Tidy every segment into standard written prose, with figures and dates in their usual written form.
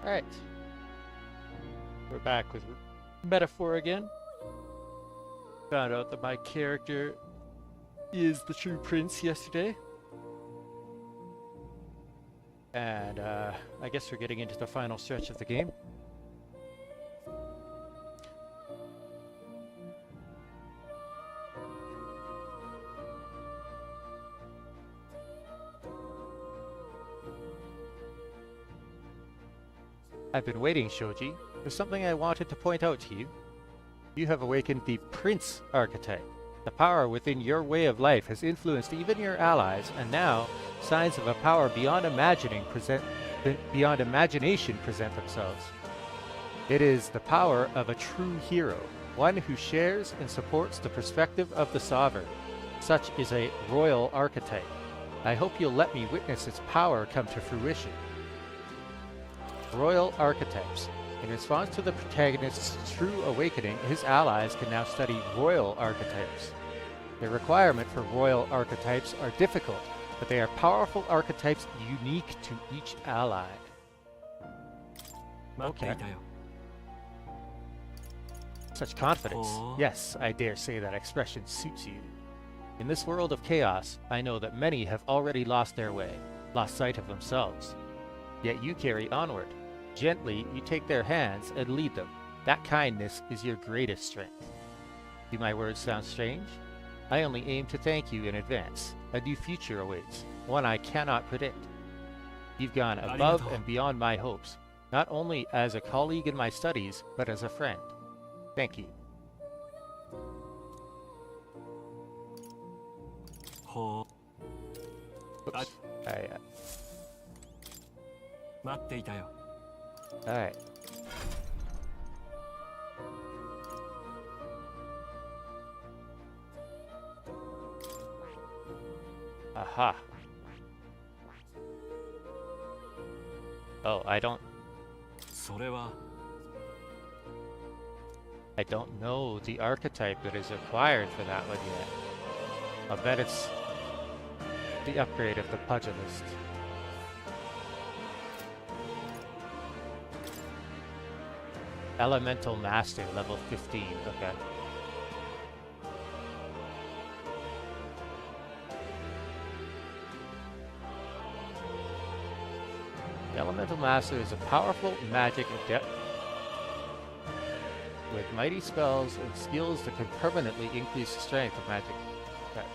Alright. We're back with Metaphor again. Found out that my character is the true prince yesterday. And I guess we're getting into the final stretch of the game. I've been waiting, Shoji. There's something I wanted to point out to you. You have awakened the Prince archetype. The power within your way of life has influenced even your allies, and now signs of a power beyond imagination present themselves. It is the power of a true hero, one who shares and supports the perspective of the sovereign. Such is a royal archetype. I hope you'll let me witness its power come to fruition. Royal archetypes. In response to the protagonist's true awakening, his allies can now study royal archetypes. The requirement for royal archetypes are difficult, but they are powerful archetypes unique to each ally. Okay. Such confidence. Yes, I dare say that expression suits you. In this world of chaos, I know that many have already lost their way, lost sight of themselves. Yet you carry onward. Gently, you take their hands and lead them. That kindness is your greatest strength. Do my words sound strange? I only aim to thank you in advance. A new future awaits, one I cannot predict. You've gone above and beyond my hopes, not only as a colleague in my studies, but as a friend. Thank you. Oops. Alright. Aha. Oh, I don't know the archetype that is required for that one yet. I'll bet it's the upgrade of the pugilist. Elemental Master, level 15, okay. The Elemental Master is a powerful magic adept with mighty spells and skills that can permanently increase the strength of magic.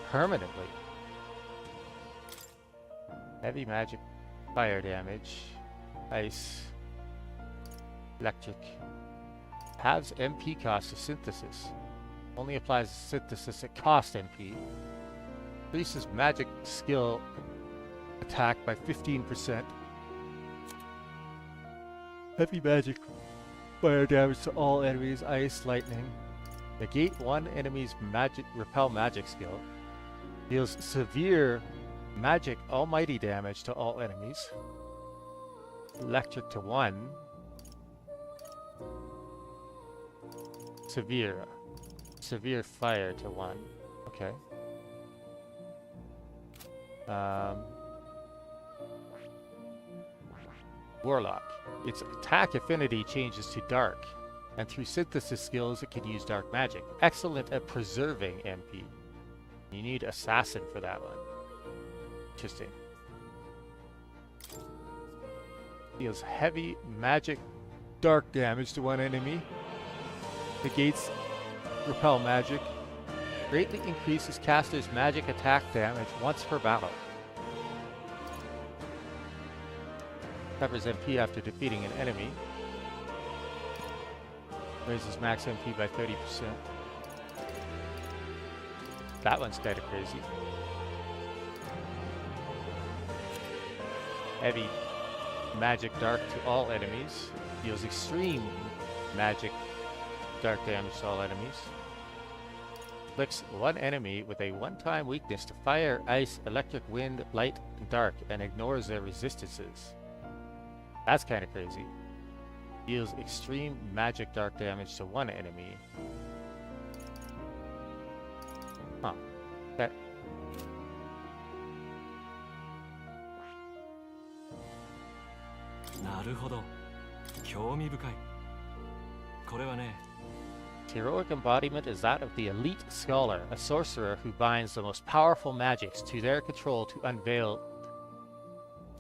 Permanently. Heavy magic, fire damage, ice, electric. Halves MP cost of synthesis. Only applies to synthesis at cost MP. Increases magic skill attack by 15%. Heavy magic fire damage to all enemies, ice, lightning. Negate one enemy's repel magic skill. Deals severe magic almighty damage to all enemies. Electric to 1. Severe fire to 1. Okay. Warlock. Its attack affinity changes to dark, and through synthesis skills it can use dark magic. Excellent at preserving MP. You need assassin for that one. Interesting. Deals heavy magic dark damage to one enemy. Negates repel magic. Greatly increases caster's magic attack damage once per battle. Covers MP after defeating an enemy. Raises max MP by 30%. That one's kind of crazy. Heavy magic dark to all enemies. Deals extreme magic dark damage to all enemies. Afflicts one enemy with a one-time weakness to fire, ice, electric, wind, light, and dark, and ignores their resistances. That's kind of crazy. Deals extreme magic dark damage to one enemy. Huh. That... Heroic embodiment is that of the elite scholar, a sorcerer who binds the most powerful magics to their control to unveil...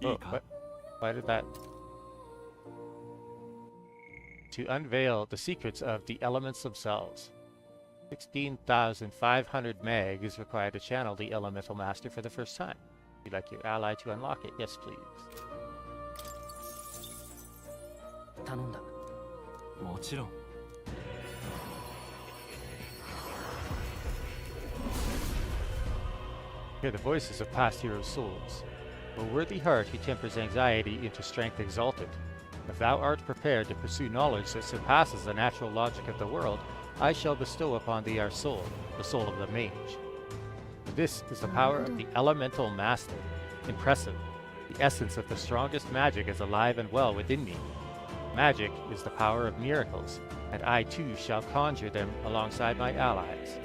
Oh, what? Why did that... To unveil the secrets of the elements themselves. 16,500 meg is required to channel the Elemental Master for the first time. Would you like your ally to unlock it? Yes, please. Hear the voices of past heroes' souls. O worthy heart who tempers anxiety into strength exalted. If thou art prepared to pursue knowledge that surpasses the natural logic of the world, I shall bestow upon thee our soul, the soul of the mage. This is the power of the Elemental Master. Impressive. The essence of the strongest magic is alive and well within me. Magic is the power of miracles, and I too shall conjure them alongside my allies.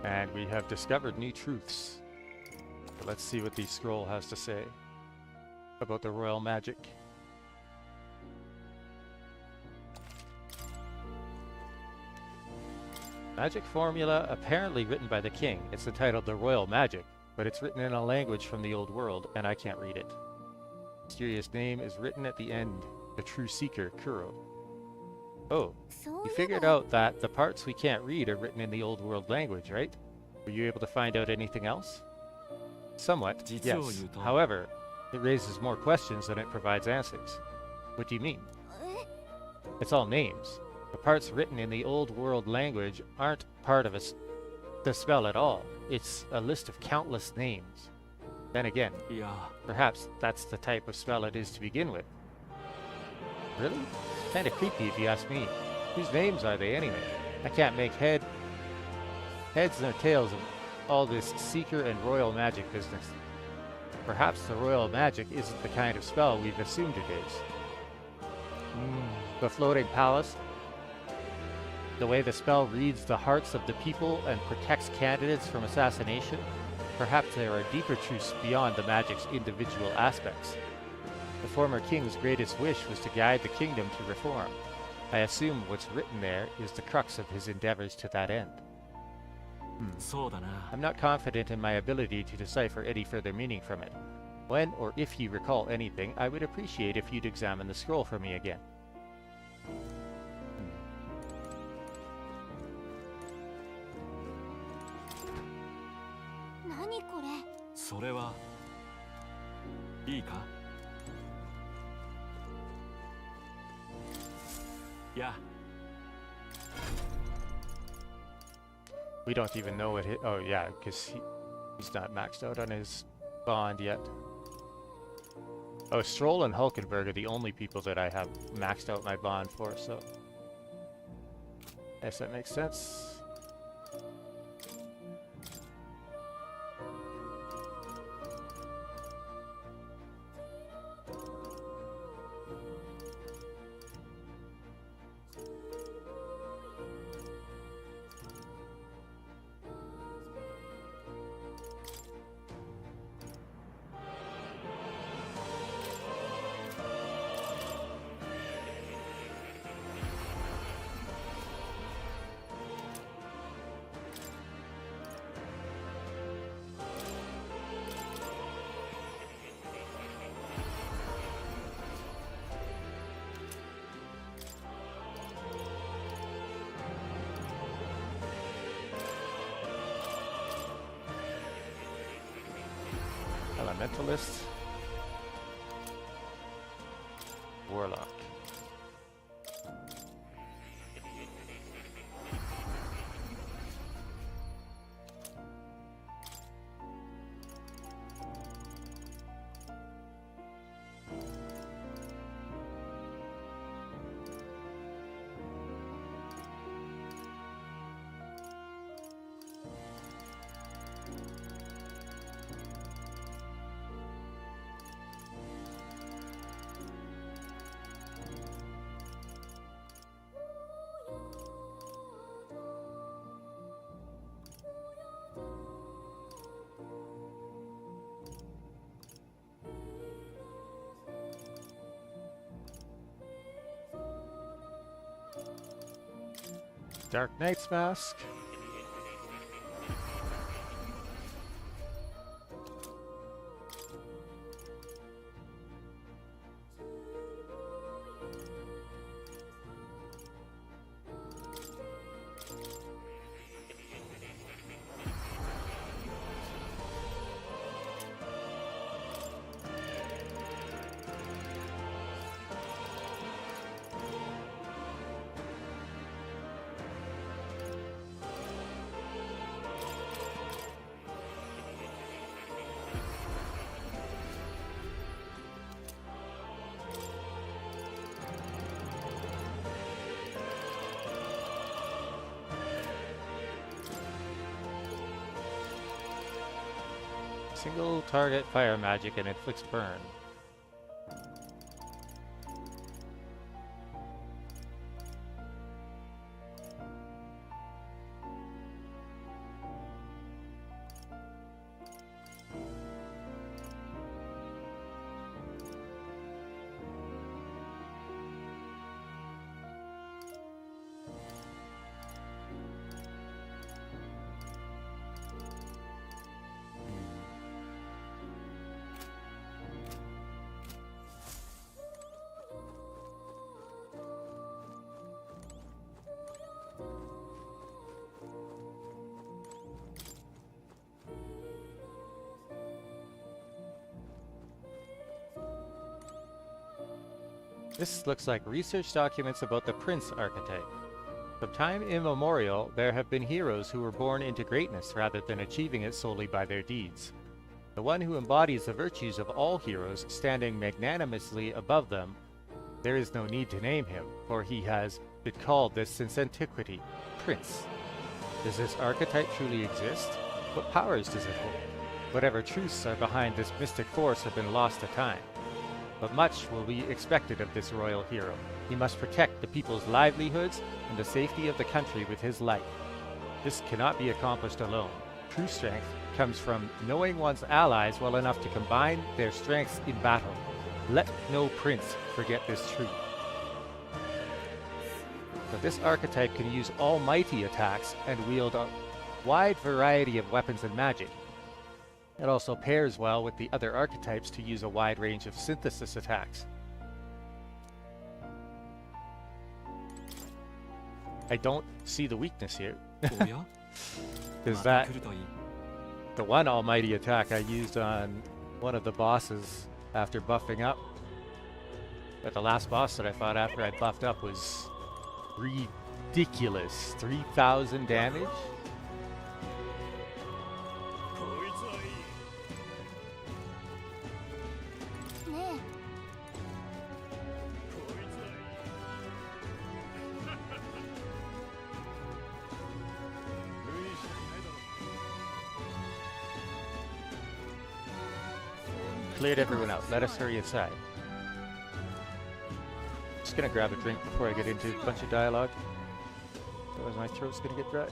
And we have discovered new truths. So let's see what the scroll has to say about the royal magic. Magic formula apparently written by the king. It's entitled The Royal Magic, but it's written in a language from the old world, and I can't read it. Mysterious name is written at the end. The true seeker, Kuro. Oh, you figured out that the parts we can't read are written in the old world language, right? Were you able to find out anything else? Somewhat, yes. However, it raises more questions than it provides answers. What do you mean? It's all names. The parts written in the old world language aren't part of the spell at all. It's a list of countless names. Then again, perhaps that's the type of spell it is to begin with. Really? Kinda creepy if you ask me. Whose names are they anyway? I can't make heads nor tails of all this seeker and royal magic business. Perhaps the royal magic isn't the kind of spell we've assumed it is. The floating palace? The way the spell reads the hearts of the people and protects candidates from assassination? Perhaps there are deeper truths beyond the magic's individual aspects. The former king's greatest wish was to guide the kingdom to reform. I assume what's written there is the crux of his endeavors to that end. I'm not confident in my ability to decipher any further meaning from it. When or if you recall anything, I would appreciate if you'd examine the scroll for me again. We don't even know what oh yeah, because he's not maxed out on his bond yet. Oh, Stroll and Hulkenberg are the only people that I have maxed out my bond for, so... Yes, that makes sense. Elementalist. Warlock. Dark Knight's mask. Single target fire magic and inflicts burn. This looks like research documents about the Prince archetype. From time immemorial, there have been heroes who were born into greatness rather than achieving it solely by their deeds. The one who embodies the virtues of all heroes, standing magnanimously above them, there is no need to name him, for he has been called this since antiquity, Prince. Does this archetype truly exist? What powers does it hold? Whatever truths are behind this mystic force have been lost to time. But much will be expected of this royal hero. He must protect the people's livelihoods and the safety of the country with his life. This cannot be accomplished alone. True strength comes from knowing one's allies well enough to combine their strengths in battle. Let no prince forget this truth. But this archetype can use almighty attacks and wield a wide variety of weapons and magic. It also pairs well with the other archetypes to use a wide range of synthesis attacks. I don't see the weakness here. Is that the one almighty attack I used on one of the bosses after buffing up? But the last boss that I fought after I buffed up was ridiculous. 3,000 damage? Cleared everyone out. Let us hurry inside. Just gonna grab a drink before I get into a bunch of dialogue. Otherwise my throat's gonna get dry.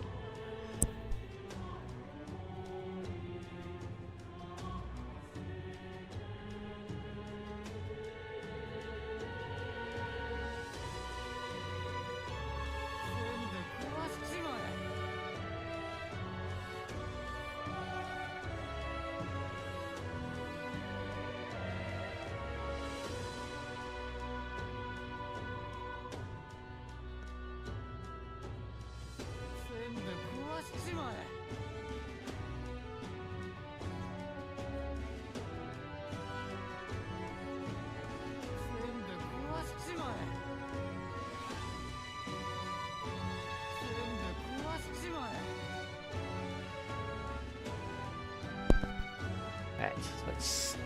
Alright, let's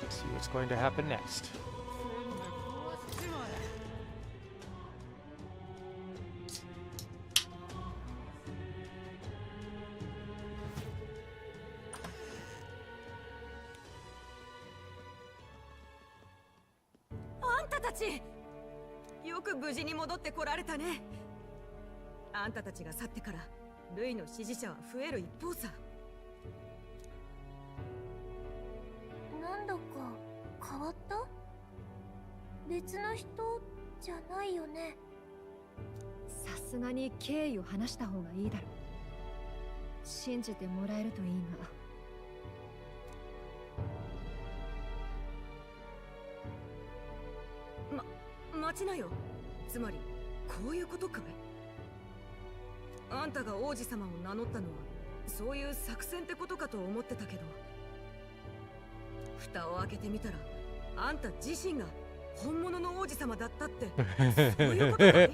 see what's going to happen next.よく無事に戻ってこられたね。あんたたちが去ってからルイの支持者は増える一方さ。なんだか変わった？別の人じゃないよね。さすすがに経緯を話した方がいいだろう。信じてもらえるといいが。待ちなよ。つまりこういうことかい。あんたが王子様を名乗ったのはそういう作戦ってことかと思ってたけど、蓋を開けてみたらあんた自身が本物の王子様だったって、そういうことかい。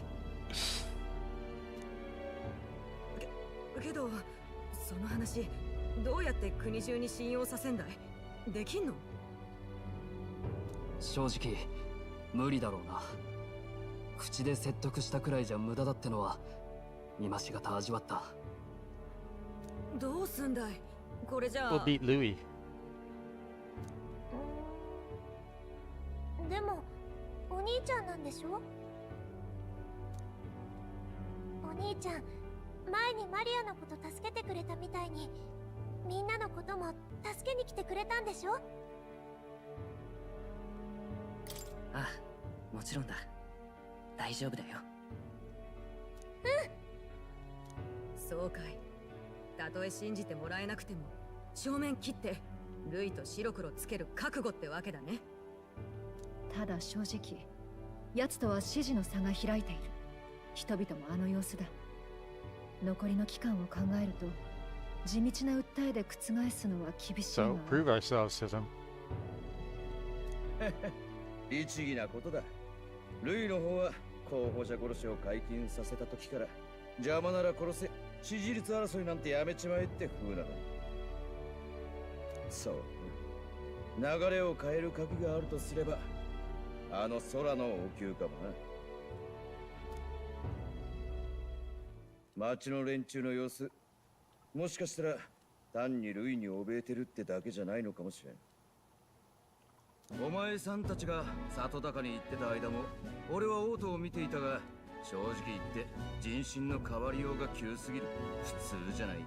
けどその話どうやって国中に信用させんだい。できんの？正直無理だろうな。口で説得したくらいじゃ無駄だってのは今しがた味わった。どうすんだいこれじゃあ。 We'll beat Louis. でもお兄ちゃんなんでしょ。お兄ちゃん前にマリアのこと助けてくれたみたいにみんなのことも助けに来てくれたんでしょ。ああ、もちろんだ。大丈夫だよ。そうかい。たとえ信じてもらえなくても正面切ってルイと白黒つける覚悟ってわけだね。ただ正直奴とは支持の差が開いている。人々もあの様子だ。残りの期間を考えると地道な訴えで覆すのは厳しいが。 So, prove ourselves to them. 律儀なことだ。ルイの方は候補者殺しを解禁させた時から邪魔なら殺せ、支持率争いなんてやめちまえって風なのに。そう、流れを変える鍵があるとすればあの空の王宮かもな。町の連中の様子、もしかしたら単にルイに怯えてるってだけじゃないのかもしれん。お前さんたちが里高に行ってた間も俺は王都を見ていたが、正直言って人心の変わりようが急すぎる。普通じゃない。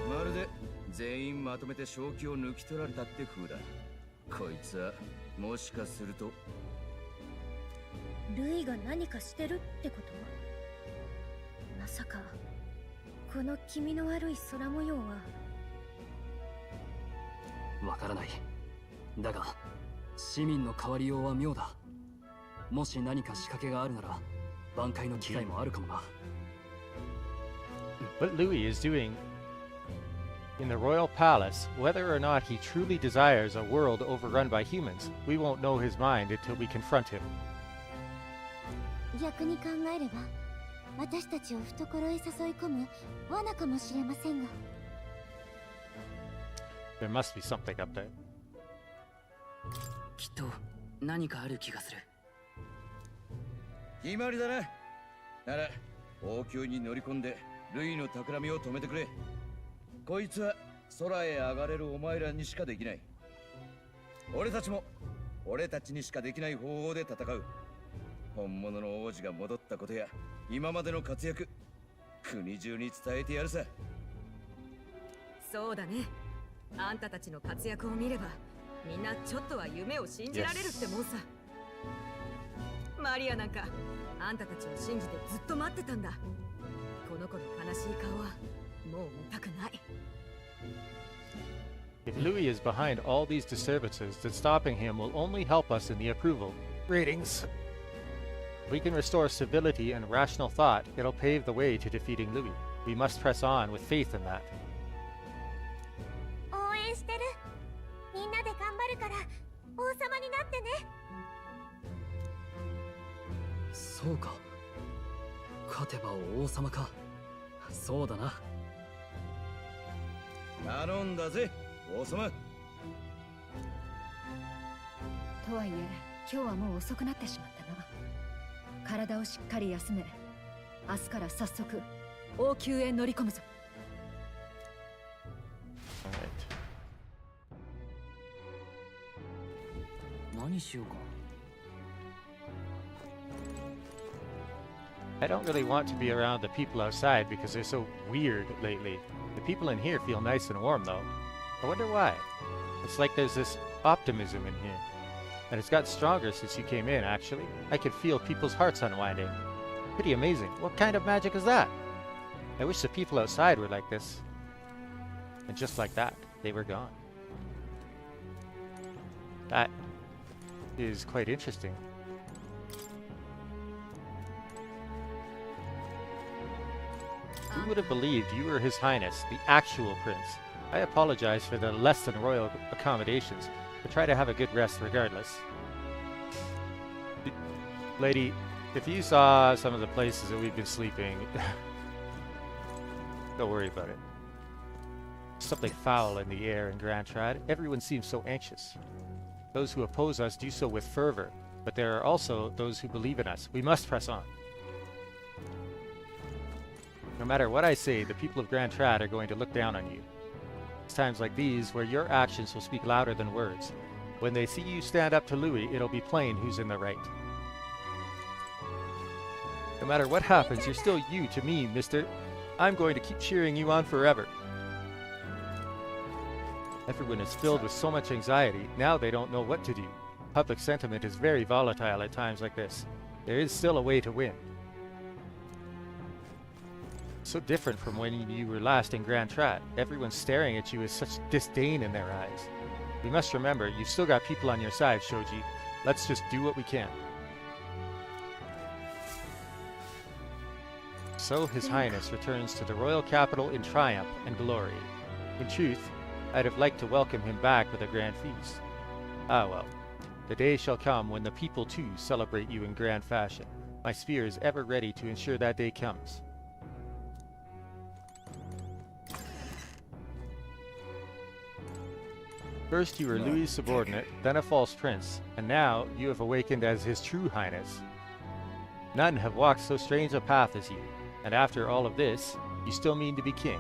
まるで全員まとめて正気を抜き取られたって風だ。こいつはもしかするとルイが何かしてるってこと？まさかこの気味の悪い空模様は。わからない。だが市民の変わりようは妙だ。もし何か仕掛けがあるなら挽回の機会もあるかもな。 What Louis is doing in the royal palace, whether or not he truly desires a world overrun by humans, we won't know his mind until we confront him. 逆に考えれば私たちを懐へ誘い込む罠かもしれませんが。 There must be something up there. きっと何かある気がする。決まりだな。なら王宮に乗り込んでルイの企みを止めてくれ。こいつは空へ上がれるお前らにしかできない。俺たちも俺たちにしかできない方法で戦う。本物の王子が戻ったことや今までの活躍、国中に伝えてやるさ。そうだね。あんたたちの活躍を見ればみんなちょっとは夢を信じられるってもんさ。マリアなんかあんたたちを信じてずっと待ってたんだ。この子の悲しい顔はもう見たくない。 If Louis is behind all these disturbances, then stopping him will only help us in the approval ratings. If we can restore civility and rational thought, it'll pave the way to defeating Louis. We must press on with faith in that. 応援してる。みんなで頑張るから王様になってね。そうか。勝てば王様か。そうだな。頼んだぜ王様。とはいえ今日はもう遅くなってしまったな。体をしっかり休め。明日から早速王宮へ乗り込むぞ。何しようか。I don't really want to be around the people outside because they're so weird lately. The people in here feel nice and warm though. I wonder why. It's like there's this optimism in here. And it's got stronger since you came in, actually. I can feel people's hearts unwinding. Pretty amazing. What kind of magic is that? I wish the people outside were like this. And just like that, they were gone. That is quite interesting. Who would have believed you were His Highness, the actual prince? I apologize for the less than royal accommodations, but try to have a good rest regardless. Lady, if you saw some of the places that we've been sleeping, don't worry about it. Something foul in the air in Grand Trad. Everyone seems so anxious. Those who oppose us do so with fervor, but there are also those who believe in us. We must press on. No matter what I say, the people of Grand Trad are going to look down on you. It's times like these where your actions will speak louder than words. When they see you stand up to Louis, it'll be plain who's in the right. No matter what happens, you're still you to me, mister. I'm going to keep cheering you on forever. Everyone is filled with so much anxiety, now they don't know what to do. Public sentiment is very volatile at times like this. There is still a way to win. So different from when you were last in Grand Trad. Everyone's staring at you with such disdain in their eyes. We must remember, you've still got people on your side, Shoji. Let's just do what we can. So His Highness returns to the royal capital in triumph and glory. In truth, I'd have liked to welcome him back with a grand feast. Ah well, the day shall come when the people too celebrate you in grand fashion. My spear is ever ready to ensure that day comes. First you were Louis' subordinate, then a false prince, and now you have awakened as His True Highness. None have walked so strange a path as you, and after all of this, you still mean to be king.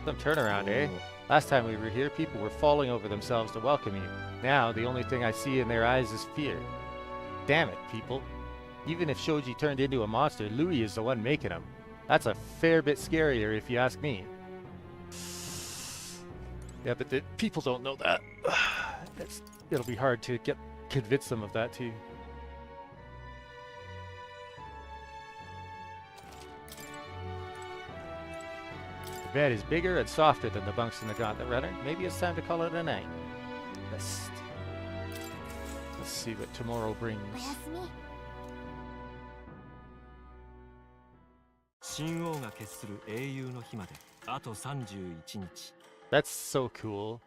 Some turnaround, eh? Last time we were here, people were falling over themselves to welcome you. Now, the only thing I see in their eyes is fear. Damn it, people. Even if Shoji turned into a monster, Louis is the one making him. That's a fair bit scarier if you ask me. Yeah, but the people don't know that. It'll be hard to convince them of that too. The bed is bigger and softer than the bunks in the Gauntlet Runner. Maybe it's time to call it a night. Let's see what tomorrow brings. 神王が決する英雄の日まであと31日。 That's so cool.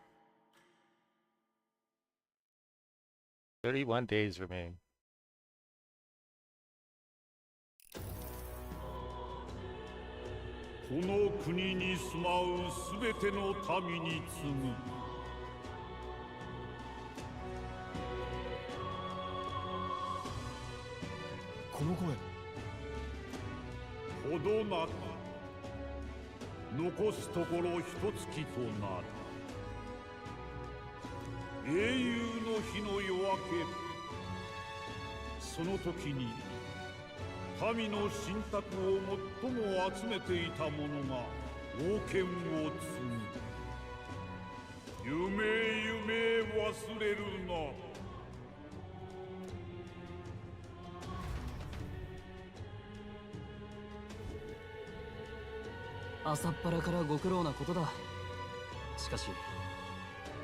31 days remain. この国に住まうすべての民に告ぐ。この声。ほどなく残すところ一月となる。英雄の日の夜明け、その時に民の信託を最も集めていた者が王権を継ぐ。夢夢忘れるな。朝っぱらからご苦労なことだ。しかし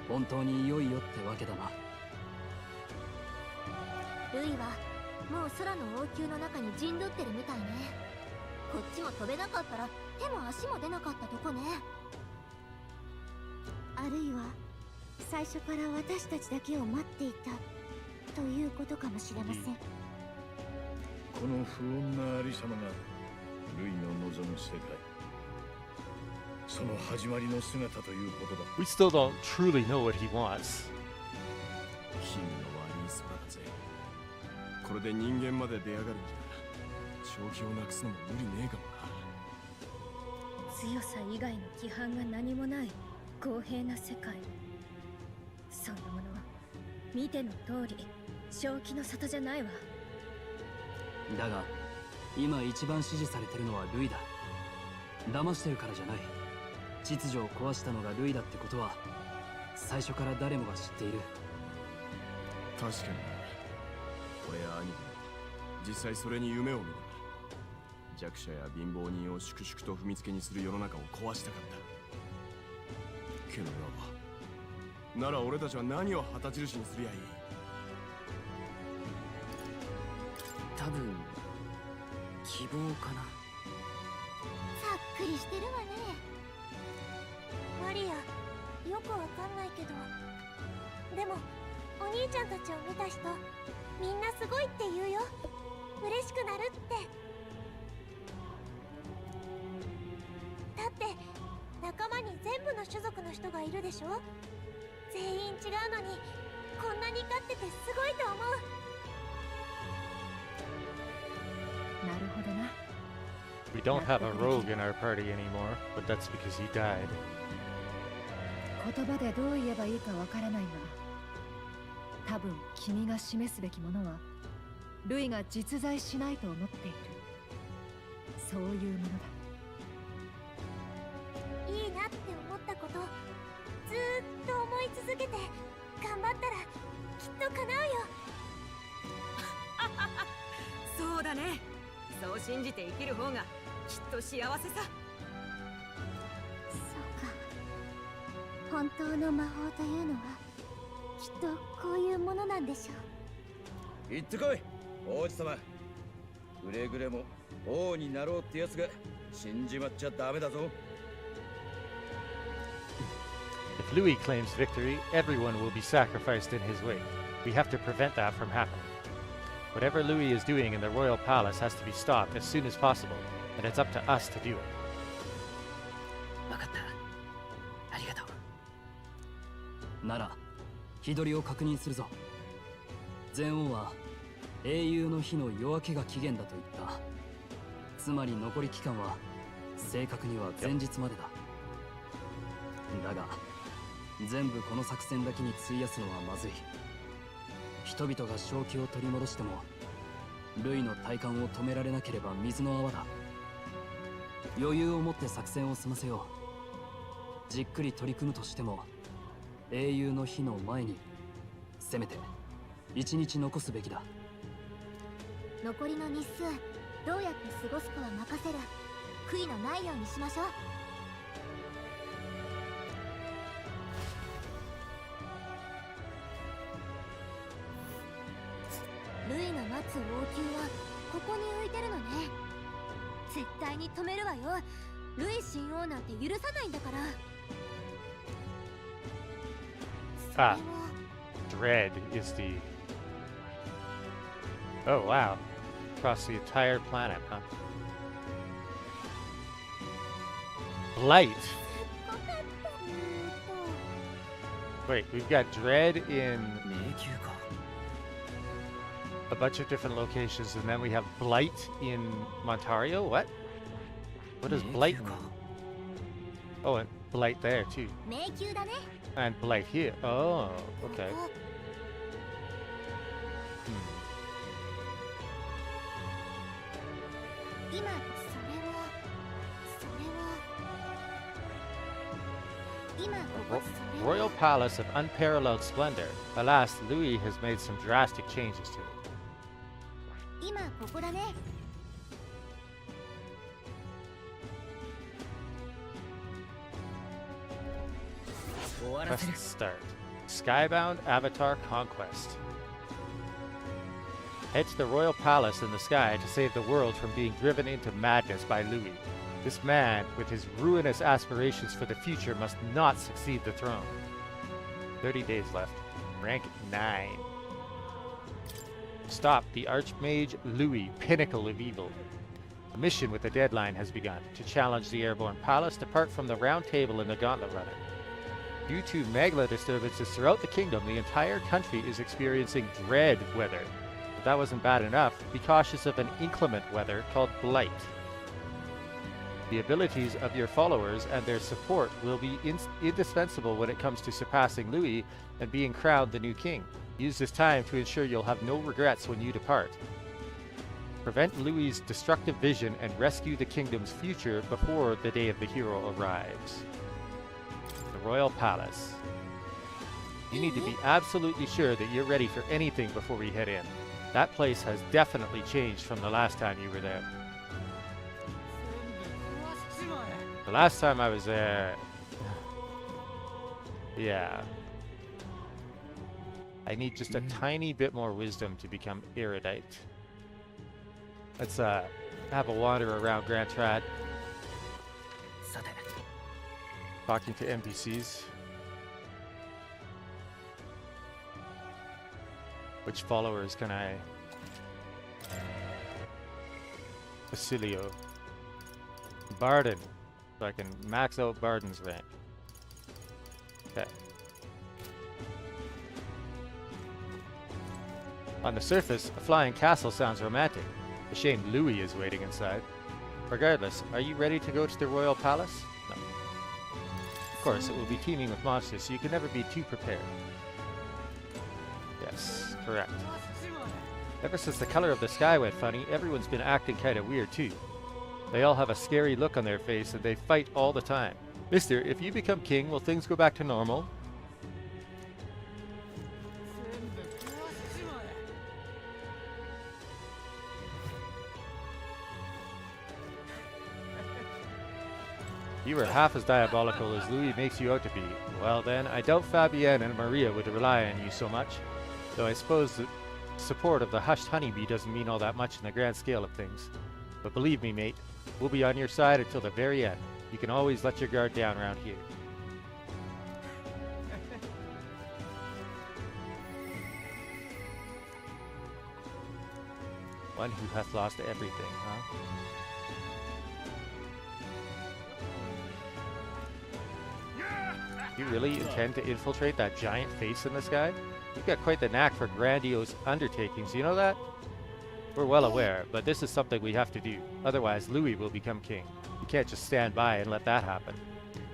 本当にいよいよってわけだな。ルイはもう空の王宮の中に陣取ってるみたいね。こっちも飛べなかったら手も足も出なかったとこね。あるいは最初から私たちだけを待っていたということかもしれません。この不穏なありさまがルイの望む世界、その始まりの姿ということだ。 We still don't truly know what he wants. 気味の悪い空風。これで人間まで出やがるんじゃ正気をなくすのも無理ねえかもな。強さ以外の規範が何もない公平な世界。そんなものは見ての通り正気の沙汰じゃないわ。だが今一番支持されてるのはルイだ。騙してるからじゃない。秩序を壊したのがルイだってことは最初から誰もが知っている。確かに俺や兄貴実際それに夢を見た。弱者や貧乏人を粛々と踏みつけにする世の中を壊したかった。けどよ、なら俺たちは何を旗印にすりゃいい？多分希望かな。さっくりしてるわね。マリア、よくわかんないけど、でもお兄ちゃんたちを見た人みんなすごいって言うよ。嬉しくなるって。だって仲間に全部の種族の人がいるでしょ。全員違うのにこんなに勝っててすごいと思う。なるほどな。 We don't have a rogue in our party anymore, but that's because he died. 言葉でどう言えばいいかわからないが、多分君が示すべきものはルイが実在しないと思っている、そういうものだ。いいなって思ったことずーっと思い続けて頑張ったらきっと叶うよ。そうだね。そう信じて生きる方がきっと幸せさ。そうか、本当の魔法というのはきっとこういうものなんでしょう。行ってこい王子様。くれぐれも王になろうってやつが死んじまっちゃダメだぞ。If Louis claims victory, everyone will be sacrificed in his wake. We have to prevent that from happening. Whatever Louis is doing in the royal palace has to be stopped as soon as possible, and it's up to us to do it. わかった。ありがとう。なら日取りを確認するぞ。前王は英雄の日の夜明けが期限だと言った。つまり残り期間は正確には前日までだ。だが全部この作戦だけに費やすのはまずい。人々が正気を取り戻してもルイの体感を止められなければ水の泡だ。余裕を持って作戦を済ませよう。じっくり取り組むとしても英雄の日の前にせめて一日残すべきだ。残りの日数どうやって過ごすかは任せる。悔いのないようにしましょう。ルイの待つ王宮はここに浮いてるのね。絶対に止めるわよ。ルイ神王なんて許さないんだから。Ah, Dread is the... Oh, wow. Across the entire planet, huh? Blight. Wait, we've got Dread in a bunch of different locations, and then we have Blight in Montario? What? What does Blight mean? Oh, and Blight there, too. And Blight here. Oh, okay. Royal Palace of unparalleled splendor. Alas, Louis has made some drastic changes to it. Let's start. Skybound Avatar Conquest. Head to the Royal Palace in the sky to save the world from being driven into madness by Louis. This man, with his ruinous aspirations for the future, must not succeed the throne. 30 days left. Rank 9. Stop the Archmage Louis, pinnacle of evil. A mission with a deadline has begun. To challenge the Airborne Palace, depart from the Round Table in the Gauntlet Runner. Due to Megla disturbances throughout the kingdom, the entire country is experiencing dread weather. But that wasn't bad enough. Be cautious of an inclement weather called Blight. The abilities of your followers and their support will be indispensable when it comes to surpassing Louis and being crowned the new king. Use this time to ensure you'll have no regrets when you depart. Prevent Louis' destructive vision and rescue the kingdom's future before the day of the hero arrives. The Royal Palace. You need to be absolutely sure that you're ready for anything before we head in. That place has definitely changed from the last time you were there. The last time I was there... yeah. I need just a tiny bit more wisdom to become erudite. Let's have a wander around Grand Trad. Talking to NPCs. Which followers can I... Basilio. Barden. So I can max out Barden's rank. Okay. On the surface, a flying castle sounds romantic. A shame Louis is waiting inside. Regardless, are you ready to go to the royal palace? No. Of course, it will be teeming with monsters, so you can never be too prepared. Yes, correct. Ever since the color of the sky went funny, everyone's been acting kinda weird too. They all have a scary look on their face and they fight all the time. Mister, if you become king, will things go back to normal? You were half as diabolical as Louis makes you out to be. Well then, I doubt Fabienne and Maria would rely on you so much. Though I suppose the support of the hushed honeybee doesn't mean all that much in the grand scale of things. But believe me, mate, we'll be on your side until the very end. You can always let your guard down around here. One who hath lost everything, huh? You really intend to infiltrate that giant face in the sky? You've got quite the knack for grandiose undertakings, you know that? We're well aware, but this is something we have to do. Otherwise, Louis will become king. You can't just stand by and let that happen.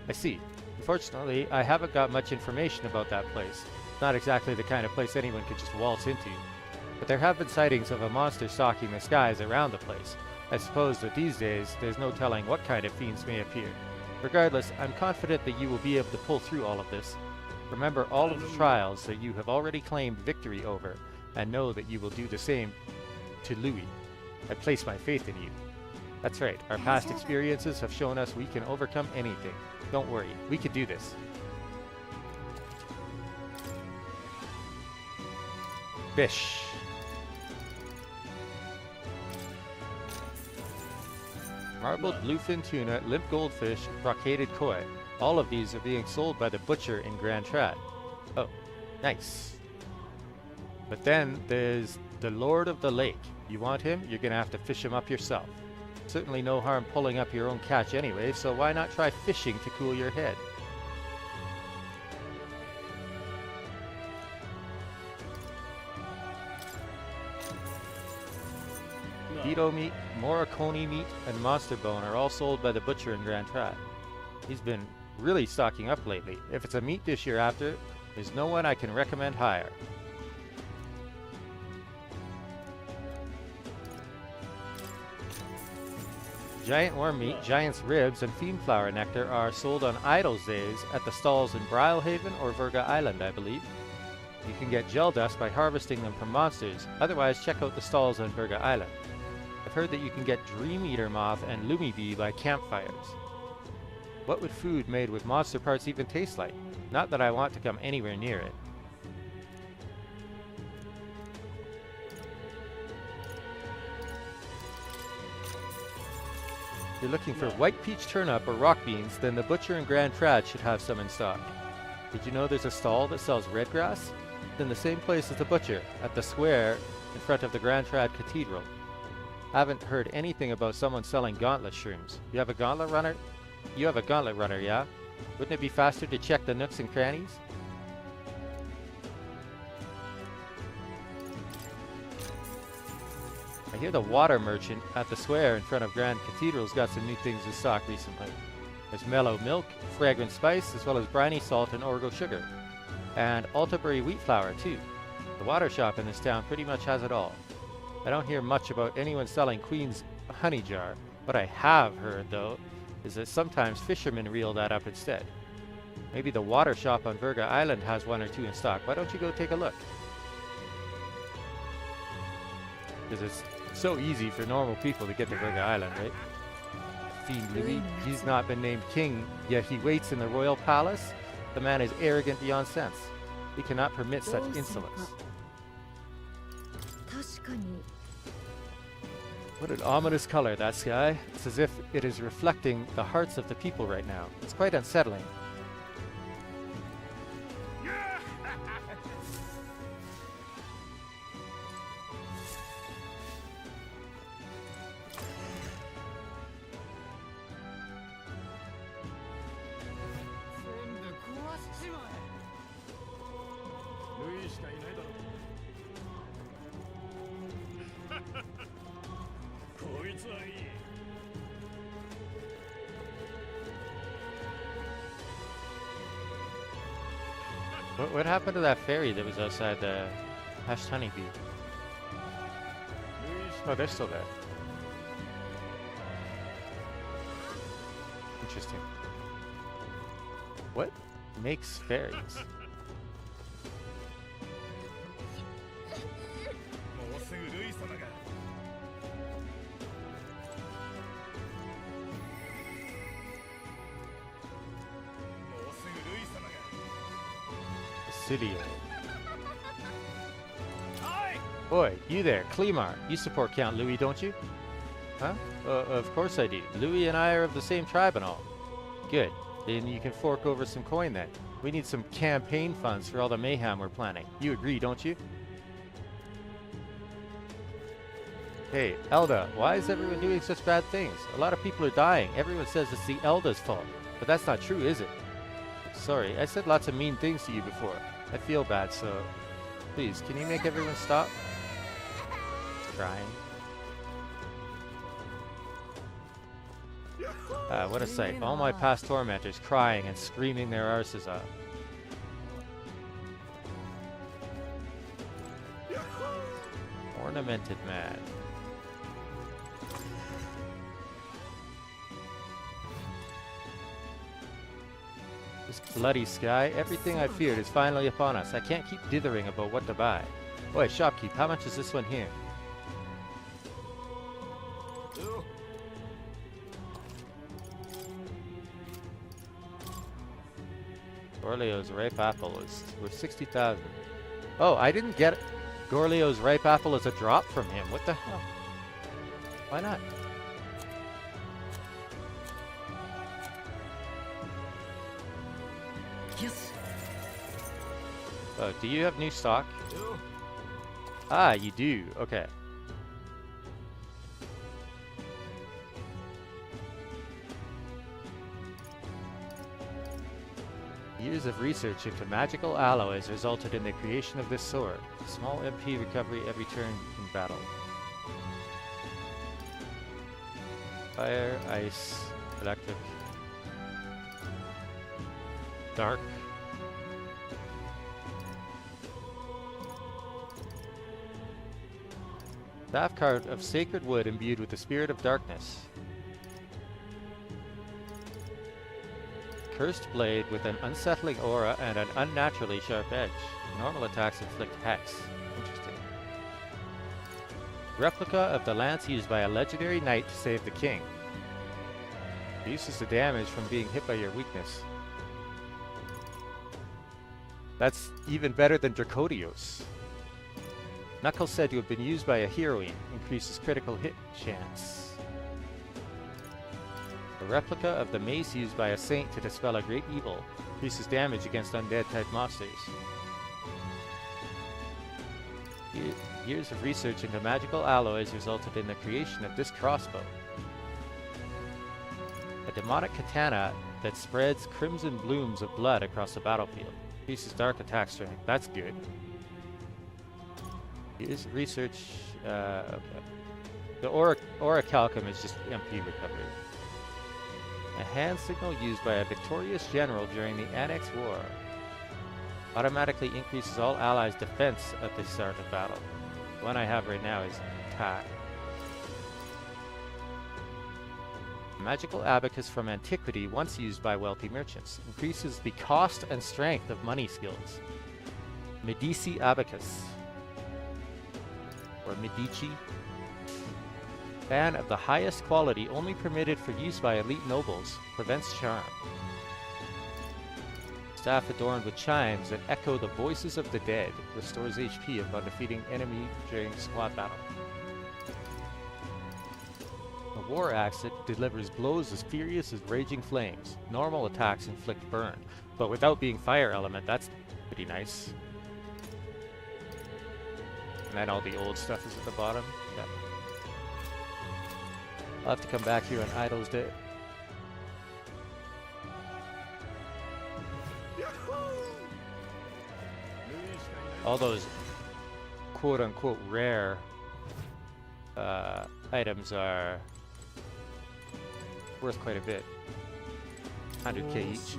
I see. Unfortunately, I haven't got much information about that place. Not exactly the kind of place anyone could just waltz into. But there have been sightings of a monster stalking the skies around the place. I suppose that these days, there's no telling what kind of fiends may appear. Regardless, I'm confident that you will be able to pull through all of this. Remember all of the trials that you have already claimed victory over, and know that you will do the same to Louis. I place my faith in you. That's right, our past experiences have shown us we can overcome anything. Don't worry, we can do this. Fish. Marbled bluefin tuna, limp goldfish, brocaded koi. All of these are being sold by the butcher in Grand Trad. Oh, nice. But then there's the Lord of the Lake. You want him? You're gonna have to fish him up yourself. Certainly no harm pulling up your own catch anyway, so why not try fishing to cool your head? Beetle meat, Morricone meat, and monster bone are all sold by the butcher in Grand Trad. He's been really stocking up lately. If it's a meat dish you're after, there's no one I can recommend higher. Giant worm meat, giant's ribs, and fiend flower nectar are sold on Idle's days at the stalls in Brylehaven or Virga Island, I believe. You can get gel dust by harvesting them from monsters. Otherwise, check out the stalls on Virga Island. I've heard that you can get Dream Eater Moth and Lumi Bee by campfires. What would food made with monster parts even taste like? Not that I want to come anywhere near it. If you're looking for white peach turnip or rock beans, then the butcher in Grand Trad should have some in stock. Did you know there's a stall that sells red grass? It's in the same place as the butcher, at the square in front of the Grand Trad Cathedral. Haven't heard anything about someone selling gauntlet shrooms. You have a gauntlet runner? You have a gauntlet runner, yeah? Wouldn't it be faster to check the nooks and crannies? I hear the water merchant at the square in front of Grand Cathedral's got some new things in stock recently. There's mellow milk, fragrant spice, as well as briny salt and Orgo sugar. And Altabury wheat flour, too. The water shop in this town pretty much has it all. I don't hear much about anyone selling Queen's honey jar. What I have heard, though, is that sometimes fishermen reel that up instead. Maybe the water shop on Virga Island has one or two in stock. Why don't you go take a look? Because it's so easy for normal people to get to Virga Island, right? Fiend Louis, he's not been named king, yet he waits in the royal palace. The man is arrogant beyond sense. He cannot permit such insolence. What an ominous color, that sky. It's as if it is reflecting the hearts of the people right now. It's quite unsettling. What happened to that ferry that was outside the Hashed Honeybee? Oh, they're still there. Interesting. What makes ferries? Oi, you there, Clemar. You support Count Louis, don't you? Huh? Of course I do. Louis and I are of the same tribe and all. Good. Then you can fork over some coin then. We need some campaign funds for all the mayhem we're planning. You agree, don't you? Hey, Elda, why is everyone doing such bad things? A lot of people are dying. Everyone says it's the Elda's fault. But that's not true, is it? Sorry, I said lots of mean things to you before. I feel bad, so please, can you make everyone stop crying? What a sight. All my past tormentors crying and screaming their arses off. Ornamented man. This bloody sky, everything I feared is finally upon us. I can't keep dithering about what to buy. Oi, shopkeep, how much is this one here? Gorleo's ripe apple is worth 60,000. Oh, I didn't get Gorleo's ripe apple as a drop from him. What the hell? Why not? Yes. Oh, do you have new stock? Ah, you do. Okay. Years of research into magical alloys resulted in the creation of this sword. Small MP recovery every turn in battle. Fire, ice, electric, dark. Staff card of sacred wood imbued with the spirit of darkness. Cursed blade with an unsettling aura and an unnaturally sharp edge. Normal attacks inflict hex. Interesting. Replica of the lance used by a legendary knight to save the king. Reduces the damage from being hit by your weakness. That's even better than Dracodios. Knuckle said to have been used by a heroine. Increases critical hit chance. A replica of the mace used by a saint to dispel a great evil. Increases damage against undead-type monsters. Years of research into magical alloys resulted in the creation of this crossbow. A demonic katana that spreads crimson blooms of blood across the battlefield. Increases dark attack strength. That's good. Years of research... okay. The orichalcum is just MP recovery. A hand signal used by a victorious general during the Annex War. Automatically increases all allies' defense at the start of battle. The one I have right now is attack. A magical abacus from antiquity once used by wealthy merchants. Increases the cost and strength of money skills. Medici abacus. Or Medici. Fan of the highest quality, only permitted for use by elite nobles. Prevents charm. Staff adorned with chimes that echo the voices of the dead. Restores HP upon defeating enemy during squad battle. A war axe that delivers blows as furious as raging flames. Normal attacks inflict burn, but without being fire element. That's pretty nice. And then all the old stuff is at the bottom. Yeah. I'll have to come back here on Idol's Day. All those quote-unquote rare items are worth quite a bit. 100k each.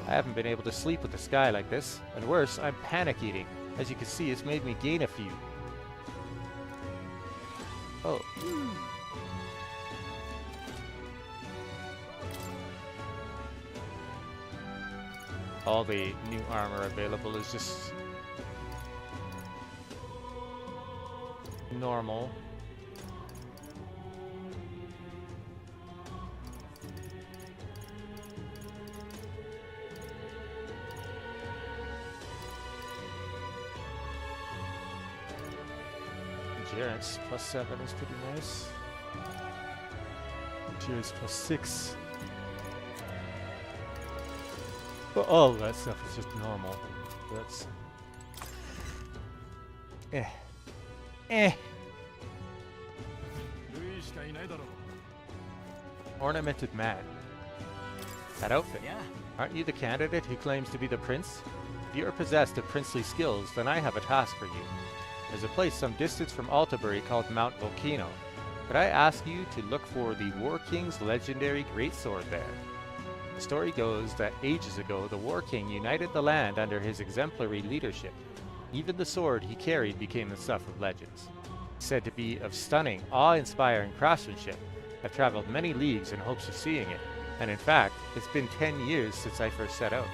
I haven't been able to sleep with the sky like this. And worse, I'm panic eating. As you can see, it's made me gain a few. Oh. All the new armor available is just normal. Endurance +7 is pretty nice. Endurance +6. But all that stuff is just normal. That's Ornamented man. That outfit. Yeah. Aren't you the candidate who claims to be the prince? If you are possessed of princely skills, then I have a task for you. There's a place some distance from Altabury called Mount Volcano. Could I ask you to look for the War King's legendary greatsword there? The story goes that ages ago, the War King united the land under his exemplary leadership. Even the sword he carried became the stuff of legends. Said to be of stunning, awe-inspiring craftsmanship. I've traveled many leagues in hopes of seeing it, and in fact, it's been 10 years since I first set out.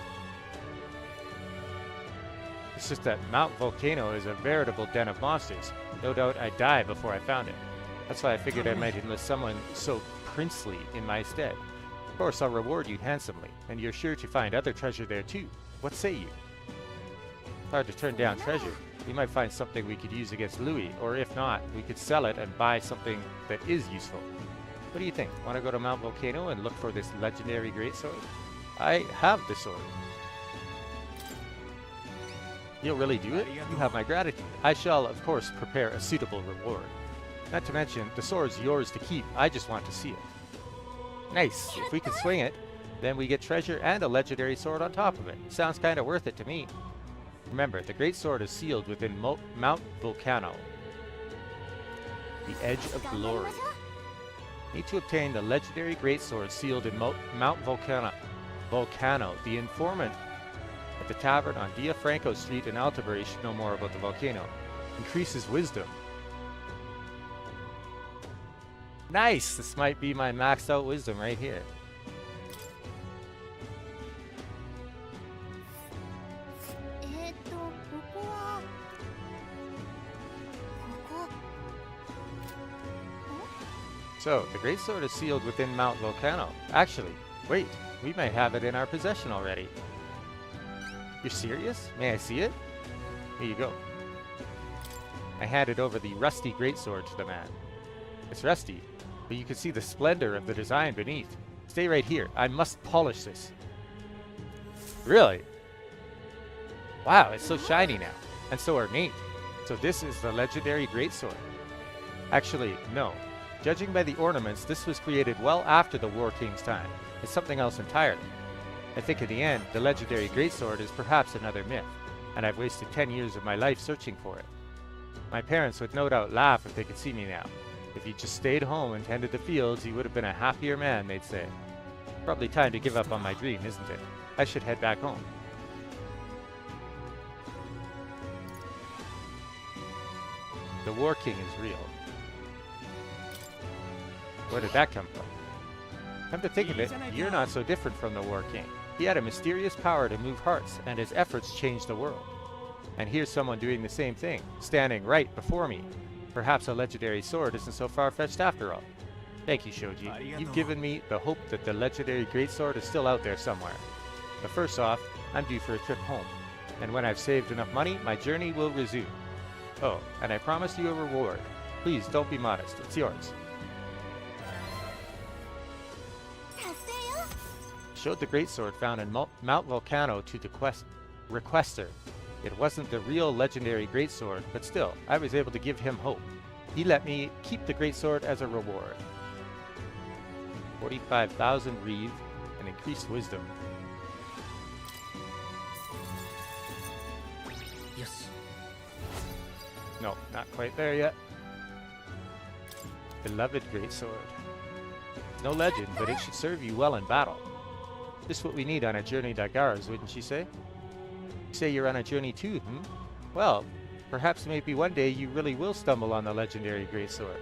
It's just that Mount Volcano is a veritable den of monsters. No doubt I'd die before I found it. That's why I figured I might enlist someone so princely in my stead. Of course, I'll reward you handsomely, and you're sure to find other treasure there too. What say you? Hard to turn down treasure. We might find something we could use against Louis, or if not, we could sell it and buy something that is useful. What do you think? Want to go to Mount Volcano and look for this legendary greatsword? I have the sword. You'll really do it? You have my gratitude. I shall, of course, prepare a suitable reward. Not to mention, the sword's yours to keep. I just want to see it. Nice. If we can swing it, then we get treasure and a legendary sword on top of it. Sounds kind of worth it to me. Remember, the great sword is sealed within Mount Volcano. The Edge of Glory. Need to obtain the legendary greatsword sealed in Mount Volcano. The informant at the tavern on Dia Franco Street in Altabury should know more about the volcano. Increases wisdom. Nice! This might be my maxed out wisdom right here. So, the greatsword is sealed within Mount Volcano. Actually, wait, we may have it in our possession already. You're serious? May I see it? Here you go. I handed over the rusty greatsword to the man. It's rusty, but you can see the splendor of the design beneath. Stay right here. I must polish this. Really? Wow, it's so shiny now, and so ornate. So this is the legendary greatsword. Actually, no. Judging by the ornaments, this was created well after the War King's time. It's something else entirely. I think in the end, the legendary greatsword is perhaps another myth, and I've wasted 10 years of my life searching for it. My parents would no doubt laugh if they could see me now. If you just stayed home and tended the fields, you would have been a happier man, they'd say. Probably time to give up on my dream, isn't it? I should head back home. The War King is real. Where did that come from? Come to think of it, you're not so different from the War King. He had a mysterious power to move hearts, and his efforts changed the world. And here's someone doing the same thing, standing right before me. Perhaps a legendary sword isn't so far-fetched after all. Thank you, Shoji. You've given me the hope that the legendary greatsword is still out there somewhere. But first off, I'm due for a trip home. And when I've saved enough money, my journey will resume. Oh, and I promised you a reward. Please don't be modest. It's yours. Showed the greatsword found in Mount Volcano to the requester. It wasn't the real legendary greatsword, but still, I was able to give him hope. He let me keep the greatsword as a reward. 45,000 reeve and increased wisdom. Yes. No, not quite there yet. Beloved greatsword. No legend, but it should serve you well in battle. Just what we need on a journey like ours, wouldn't you say? You say you're on a journey too, hmm? Well, perhaps maybe one day you really will stumble on the legendary greatsword.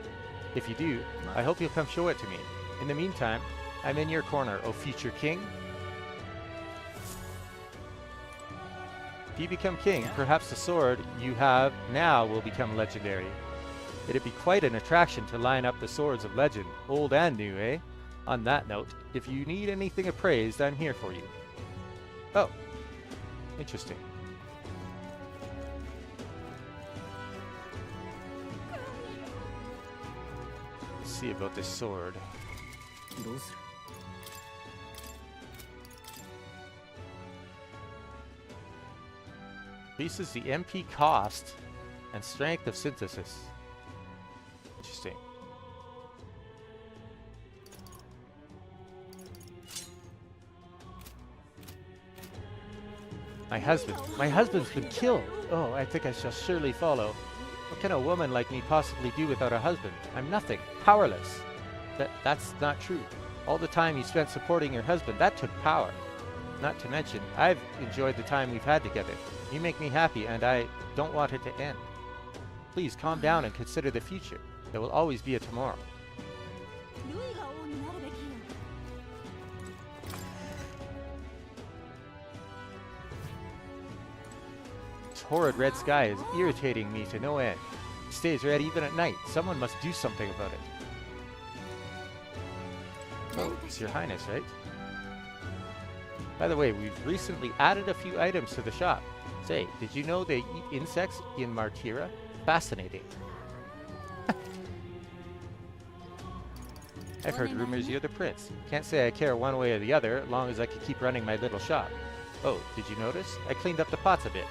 If you do, I hope you'll come show it to me. In the meantime, I'm in your corner, O future king. If you become king, perhaps the sword you have now will become legendary. It'd be quite an attraction to line up the swords of legend, old and new, eh? On that note, if you need anything appraised, I'm here for you. Oh, interesting. Let's see about this sword. Increases the MP cost and strength of synthesis. Interesting. My husband's been killed. Oh, I think I shall surely follow. What can a woman like me possibly do without a husband? I'm nothing, powerless. That's not true. All the time you spent supporting your husband, that took power. Not to mention, I've enjoyed the time we've had together. You make me happy, and I don't want it to end. Please calm down and consider the future. There will always be a tomorrow. This horrid red sky is irritating me to no end. It stays red even at night. Someone must do something about it. Oh, it's your highness, right? By the way, we've recently added a few items to the shop. Say, did you know they eat insects in Martira? Fascinating. I've heard rumors you're the prince. Can't say I care one way or the other, as long as I can keep running my little shop. Oh, did you notice? I cleaned up the pots a bit.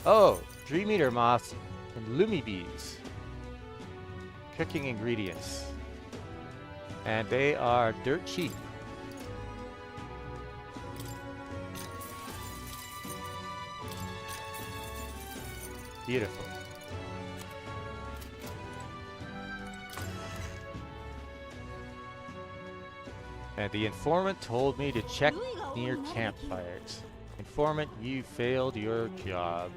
Oh, Dream Eater moths and Lumi bees. Cooking ingredients. And they are dirt cheap. Beautiful. And the informant told me to check near campfires. Informant, you failed your job.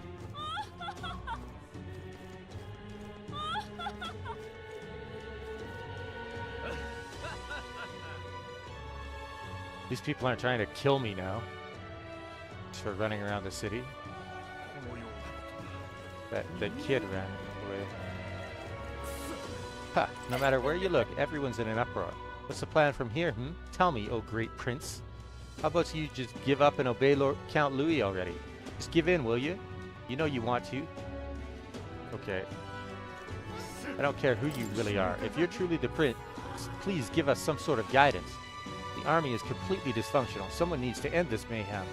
These people aren't trying to kill me now. Just for running around the city. That kid ran away. Ha! No matter where you look, everyone's in an uproar. What's the plan from here, hmm? Tell me, oh great prince. How about you just give up and obey Count Louis already? Just give in, will you? You know you want to. Okay. I don't care who you really are. If you're truly the prince, please give us some sort of guidance. The army is completely dysfunctional. Someone needs to end this mayhem.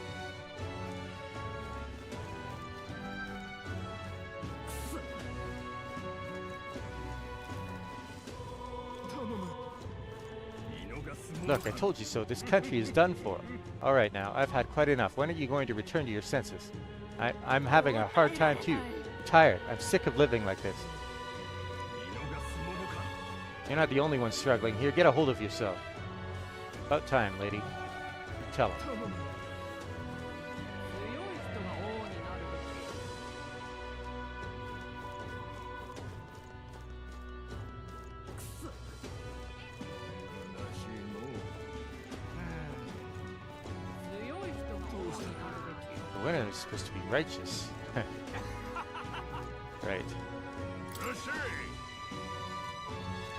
Look, I told you so. This country is done for. All right now, I've had quite enough. When are you going to return to your senses? I'm having a hard time too. I'm tired. I'm sick of living like this. You're not the only one struggling here. Get a hold of yourself. About time, lady. Tell him. winner is supposed to be righteous. Right.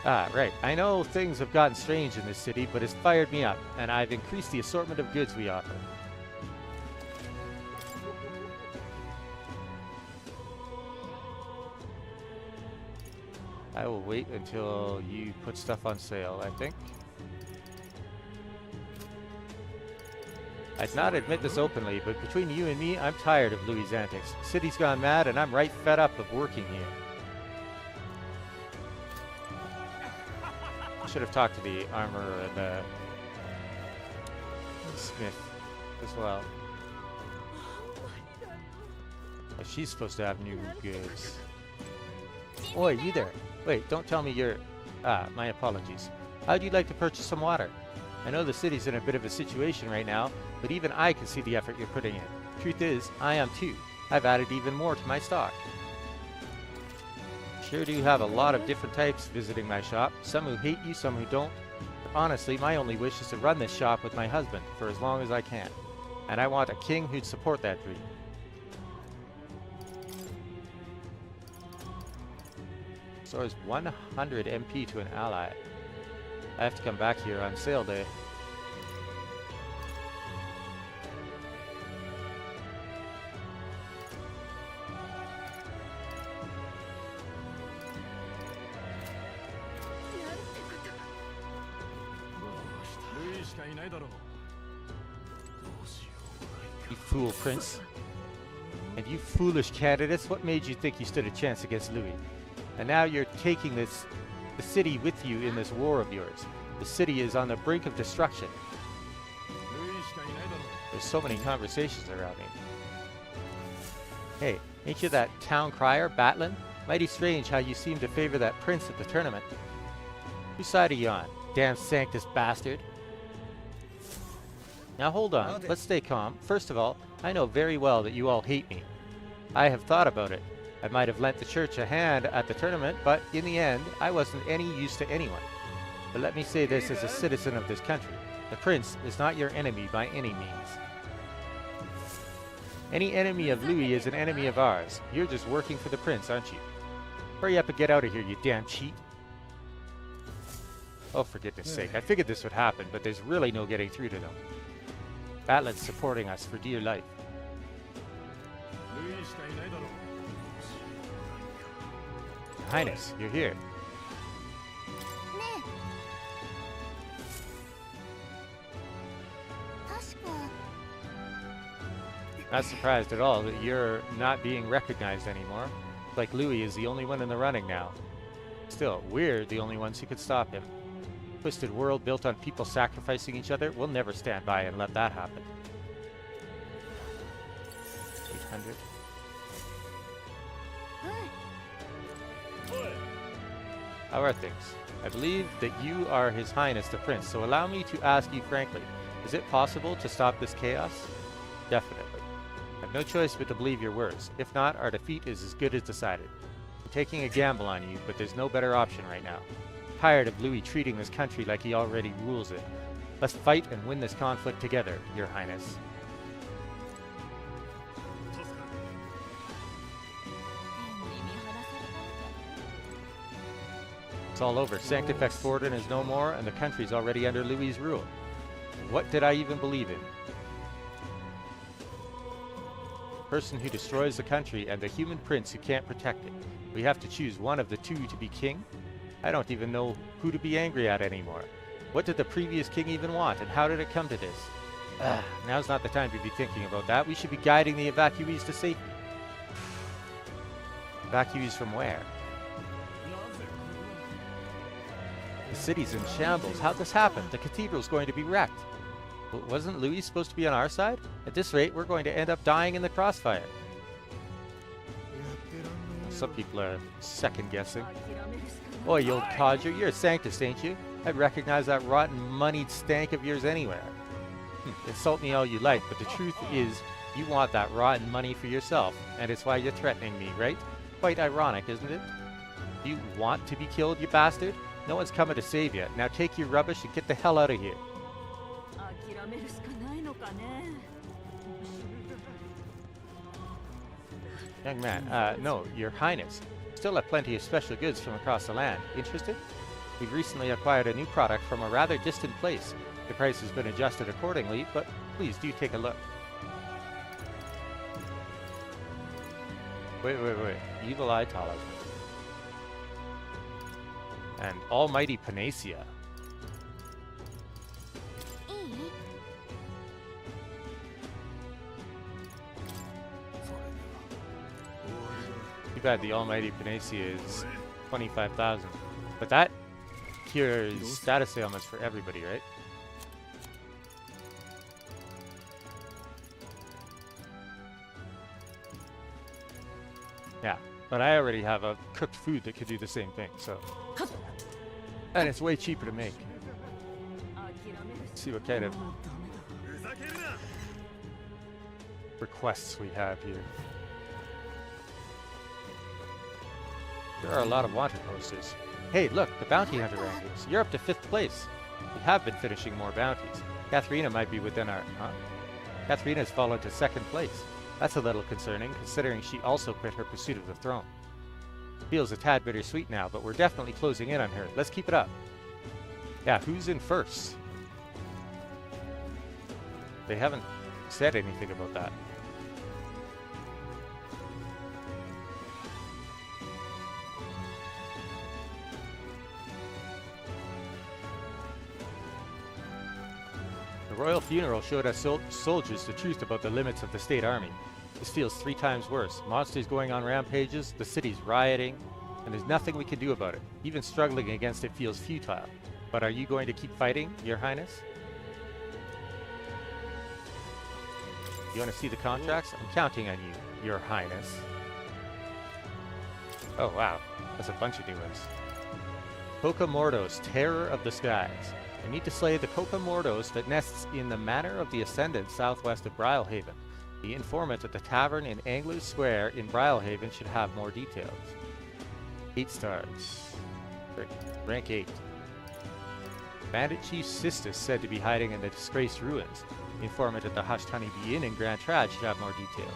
Ah, right. I know things have gotten strange in this city, but it's fired me up, and I've increased the assortment of goods we offer. I will wait until you put stuff on sale, I think. I'd not admit this openly, but between you and me, I'm tired of Louis' antics. City's gone mad, and I'm right fed up of working here. I should have talked to the armorer and the smith as well. She's supposed to have new goods. Oi, you there. Wait, don't tell me you're... Ah, my apologies. How'd you like to purchase some water? I know the city's in a bit of a situation right now, but even I can see the effort you're putting in. Truth is, I am too. I've added even more to my stock. Sure do have a lot of different types visiting my shop. Some who hate you, some who don't. But honestly, my only wish is to run this shop with my husband for as long as I can. And I want a king who'd support that dream. So it's 100 MP to an ally. I have to come back here on sale day. You fool, Prince. And you foolish candidates, what made you think you stood a chance against Louis? And now you're taking the city with you in this war of yours. The city is on the brink of destruction. There's so many conversations around me. Hey, ain't you that town crier, Batlin? Mighty strange how you seem to favor that prince at the tournament. Whose side are you on? Damn sanctus bastard. Now hold on, let's stay calm. First of all, I know very well that you all hate me. I have thought about it. I might have lent the church a hand at the tournament, but in the end, I wasn't any use to anyone. But let me say this as a citizen of this country. The prince is not your enemy by any means. Any enemy of Louis is an enemy of ours. You're just working for the prince, aren't you? Hurry up and get out of here, you damn cheat. Oh, for goodness sake. I figured this would happen, but there's really no getting through to them. Batlin's supporting us for dear life. Your Highness, you're here. Not surprised at all that you're not being recognized anymore. Like Louis is the only one in the running now. Still, we're the only ones who could stop him. Twisted world built on people sacrificing each other, we'll never stand by and let that happen. 800. How are things? I believe that you are His Highness the Prince, so allow me to ask you frankly, is it possible to stop this chaos? Definitely. I have no choice but to believe your words. If not, our defeat is as good as decided. I'm taking a gamble on you, but there's no better option right now. I'm tired of Louis treating this country like he already rules it. Let's fight and win this conflict together, Your Highness. It's all over. Sanctifex Forden is no more, and the country's already under Louis' rule. What did I even believe in? The person who destroys the country and the human prince who can't protect it. We have to choose one of the two to be king? I don't even know who to be angry at anymore. What did the previous king even want, and how did it come to this? Now's not the time to be thinking about that. We should be guiding the evacuees to safety. Evacuees from where? The city's in shambles. How'd this happen? The cathedral's going to be wrecked. Wasn't Louis supposed to be on our side? At this rate, we're going to end up dying in the crossfire. Some people are second-guessing. Oh, you old codger, you're a sanctus, ain't you? I'd recognize that rotten, moneyed stank of yours anywhere. Insult me all you like, but the truth is, you want that rotten money for yourself, and it's why you're threatening me, right? Quite ironic, isn't it? Do you want to be killed, you bastard? No one's coming to save you. Now take your rubbish and get the hell out of here. Young man, no, Your Highness. Still have plenty of special goods from across the land. Interested? We've recently acquired a new product from a rather distant place. The price has been adjusted accordingly, but please do take a look. Wait. Evil Eye Talisman. And Almighty Panacea. Too bad the Almighty Panacea is 25,000. But that cures status ailments for everybody, right? Yeah, but I already have a cooked food that could do the same thing, so... And it's way cheaper to make. Let's see what kind of requests we have here. There are a lot of wanted posters. Hey, look, the bounty hunter rankings. You're up to 5th place. We have been finishing more bounties. Katharina might be within our... Huh? Katharina's fallen to 2nd place. That's a little concerning, considering she also quit her pursuit of the throne. Feels a tad bittersweet now, but we're definitely closing in on her. Let's keep it up. Yeah, who's in first? They haven't said anything about that. The royal funeral showed us soldiers the truth about the limits of the state army. This feels 3 times worse. Monsters going on rampages, the city's rioting, and there's nothing we can do about it. Even struggling against it feels futile. But are you going to keep fighting, Your Highness? You want to see the contracts? I'm counting on you, Your Highness. Oh wow, that's a bunch of new ones. Kokomordos, Terror of the Skies. I need to slay the Kokomordos that nests in the Manor of the Ascendant southwest of Brilehaven. The informant at the tavern in Angler's Square in Brilehaven should have more details. 8 stars. Rank 8. Bandit Chief Sistis said to be hiding in the disgraced ruins. The informant at the Hushed Honeybee Inn in Grand Trad should have more details.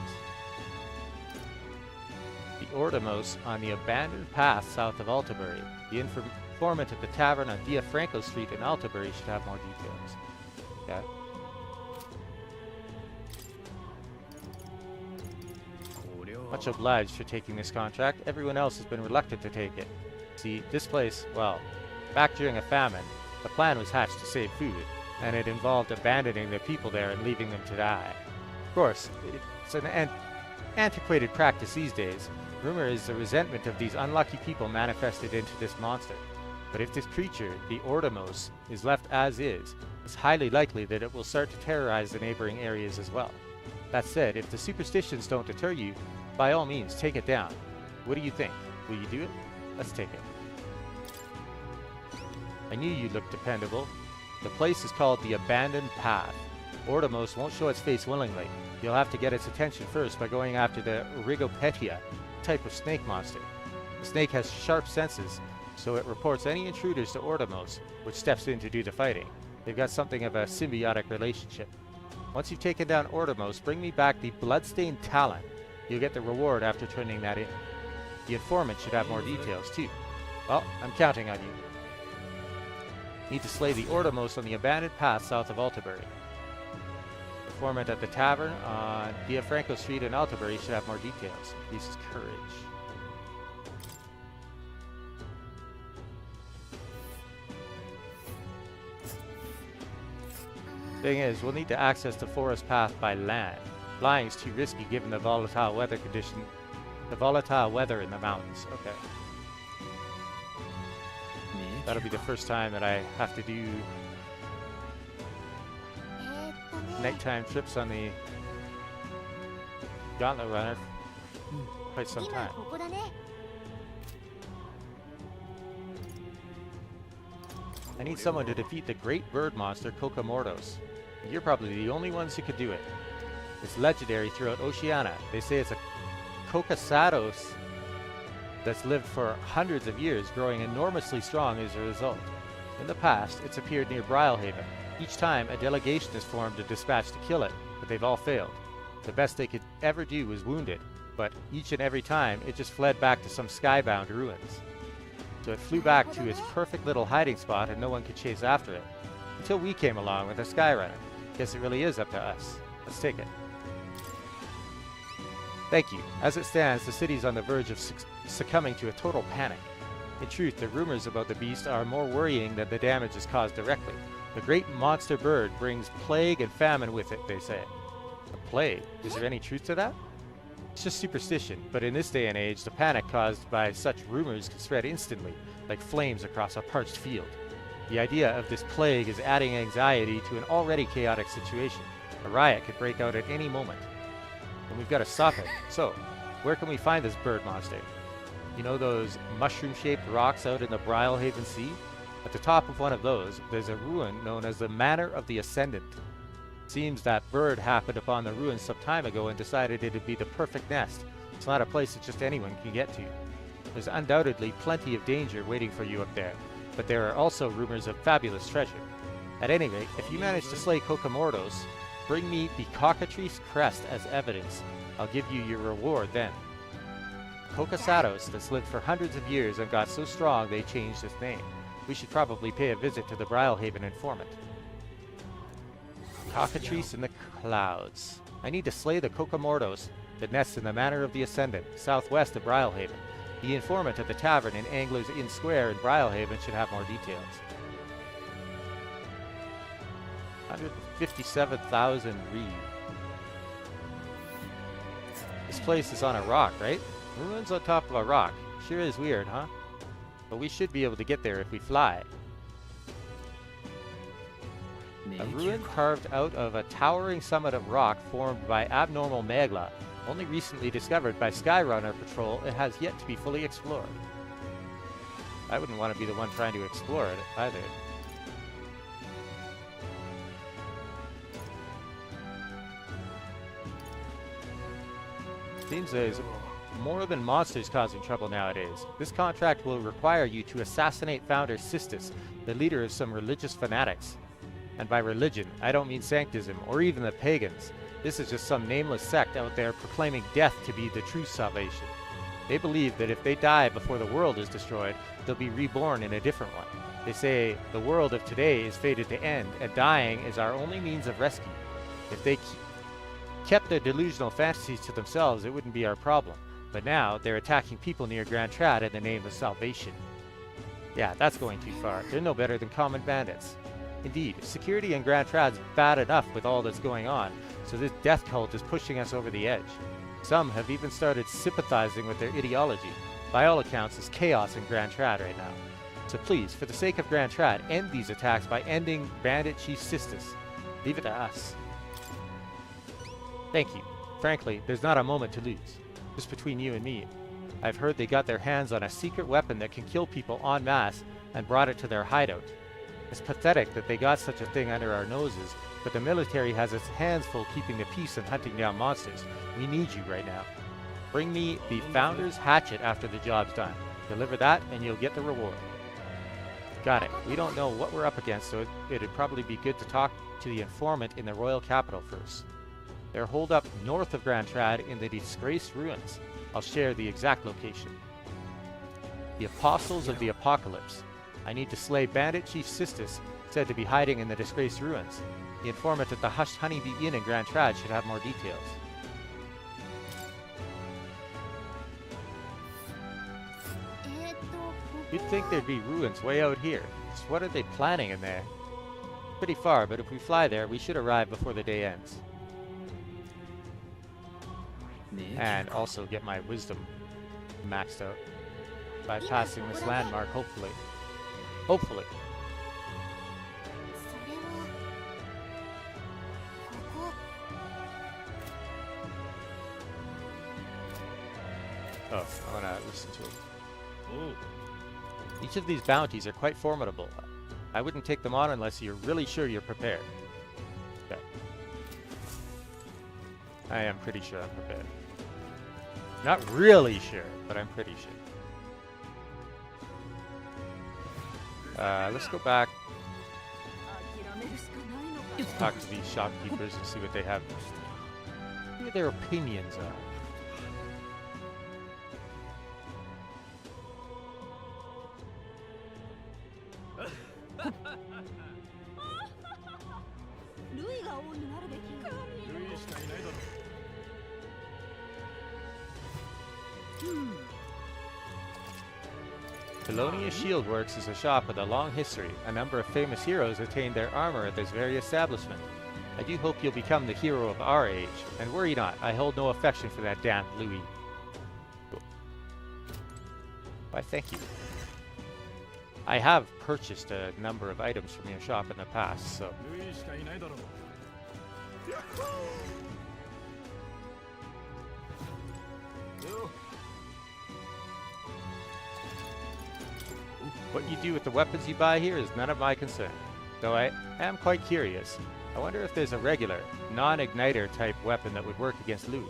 The Ordamos on the abandoned path south of Altabury. The informant at the tavern on Via Franco Street in Altabury should have more details. Okay. Much obliged for taking this contract. Everyone else has been reluctant to take it. See, this place, well, back during a famine, the plan was hatched to save food, and it involved abandoning the people there and leaving them to die. Of course, it's an antiquated practice these days. Rumor is the resentment of these unlucky people manifested into this monster. But if this creature, the Ordamos, is left as is, it's highly likely that it will start to terrorize the neighboring areas as well. That said, if the superstitions don't deter you, by all means, take it down. What do you think? Will you do it? Let's take it. I knew you looked dependable. The place is called the Abandoned Path. Ordamos won't show its face willingly. You'll have to get its attention first by going after the Rigopetia, type of snake monster. The snake has sharp senses, so it reports any intruders to Ordamos, which steps in to do the fighting. They've got something of a symbiotic relationship. Once you've taken down Ordamos, bring me back the bloodstained talon. You'll get the reward after turning that in. The informant should have more details too. Well, I'm counting on you. Need to slay the Ordamos on the abandoned path south of Altabury. Informant at the tavern on Via Franco Street in Altabury should have more details. Increases courage. Thing is, we'll need to access the forest path by land. Flying is too risky given the volatile weather condition. The volatile weather in the mountains. Okay. That'll be the first time that I have to do nighttime trips on the Gauntlet Runner for quite some time. I need someone to defeat the great bird monster Kokomordos. You're probably the only ones who could do it. It's legendary throughout Oceania. They say it's a Kokosados that's lived for hundreds of years, growing enormously strong as a result. In the past, it's appeared near Brilehaven. Each time, a delegation is formed to dispatch to kill it, but they've all failed. The best they could ever do was wound it, but each and every time it just fled back to some skybound ruins. So it flew back to its perfect little hiding spot and no one could chase after it. Until we came along with a Skyrunner. Guess it really is up to us. Let's take it. Thank you. As it stands, the city's on the verge of succumbing to a total panic. In truth, the rumors about the beast are more worrying than the damage is caused directly. The great monster bird brings plague and famine with it, they say. A plague? Is there any truth to that? It's just superstition, but in this day and age, the panic caused by such rumors can spread instantly, like flames across a parched field. The idea of this plague is adding anxiety to an already chaotic situation. A riot could break out at any moment, and we've got to stop it. So, where can we find this bird monster? You know those mushroom-shaped rocks out in the Brylehaven Sea? At the top of one of those, there's a ruin known as the Manor of the Ascendant. Seems that bird happened upon the ruins some time ago and decided it'd be the perfect nest. It's not a place that just anyone can get to. There's undoubtedly plenty of danger waiting for you up there, but there are also rumors of fabulous treasure. At any rate, if you manage to slay Kokomordos, bring me the cockatrice crest as evidence. I'll give you your reward then. Kokosados that's lived for hundreds of years and got so strong they changed its name. We should probably pay a visit to the Brylehaven informant. Cockatrice in the clouds. I need to slay the Kokomordos that nest in the Manor of the Ascendant, southwest of Brylehaven. The informant at the tavern in Angler's Inn Square in Brylehaven should have more details. 157,000 reed. This place is on a rock, right? Ruins on top of a rock. Sure is weird, huh? But we should be able to get there if we fly. A ruin carved out of a towering summit of rock formed by abnormal magma, only recently discovered by Skyrunner Patrol. It has yet to be fully explored. I wouldn't want to be the one trying to explore it either. Seems there's more than monsters causing trouble nowadays. This contract will require you to assassinate founder Sistis, the leader of some religious fanatics. And by religion, I don't mean sanctism or even the pagans. This is just some nameless sect out there proclaiming death to be the true salvation. They believe that if they die before the world is destroyed, they'll be reborn in a different one. They say the world of today is fated to end, and dying is our only means of rescue. If they kept their delusional fantasies to themselves, it wouldn't be our problem. But now, they're attacking people near Grand Trad in the name of salvation. Yeah, that's going too far. They're no better than common bandits. Indeed, security in Grand Trad's bad enough with all that's going on, so this death cult is pushing us over the edge. Some have even started sympathizing with their ideology. By all accounts, there's chaos in Grand Trad right now. So please, for the sake of Grand Trad, end these attacks by ending Bandit Chief Sistis. Leave it to us. Thank you. Frankly, there's not a moment to lose. Just between you and me, I've heard they got their hands on a secret weapon that can kill people en masse and brought it to their hideout. It's pathetic that they got such a thing under our noses, but the military has its hands full keeping the peace and hunting down monsters. We need you right now. Bring me the Founder's Hatchet after the job's done. Deliver that and you'll get the reward. Got it. We don't know what we're up against, so it'd probably be good to talk to the informant in the royal capital first. They're holed up north of Grand Trad in the disgraced ruins. I'll share the exact location. The Apostles of the Apocalypse. I need to slay Bandit Chief Sistis, said to be hiding in the disgraced ruins. The informant at the Hushed Honeybee Inn in Grand Trad should have more details. You'd think there'd be ruins way out here. So what are they planning in there? Pretty far, but if we fly there, we should arrive before the day ends. And also get my wisdom maxed out by passing this landmark, hopefully. Hopefully. Oh, I want to listen to it. Each of these bounties are quite formidable. I wouldn't take them on unless you're really sure you're prepared. Okay. I am pretty sure I'm prepared. Not really sure, but I'm pretty sure. Let's go back. Talk to these shopkeepers and see what they have. See what their opinions are. Pelonia Shieldworks is a shop with a long history. A number of famous heroes attained their armor at this very establishment. I do hope you'll become the hero of our age. And worry not, I hold no affection for that damned Louis. Why, thank you. I have purchased a number of items from your shop in the past, so... What you do with the weapons you buy here is none of my concern. Though I am quite curious. I wonder if there's a regular, non-igniter type weapon that would work against Louis.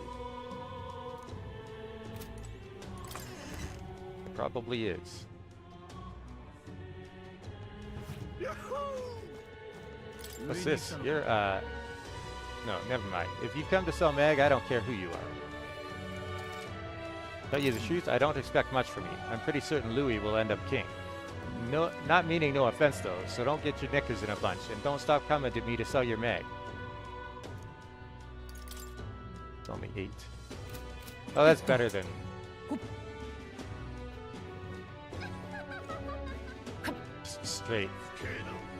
There probably is. What's this? You're, no, never mind. If you come to sell Meg, I don't care who you are. Tell you the truth, I don't expect much from you. I'm pretty certain Louis will end up king. No, not meaning no offense though, so don't get your knickers in a bunch, and don't stop coming to me to sell your Meg. It's only 8. Oh, that's better than... straight.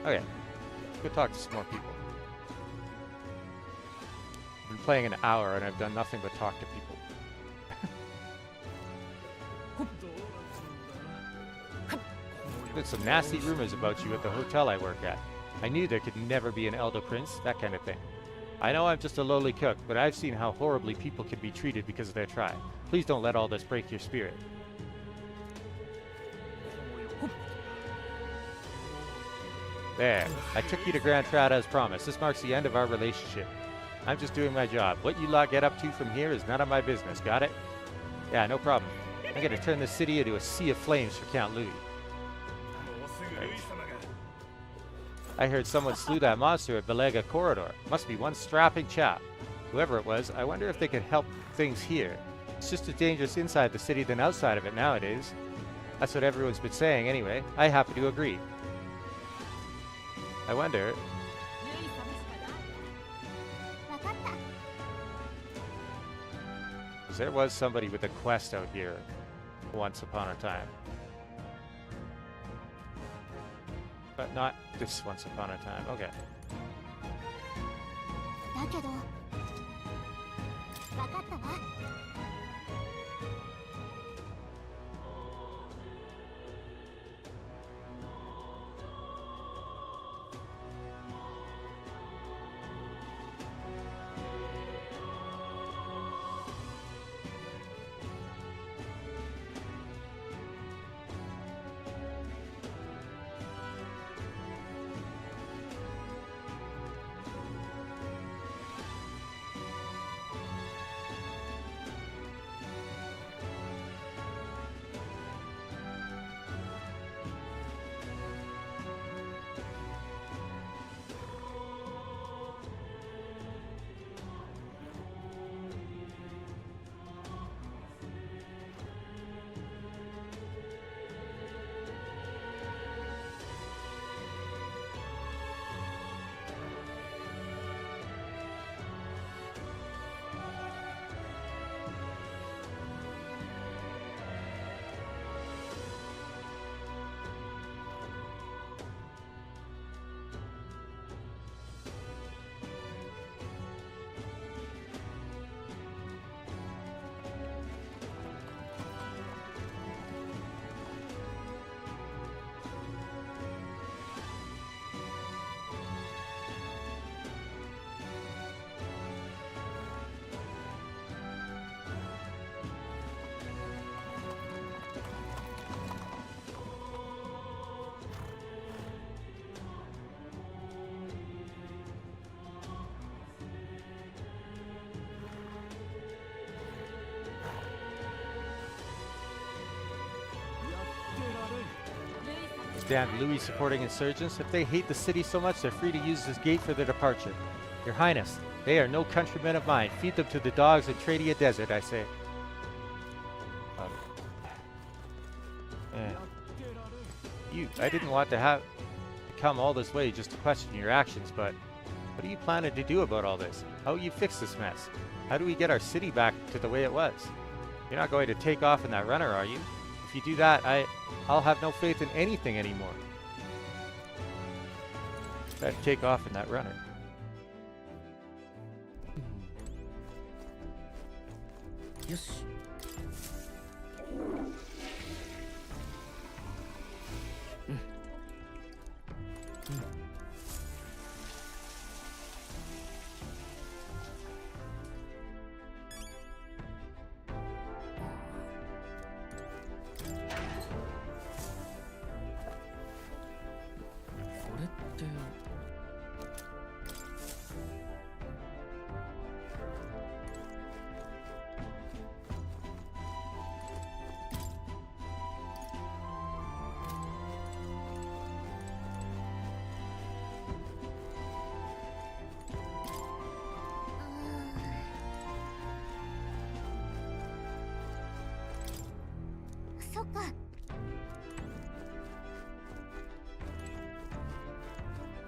Okay, let's go talk to some more people. I've been playing an hour and I've done nothing but talk to people. There's some nasty rumors about you at the hotel I work at. I knew there could never be an Elder Prince, that kind of thing. I know I'm just a lowly cook, but I've seen how horribly people can be treated because of their tribe. Please don't let all this break your spirit. There. I took you to Grand Trad as promised. This marks the end of our relationship. I'm just doing my job. What you lot get up to from here is none of my business, got it? Yeah, no problem. I'm gonna turn this city into a sea of flames for Count Louis. Right. I heard someone slew that monster at Belega Corridor. Must be one strapping chap. Whoever it was, I wonder if they could help things here. It's just as dangerous inside the city than outside of it nowadays. That's what everyone's been saying anyway. I happen to agree. I wonder... because there was somebody with a quest out here once upon a time. But not this once upon a time. Okay. Damn Louis supporting insurgents. If they hate the city so much, they're free to use this gate for their departure. Your Highness, they are no countrymen of mine. Feed them to the dogs in Tradia Desert, I say. I didn't want to come all this way just to question your actions, but what are you planning to do about all this? How will you fix this mess? How do we get our city back to the way it was? You're not going to take off in that runner, are you? If you do that, I'll have no faith in anything anymore. Try to take off in that runner. Yes.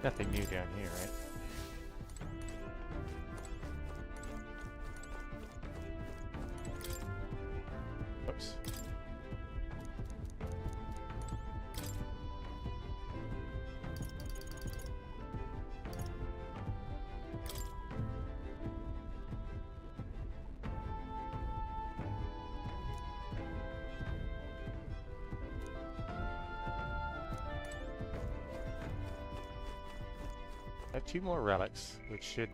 Nothing new down here, right? Oops. I have 2 more relics, which should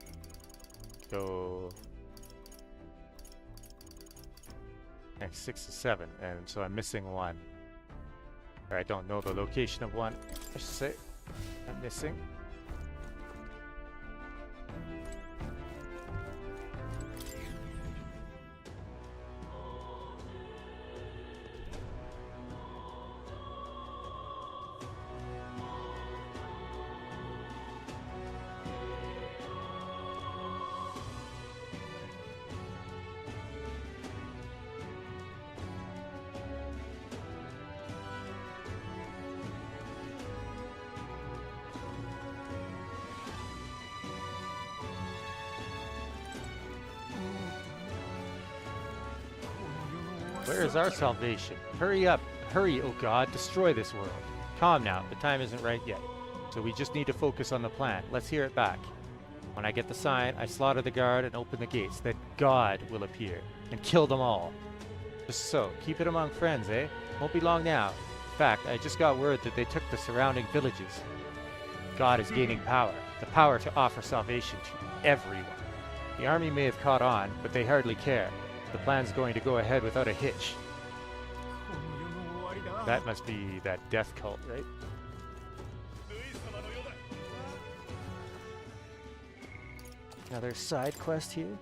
go next 6 to 7, and so I'm missing 1. Or I don't know the location of 1, I should say. I'm missing. Where is our salvation? Hurry up! Hurry, oh God! Destroy this world! Calm now, the time isn't right yet. So we just need to focus on the plan. Let's hear it back. When I get the sign, I slaughter the guard and open the gates. Then God will appear and kill them all. Just so. Keep it among friends, eh? Won't be long now. In fact, I just got word that they took the surrounding villages. God is gaining power. The power to offer salvation to everyone. The army may have caught on, but they hardly care. The plan's going to go ahead without a hitch. That must be that death cult, right? Another side quest here?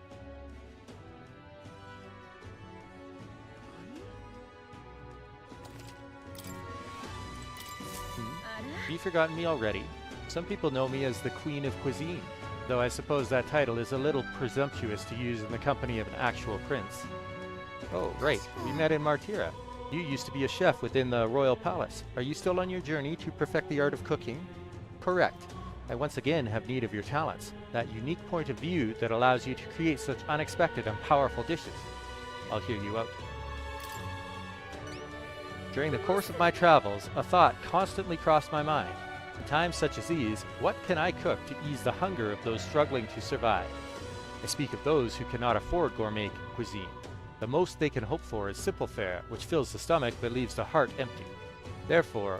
Have you forgotten me already? Some people know me as the Queen of Cuisine, though I suppose that title is a little presumptuous to use in the company of an actual prince. Oh, right. We met in Martira. You used to be a chef within the royal palace. Are you still on your journey to perfect the art of cooking? Correct. I once again have need of your talents, that unique point of view that allows you to create such unexpected and powerful dishes. I'll hear you out. During the course of my travels, a thought constantly crossed my mind. In times such as these, what can I cook to ease the hunger of those struggling to survive? I speak of those who cannot afford gourmet cuisine. The most they can hope for is simple fare, which fills the stomach but leaves the heart empty. Therefore,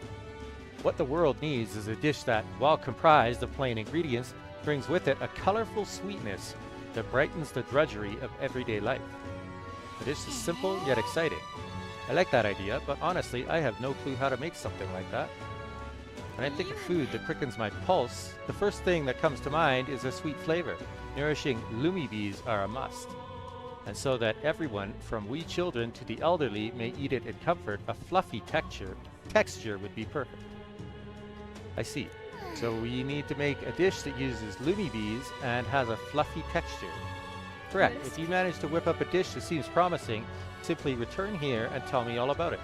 what the world needs is a dish that, while comprised of plain ingredients, brings with it a colorful sweetness that brightens the drudgery of everyday life. The dish is simple yet exciting. I like that idea, but honestly, I have no clue how to make something like that. When I think of food that quickens my pulse, the first thing that comes to mind is a sweet flavor. Nourishing lumibis are a must. And so that everyone, from wee children to the elderly, may eat it in comfort, a fluffy texture would be perfect. I see. So we need to make a dish that uses lumibis and has a fluffy texture. Correct. If you manage to whip up a dish that seems promising, simply return here and tell me all about it.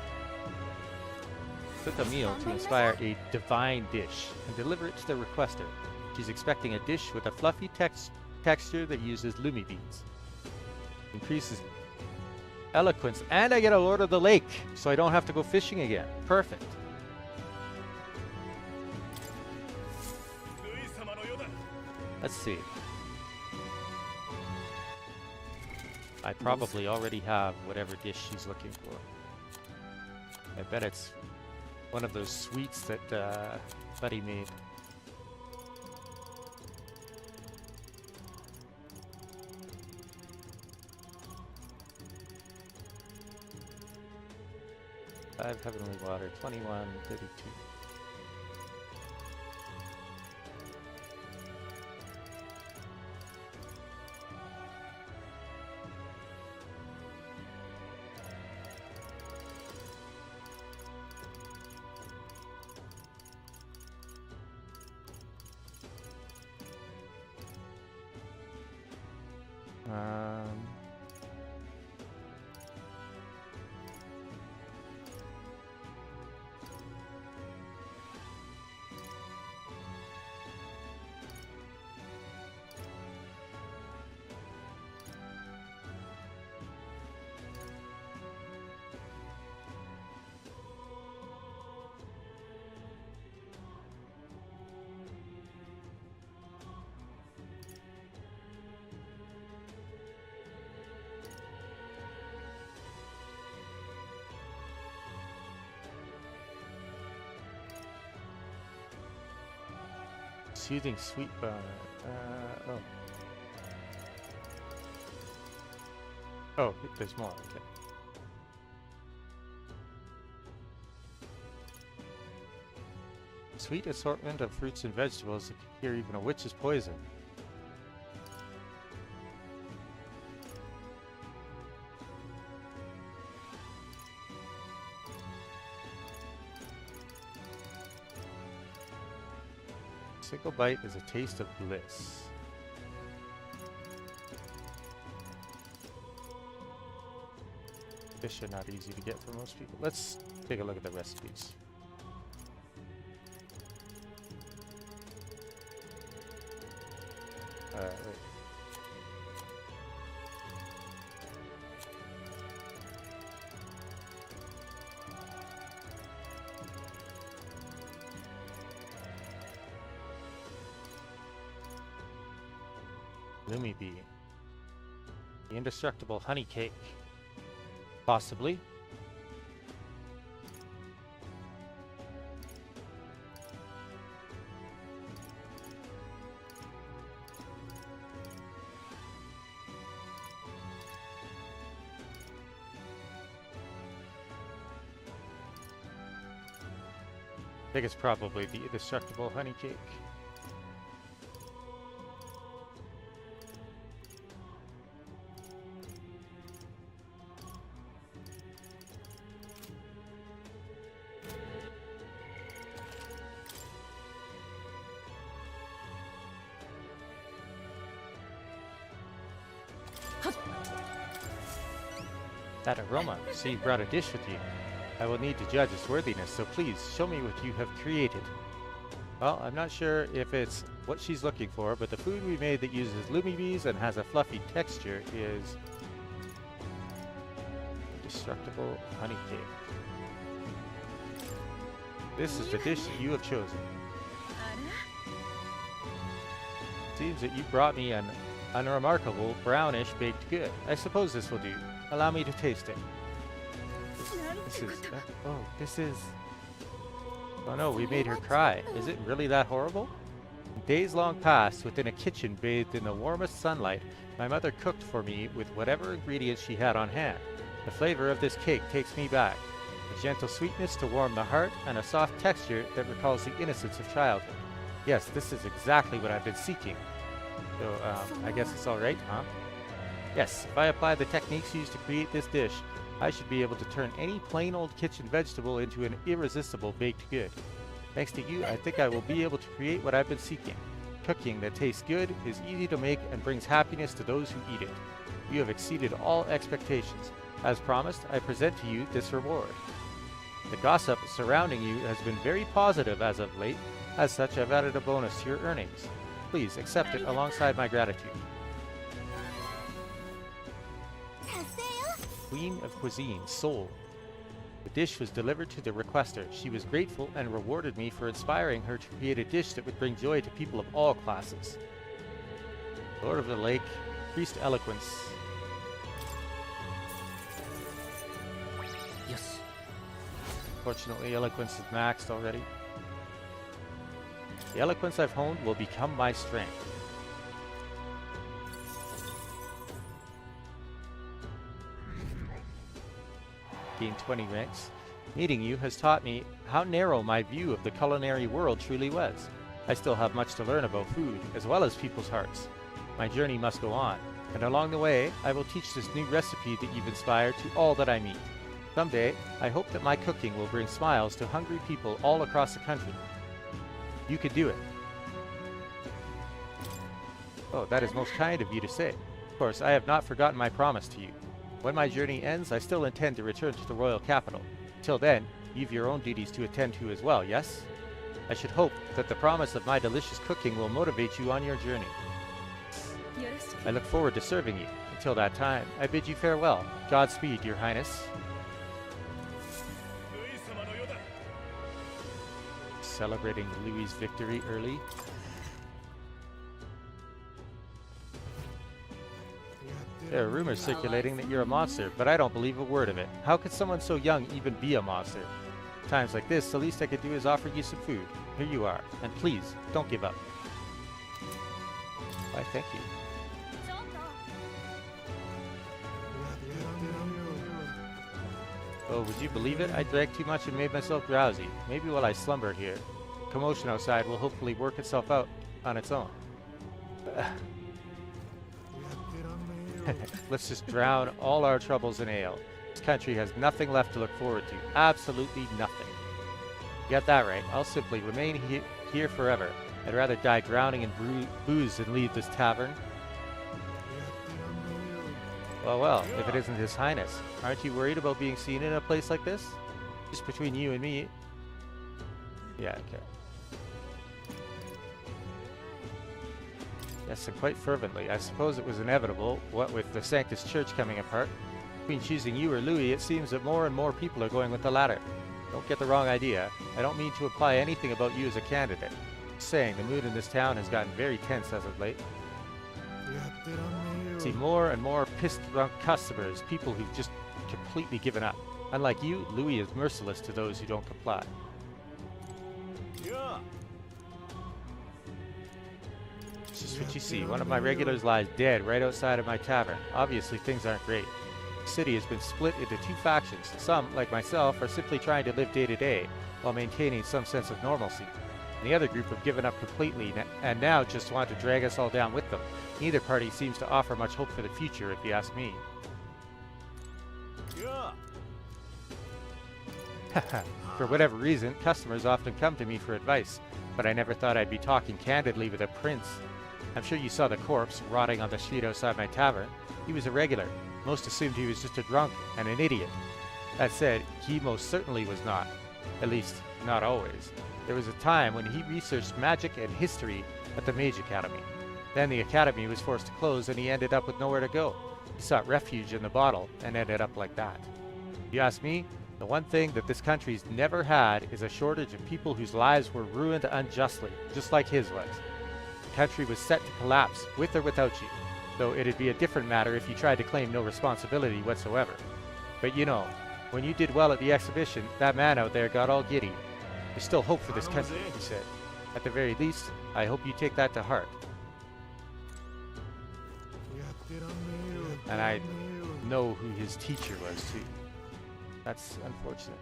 Cook a meal to inspire a divine dish and deliver it to the requester. She's expecting a dish with a fluffy texture that uses lumibis. Increases eloquence, and I get a Lord of the Lake, so I don't have to go fishing again. Perfect. Let's see. I probably already have whatever dish she's looking for. I bet it's one of those sweets that Buddy made. Five heavenly water, 21, 32. Soothing sweet bar. Oh. Oh, there's more. Okay. Sweet assortment of fruits and vegetables that can cure even a witch's poison. Single bite is a taste of bliss. Fish are not easy to get for most people. Let's take a look at the recipes. Wait. Lumi bee. The indestructible honey cake. Possibly. I think it's probably the indestructible honey cake. That aroma. So you brought a dish with you. I will need to judge its worthiness, so please show me what you have created. Well, I'm not sure if it's what she's looking for, but the food we made that uses lumi bees and has a fluffy texture is indestructible honey cake. This is the dish that you have chosen. Seems that you brought me an unremarkable brownish baked good. I suppose this will do. Allow me to taste it. This is... Oh no, we made her cry. Is it really that horrible? Days long past, within a kitchen bathed in the warmest sunlight, my mother cooked for me with whatever ingredients she had on hand. The flavor of this cake takes me back. A gentle sweetness to warm the heart, and a soft texture that recalls the innocence of childhood. Yes, this is exactly what I've been seeking. So, I guess it's alright, huh? Yes, if I apply the techniques used to create this dish, I should be able to turn any plain old kitchen vegetable into an irresistible baked good. Thanks to you, I think I will be able to create what I've been seeking. Cooking that tastes good, is easy to make, and brings happiness to those who eat it. You have exceeded all expectations. As promised, I present to you this reward. The gossip surrounding you has been very positive as of late. As such, I've added a bonus to your earnings. Please accept it alongside my gratitude. Queen of Cuisine, Seoul. The dish was delivered to the requester. She was grateful and rewarded me for inspiring her to create a dish that would bring joy to people of all classes. Lord of the Lake, Priest Eloquence. Yes. Fortunately, Eloquence is maxed already. The Eloquence I've honed will become my strength. Gain 20 ranks. Meeting you has taught me how narrow my view of the culinary world truly was. I still have much to learn about food, as well as people's hearts. My journey must go on, and along the way, I will teach this new recipe that you've inspired to all that I meet. Someday, I hope that my cooking will bring smiles to hungry people all across the country. You can do it. Oh, that is most kind of you to say. Of course, I have not forgotten my promise to you. When my journey ends, I still intend to return to the royal capital. Till then, you've your own duties to attend to as well, yes? I should hope that the promise of my delicious cooking will motivate you on your journey. I look forward to serving you. Until that time, I bid you farewell. Godspeed, Your Highness. Celebrating Louis' victory early. There are rumors circulating that you're a monster, but I don't believe a word of it. How could someone so young even be a monster? Times like this, the least I could do is offer you some food. Here you are, and please, don't give up. Why, thank you. Oh, would you believe it? I drank too much and made myself drowsy. Maybe while I slumber here, commotion outside will hopefully work itself out on its own. Let's just drown all our troubles in ale. This country has nothing left to look forward to. Absolutely nothing. Get that right. I'll simply remain here forever. I'd rather die drowning in booze than leave this tavern. Well, well, if it isn't His Highness. Aren't you worried about being seen in a place like this? Just between you and me. Yeah, okay. Yes, and quite fervently. I suppose it was inevitable, what with the Sanctus Church coming apart. Between choosing you or Louis, it seems that more and more people are going with the latter. Don't get the wrong idea. I don't mean to imply anything about you as a candidate. Just saying, the mood in this town has gotten very tense as of late. See more and more pissed drunk customers, people who've just completely given up. Unlike you, Louis is merciless to those who don't comply. Just what you see. One of my regulars lies dead right outside of my tavern. Obviously, things aren't great. The city has been split into two factions. Some, like myself, are simply trying to live day to day, while maintaining some sense of normalcy. And the other group have given up completely, and now just want to drag us all down with them. Neither party seems to offer much hope for the future, if you ask me. For whatever reason, customers often come to me for advice, but I never thought I'd be talking candidly with a prince. I'm sure you saw the corpse rotting on the street outside my tavern. He was a regular. Most assumed he was just a drunk and an idiot. That said, he most certainly was not. At least, not always. There was a time when he researched magic and history at the Mage Academy. Then the academy was forced to close and he ended up with nowhere to go. He sought refuge in the bottle and ended up like that. If you ask me, the one thing that this country's never had is a shortage of people whose lives were ruined unjustly, just like his was. The country was set to collapse, with or without you, though it'd be a different matter if you tried to claim no responsibility whatsoever. But you know, when you did well at the exhibition, that man out there got all giddy. There's still hope for this country, he said. At the very least, I hope you take that to heart. And I know who his teacher was, too. That's unfortunate.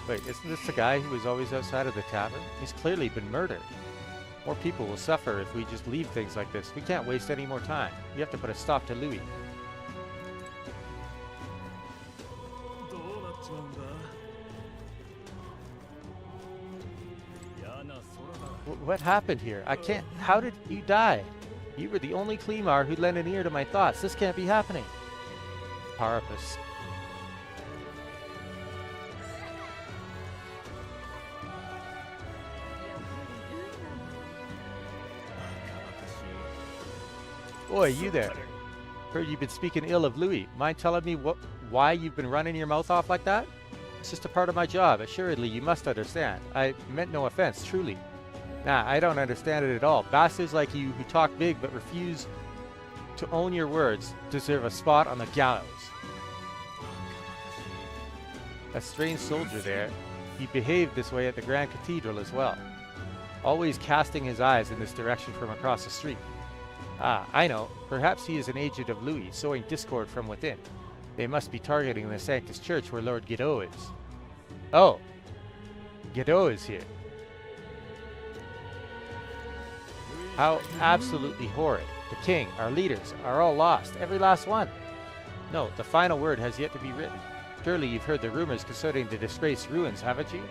Wait, isn't this the guy who was always outside of the tavern? He's clearly been murdered. More people will suffer if we just leave things like this. We can't waste any more time. We have to put a stop to Louis. What happened here? I can't... How did you die? You were the only Klimar who'd lend an ear to my thoughts. This can't be happening. Parapus. Oi, you there. Heard you've been speaking ill of Louis. Mind telling me why you've been running your mouth off like that? It's just a part of my job. Assuredly, you must understand. I meant no offense, truly. Nah, I don't understand it at all. Bastards like you who talk big but refuse to own your words deserve a spot on the gallows. A strange soldier there. He behaved this way at the Grand Cathedral as well, always casting his eyes in this direction from across the street. Ah, I know. Perhaps he is an agent of Louis, sowing discord from within. They must be targeting the Sanctus Church where Lord Guido is. Oh, Guido is here. How absolutely horrid. The king, our leaders, are all lost. Every last one. No, the final word has yet to be written. Surely you've heard the rumors concerning the disgraced ruins, haven't you?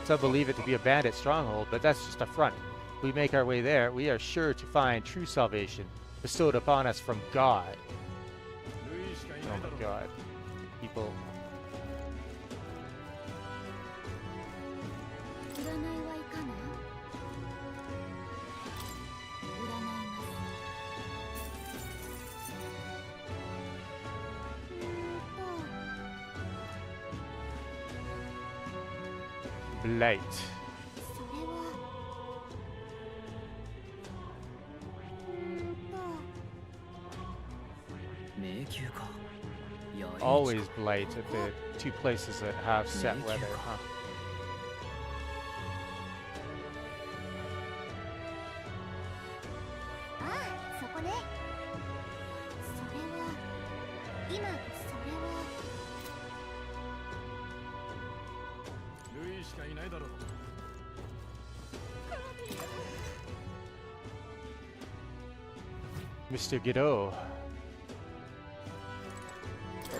Some believe it to be a bandit stronghold, but that's just a front. If we make our way there, we are sure to find true salvation bestowed upon us from God. Oh my God. People. Blight. Always blight at the two places that have set weather, huh? Mr. Guido.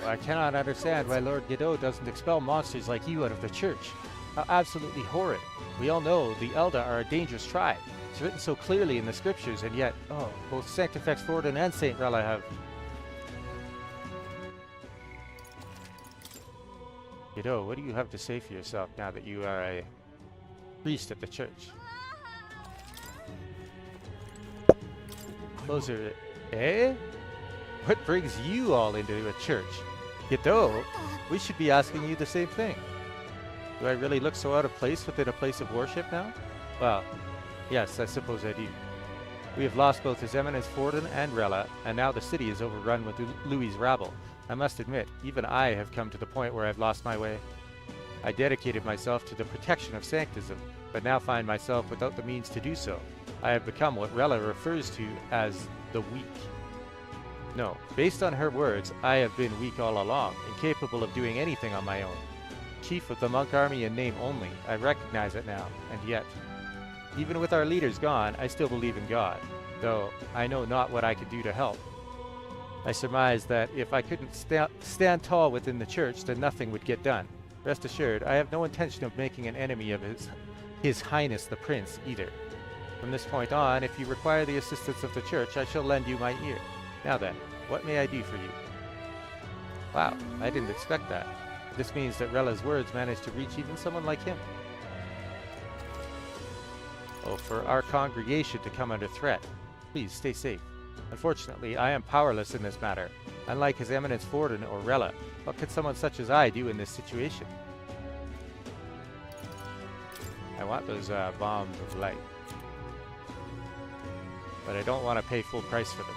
I cannot understand why Lord Guido doesn't expel monsters like you out of the church. How absolutely horrid. We all know the Elda are a dangerous tribe. It's written so clearly in the scriptures, and yet, oh, both Sanctifex Forden and Saint Rella have... Guido, what do you have to say for yourself now that you are a priest at the church? Closer, eh? What brings you all into a church? Guido, we should be asking you the same thing. Do I really look so out of place within a place of worship now? Well, yes, I suppose I do. We have lost both His Eminence Forden and Rella, and now the city is overrun with Louis' rabble. I must admit, even I have come to the point where I've lost my way. I dedicated myself to the protection of sanctism, but now find myself without the means to do so. I have become what Rella refers to as the weak. No, based on her words, I have been weak all along, incapable of doing anything on my own. Chief of the monk army in name only, I recognize it now, and yet, even with our leaders gone, I still believe in God, though I know not what I can do to help. I surmise that if I couldn't stand tall within the church, then nothing would get done. Rest assured, I have no intention of making an enemy of His Highness the Prince, either. From this point on, if you require the assistance of the church, I shall lend you my ear. Now then, what may I do for you? Wow, I didn't expect that. This means that Rella's words managed to reach even someone like him. Oh, for our congregation to come under threat. Please, stay safe. Unfortunately, I am powerless in this matter. Unlike His Eminence Forden or Rella, what could someone such as I do in this situation? I want those bombs of light. But I don't want to pay full price for them.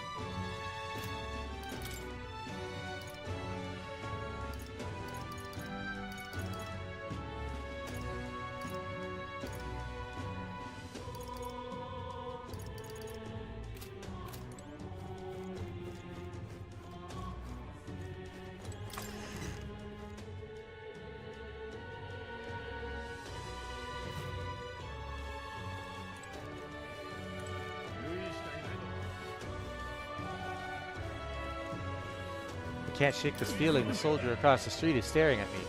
I can't shake this feeling. The soldier across the street is staring at me.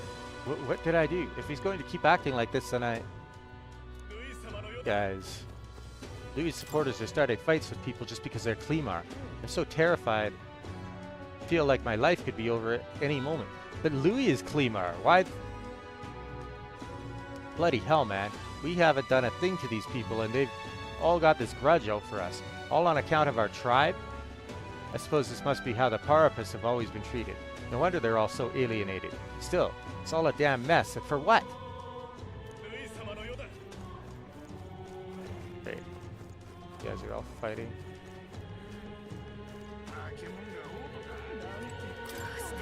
What did I do? If he's going to keep acting like this, then I... Guys, Louis' supporters are starting fights with people just because they're Klimar. I'm so terrified. I feel like my life could be over at any moment. But Louis is Klimar. Why? Bloody hell, man. We haven't done a thing to these people, and they've all got this grudge out for us, all on account of our tribe? I suppose this must be how the Parapus have always been treated. No wonder they're all so alienated. Still, it's all a damn mess, and for what? Wait. You guys are all fighting.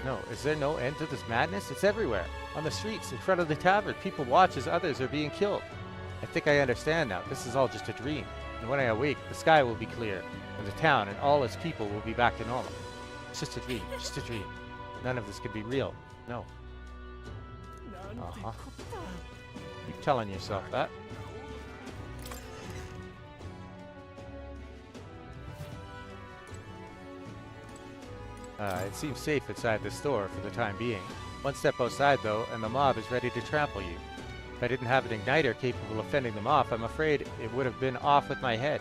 No, is there no end to this madness? It's everywhere. On the streets, in front of the tavern, people watch as others are being killed. I think I understand now. This is all just a dream. And when I awake, the sky will be clear, and the town and all its people will be back to normal. It's just a dream, just a dream. None of this could be real. No. Uh-huh. Keep telling yourself that. It seems safe inside the store for the time being. One step outside, though, and the mob is ready to trample you. If I didn't have an igniter capable of fending them off, I'm afraid it would have been off with my head.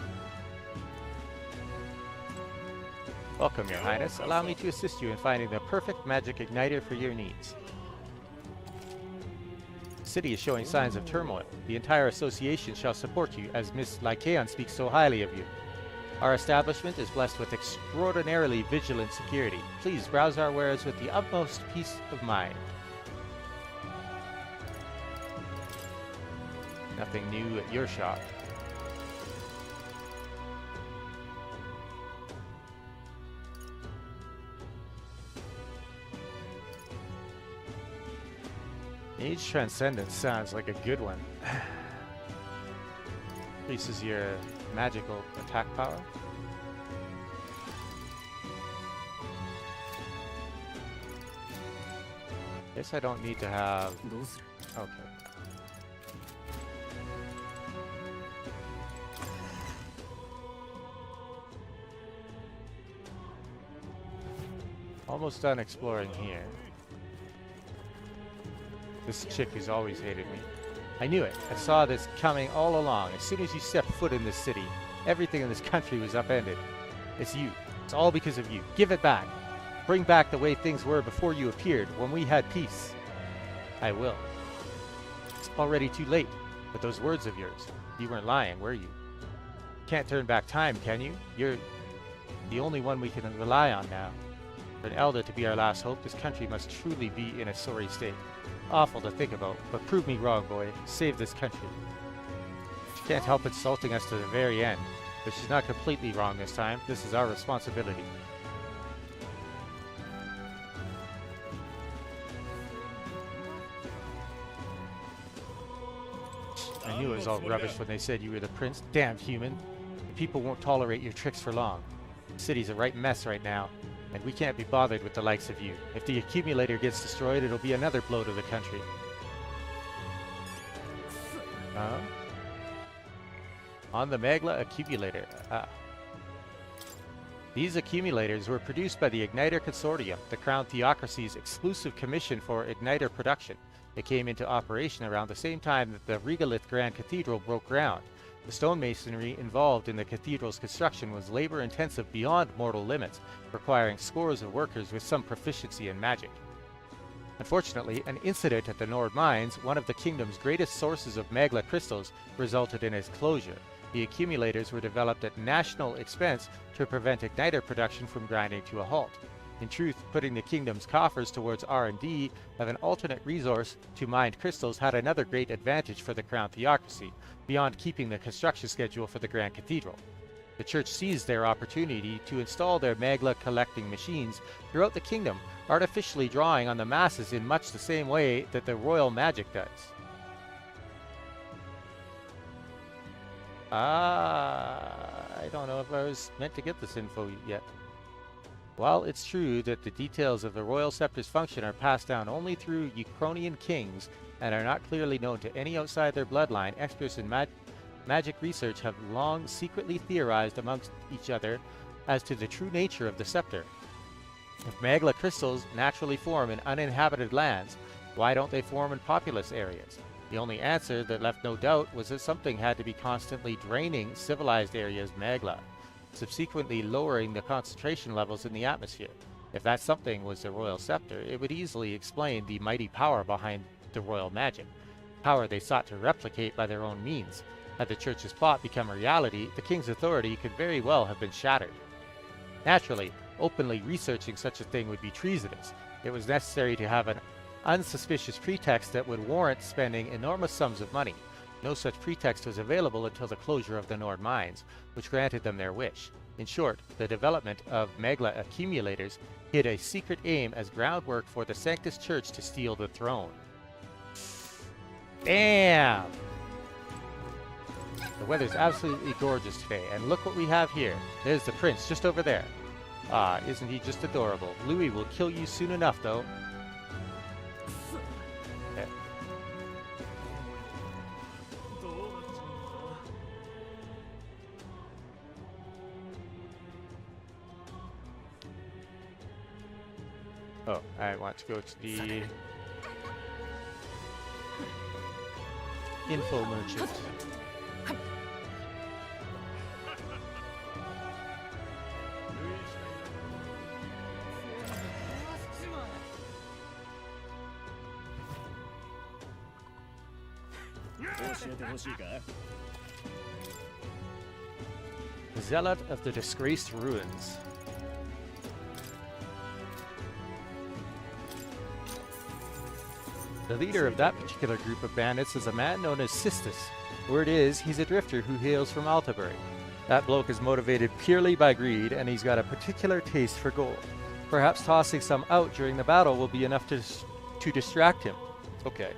Welcome, Your Highness. Allow me to assist you in finding the perfect magic igniter for your needs. The city is showing signs of turmoil. The entire association shall support you, as Miss Lycaon speaks so highly of you. Our establishment is blessed with extraordinarily vigilant security. Please browse our wares with the utmost peace of mind. Nothing new at your shop. Mage Transcendence sounds like a good one. Increases your magical attack power. Guess I don't need to have... Okay. Almost done exploring here. This chick who's always hated me. I knew it. I saw this coming all along. As soon as you stepped foot in this city, everything in this country was upended. It's you. It's all because of you. Give it back. Bring back the way things were before you appeared, when we had peace. I will. It's already too late. But those words of yours, you weren't lying, were you? Can't turn back time, can you? You're the only one we can rely on now. For an elder to be our last hope, this country must truly be in a sorry state. Awful to think about, but prove me wrong, boy. Save this country. She can't help insulting us to the very end, but she's not completely wrong this time. This is our responsibility. I knew it was all rubbish when they said you were the prince. Damned human. The people won't tolerate your tricks for long. The city's a right mess right now. And we can't be bothered with the likes of you. If the accumulator gets destroyed, it'll be another blow to the country. On the Magla accumulator. These accumulators were produced by the Igniter Consortium, the Crown Theocracy's exclusive commission for igniter production. They came into operation around the same time that the Regolith Grand Cathedral broke ground. The stonemasonry involved in the cathedral's construction was labor-intensive beyond mortal limits, requiring scores of workers with some proficiency in magic. Unfortunately, an incident at the Nord Mines, one of the kingdom's greatest sources of Magla crystals, resulted in its closure. The accumulators were developed at national expense to prevent igniter production from grinding to a halt. In truth, putting the kingdom's coffers towards R&D of an alternate resource to mined crystals had another great advantage for the Crown Theocracy, beyond keeping the construction schedule for the Grand Cathedral. The Church seized their opportunity to install their Magla collecting machines throughout the kingdom, artificially drawing on the masses in much the same way that the royal magic does. I don't know if I was meant to get this info yet. While it's true that the details of the royal scepter's function are passed down only through Ukrainian kings and are not clearly known to any outside their bloodline, experts in magic research have long secretly theorized amongst each other as to the true nature of the scepter. If Magla crystals naturally form in uninhabited lands, why don't they form in populous areas? The only answer that left no doubt was that something had to be constantly draining civilized areas' Magla, subsequently lowering the concentration levels in the atmosphere. If that something was the royal scepter, it would easily explain the mighty power behind the royal magic, power they sought to replicate by their own means. Had the church's plot become a reality, the king's authority could very well have been shattered. Naturally, openly researching such a thing would be treasonous. It was necessary to have an unsuspicious pretext that would warrant spending enormous sums of money. No such pretext was available until the closure of the Nord mines, which granted them their wish. In short, the development of Megla accumulators hid a secret aim as groundwork for the Sanctus Church to steal the throne. Damn! The weather's absolutely gorgeous today, and look what we have here. There's the prince just over there. Ah, isn't he just adorable? Louis will kill you soon enough, though. Okay. Oh, I want to go to the info merchant. Zealot of the Disgraced Ruins. The leader of that particular group of bandits is a man known as Sistus. Word is, he's a drifter who hails from Altabury. That bloke is motivated purely by greed, and he's got a particular taste for gold. Perhaps tossing some out during the battle will be enough to distract him. Okay.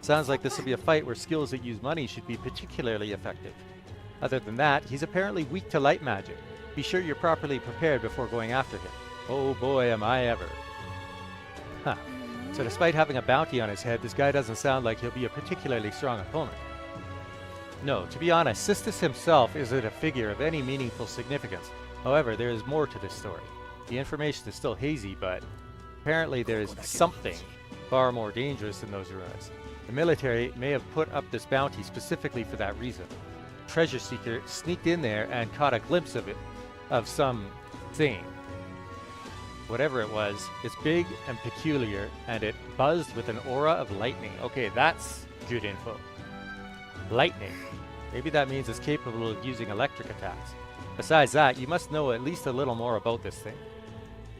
Sounds like this will be a fight where skills that use money should be particularly effective. Other than that, he's apparently weak to light magic. Be sure you're properly prepared before going after him. Oh boy, am I ever. Huh. So despite having a bounty on his head, this guy doesn't sound like he'll be a particularly strong opponent. No, to be honest, Sistus himself isn't a figure of any meaningful significance. However, there is more to this story. The information is still hazy, but apparently there is something far more dangerous than those ruins. The military may have put up this bounty specifically for that reason. Treasure seeker sneaked in there and caught a glimpse of it, of some thing. Whatever it was, it's big and peculiar, and it buzzed with an aura of lightning. Okay, that's good info. Lightning. Maybe that means it's capable of using electric attacks. Besides that, you must know at least a little more about this thing.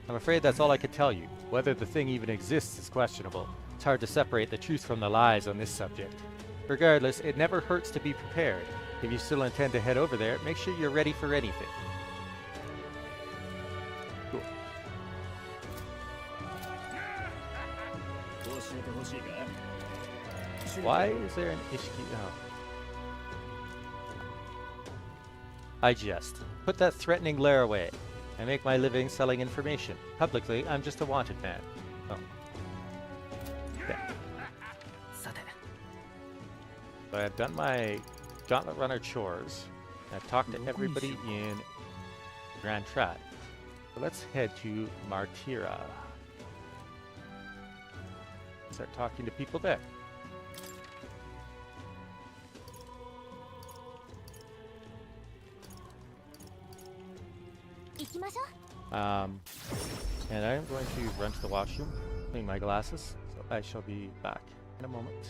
I'm afraid that's all I could tell you. Whether the thing even exists is questionable. It's hard to separate the truth from the lies on this subject. Regardless, it never hurts to be prepared. If you still intend to head over there, make sure you're ready for anything. Cool. Why is there an Ishiki? Oh. I jest. Put that threatening glare away. I make my living selling information. Publicly, I'm just a wanted man. Oh. Okay. So I've done my Gauntlet Runner chores. I've talked to everybody in Grand Trat. So let's head to Martira. Start talking to people there. And I'm going to run to the washroom, clean my glasses, so I shall be back in a moment.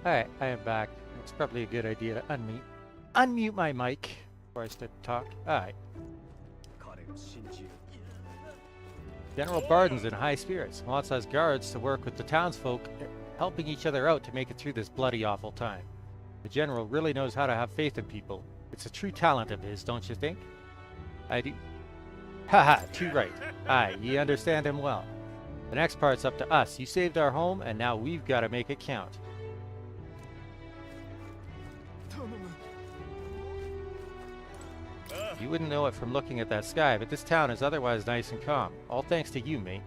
Alright, I am back. It's probably a good idea to unmute my mic before I start to talk. Alright. General Barden's in high spirits. Wants us guards to work with the townsfolk, helping each other out to make it through this bloody awful time. The general really knows how to have faith in people. It's a true talent of his, don't you think? I do. Haha, too right. Aye, ye understand him well. The next part's up to us. You saved our home, and now we've got to make it count. You wouldn't know it from looking at that sky, but this town is otherwise nice and calm. All thanks to you, mate.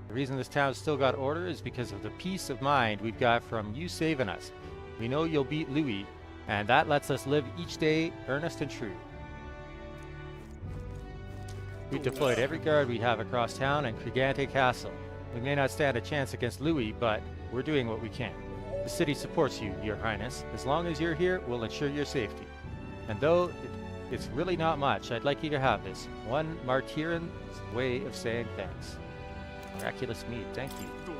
The reason this town's still got order is because of the peace of mind we've got from you saving us. We know you'll beat Louis, and that lets us live each day earnest and true. We've deployed every guard we have across town and Krigante Castle. We may not stand a chance against Louis, but we're doing what we can. The city supports you, Your Highness. As long as you're here, we'll ensure your safety. And though it's really not much, I'd like you to have this. One Martyran's way of saying thanks. Miraculous mead, thank you.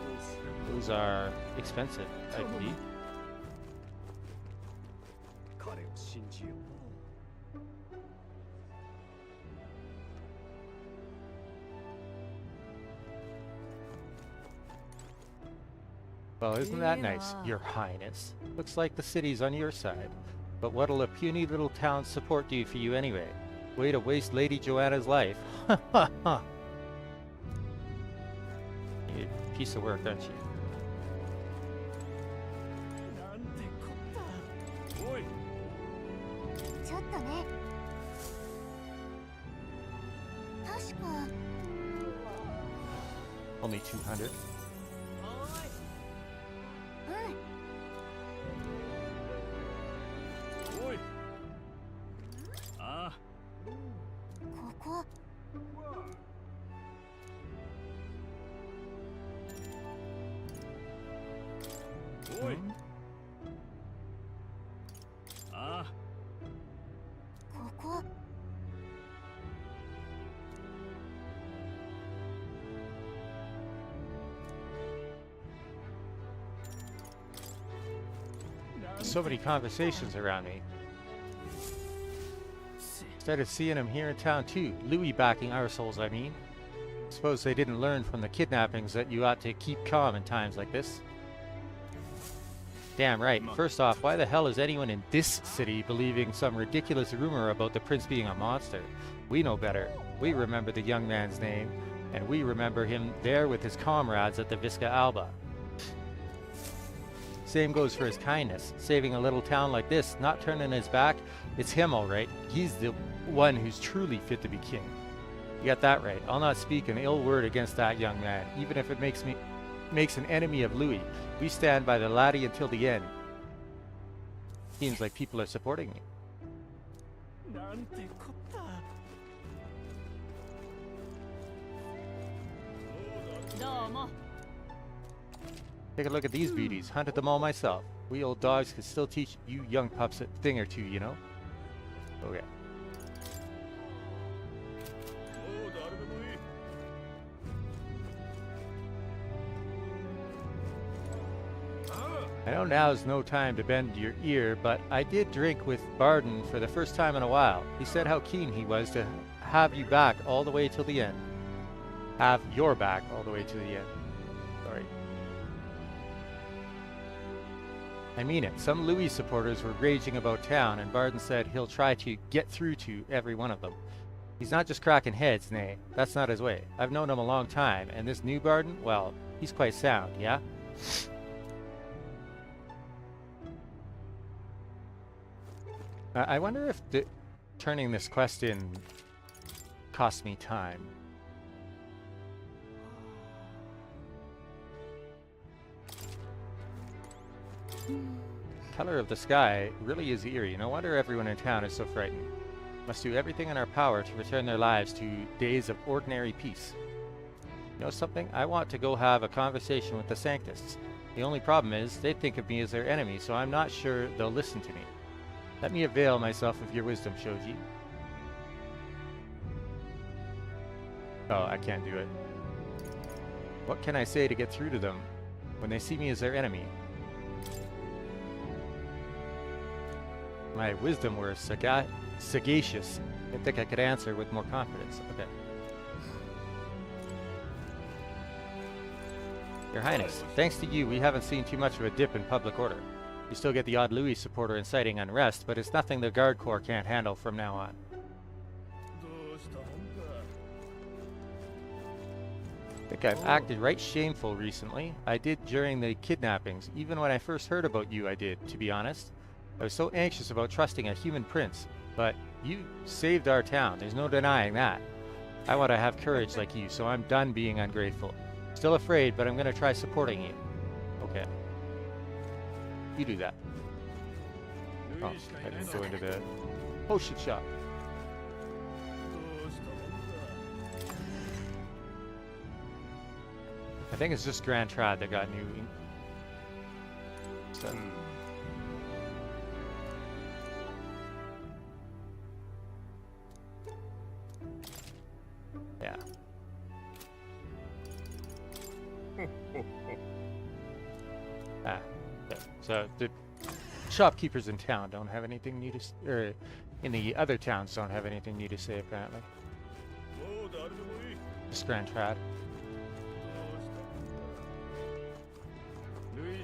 Those are expensive, I believe. Well, isn't that nice, Your Highness? Looks like the city's on your side. But what'll a puny little town support do for you anyway? Way to waste Lady Joanna's life. Ha ha ha! You're a piece of work, aren't you? ちょっとね。確か。 Only 200? ここ。おい。 ここ。 So many conversations around me. Started seeing him here in town too. Louis backing our souls, I mean. Suppose they didn't learn from the kidnappings that you ought to keep calm in times like this. Damn right. First off, why the hell is anyone in this city believing some ridiculous rumor about the prince being a monster? We know better. We remember the young man's name, and we remember him there with his comrades at the Visca Alba. Same goes for his kindness, saving a little town like this, not turning his back. It's him, all right. He's the one who's truly fit to be king. You got that right. I'll not speak an ill word against that young man, even if it makes an enemy of Louis. We stand by the laddie until the end. Seems like people are supporting me. Take a look at these beauties. Hunted them all myself. We old dogs could still teach you young pups a thing or two, you know? Okay. I know now's no time to bend your ear, but I did drink with Barden for the first time in a while. He said how keen he was to have you back all the way till the end. Have your back all the way to the end. Sorry. I mean it. Some Louis supporters were raging about town, and Barden said he'll try to get through to every one of them. He's not just cracking heads, nay. That's not his way. I've known him a long time, and this new Barden, well, he's quite sound, yeah? I wonder if turning this quest in cost me time. Color of the sky really is eerie. No wonder everyone in town is so frightened. Must do everything in our power to return their lives to days of ordinary peace. You know something? I want to go have a conversation with the Sanctists. The only problem is, they think of me as their enemy, so I'm not sure they'll listen to me. Let me avail myself of your wisdom, Shoji. Oh, I can't do it. What can I say to get through to them when they see me as their enemy? my wisdom were sagacious, I think I could answer with more confidence. Okay. Your Highness, thanks to you, we haven't seen too much of a dip in public order. You still get the odd Louis supporter inciting unrest, but it's nothing the Guard Corps can't handle from now on. I think I've acted right shameful recently. I did during the kidnappings. Even when I first heard about you, I did, to be honest. I was so anxious about trusting a human prince, but you saved our town. There's no denying that. I want to have courage like you, so I'm done being ungrateful. Still afraid, but I'm going to try supporting you. Okay. You do that. Oh, I didn't go into the potion shop. I think it's just Grand Trad that got new. So. Yeah. Yeah. So the shopkeepers in town don't have anything new to or in the other towns don't have anything new to say apparently. Just Grand Trad.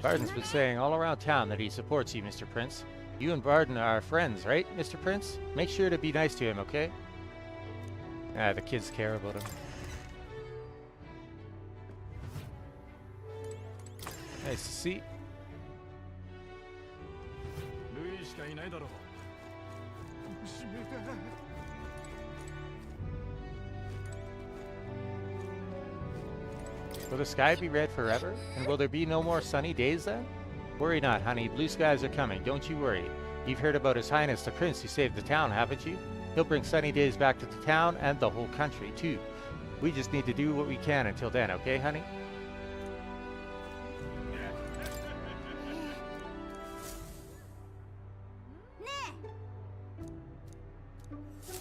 Barden's been saying all around town that he supports you, Mr. Prince. You and Barden are friends, right, Mr. Prince? Make sure to be nice to him, okay? Ah, the kids care about him. Nice to see. Will the sky be red forever? And will there be no more sunny days then? Worry not, honey. Blue skies are coming. Don't you worry. You've heard about His Highness the Prince who saved the town, haven't you? He'll bring sunny days back to the town and the whole country, too. We just need to do what we can until then, okay, honey?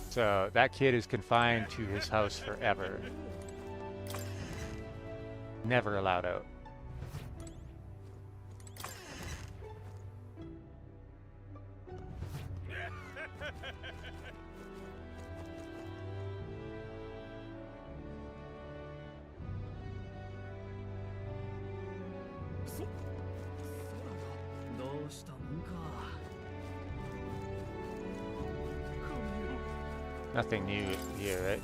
So, that kid is confined to his house forever. Never allowed out. Nothing new here, right?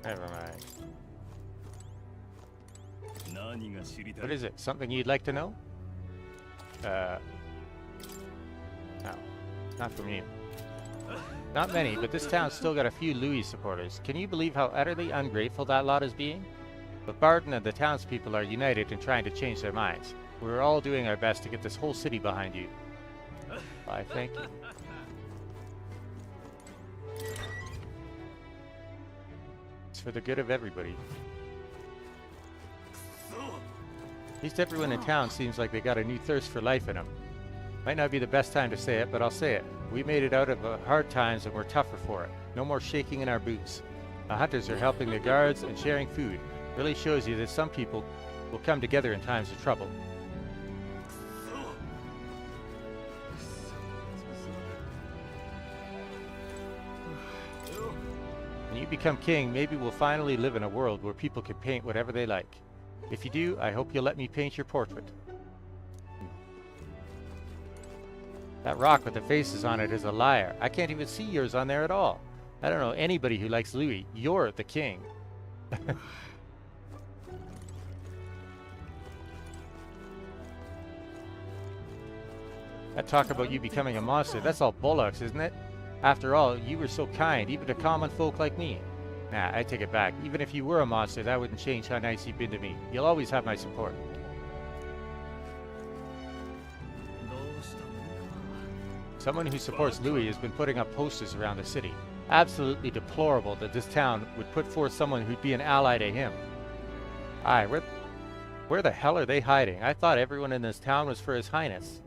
Never mind. What is it? Something you'd like to know? No. Not from you. Not many, but this town's still got a few Louis supporters. Can you believe how utterly ungrateful that lot is being? But Barden and the townspeople are united in trying to change their minds. We're all doing our best to get this whole city behind you. Why, thank you. It's for the good of everybody. At least everyone in town seems like they got a new thirst for life in them. Might not be the best time to say it, but I'll say it. We made it out of hard times and we're tougher for it. No more shaking in our boots. The hunters are helping the guards and sharing food. Really shows you that some people will come together in times of trouble. When you become king, maybe we'll finally live in a world where people can paint whatever they like. If you do, I hope you'll let me paint your portrait. That rock with the faces on it is a liar. I can't even see yours on there at all. I don't know anybody who likes Louis. You're the king. That talk about you becoming a monster, that's all bollocks, isn't it? After all, you were so kind, even to common folk like me. Nah, I take it back. Even if you were a monster, that wouldn't change how nice you've been to me. You'll always have my support. Someone who supports Louis has been putting up posters around the city. Absolutely deplorable that this town would put forth someone who'd be an ally to him. Aye, where the hell are they hiding? I thought everyone in this town was for His Highness.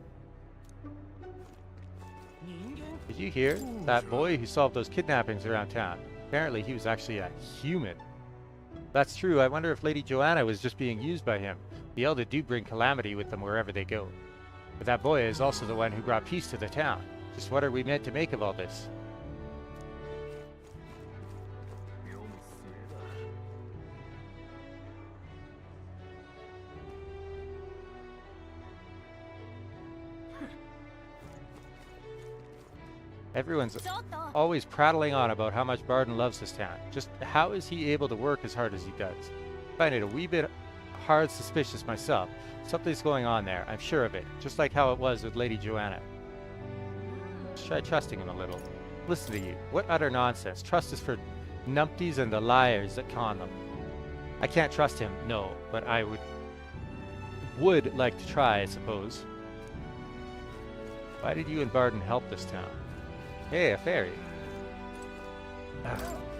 Did you hear? That boy who solved those kidnappings around town. Apparently he was actually a human. That's true. I wonder if Lady Joanna was just being used by him. The Elder do bring calamity with them wherever they go. But that boy is also the one who brought peace to the town. Just what are we meant to make of all this? Everyone's always prattling on about how much Barden loves this town. Just how is he able to work as hard as he does? I find it a wee bit hard suspicious myself. Something's going on there, I'm sure of it. Just like how it was with Lady Joanna. Let's try trusting him a little. Listen to you. What utter nonsense. Trust is for numpties and the liars that con them. I can't trust him, no, but I would like to try, I suppose. Why did you and Barden help this town? Hey, a fairy.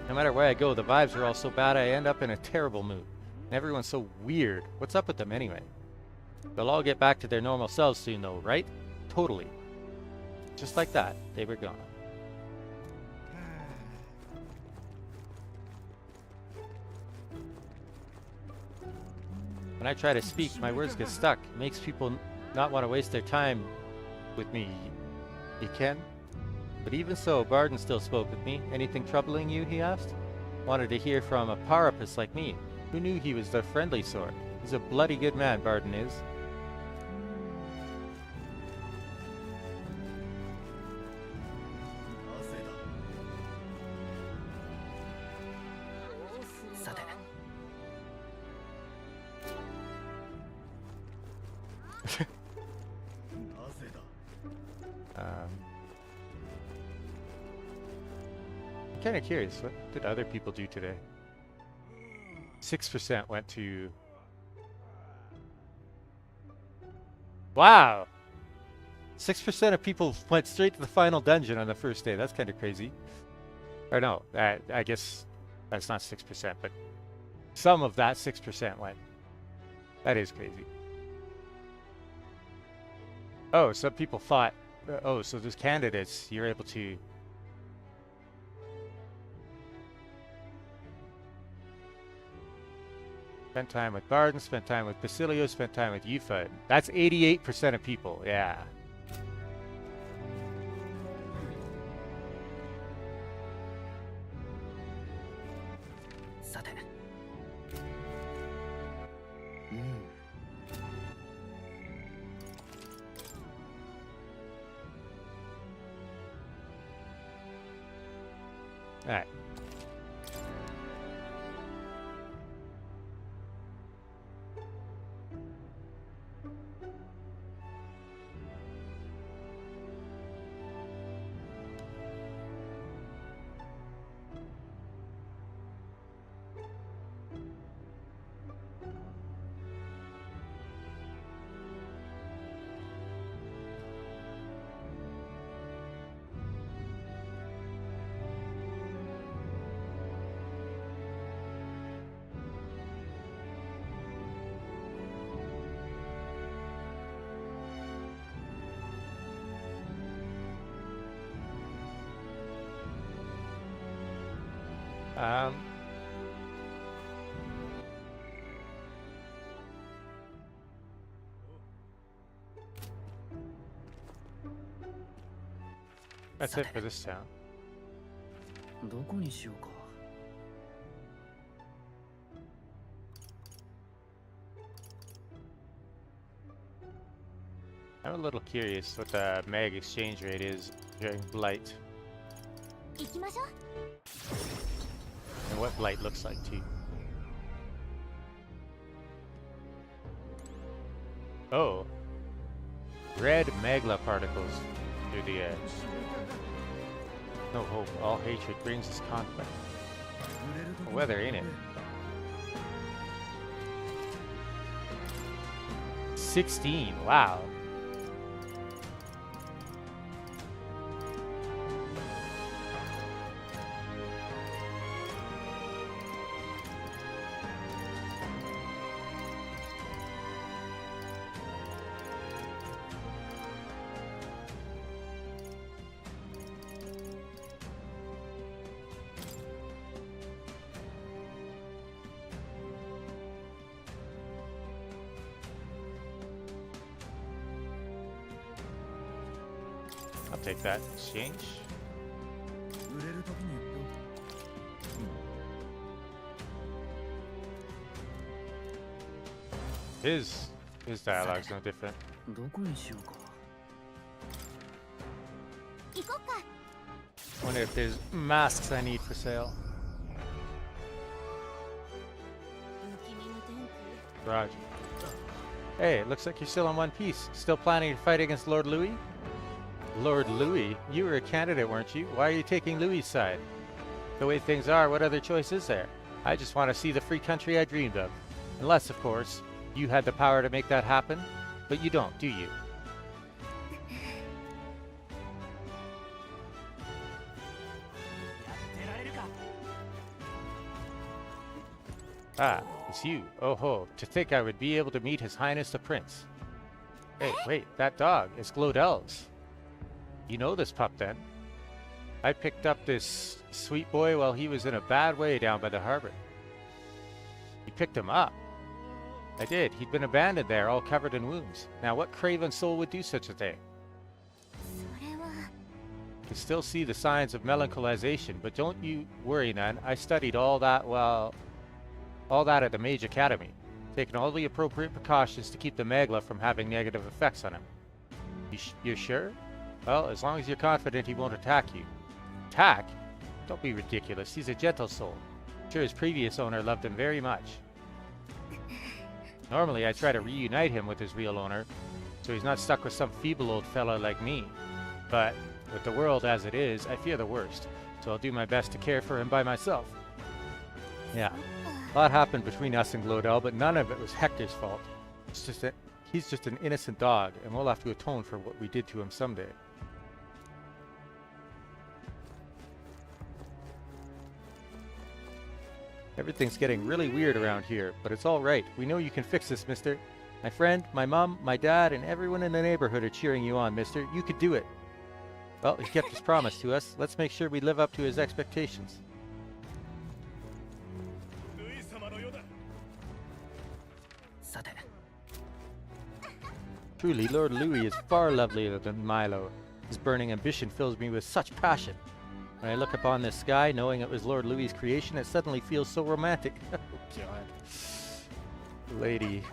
No matter where I go, the vibes are all so bad I end up in a terrible mood. And everyone's so weird. What's up with them anyway? They'll all get back to their normal selves soon though, right? Totally. Just like that, they were gone. When I try to speak, my words get stuck. It makes people not want to waste their time with me. You can? But even so, Barden still spoke with me. Anything troubling you, he asked? Wanted to hear from a parapus like me. Who knew he was the friendly sort? He's a bloody good man, Barden is. I'm kind of curious, what did other people do today? 6% went to... Wow! 6% of people went straight to the final dungeon on the first day. That's kind of crazy. Or no, I guess that's not 6%, but some of that 6% went. That is crazy. Oh, some people thought... oh, so there's candidates. You're able to... Spent time with Barden, spent time with Basilio, spent time with Yufa. That's 88% of people, yeah. Alright. That's it for this town. どこにしようか。I'm a little curious what the mag exchange rate is during Blight. 行きましょう。 And what Blight looks like too. Oh. Red magla particles through the edge. No hope. All hatred brings us conflict. Weather, ain't it? 16. Wow. I'll take that. Exchange. His dialogue's no different. どこにしようか。行こうか。 Wonder if there's masks I need for sale. 不気味な天気。 Roger. Hey, it looks like you're still in one piece. Still planning to fight against Lord Louis? Lord Louis? You were a candidate, weren't you? Why are you taking Louis' side? The way things are, what other choice is there? I just want to see the free country I dreamed of. Unless, of course, you had the power to make that happen. But you don't, do you? Ah, it's you. Oh ho, to think I would be able to meet His Highness the Prince. Hey, wait, that dog, it's Glodell's. You know this pup then? I picked up this sweet boy while he was in a bad way down by the harbor. You picked him up? I did. He'd been abandoned there, all covered in wounds. Now what craven soul would do such a thing? それは。 You can still see the signs of melanchalization, but don't you worry, Nan. I studied all that at the Mage Academy, taking all the appropriate precautions to keep the Magla from having negative effects on him. You're sure? Well, as long as you're confident he won't attack you. Attack? Don't be ridiculous. He's a gentle soul. I'm sure his previous owner loved him very much. Normally, I try to reunite him with his real owner, so he's not stuck with some feeble old fella like me. But with the world as it is, I fear the worst, so I'll do my best to care for him by myself. Yeah. A lot happened between us and Glodell, but none of it was Hector's fault. It's just that he's just an innocent dog, and we'll have to atone for what we did to him someday. Everything's getting really weird around here, but it's all right. We know you can fix this, mister. My friend, my mom, my dad, and everyone in the neighborhood are cheering you on, mister. You could do it. Well, he kept his promise to us. Let's make sure we live up to his expectations. Truly, Lord Louis is far lovelier than Milo. His burning ambition fills me with such passion. When I look upon this sky, knowing it was Lord Louis' creation, it suddenly feels so romantic. Oh, God. Lady.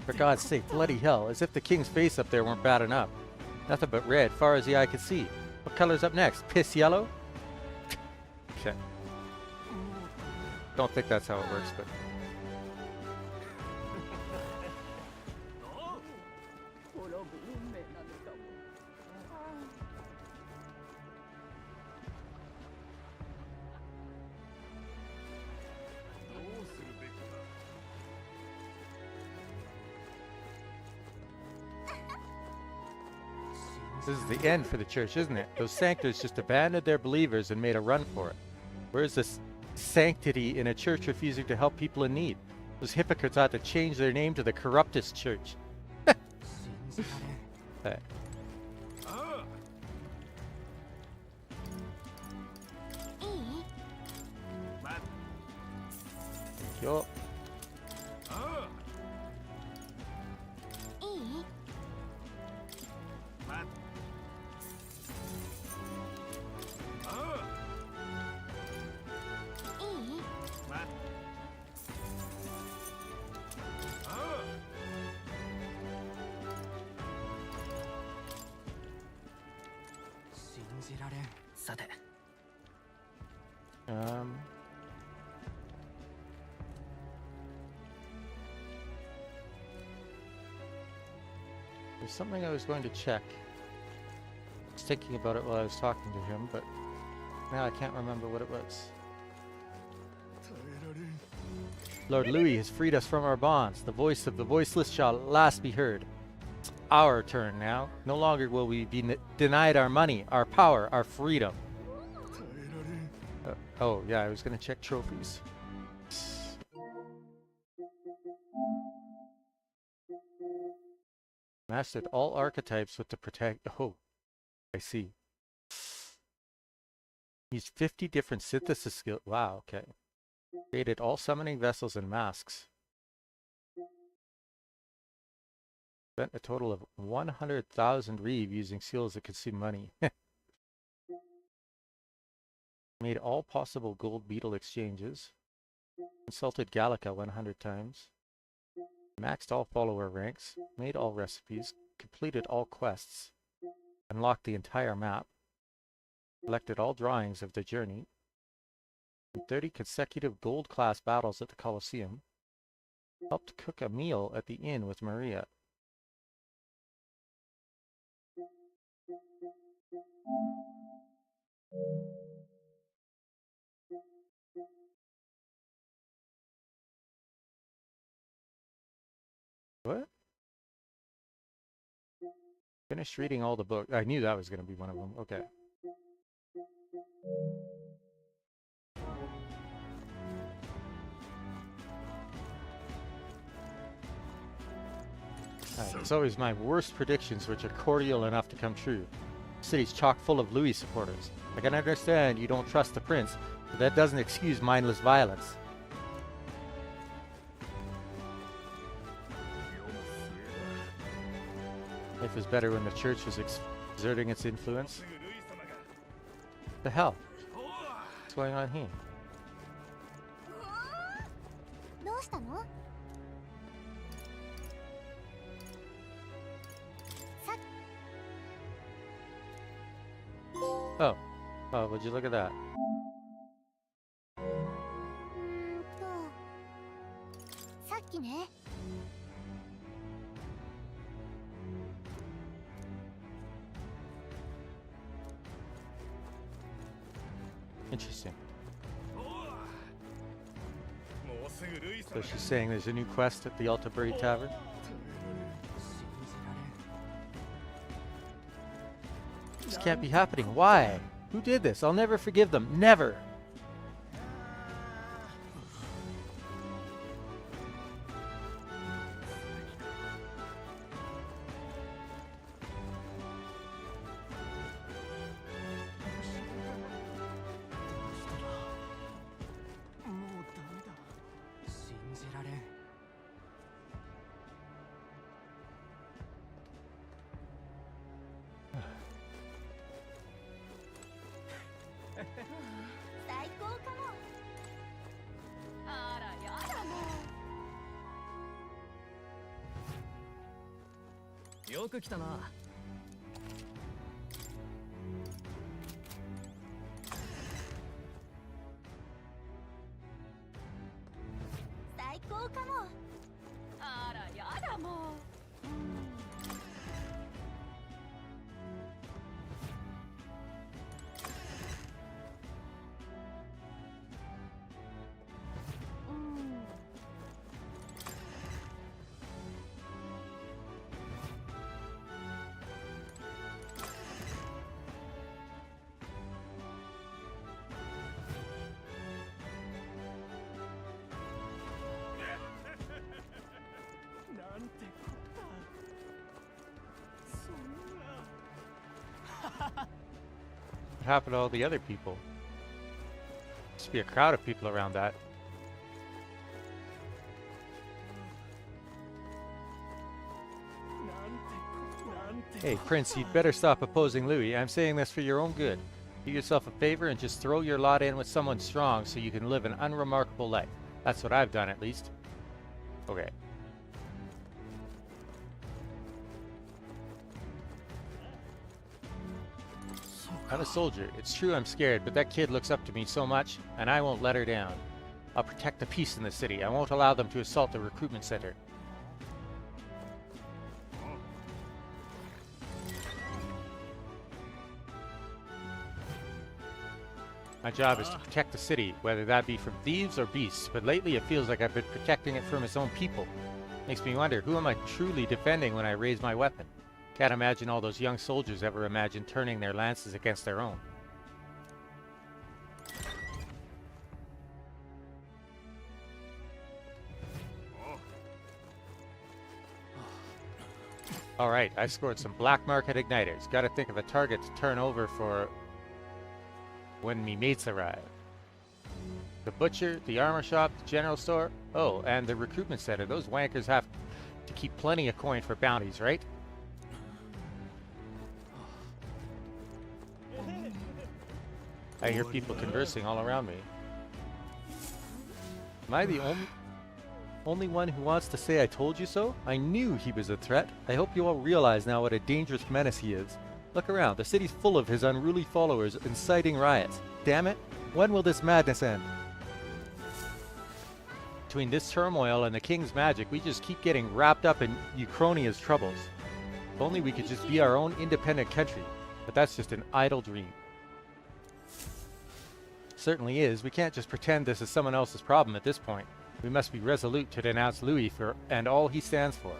For God's sake, bloody hell, as if the king's face up there weren't bad enough. Nothing but red, far as the eye could see. What color's up next? Piss yellow? Okay. Don't think that's how it works, but... This is the end for the church, isn't it? Those sanctors just abandoned their believers and made a run for it. Where's this sanctity in a church refusing to help people in need? Those hypocrites ought to change their name to the corruptest church. Hey. Yo. There's something I was going to check. I was thinking about it while I was talking to him, but now I can't remember what it was. Lord Louis has freed us from our bonds. The voice of the voiceless shall at last be heard. It's our turn now. No longer will we be denied our money, our power, our freedom. Oh, yeah, I was going to check trophies. Mastered all archetypes with the protect. Oh, I see. Used 50 different synthesis skills. Wow, okay. Created all summoning vessels and masks. Spent a total of 100,000 reeve using seals that consume money. Made all possible gold beetle exchanges. Consulted Gallica 100 times. Maxed all follower ranks. Made all recipes. Completed all quests. Unlocked the entire map. Collected all drawings of the journey. 30 consecutive gold class battles at the Colosseum. Helped cook a meal at the inn with Maria. What? Finished reading all the books. I knew that was going to be one of them. Okay. It's always my worst predictions which are cordial enough to come true. The city's chock full of Louis supporters. I can understand you don't trust the prince, but that doesn't excuse mindless violence. Life was better when the church was exerting its influence. What the hell? What's going on here? どうしたの？ Oh. Oh, would you look at that? さっきね。 Interesting. So she's saying there's a new quest at the Altabury Tavern? This can't be happening. Why? Who did this? I'll never forgive them. Never! What happened to all the other people? Must be a crowd of people around that. Hey, Prince, you'd better stop opposing Louis. I'm saying this for your own good. Do yourself a favor and just throw your lot in with someone strong so you can live an unremarkable life. That's what I've done, at least. Okay. I'm a soldier. It's true I'm scared, but that kid looks up to me so much, and I won't let her down. I'll protect the peace in the city. I won't allow them to assault the recruitment center. My job is to protect the city, whether that be from thieves or beasts, but lately it feels like I've been protecting it from its own people. Makes me wonder, who am I truly defending when I raise my weapon? Can't imagine all those young soldiers ever imagined turning their lances against their own. Alright, I scored some black market igniters. Gotta think of a target to turn over for when me mates arrive. The butcher, the armor shop, the general store. Oh, and the recruitment center. Those wankers have to keep plenty of coin for bounties, right? I hear people conversing all around me. Am I the only one who wants to say I told you so? I knew he was a threat. I hope you all realize now what a dangerous menace he is. Look around, the city's full of his unruly followers inciting riots. Damn it, when will this madness end? Between this turmoil and the king's magic, we just keep getting wrapped up in Uchronia's troubles. If only we could just be our own independent country, but that's just an idle dream. Certainly is. We can't just pretend this is someone else's problem at this point. We must be resolute to denounce Louis and all he stands for.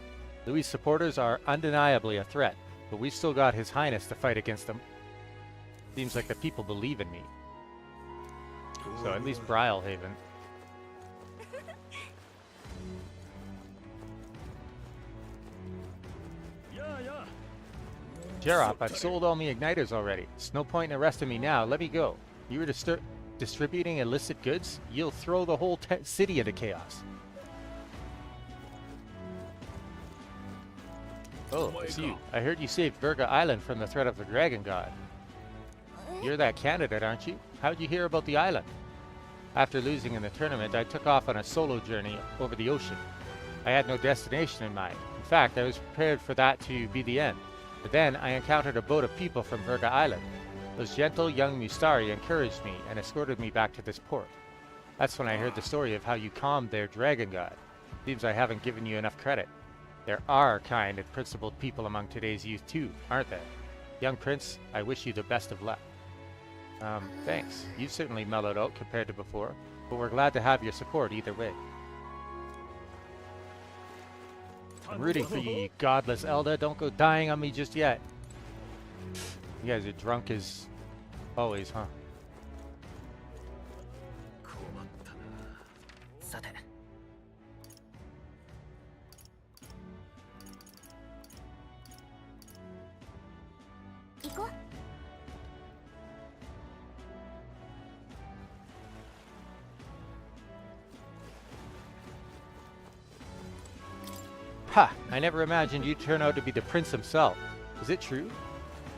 Louis' supporters are undeniably a threat, but we've still got His Highness to fight against them. Seems like the people believe in me. So at least Brilehaven. Jerop, I've sold all me igniters already. There's no point in arresting me now. Let me go. You were distributing illicit goods? You'll throw the whole city into chaos. Oh, it's you. I heard you saved Virga Island from the threat of the Dragon God. You're that candidate, aren't you? How'd you hear about the island? After losing in the tournament, I took off on a solo journey over the ocean. I had no destination in mind. In fact, I was prepared for that to be the end. But then I encountered a boat of people from Virga Island. Those gentle young Mustari encouraged me and escorted me back to this port. That's when I heard the story of how you calmed their dragon god. Seems I haven't given you enough credit. There are kind and principled people among today's youth too, aren't there? Young Prince, I wish you the best of luck. Thanks. You've certainly mellowed out compared to before, but we're glad to have your support either way. I'm rooting for you, you godless Elda. Don't go dying on me just yet. You guys are drunk as always, huh? Ha! I never imagined you'd turn out to be the prince himself. Is it true?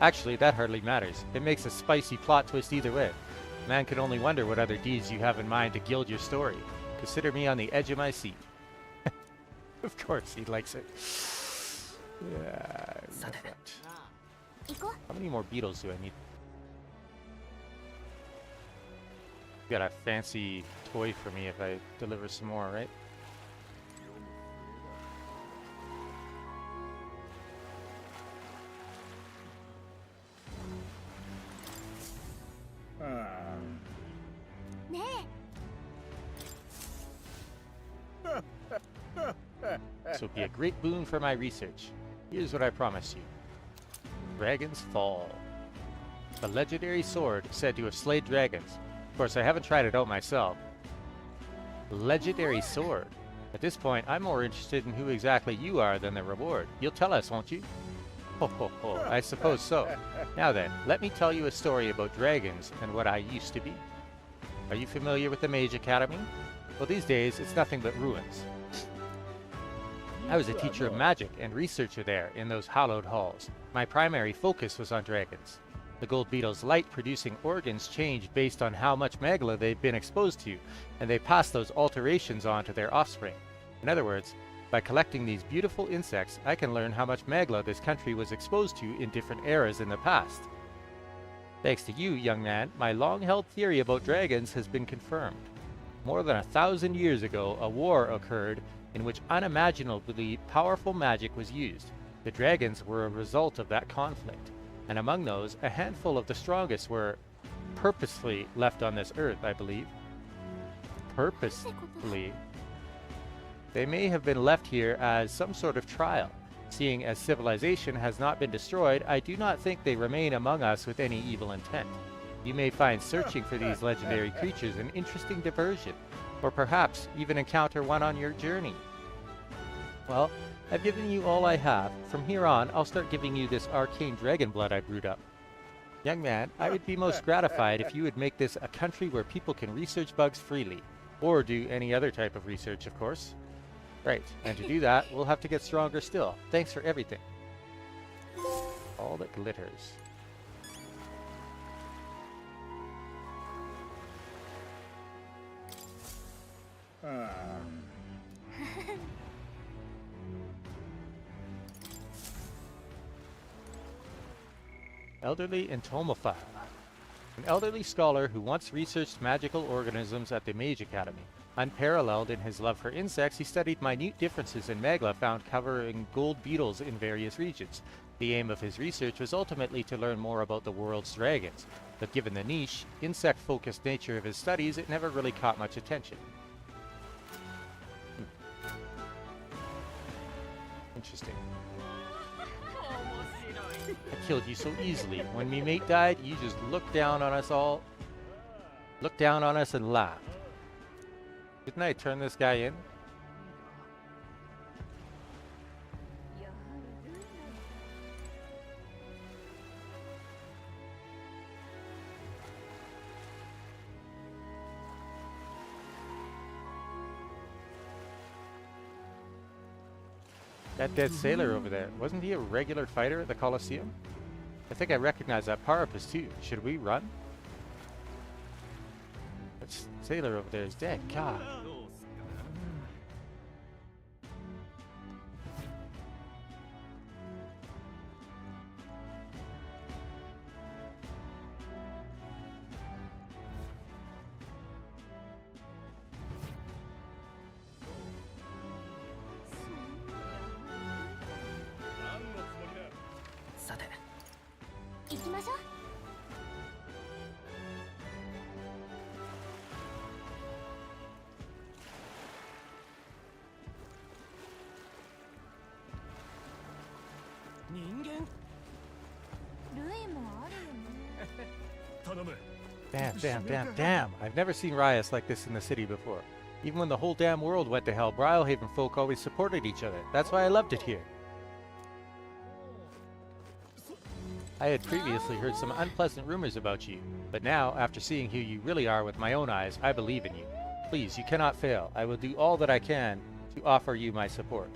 Actually, that hardly matters. It makes a spicy plot twist either way. Man can only wonder what other deeds you have in mind to gild your story. Consider me on the edge of my seat. Of course, he likes it. Yeah. How many more beetles do I need? You got a fancy toy for me if I deliver some more, right? This will be a great boon for my research. Here's what I promise you. Dragon's Fall. The legendary sword said to have slayed dragons. Of course, I haven't tried it out myself. Legendary sword. At this point, I'm more interested in who exactly you are than the reward. You'll tell us, won't you? Ho ho ho, I suppose so. Now then, let me tell you a story about dragons and what I used to be. Are you familiar with the Mage Academy? Well, these days, it's nothing but ruins. I was a teacher of magic and researcher there in those hallowed halls. My primary focus was on dragons. The gold beetle's light-producing organs change based on how much magla they've been exposed to, and they pass those alterations on to their offspring. In other words, by collecting these beautiful insects, I can learn how much magla this country was exposed to in different eras in the past. Thanks to you, young man, my long-held theory about dragons has been confirmed. More than 1,000 years ago, a war occurred in which unimaginably powerful magic was used. The dragons were a result of that conflict, and among those, a handful of the strongest were purposefully left on this earth, I believe. Purposefully. They may have been left here as some sort of trial. Seeing as civilization has not been destroyed, I do not think they remain among us with any evil intent. You may find searching for these legendary creatures an interesting diversion, or perhaps even encounter one on your journey. Well, I've given you all I have. From here on, I'll start giving you this arcane dragon blood I brewed up. Young man, I would be most gratified if you would make this a country where people can research bugs freely, or do any other type of research, of course. Right, and to do that, we'll have to get stronger still. Thanks for everything. All that glitters. Elderly entomophile. An elderly scholar who once researched magical organisms at the Mage Academy. Unparalleled in his love for insects, he studied minute differences in magla found covering gold beetles in various regions. The aim of his research was ultimately to learn more about the world's dragons, but given the niche, insect-focused nature of his studies, it never really caught much attention. Interesting. I killed you so easily. When me mate died, you just looked down on us all. Looked down on us and laughed. Didn't I turn this guy in? That dead sailor over there, wasn't he a regular fighter at the Colosseum? I think I recognize that Parapus too. Should we run? That sailor over there is dead. God. Damn. I've never seen riots like this in the city before. Even when the whole damn world went to hell, Brylehaven folk always supported each other. That's why I loved it here. I had previously heard some unpleasant rumors about you, but now, after seeing who you really are with my own eyes, I believe in you. Please, you cannot fail. I will do all that I can to offer you my support.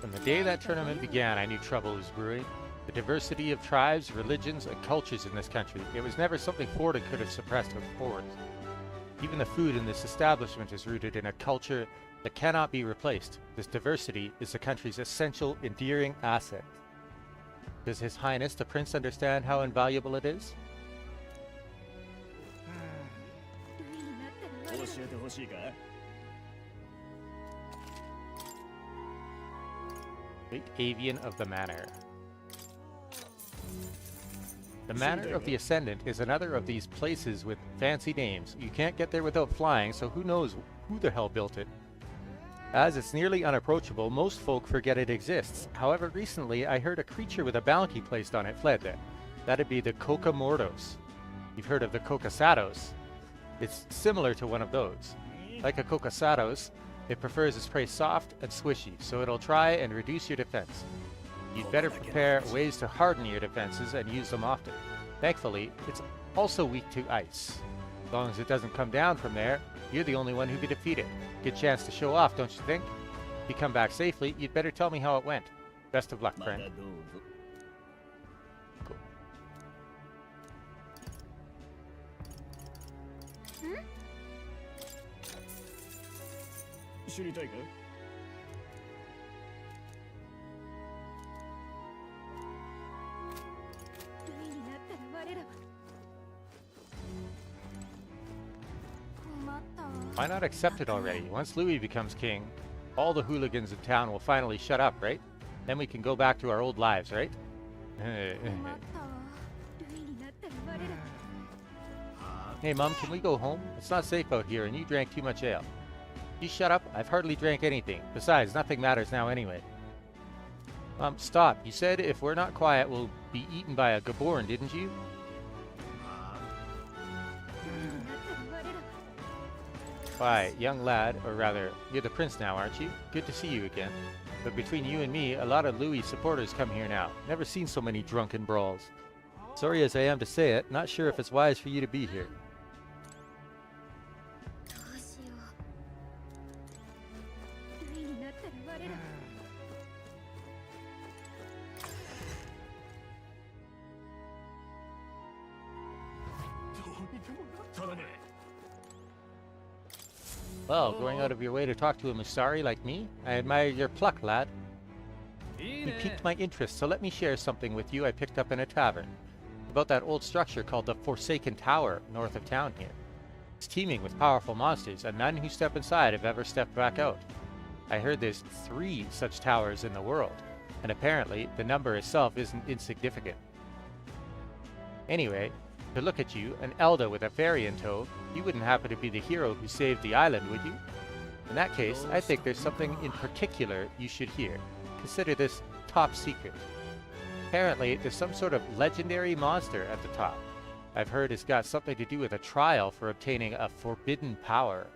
From the day that tournament began, I knew trouble was brewing. The diversity of tribes, religions, and cultures in this country, it was never something Forden could have suppressed or forced. Even the food in this establishment is rooted in a culture that cannot be replaced. This diversity is the country's essential, endearing asset. Does His Highness the Prince understand how invaluable it is? Great Avian of the Manor. The Manor of the Ascendant is another of these places with fancy names. You can't get there without flying, so who knows who the hell built it. As it's nearly unapproachable, most folk forget it exists. However, recently I heard a creature with a bounty placed on it fled there. That'd be the Kokomordos. You've heard of the Kokasados. It's similar to one of those. Like a Kokasados, it prefers its prey soft and squishy, so it'll try and reduce your defense. You'd better prepare ways to harden your defenses and use them often. Thankfully, it's also weak to ice. As long as it doesn't come down from there, you're the only one who can defeat it. Good chance to show off, don't you think? If you come back safely, you'd better tell me how it went. Best of luck, friend. Cool. Why not accept it already? Once Louis becomes king, all the hooligans in town will finally shut up, right? Then we can go back to our old lives, right? Hey Mom, can we go home? It's not safe out here and you drank too much ale. You shut up, I've hardly drank anything. Besides, nothing matters now anyway. Mom, stop. You said if we're not quiet, we'll be eaten by a Gaborn, didn't you? Why, young lad, or rather, you're the prince now, aren't you? Good to see you again. But between you and me, a lot of Louis supporters come here now. Never seen so many drunken brawls. Sorry as I am to say it, not sure if it's wise for you to be here. どうしよう。ルイになったら我ら。Well, going out of your way to talk to a Musari like me? I admire your pluck, lad. You piqued my interest, so let me share something with you I picked up in a tavern. About that old structure called the Forsaken Tower, north of town here. It's teeming with powerful monsters, and none who step inside have ever stepped back out. I heard there's 3 such towers in the world, and apparently the number itself isn't insignificant. Anyway, to look at you, an Elda with a fairy in tow, you wouldn't happen to be the hero who saved the island, would you? In that case, I think there's something in particular you should hear. Consider this top secret. Apparently, there's some sort of legendary monster at the top. I've heard it's got something to do with a trial for obtaining a forbidden power.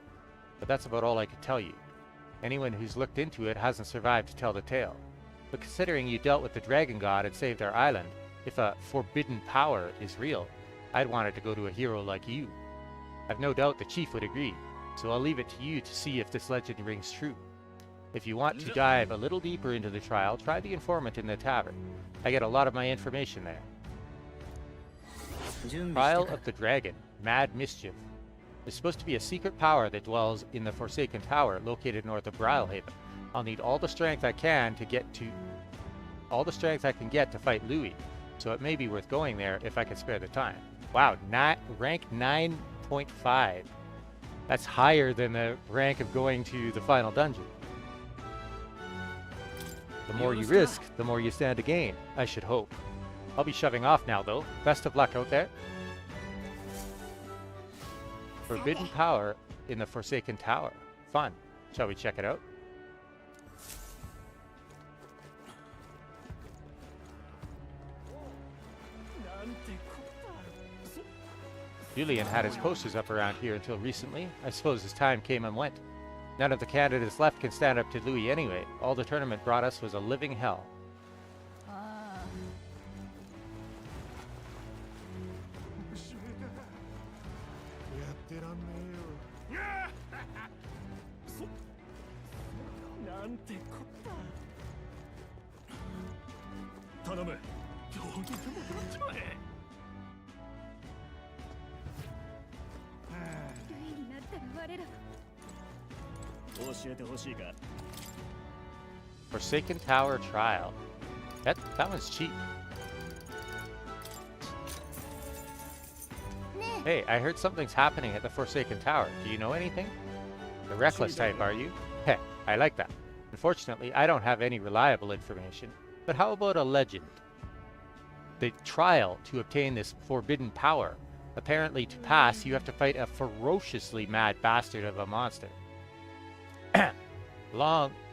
But that's about all I can tell you. Anyone who's looked into it hasn't survived to tell the tale. But considering you dealt with the dragon god and saved our island, if a forbidden power is real, I'd want it to go to a hero like you. I've no doubt the chief would agree, so I'll leave it to you to see if this legend rings true. If you want to dive a little deeper into the trial, try the informant in the tavern. I get a lot of my information there. Trial of the Dragon, Mad Mischief. There's supposed to be a secret power that dwells in the Forsaken Tower located north of Brylehaven. I'll need all the strength I can get to fight Louis, so it may be worth going there if I can spare the time. Wow, rank 9.5. That's higher than the rank of going to the final dungeon. The more you risk, the more you stand to gain, I should hope. I'll be shoving off now, though. Best of luck out there. Forbidden power in the Forsaken Tower. Fun. Shall we check it out? Julian had his posters up around here until recently. I suppose his time came and went. None of the candidates left can stand up to Louis anyway. All the tournament brought us was a living hell. Forsaken Tower Trial. That one's cheap. Hey, I heard something's happening at the Forsaken Tower. Do you know anything? The reckless type, are you? Heh, I like that. Unfortunately, I don't have any reliable information. But how about a legend? The trial to obtain this forbidden power. Apparently, to pass, you have to fight a ferociously mad bastard of a monster.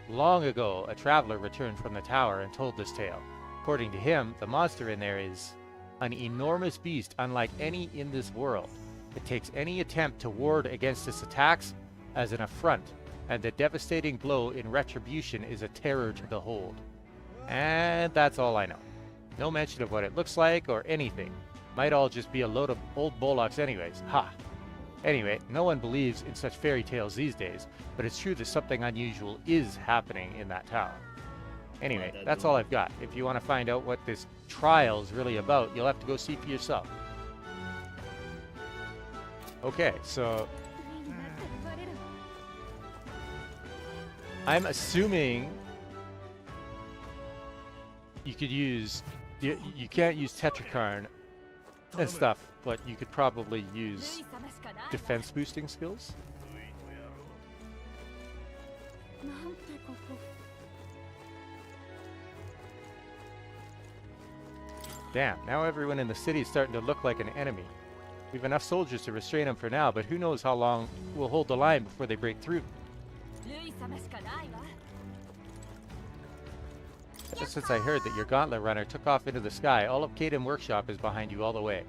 Long ago, a traveler returned from the tower and told this tale. According to him, the monster in there is an enormous beast unlike any in this world. It takes any attempt to ward against its attacks as an affront, and the devastating blow in retribution is a terror to behold. And that's all I know. No mention of what it looks like or anything. Might all just be a load of old bollocks anyways. Ha! Anyway, no one believes in such fairy tales these days, but it's true that something unusual is happening in that tower. Anyway, that's all I've got. If you want to find out what this trial is really about, you'll have to go see for yourself. Okay, so I'm assuming you could use... You can't use Tetrakarn and stuff, but you could probably use defense boosting skills. Damn, now everyone in the city is starting to look like an enemy. We've enough soldiers to restrain them for now, but who knows how long we'll hold the line before they break through. Ever since I heard that your gauntlet runner took off into the sky, all of Kaden Workshop is behind you all the way.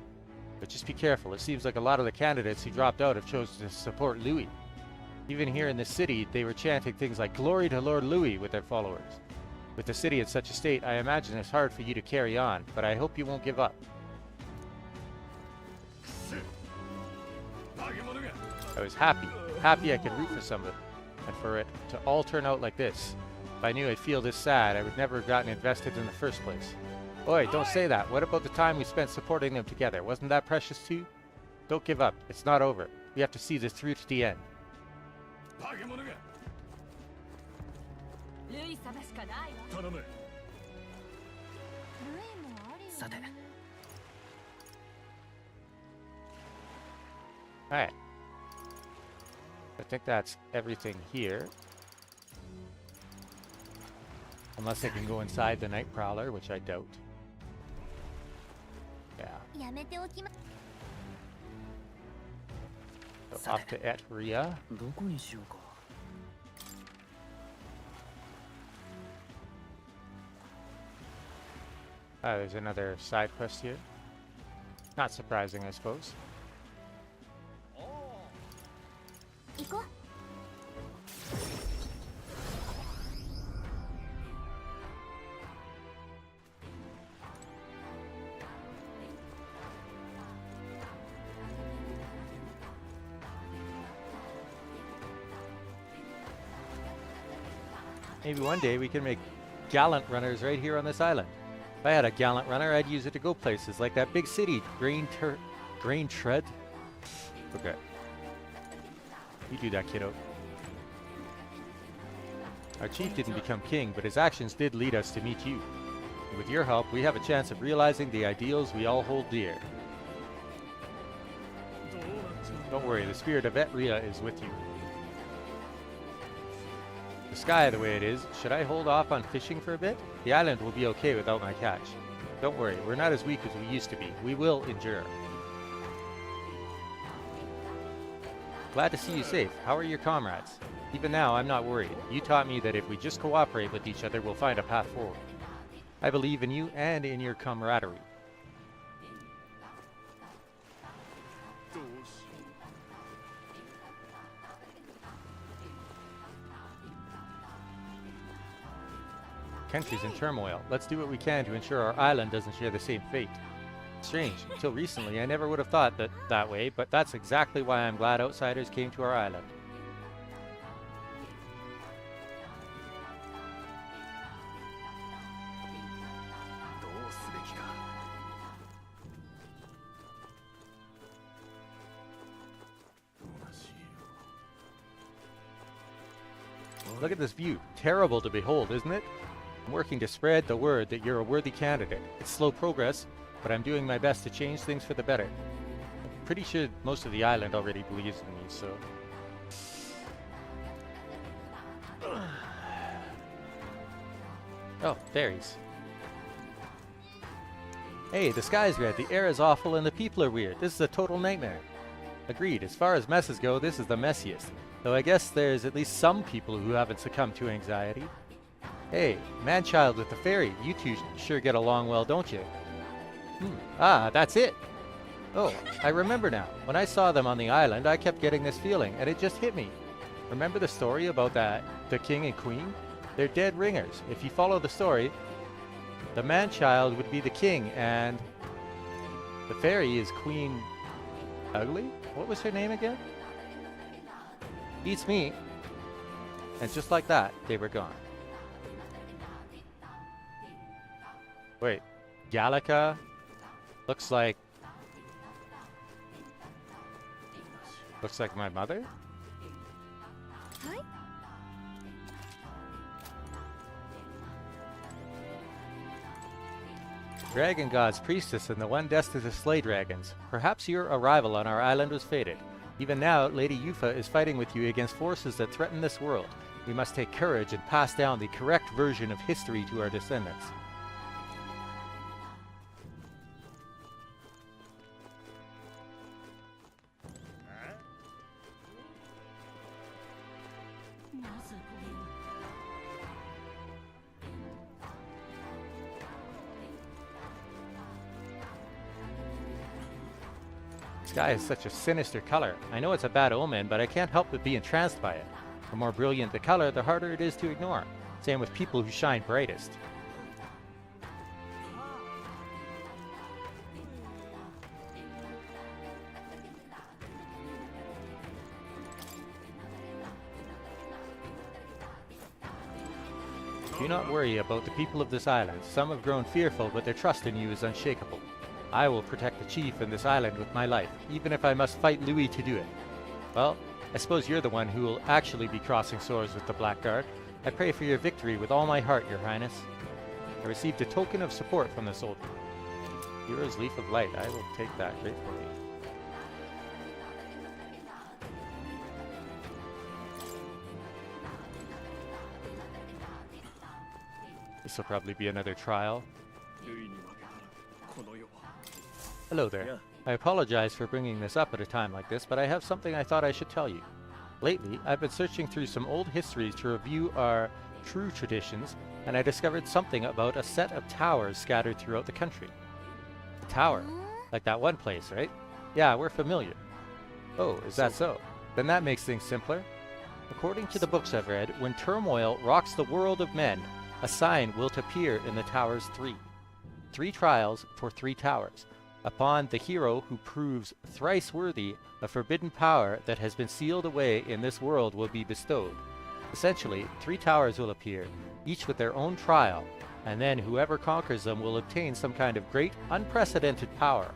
But just be careful, it seems like a lot of the candidates who dropped out have chosen to support Louis. Even here in the city, they were chanting things like "Glory to Lord Louis" with their followers. With the city in such a state, I imagine it's hard for you to carry on, but I hope you won't give up. I was happy I could root for somebody, and for it to all turn out like this. If I knew I'd feel this sad, I would never have gotten invested in the first place. Oi, don't say that. What about the time we spent supporting them together? Wasn't that precious too? Don't give up. It's not over. We have to see this through to the end. ルイ様しかないわ。頼む。ルイもありよね。さて Alright. I think that's everything here. Unless I can go inside the Night Prowler, which I doubt. Yeah. やめておきま。 So off to Etria. どこにしようか There's another side quest here. Not surprising, I suppose. 行こう。 Maybe one day we can make gallant runners right here on this island. If I had a gallant runner, I'd use it to go places like that big city, Grain Tread. Okay. You do that, kiddo. Our chief didn't become king, but his actions did lead us to meet you. And with your help, we have a chance of realizing the ideals we all hold dear. Don't worry, the spirit of Etria is with you. The sky the way it is, should I hold off on fishing for a bit? The island will be okay without my catch. Don't worry, we're not as weak as we used to be. We will endure. Glad to see you safe. How are your comrades? Even now, I'm not worried. You taught me that if we just cooperate with each other, we'll find a path forward. I believe in you and in your camaraderie. Country's in turmoil. Let's do what we can to ensure our island doesn't share the same fate. Strange. Until recently, I never would have thought that way, but that's exactly why I'm glad outsiders came to our island. Look at this view. Terrible to behold, isn't it? I'm working to spread the word that you're a worthy candidate. It's slow progress, but I'm doing my best to change things for the better. I'm pretty sure most of the island already believes in me, so... Oh, fairies. Hey, the sky's red, the air is awful, and the people are weird. This is a total nightmare. Agreed. As far as messes go, this is the messiest. Though I guess there's at least some people who haven't succumbed to anxiety. Hey, man-child with the fairy, you two sure get along well, don't you? Ah, that's it! Oh, I remember now. When I saw them on the island, I kept getting this feeling, and it just hit me. Remember the story about the king and queen? They're dead ringers. If you follow the story, the man-child would be the king, and the fairy is Queen Ugly? What was her name again? Beats me. And just like that, they were gone. Wait, Gallica looks like my mother? Hi. Dragon God's priestess and the one destined to slay dragons. Perhaps your arrival on our island was fated. Even now, Lady Yufa is fighting with you against forces that threaten this world. We must take courage and pass down the correct version of history to our descendants. Sky is such a sinister color. I know it's a bad omen, but I can't help but be entranced by it. The more brilliant the color, the harder it is to ignore. Same with people who shine brightest. Do not worry about the people of this island. Some have grown fearful, but their trust in you is unshakable. I will protect the chief and this island with my life, even if I must fight Louis to do it. Well, I suppose you're the one who will actually be crossing swords with the Blackguard. I pray for your victory with all my heart, your highness. I received a token of support from the soldier. Hero's Leaf of Light. I will take that gratefully. This will probably be another trial. Hello there. I apologize for bringing this up at a time like this, but I have something I thought I should tell you. Lately, I've been searching through some old histories to review our true traditions, and I discovered something about a set of towers scattered throughout the country. A tower? Like that one place, right? Yeah, we're familiar. Oh, is that so? Then that makes things simpler. According to the books I've read, when turmoil rocks the world of men, a sign will appear in the towers 3. 3 trials for 3 towers. Upon the hero who proves thrice worthy, a forbidden power that has been sealed away in this world will be bestowed. Essentially, 3 towers will appear, each with their own trial, and then whoever conquers them will obtain some kind of great, unprecedented power.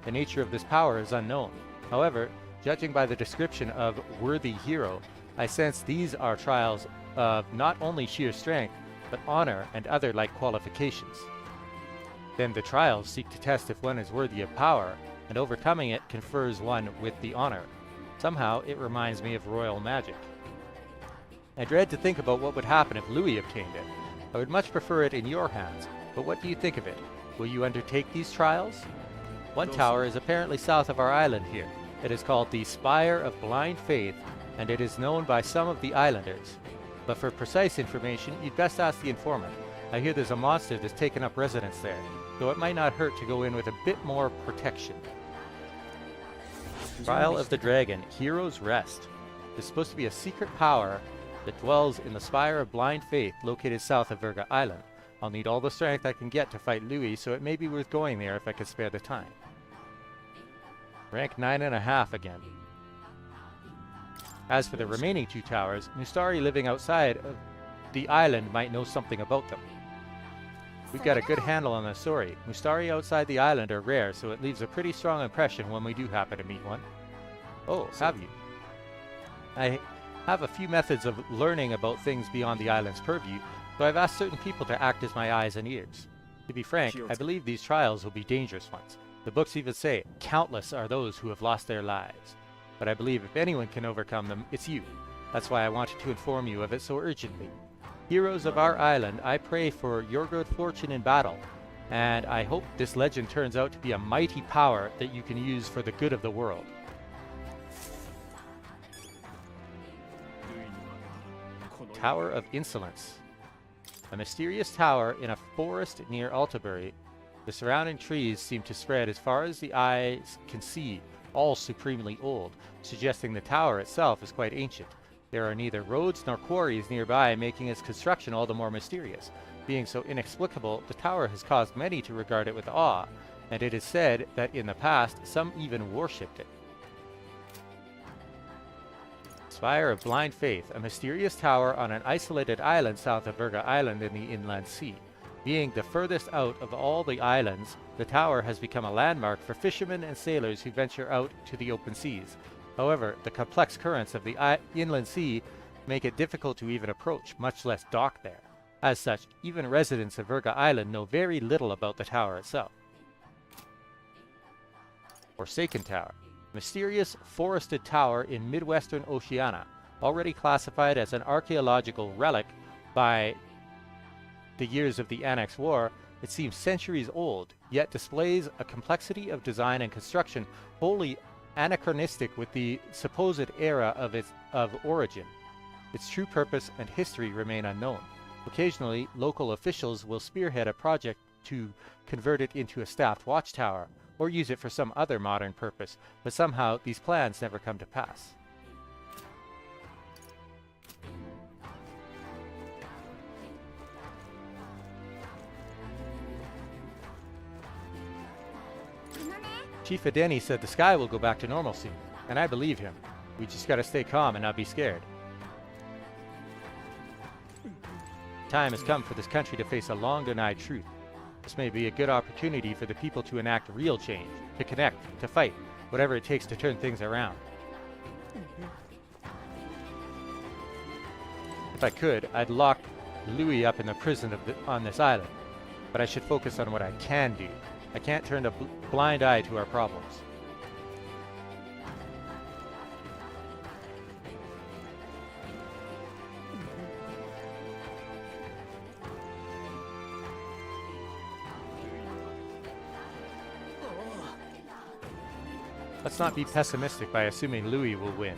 The nature of this power is unknown. However, judging by the description of worthy hero, I sense these are trials of not only sheer strength, but honor and other like qualifications. Then the trials seek to test if one is worthy of power, and overcoming it confers one with the honor. Somehow, it reminds me of royal magic. I dread to think about what would happen if Louis obtained it. I would much prefer it in your hands, but what do you think of it? Will you undertake these trials? One tower is apparently south of our island here. It is called the Spire of Blind Faith, and it is known by some of the islanders. But for precise information, you'd best ask the informant. I hear there's a monster that's taken up residence there, so it might not hurt to go in with a bit more protection. Trial of the Dragon, Hero's Rest. There's supposed to be a secret power that dwells in the Spire of Blind Faith located south of Virga Island. I'll need all the strength I can get to fight Louis, so it may be worth going there if I can spare the time. Rank 9.5 again. As for the remaining 2 towers, Mustari living outside of the island might know something about them. We've got a good handle on the story. Mustari outside the island are rare, so it leaves a pretty strong impression when we do happen to meet one. Oh, have you? I have a few methods of learning about things beyond the island's purview, so I've asked certain people to act as my eyes and ears. To be frank, I believe these trials will be dangerous ones. The books even say, countless are those who have lost their lives. But I believe if anyone can overcome them, it's you. That's why I wanted to inform you of it so urgently. Heroes of our island, I pray for your good fortune in battle, and I hope this legend turns out to be a mighty power that you can use for the good of the world. Tower of Insolence. A mysterious tower in a forest near Altabury. The surrounding trees seem to spread as far as the eyes can see, all supremely old, suggesting the tower itself is quite ancient. There are neither roads nor quarries nearby, making its construction all the more mysterious. Being so inexplicable, the tower has caused many to regard it with awe, and it is said that in the past, some even worshipped it. Spire of Blind Faith, a mysterious tower on an isolated island south of Virga Island in the Inland Sea. Being the furthest out of all the islands, the tower has become a landmark for fishermen and sailors who venture out to the open seas. However, the complex currents of the inland sea make it difficult to even approach, much less dock there. As such, even residents of Virga Island know very little about the tower itself. Forsaken Tower. Mysterious forested tower in midwestern Oceania, already classified as an archaeological relic by the years of the Annex War. It seems centuries old, yet displays a complexity of design and construction wholly anachronistic with the supposed era of origin. Its true purpose and history remain unknown. Occasionally, local officials will spearhead a project to convert it into a staffed watchtower, or use it for some other modern purpose, but somehow these plans never come to pass. Chief Adeni said the sky will go back to normal soon, and I believe him. We just gotta stay calm and not be scared. Time has come for this country to face a long-denied truth. This may be a good opportunity for the people to enact real change, to connect, to fight, whatever it takes to turn things around. If I could, I'd lock Louis up in the prison on this island, but I should focus on what I can do. I can't turn a blind eye to our problems. Let's not be pessimistic by assuming Louis will win.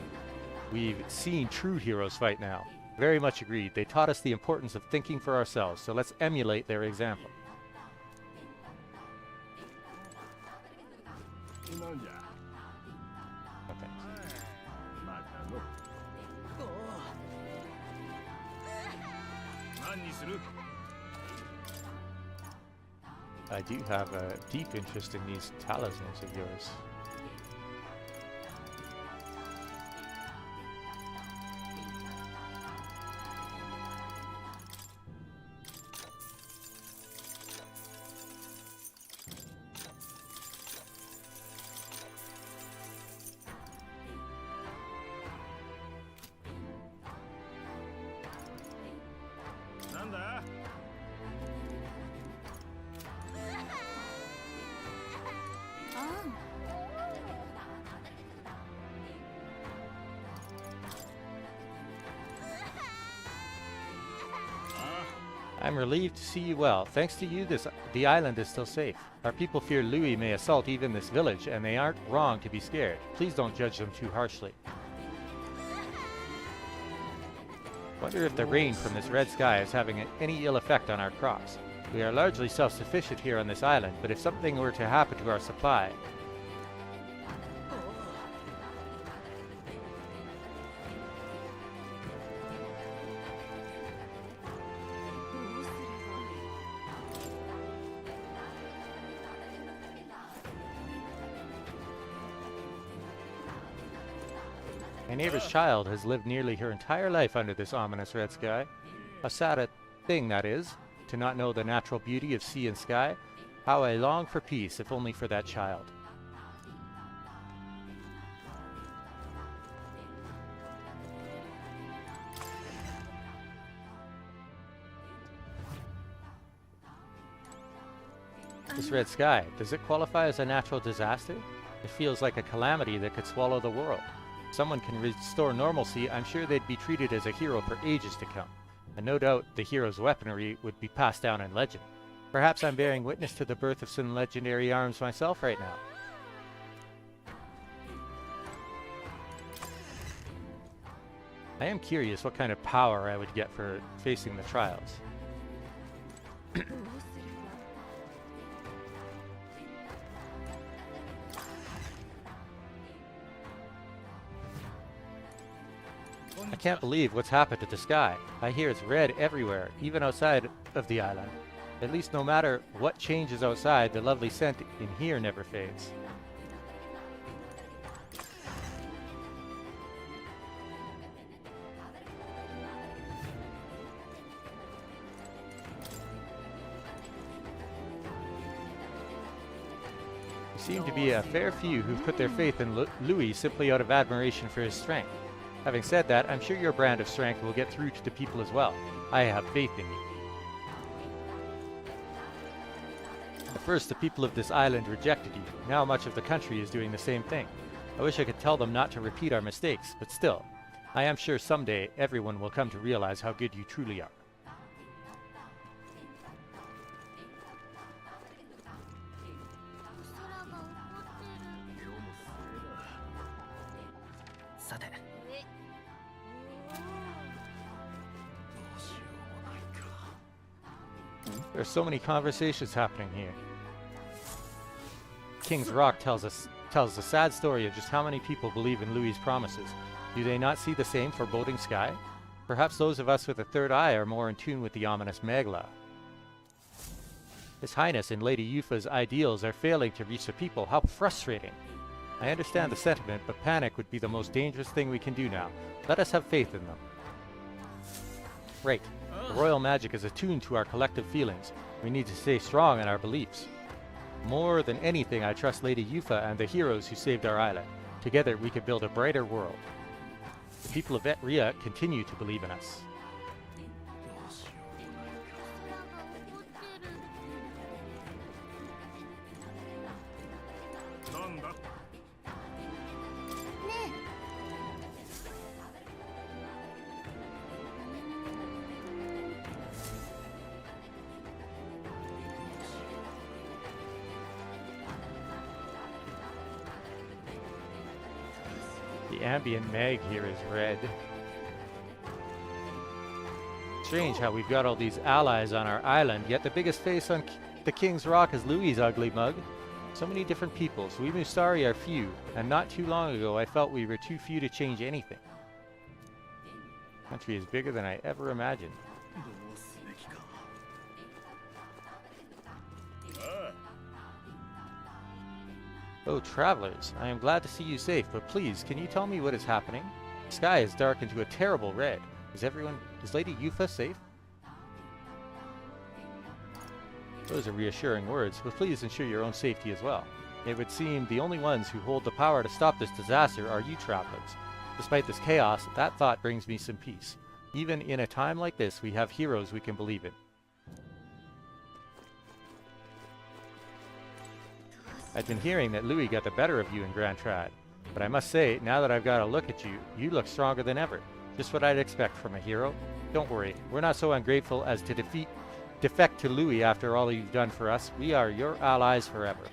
We've seen true heroes fight now. Very much agreed. They taught us the importance of thinking for ourselves, so let's emulate their example. Okay. I do have a deep interest in these talismans of yours. I'm relieved to see you well. Thanks to you, the island is still safe. Our people fear Louis may assault even this village, and they aren't wrong to be scared. Please don't judge them too harshly. Wonder if the rain from this red sky is having any ill effect on our crops. We are largely self-sufficient here on this island, but if something were to happen to our supply... My neighbor's child has lived nearly her entire life under this ominous red sky. A sad thing, that is, to not know the natural beauty of sea and sky. How I long for peace, if only for that child. This red sky, does it qualify as a natural disaster? It feels like a calamity that could swallow the world. If someone can restore normalcy, I'm sure they'd be treated as a hero for ages to come. And no doubt the hero's weaponry would be passed down in legend. Perhaps I'm bearing witness to the birth of some legendary arms myself right now. I am curious what kind of power I would get for facing the trials. I can't believe what's happened to the sky. I hear it's red everywhere, even outside of the island. At least no matter what changes outside, the lovely scent in here never fades. There seem to be a fair few who've put their faith in Louis simply out of admiration for his strength. Having said that, I'm sure your brand of strength will get through to the people as well. I have faith in you. At first, the people of this island rejected you. Now much of the country is doing the same thing. I wish I could tell them not to repeat our mistakes, but still, I am sure someday everyone will come to realize how good you truly are. There's so many conversations happening here. King's Rock tells the sad story of just how many people believe in Louis' promises. Do they not see the same foreboding sky? Perhaps those of us with a third eye are more in tune with the ominous Megla. His Highness and Lady Yufa's ideals are failing to reach the people. How frustrating! I understand the sentiment, but panic would be the most dangerous thing we can do now. Let us have faith in them. Right. The royal magic is attuned to our collective feelings. We need to stay strong in our beliefs. More than anything, I trust Lady Yufa and the heroes who saved our island. Together, we can build a brighter world. The people of Etria continue to believe in us. The ambient mag here is red. Strange how we've got all these allies on our island, yet the biggest face on the King's Rock is Louis' ugly mug. So many different peoples. We Musari are few, and not too long ago I felt we were too few to change anything. The country is bigger than I ever imagined. Oh, travelers, I am glad to see you safe, but please, can you tell me what is happening? The sky is dark into a terrible red. Is Lady Yufa safe? Those are reassuring words, but please ensure your own safety as well. It would seem the only ones who hold the power to stop this disaster are you travelers. Despite this chaos, that thought brings me some peace. Even in a time like this, we have heroes we can believe in. I've been hearing that Louis got the better of you in Grand Trad, but I must say, now that I've got a look at you, you look stronger than ever. Just what I'd expect from a hero. Don't worry, we're not so ungrateful as to defect to Louis after all you've done for us. We are your allies forever.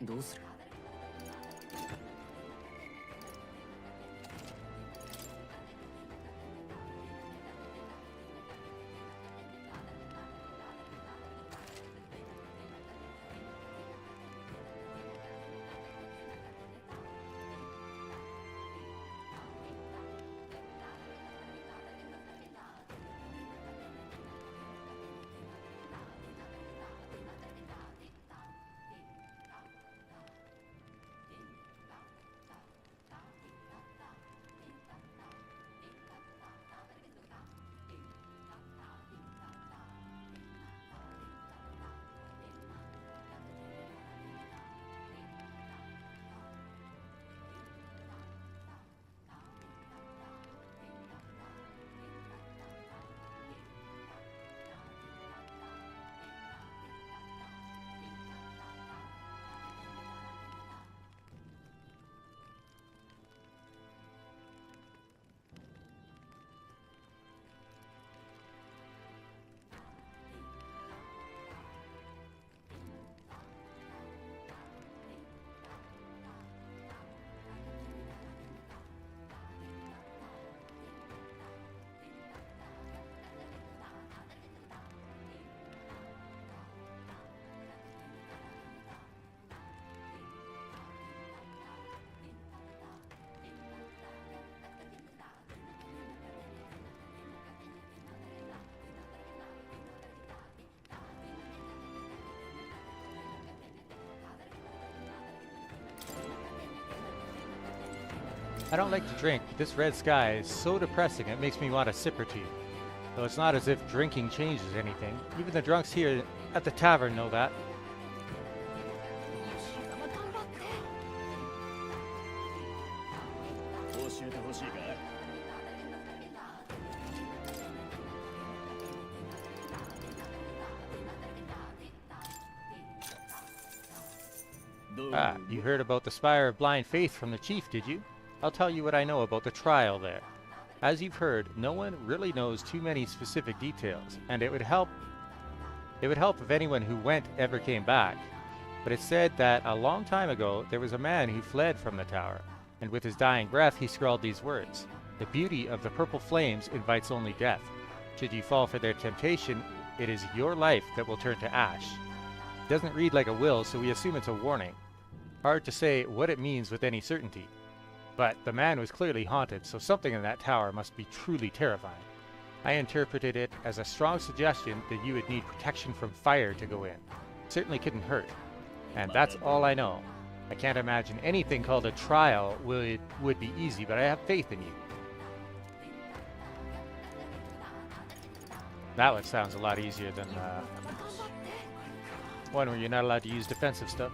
どうする？ I don't like to drink, but this red sky is so depressing it makes me want a sip or two. Though it's not as if drinking changes anything. Even the drunks here at the tavern know that. Ah, you heard about the Spire of Blind Faith from the chief, did you? I'll tell you what I know about the trial there. As you've heard, no one really knows too many specific details, and it would help if anyone who went ever came back. But it's said that a long time ago, there was a man who fled from the tower, and with his dying breath he scrawled these words: "The beauty of the purple flames invites only death. Should you fall for their temptation, it is your life that will turn to ash." It doesn't read like a will, so we assume it's a warning. Hard to say what it means with any certainty. But the man was clearly haunted, so something in that tower must be truly terrifying. I interpreted it as a strong suggestion that you would need protection from fire to go in. Certainly couldn't hurt. And that's all I know. I can't imagine anything called a trial would be easy, but I have faith in you. That one sounds a lot easier than one where you're not allowed to use defensive stuff.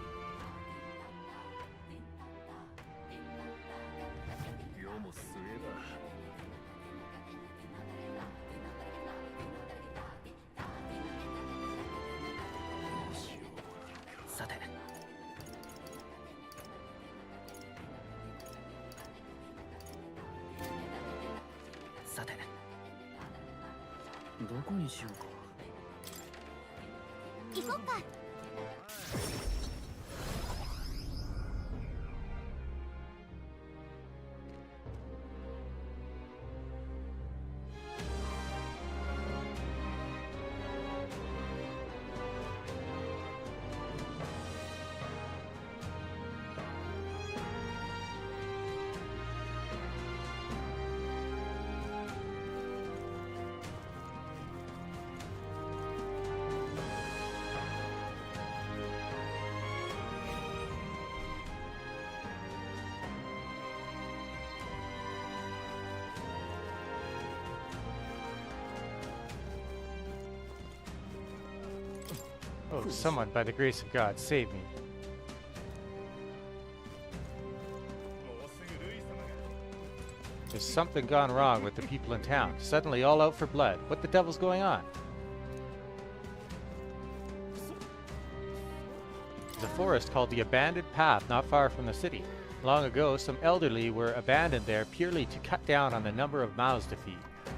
Oh, someone, by the grace of God, save me. There's something gone wrong with the people in town. Suddenly all out for blood. What the devil's going on? There's a forest called the Abandoned Path not far from the city. Long ago, some elderly were abandoned there purely to cut down on the number of mouths to feed.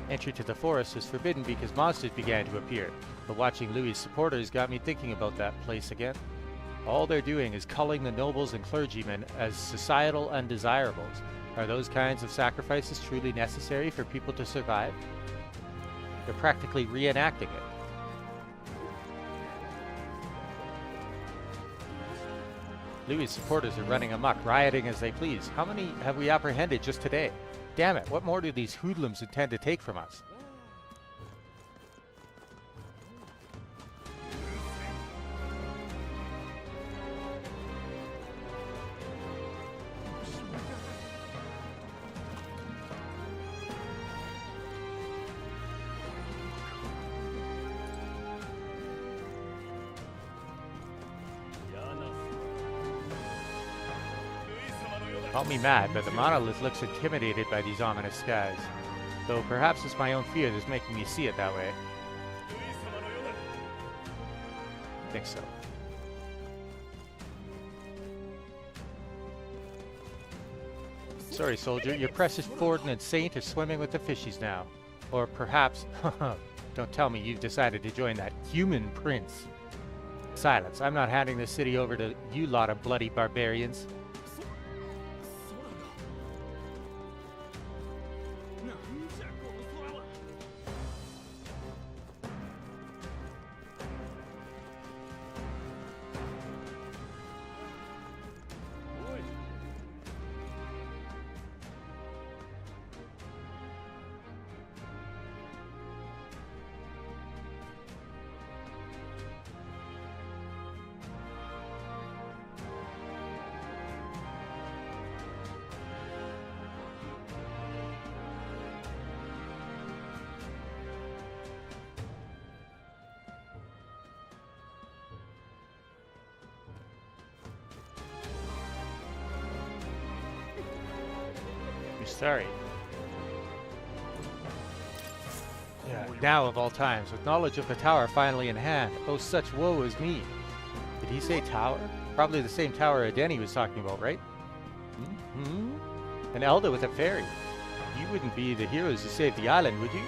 Entry to the forest was forbidden because monsters began to appear. But watching Louis' supporters got me thinking about that place again. All they're doing is culling the nobles and clergymen as societal undesirables. Are those kinds of sacrifices truly necessary for people to survive? They're practically reenacting it. Louis' supporters are running amok, rioting as they please. How many have we apprehended just today? Damn it, what more do these hoodlums intend to take from us? Call me mad, but the monolith looks intimidated by these ominous skies. Though perhaps it's my own fear that's making me see it that way. I think so. Sorry, soldier, your precious Forden and Saint are swimming with the fishies now. Or perhaps, don't tell me you've decided to join that human prince. Silence, I'm not handing this city over to you lot of bloody barbarians. Sorry. Yeah, now of all times, with knowledge of the tower finally in hand, oh such woe is me. Did he say tower? Probably the same tower Adeni was talking about, right? An Elder with a fairy. You wouldn't be the heroes who saved the island, would you?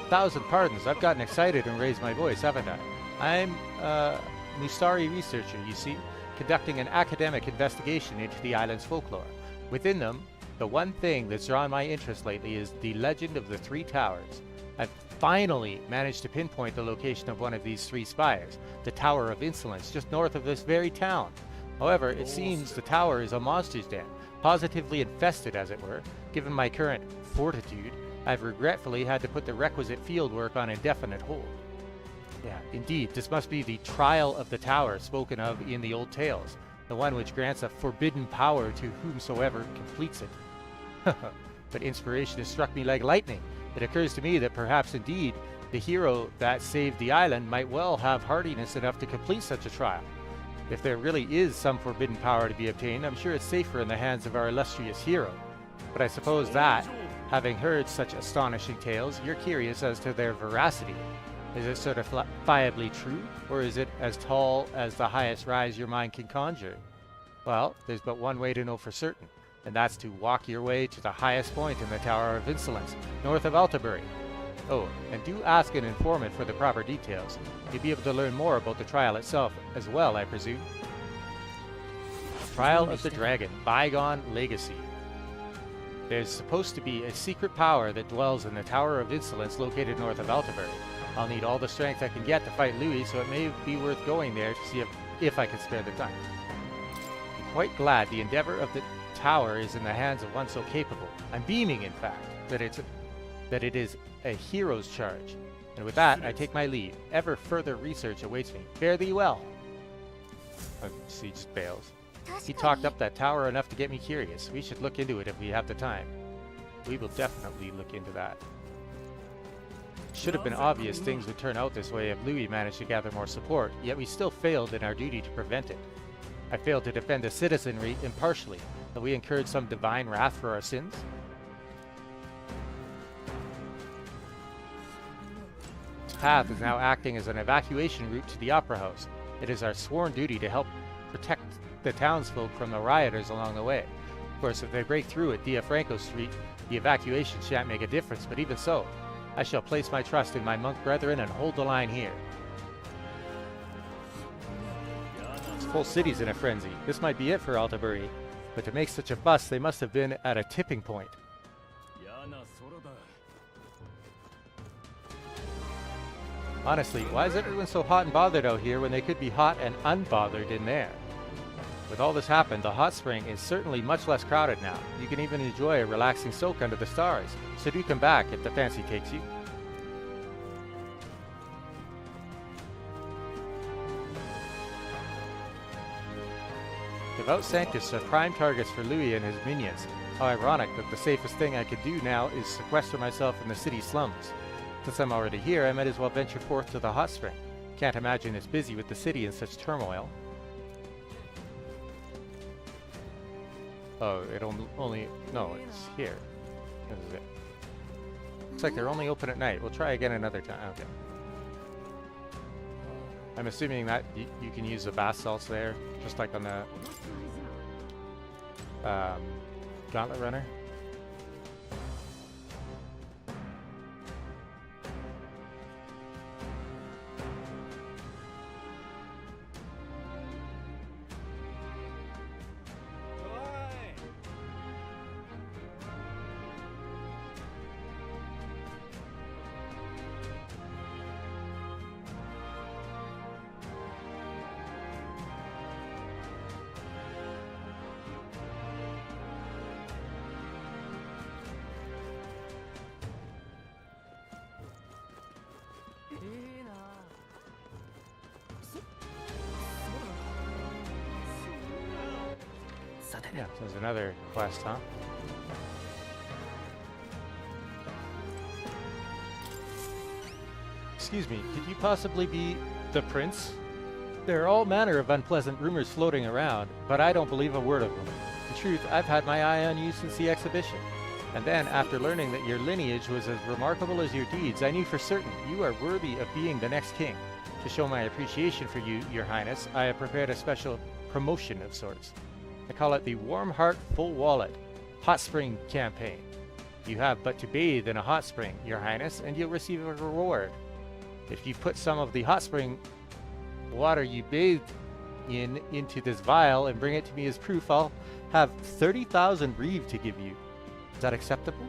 1,000 pardons, I've gotten excited and raised my voice, haven't I? I'm a Mustari researcher, you see, conducting an academic investigation into the island's folklore. Within them, the one thing that's drawn my interest lately is the legend of the three towers. I've finally managed to pinpoint the location of one of these three spires, the Tower of Insolence, just north of this very town. However, it seems the tower is a monster's den, positively infested as it were. Given my current fortitude, I've regretfully had to put the requisite field work on indefinite hold. Yeah, indeed, this must be the trial of the tower spoken of in the old tales, the one which grants a forbidden power to whomsoever completes it. But inspiration has struck me like lightning. It occurs to me that perhaps indeed the hero that saved the island might well have hardiness enough to complete such a trial. If there really is some forbidden power to be obtained, I'm sure it's safer in the hands of our illustrious hero. But I suppose that, having heard such astonishing tales, you're curious as to their veracity. Is it certifiably true, or is it as tall as the highest rise your mind can conjure? Well, there's but one way to know for certain, and that's to walk your way to the highest point in the Tower of Insolence, north of Altabury. Oh, and do ask an informant for the proper details. You'll be able to learn more about the trial itself as well, I presume. Trial of the Dragon, Bygone Legacy. There's supposed to be a secret power that dwells in the Tower of Insolence located north of Altabury. I'll need all the strength I can get to fight Louis, so it may be worth going there to see if I can spare the time. I'm quite glad the endeavor of the tower is in the hands of one so capable. I'm beaming, in fact, that it is a hero's charge. And with that, I take my leave. Ever further research awaits me. Fare thee well. So he just bails. He talked up that tower enough to get me curious. We should look into it if we have the time. We will definitely look into that. Should have been obvious things would turn out this way if Louis managed to gather more support, yet we still failed in our duty to prevent it. I failed to defend the citizenry impartially. Have we incurred some divine wrath for our sins? This path is now acting as an evacuation route to the Opera House. It is our sworn duty to help protect the townsfolk from the rioters along the way. Of course, if they break through at Franco Street, the evacuation shan't make a difference, but even so, I shall place my trust in my monk brethren and hold the line here. Full city's in a frenzy. This might be it for Altabury. But to make such a fuss, they must have been at a tipping point. Honestly, why is everyone so hot and bothered out here when they could be hot and unbothered in there? With all this happened, the hot spring is certainly much less crowded now. You can even enjoy a relaxing soak under the stars. So do come back if the fancy takes you. Devout Sanctus are prime targets for Louis and his minions. How ironic that the safest thing I could do now is sequester myself in the city slums. Since I'm already here, I might as well venture forth to the hot spring. Can't imagine it's busy with the city in such turmoil. Oh, it only... No, it's here. This is it. Looks like they're only open at night. We'll try again another time. Okay. I'm assuming that you can use the bath salts there, just like on the Gauntlet Runner. Yeah, so there's another quest, huh? Excuse me, could you possibly be the prince? There are all manner of unpleasant rumors floating around, but I don't believe a word of them. In truth, I've had my eye on you since the exhibition. And then, after learning that your lineage was as remarkable as your deeds, I knew for certain you are worthy of being the next king. To show my appreciation for you, your highness, I have prepared a special promotion of sorts. I call it the Warm Heart Full Wallet Hot Spring Campaign. You have but to bathe in a hot spring, your highness, and you'll receive a reward. If you put some of the hot spring water you bathed in into this vial and bring it to me as proof, I'll have 30,000 reeve to give you. Is that acceptable?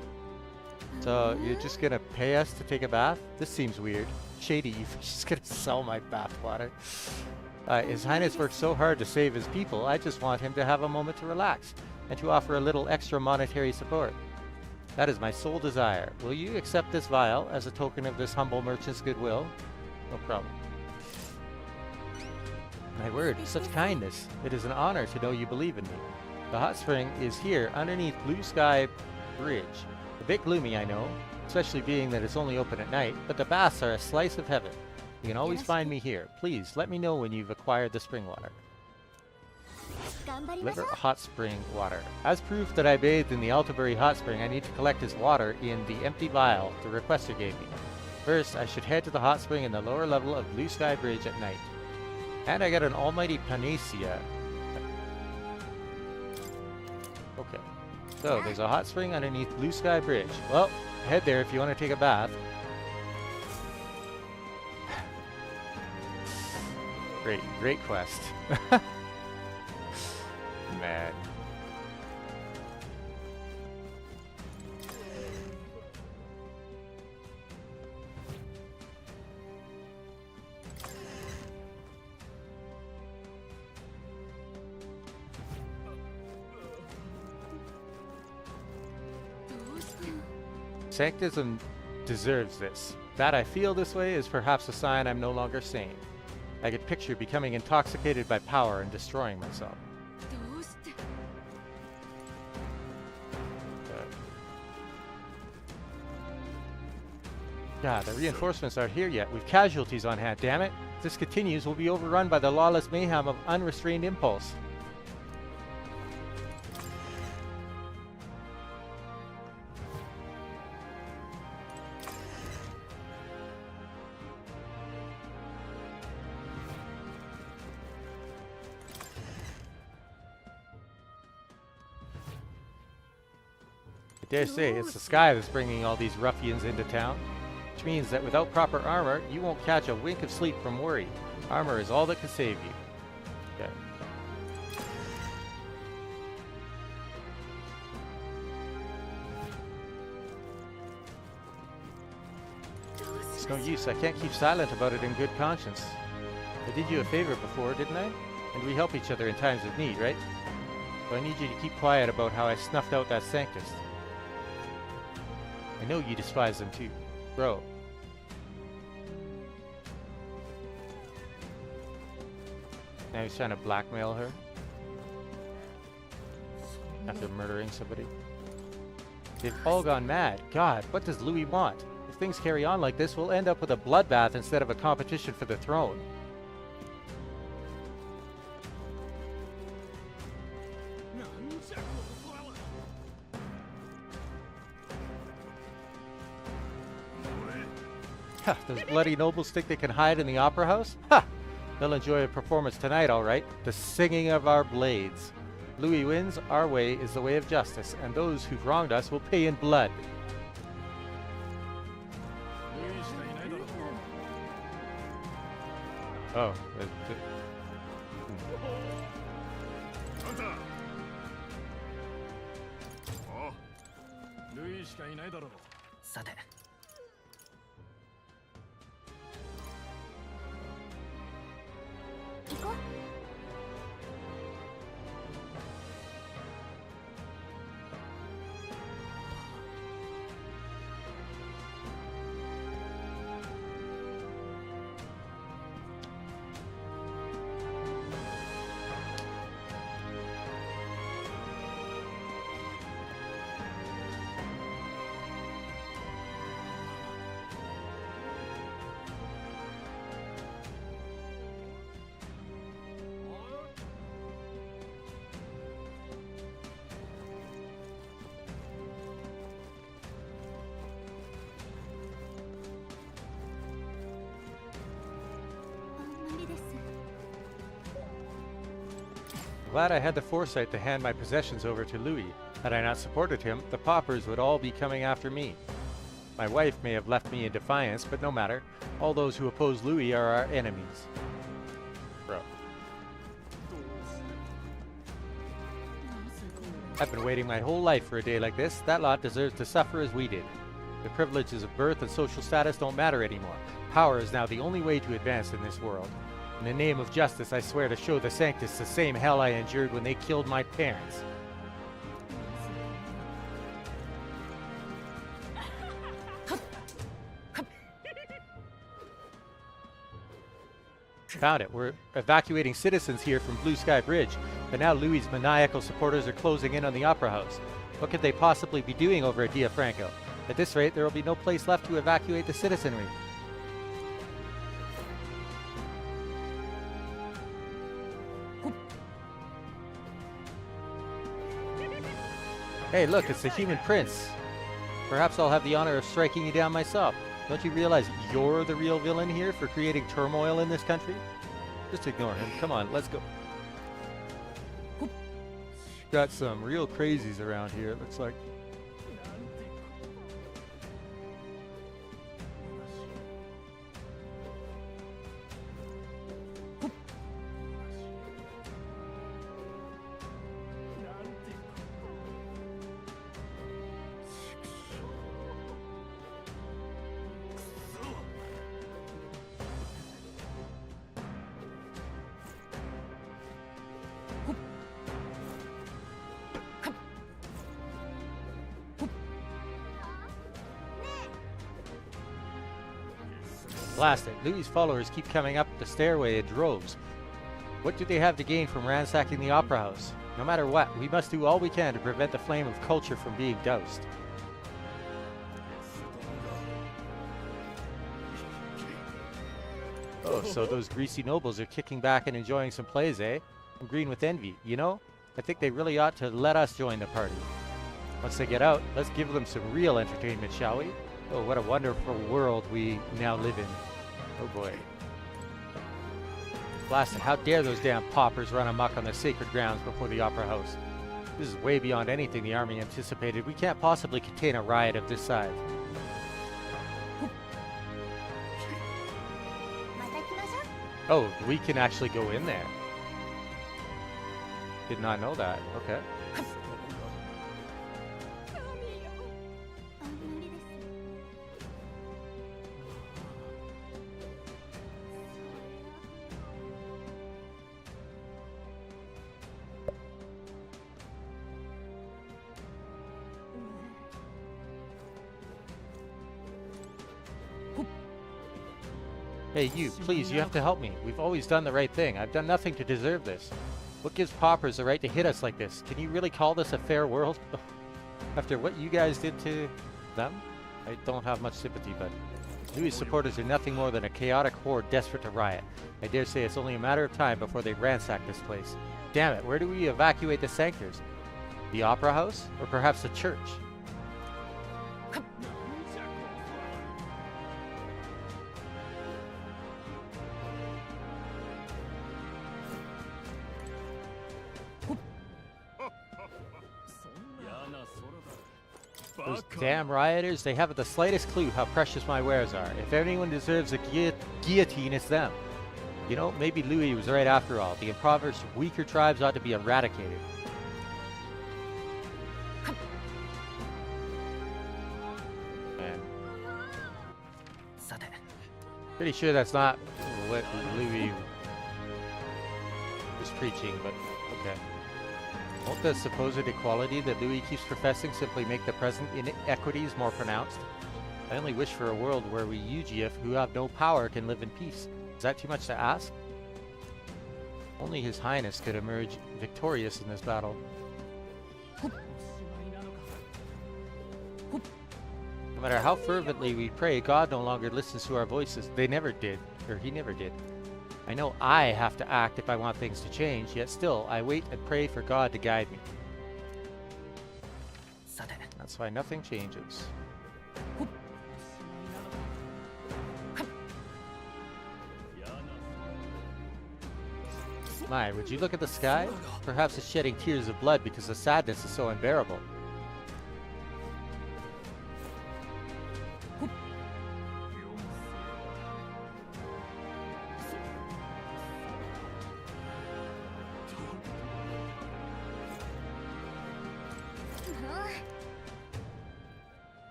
So you're just gonna pay us to take a bath? This seems weird. Shady, you're just gonna sell my bath water. His Highness works so hard to save his people, I just want him to have a moment to relax, and to offer a little extra monetary support. That is my sole desire. Will you accept this vial as a token of this humble merchant's goodwill? No problem. My word, such kindness. It is an honor to know you believe in me. The hot spring is here underneath Blue Sky Bridge. A bit gloomy, I know, especially being that it's only open at night, but the baths are a slice of heaven. You can always find me here. Please, let me know when you've acquired the spring water. Deliver hot spring water. As proof that I bathed in the Altabury hot spring, I need to collect his water in the empty vial the requester gave me. First, I should head to the hot spring in the lower level of Blue Sky Bridge at night. And I got an almighty panacea. Okay. So, there's a hot spring underneath Blue Sky Bridge. Well, head there if you want to take a bath. Great quest. Man. Sanctism deserves this. That I feel this way is perhaps a sign I'm no longer sane. I could picture becoming intoxicated by power and destroying myself. God, the reinforcements aren't here yet. We've casualties on hand, damn it. If this continues, we'll be overrun by the lawless mayhem of unrestrained impulse. I dare say it's the sky that's bringing all these ruffians into town. Which means that without proper armor, you won't catch a wink of sleep from worry. Armor is all that can save you. Okay. No use, I can't keep silent about it in good conscience. I did you a favor before, didn't I? And we help each other in times of need, right? So I need you to keep quiet about how I snuffed out that Sanctus. I know you despise them too. Bro. Now he's trying to blackmail her. After murdering somebody. They've all gone mad. God, what does Louis want? If things carry on like this, we'll end up with a bloodbath instead of a competition for the throne. Ha! Those bloody nobles think they can hide in the opera house? Ha! They'll enjoy a performance tonight, all right. The singing of our blades. Louis wins, our way is the way of justice, and those who've wronged us will pay in blood. Oh. Glad I had the foresight to hand my possessions over to Louis. Had I not supported him, the paupers would all be coming after me. My wife may have left me in defiance, but no matter. All those who oppose Louis are our enemies. Bro. I've been waiting my whole life for a day like this. That lot deserves to suffer as we did. The privileges of birth and social status don't matter anymore. Power is now the only way to advance in this world. In the name of justice, I swear to show the Sanctus the same hell I endured when they killed my parents. Found it. We're evacuating citizens here from Blue Sky Bridge, but now Louis' maniacal supporters are closing in on the Opera House. What could they possibly be doing over at Franco? At this rate, there will be no place left to evacuate the citizenry. Hey, look, it's the Human Prince. Perhaps I'll have the honor of striking you down myself. Don't you realize you're the real villain here for creating turmoil in this country? Just ignore him. Come on, let's go. Got some real crazies around here, it looks like. Blast it. Louis' followers keep coming up the stairway in droves. What do they have to gain from ransacking the Opera House? No matter what, we must do all we can to prevent the flame of culture from being doused. Oh, so those greasy nobles are kicking back and enjoying some plays, eh? I'm green with envy, you know? I think they really ought to let us join the party. Once they get out, let's give them some real entertainment, shall we? Oh, what a wonderful world we now live in. Oh boy. Blasted, how dare those damn paupers run amok on the sacred grounds before the Opera House. This is way beyond anything the army anticipated. We can't possibly contain a riot of this size. Oh, we can actually go in there. Did not know that. Okay. Hey, you, please, you have to help me. We've always done the right thing. I've done nothing to deserve this. What gives paupers the right to hit us like this? Can you really call this a fair world? After what you guys did to them? I don't have much sympathy, but Louis' supporters are nothing more than a chaotic horde desperate to riot. I dare say it's only a matter of time before they ransack this place. Damn it, where do we evacuate the Sanctors? The Opera House? Or perhaps the church? Those damn rioters, they haven't the slightest clue how precious my wares are. If anyone deserves a guillotine, it's them. You know, maybe Louis was right after all. The impoverished, weaker tribes ought to be eradicated. Man. Pretty sure that's not what Louis was preaching, but okay. Won't the supposed equality that Louis keeps professing simply make the present inequities more pronounced? I only wish for a world where we Yujief, who have no power, can live in peace. Is that too much to ask? Only His Highness could emerge victorious in this battle. No matter how fervently we pray, God no longer listens to our voices. They never did, or He never did. I know I have to act if I want things to change, yet still, I wait and pray for God to guide me. That's why nothing changes. My, would you look at the sky? Perhaps it's shedding tears of blood because the sadness is so unbearable.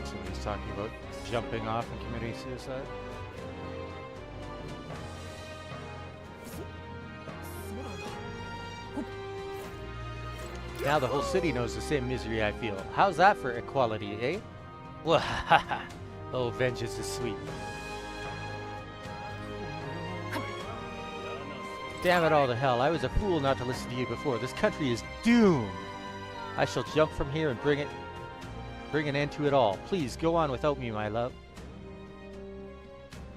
Somebody's talking about jumping off and committing suicide. Now the whole city knows the same misery I feel. How's that for equality, eh? Well, oh, vengeance is sweet. Damn it all to hell, I was a fool not to listen to you before. This country is doomed. I shall jump from here and bring an end to it all. Please, go on without me, my love.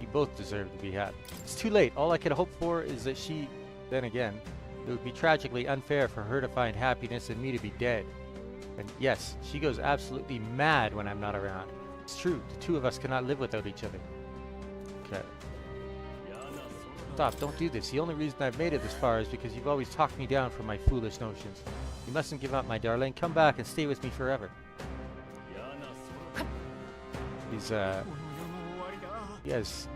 You both deserve to be happy. It's too late. All I could hope for is that she... Then again, it would be tragically unfair for her to find happiness and me to be dead. And yes, she goes absolutely mad when I'm not around. It's true, the two of us cannot live without each other. Okay. Stop, don't do this. The only reason I've made it this far is because you've always talked me down from my foolish notions. You mustn't give up, my darling. Come back and stay with me forever. He's, yes.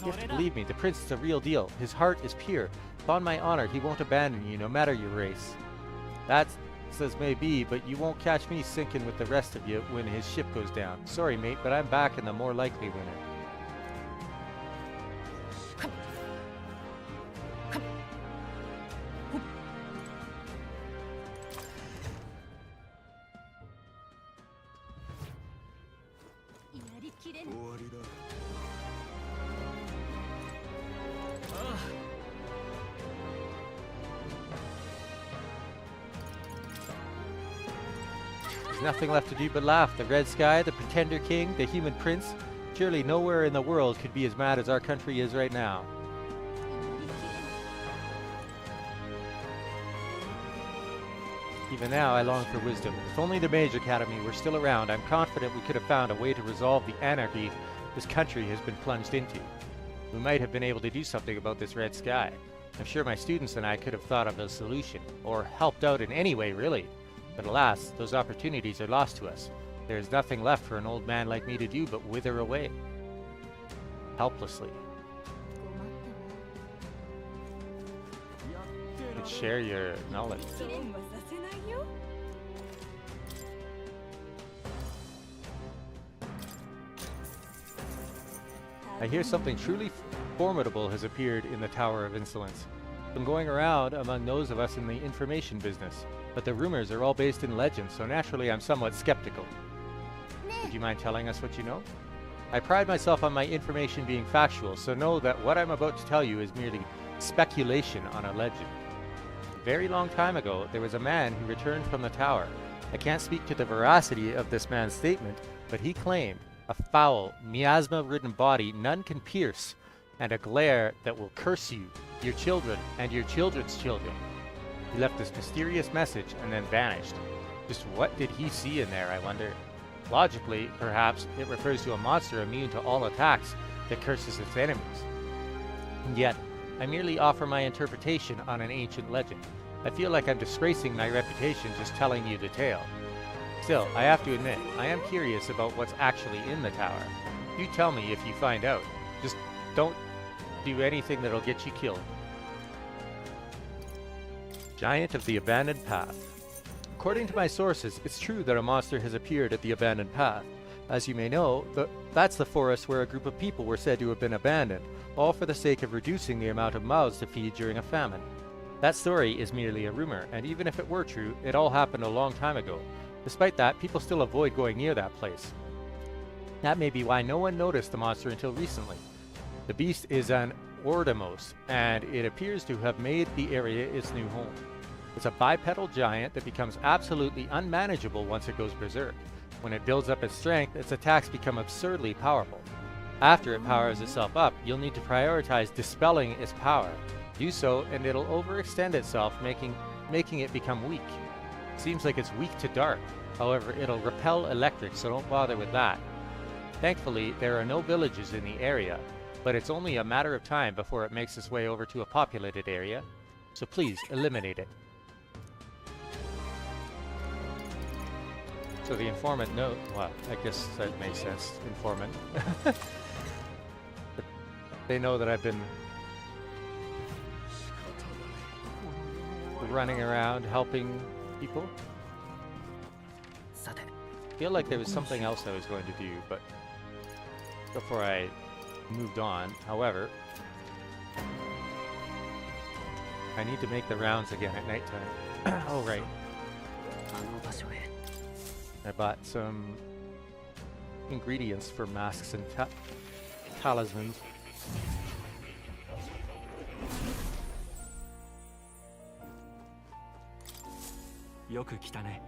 You have to believe me, the prince is the real deal. His heart is pure. Upon my honor, he won't abandon you, no matter your race. That's as may be, but you won't catch me sinking with the rest of you when his ship goes down. Sorry, mate, but I'm back in the more likely winner. There's nothing left to do but laugh. The Red Sky, the Pretender King, the Human Prince. Surely nowhere in the world could be as mad as our country is right now. Even now, I long for wisdom. If only the Mage Academy were still around, I'm confident we could have found a way to resolve the anarchy this country has been plunged into. We might have been able to do something about this Red Sky. I'm sure my students and I could have thought of a solution, or helped out in any way, really. But alas, those opportunities are lost to us. There is nothing left for an old man like me to do but wither away. Helplessly. You could share your knowledge. I hear something truly formidable has appeared in the Tower of Insolence. been going around among those of us in the information business, but the rumors are all based in legend, so naturally I'm somewhat skeptical. Would you mind telling us what you know? I pride myself on my information being factual, so know that what I'm about to tell you is merely speculation on a legend. A very long time ago, there was a man who returned from the tower. I can't speak to the veracity of this man's statement, but he claimed a foul, miasma-ridden body none can pierce, and a glare that will curse you, your children, and your children's children. He left this mysterious message and then vanished. Just what did he see in there, I wonder? Logically, perhaps, it refers to a monster immune to all attacks that curses its enemies. And yet, I merely offer my interpretation on an ancient legend. I feel like I'm disgracing my reputation just telling you the tale. Still, I have to admit, I am curious about what's actually in the tower. You tell me if you find out. Just don't do anything that'll get you killed. Giant of the Abandoned Path. According to my sources, it's true that a monster has appeared at the Abandoned Path. As you may know, that's the forest where a group of people were said to have been abandoned, all for the sake of reducing the amount of mouths to feed during a famine. That story is merely a rumor, and even if it were true, it all happened a long time ago. Despite that, people still avoid going near that place. That may be why no one noticed the monster until recently. The beast is an Ordamos, and it appears to have made the area its new home. It's a bipedal giant that becomes absolutely unmanageable once it goes berserk. When it builds up its strength, its attacks become absurdly powerful. After it powers itself up, you'll need to prioritize dispelling its power. Do so, and it'll overextend itself, making it become weak. Seems like it's weak to dark. However, it'll repel electric, so don't bother with that. Thankfully, there are no villages in the area, but it's only a matter of time before it makes its way over to a populated area, so please eliminate it. So the informant well, I guess that makes sense, informant. They know that I've been running around helping people. I feel like there was something else I was going to do, but before I moved on. However, I need to make the rounds again at nighttime. Oh, right. I bought some ingredients for masks and talismans. Yoku kita ne.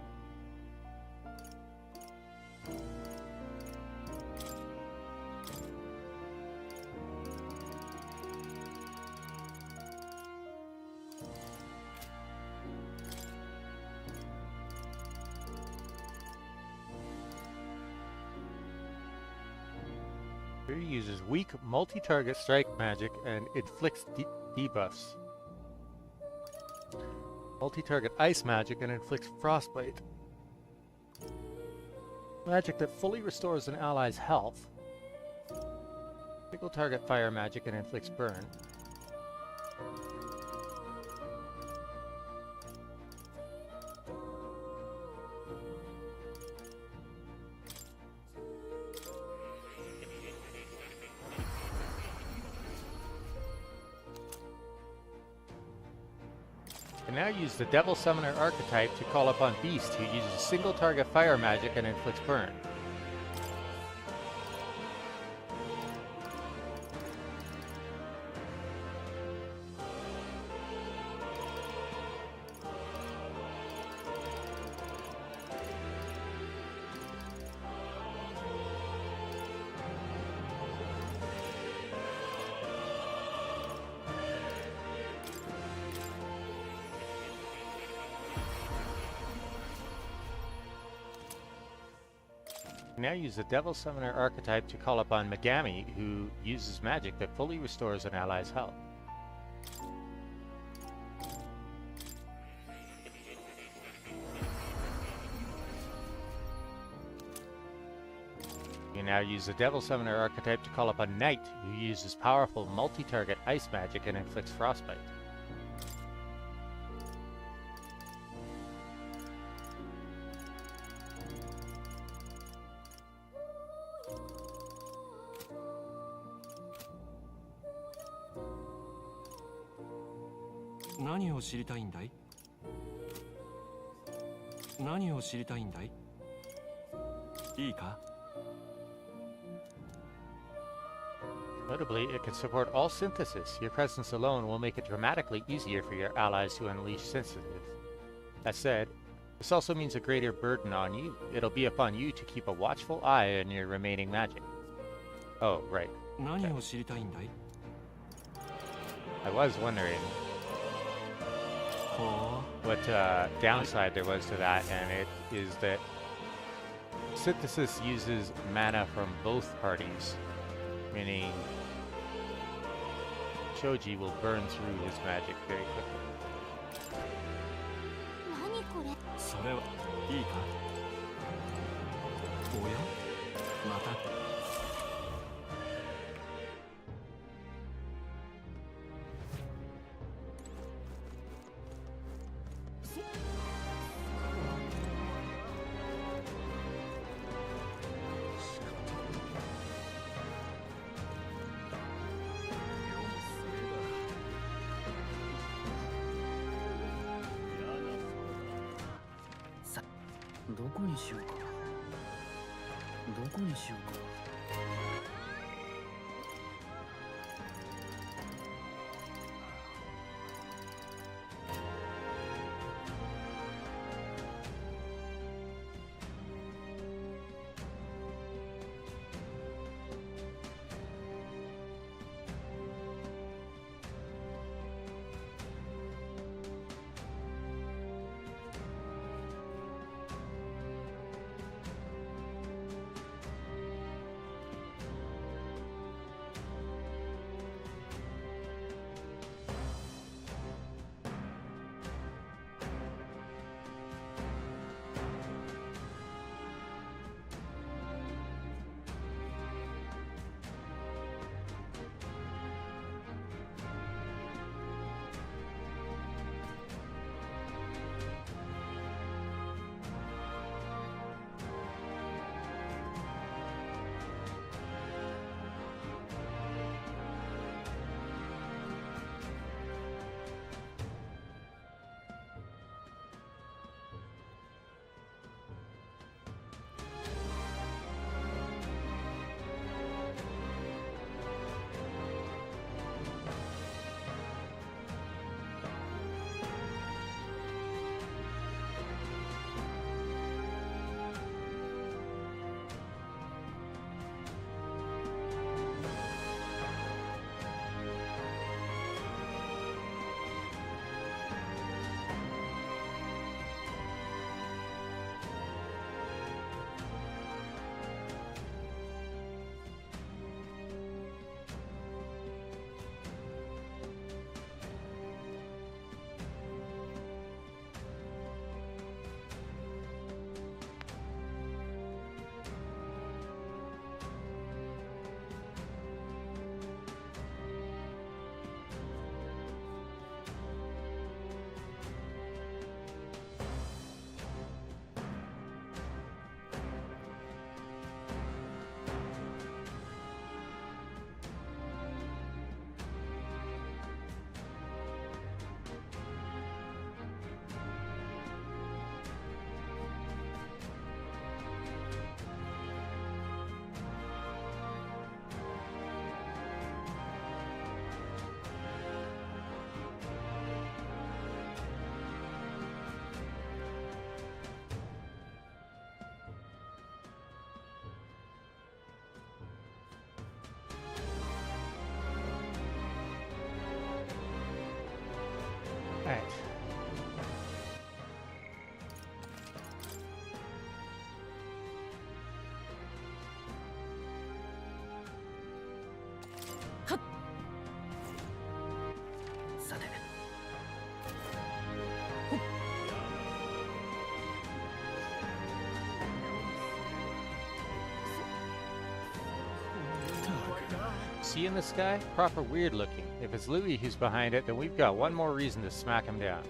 Here uses weak multi-target strike magic and inflicts debuffs. Multi-target ice magic and inflicts frostbite. Magic that fully restores an ally's health. Single target fire magic and inflicts burn. I now use the Devil Summoner archetype to call upon Beast, who uses single target fire magic and inflicts burn. Now use the Devil Summoner archetype to call upon Megami, who uses magic that fully restores an ally's health. You now use the Devil Summoner archetype to call upon Knight, who uses powerful multi-target ice magic and inflicts frostbite. 何を知りたいんだい？何を知りたいんだい？いいか？ Notably, it can support all synthesis. Your presence alone will make it dramatically easier for your allies to unleash synthesis. That said, this also means a greater burden on you. It'll be upon you to keep a watchful eye on your remaining magic. Oh, right. 何を知りたいんだい？ I was wondering ほ what downside there was to that, and it is that synthesis uses mana from both parties, meaning Shoji will burn through his magic very quickly. 何これ。う。それはいいか？おや？また。どこにしようか。どこにしようか。Alright. See in the sky? Proper weird looking. If it's Louis who's behind it, then we've got one more reason to smack him down.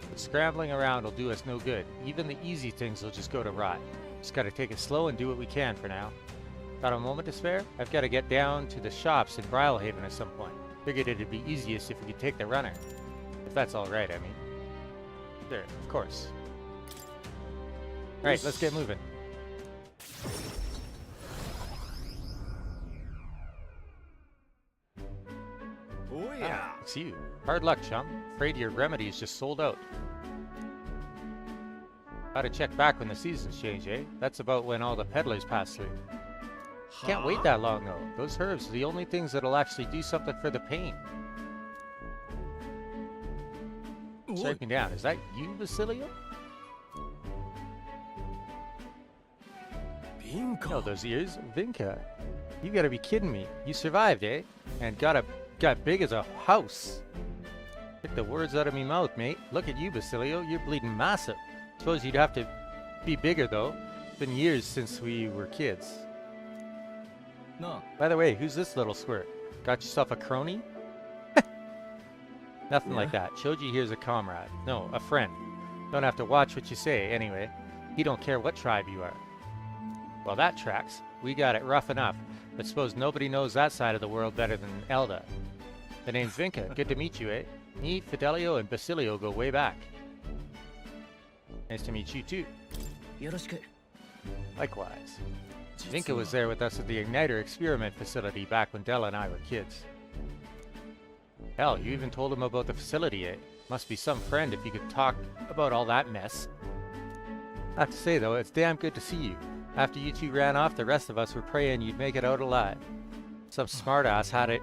But scrambling around will do us no good. Even the easy things will just go to rot. Just gotta take it slow and do what we can for now. Got a moment to spare? I've gotta get down to the shops in Brylehaven at some point. Figured it'd be easiest if we could take the runner. If that's alright, I mean. Sure, of course. Alright, let's get moving. Oh yeah. Ah, it's you. Hard luck, chum. Afraid your remedies just sold out. Gotta check back when the seasons change, eh? That's about when all the peddlers pass through. Can't wait that long, though. Those herbs are the only things that'll actually do something for the pain. Strike me down. Is that you, Basilio? No, those ears. Vinka. You gotta be kidding me. You survived, eh? And got big as a house. Took the words out of me mouth, mate. Look at you, Basilio. You're bleeding massive. Suppose you'd have to be bigger, though. It's been years since we were kids. No. By the way, who's this little squirt? Got yourself a crony? Nothing like that. Shoji here's a comrade. No, a friend. Don't have to watch what you say, anyway. He don't care what tribe you are. Well, that tracks. We got it rough enough, but suppose nobody knows that side of the world better than Elda. The name's Vinka. Good to meet you, eh? Me, Fidelio, and Basilio go way back. Nice to meet you, too. Likewise. Vinka was there with us at the Igniter experiment facility back when Della and I were kids. Hell, you even told him about the facility, eh? Must be some friend if you could talk about all that mess. I have to say, though, it's damn good to see you. After you two ran off, the rest of us were praying you'd make it out alive. Some smartass had it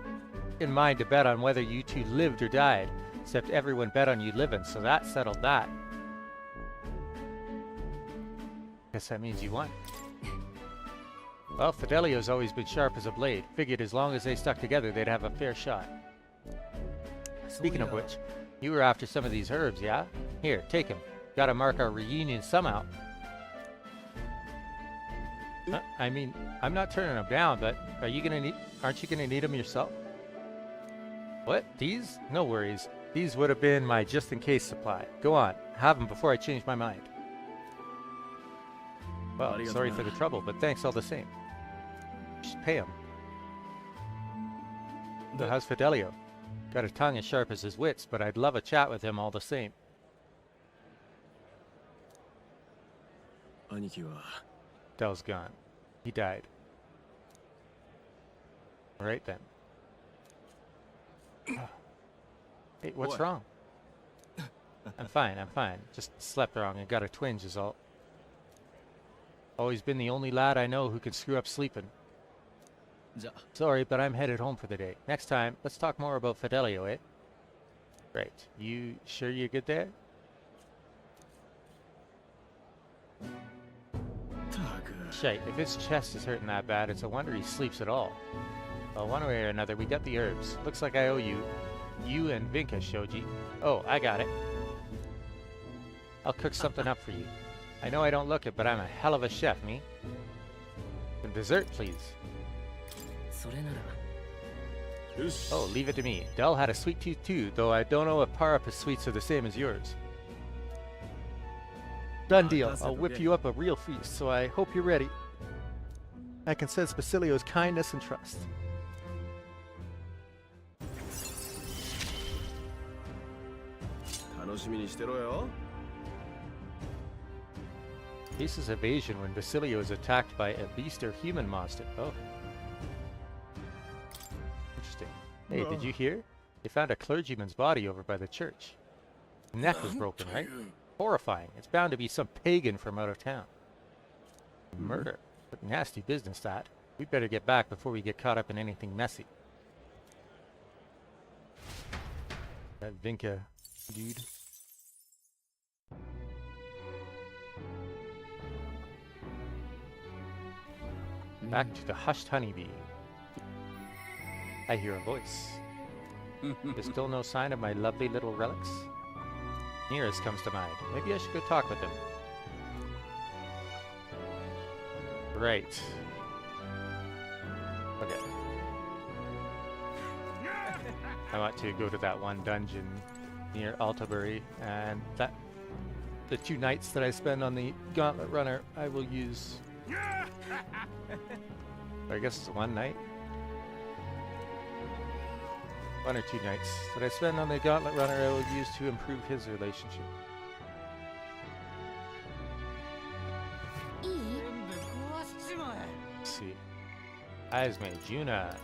in mind to bet on whether you two lived or died, except everyone bet on you living, so that settled that. Guess that means you won. Well, Fidelio's always been sharp as a blade. Figured as long as they stuck together, they'd have a fair shot. Speaking of which, you were after some of these herbs, yeah? Here, take them. Gotta mark our reunion somehow. I mean, I'm not turning them down, but aren't you gonna need them yourself? What? These? No worries. These would have been my just-in-case supply. Go on, have them before I change my mind. Well, sorry for the trouble, but thanks all the same. Just pay him. How's Fidelio? Got a tongue as sharp as his wits, but I'd love a chat with him all the same. Del's gone. He died. Alright then. Hey, what's wrong? I'm fine, I'm fine. Just slept wrong and got a twinge is all. Always been the only lad I know who can screw up sleeping. Sorry, but I'm headed home for the day. Next time, let's talk more about Fidelio, eh? Right. You sure you're good there? Shite, if his chest is hurting that bad, it's a wonder he sleeps at all. Well, one way or another, we got the herbs. Looks like I owe you and Vinka, Shoji. Oh, I got it. I'll cook something up for you. I know I don't look it, but I'm a hell of a chef, me. Some dessert, please. Oh, leave it to me. Del had a sweet tooth too, though I don't know if Parapa's sweets are the same as yours. Done deal. I'll whip you up a real feast, so I hope you're ready. I can sense Basilio's kindness and trust. Faces evasion when Basilio is attacked by a beast or human monster. Oh. Interesting. Hey, did you hear? They found a clergyman's body over by the church. The neck was broken, right? Horrifying. It's bound to be some pagan from out of town. Murder. What nasty business that. We better get back before we get caught up in anything messy. That Vinka dude. Back to the hushed honeybee. I hear a voice. There's still no sign of my lovely little relics? Nearest comes to mind. Maybe I should go talk with him. Right. Okay. I want to go to that one dungeon near Altabury, and that the 2 nights that I spend on the Gauntlet Runner, I will use. I guess it's 1 night. 1 or 2 nights that I spend on the Gauntlet Runner I will use to improve his relationship. いい？ Let's see. Esme, Juna,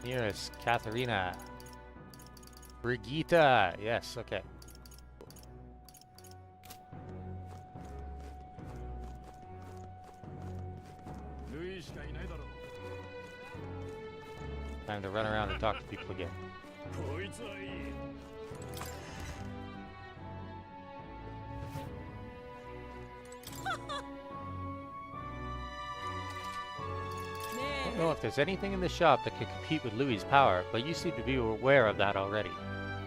Nearest, Katharina, Brigitte. Yes, okay. Time to run around and talk to people again. I don't know if there's anything in the shop that can compete with Louis' power, but you seem to be aware of that already.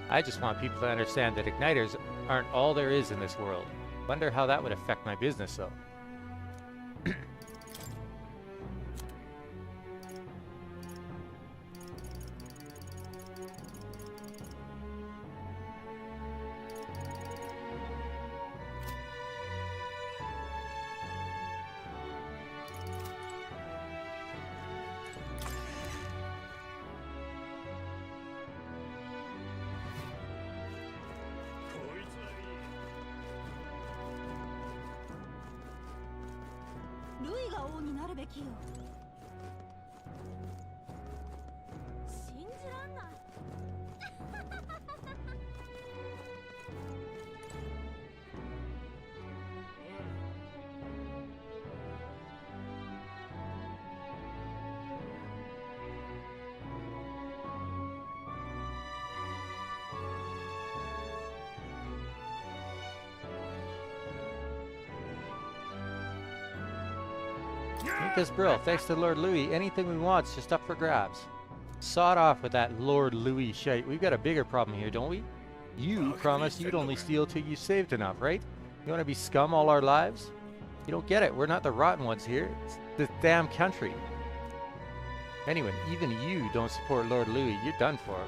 I just want people to understand that igniters aren't all there is in this world. Wonder how that would affect my business, though. Meet this bro. Thanks to Lord Louis, anything we want's just up for grabs. Sawed off with that Lord Louis shite. We've got a bigger problem here, don't we? You promised you'd only steal till you saved enough, right? You want to be scum all our lives? You don't get it. We're not the rotten ones here. It's this damn country. Anyway, even you don't support Lord Louis. You're done for.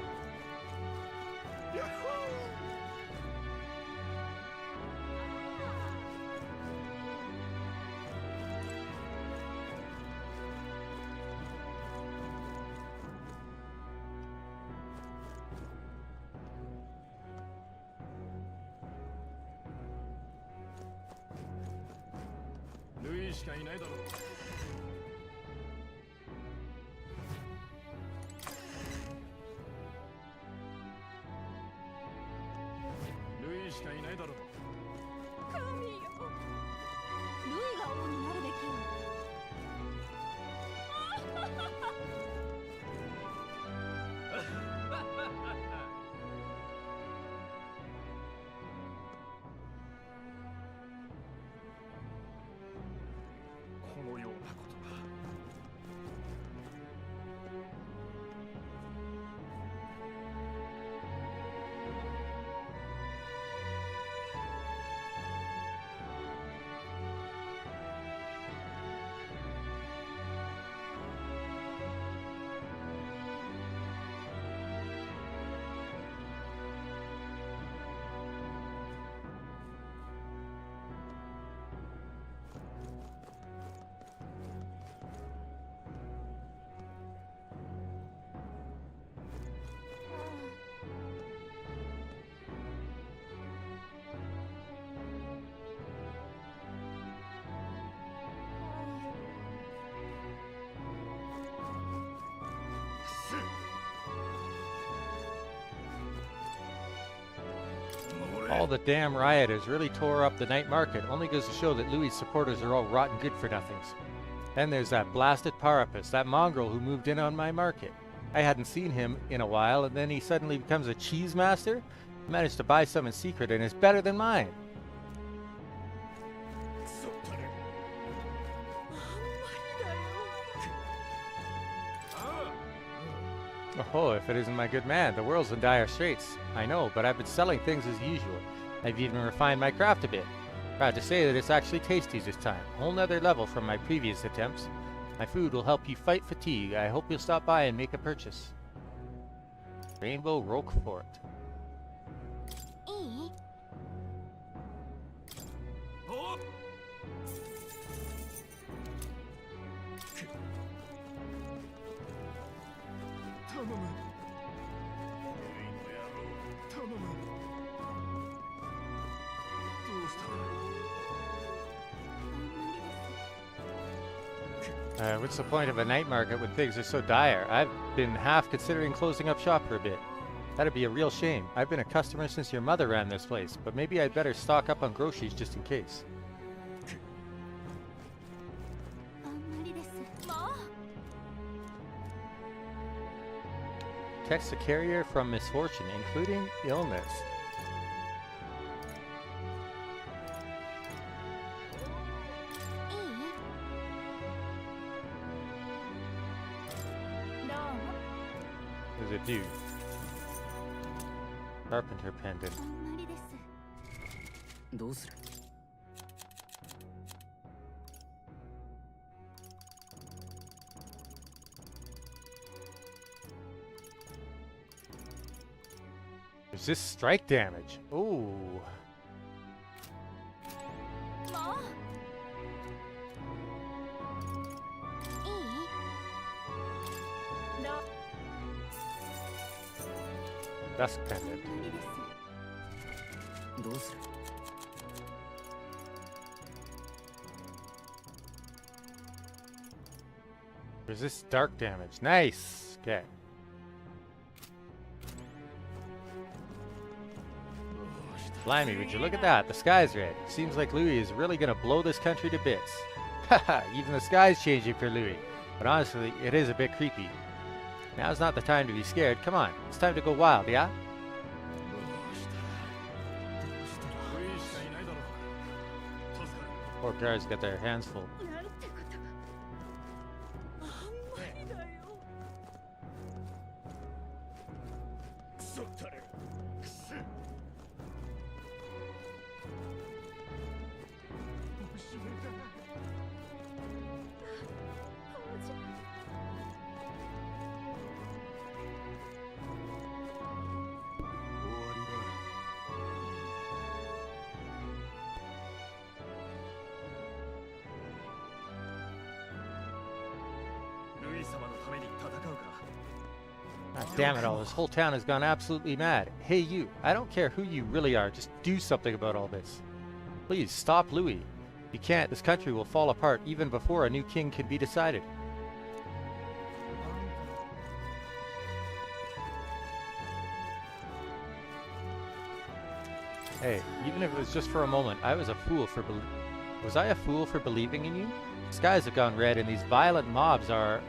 All the damn rioters really tore up the night market. Only goes to show that Louis' supporters are all rotten good for nothings. Then there's that blasted Parapus, that mongrel who moved in on my market. I hadn't seen him in a while, and then he suddenly becomes a cheese master? Managed to buy some in secret and is better than mine. Oh, if it isn't my good man, the world's in dire straits. I know, but I've been selling things as usual. I've even refined my craft a bit. Proud to say that it's actually tasty this time. Whole nother level from my previous attempts. My food will help you fight fatigue. I hope you'll stop by and make a purchase. Rainbow Roquefort. いい？ 頼む What's the point of a night market when things are so dire? I've been half considering closing up shop for a bit. That'd be a real shame. I've been a customer since your mother ran this place, but maybe I'd better stock up on groceries just in case. Text a carrier from misfortune, including illness. There's a dude. Carpenter pendant. どうする Resist strike damage. Ooh. Dusk pendant. どうする Resist dark damage. Nice. Okay. Blimey, would you look at that? The sky's red. Seems like Louis is really gonna blow this country to bits. Haha, even the sky's changing for Louis. But honestly, it is a bit creepy. Now's not the time to be scared. Come on, it's time to go wild, yeah? Poor guards got their hands full. God damn it all, this whole town has gone absolutely mad. Hey you, I don't care who you really are, just do something about all this. Please, stop Louis. If you can't, this country will fall apart even before a new king can be decided. Hey, even if it was just for a moment, I was a fool for Was I a fool for believing in you? Skies have gone red and these violent mobs are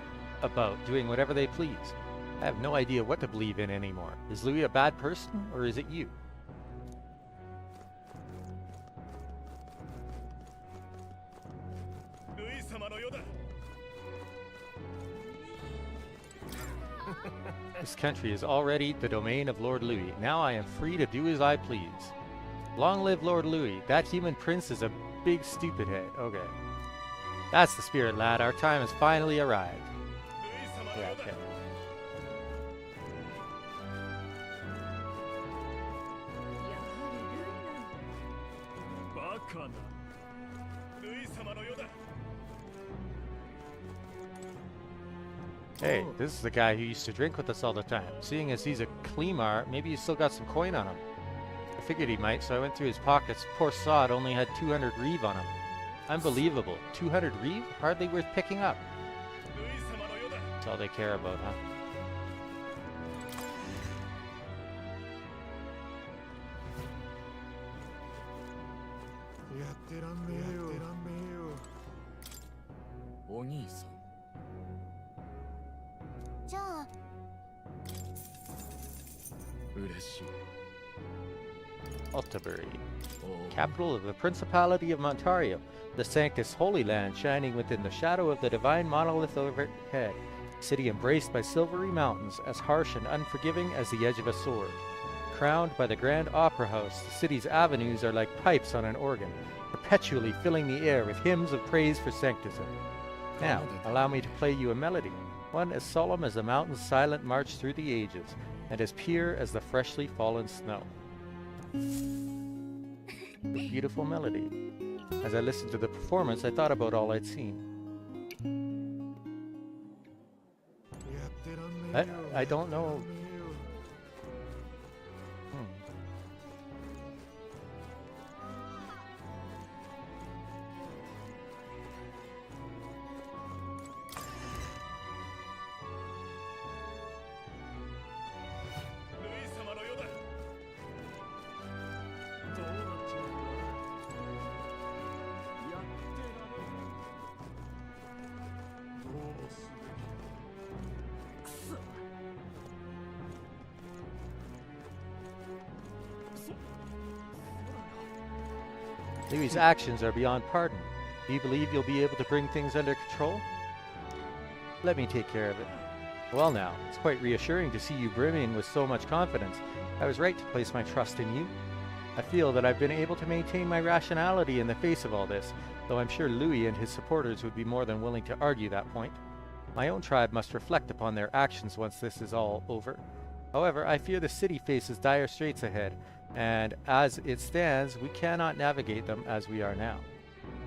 about doing whatever they please. I have no idea what to believe in anymore. Is Louis a bad person, or is it you? This country is already the domain of Lord Louis. Now I am free to do as I please. Long live Lord Louis. That human prince is a big stupid head. Okay. That's the spirit, lad. Our time has finally arrived. Yeah, okay. Hey, this is the guy who used to drink with us all the time. Seeing as he's a Klimar, maybe he's still got some coin on him. I figured he might, so I went through his pockets. Poor sod only had 200 reeve on him. Unbelievable. 200 reeve? Hardly worth picking up. That's all they care about, huh? Altabury, capital of the Principality of Montario, the Sanctus Holy Land shining within the shadow of the divine monolith overhead, a city embraced by silvery mountains as harsh and unforgiving as the edge of a sword. Crowned by the Grand Opera House, the city's avenues are like pipes on an organ, perpetually filling the air with hymns of praise for sanctism. Now, allow me to play you a melody, one as solemn as the mountain's silent march through the ages, and as pure as the freshly fallen snow. A beautiful melody. As I listened to the performance, I thought about all I'd seen. I don't know. Louis's actions are beyond pardon. Do you believe you'll be able to bring things under control? Let me take care of it. Well now, it's quite reassuring to see you brimming with so much confidence. I was right to place my trust in you. I feel that I've been able to maintain my rationality in the face of all this, though I'm sure Louis and his supporters would be more than willing to argue that point. My own tribe must reflect upon their actions once this is all over. However, I fear the city faces dire straits ahead, and as it stands, we cannot navigate them as we are now.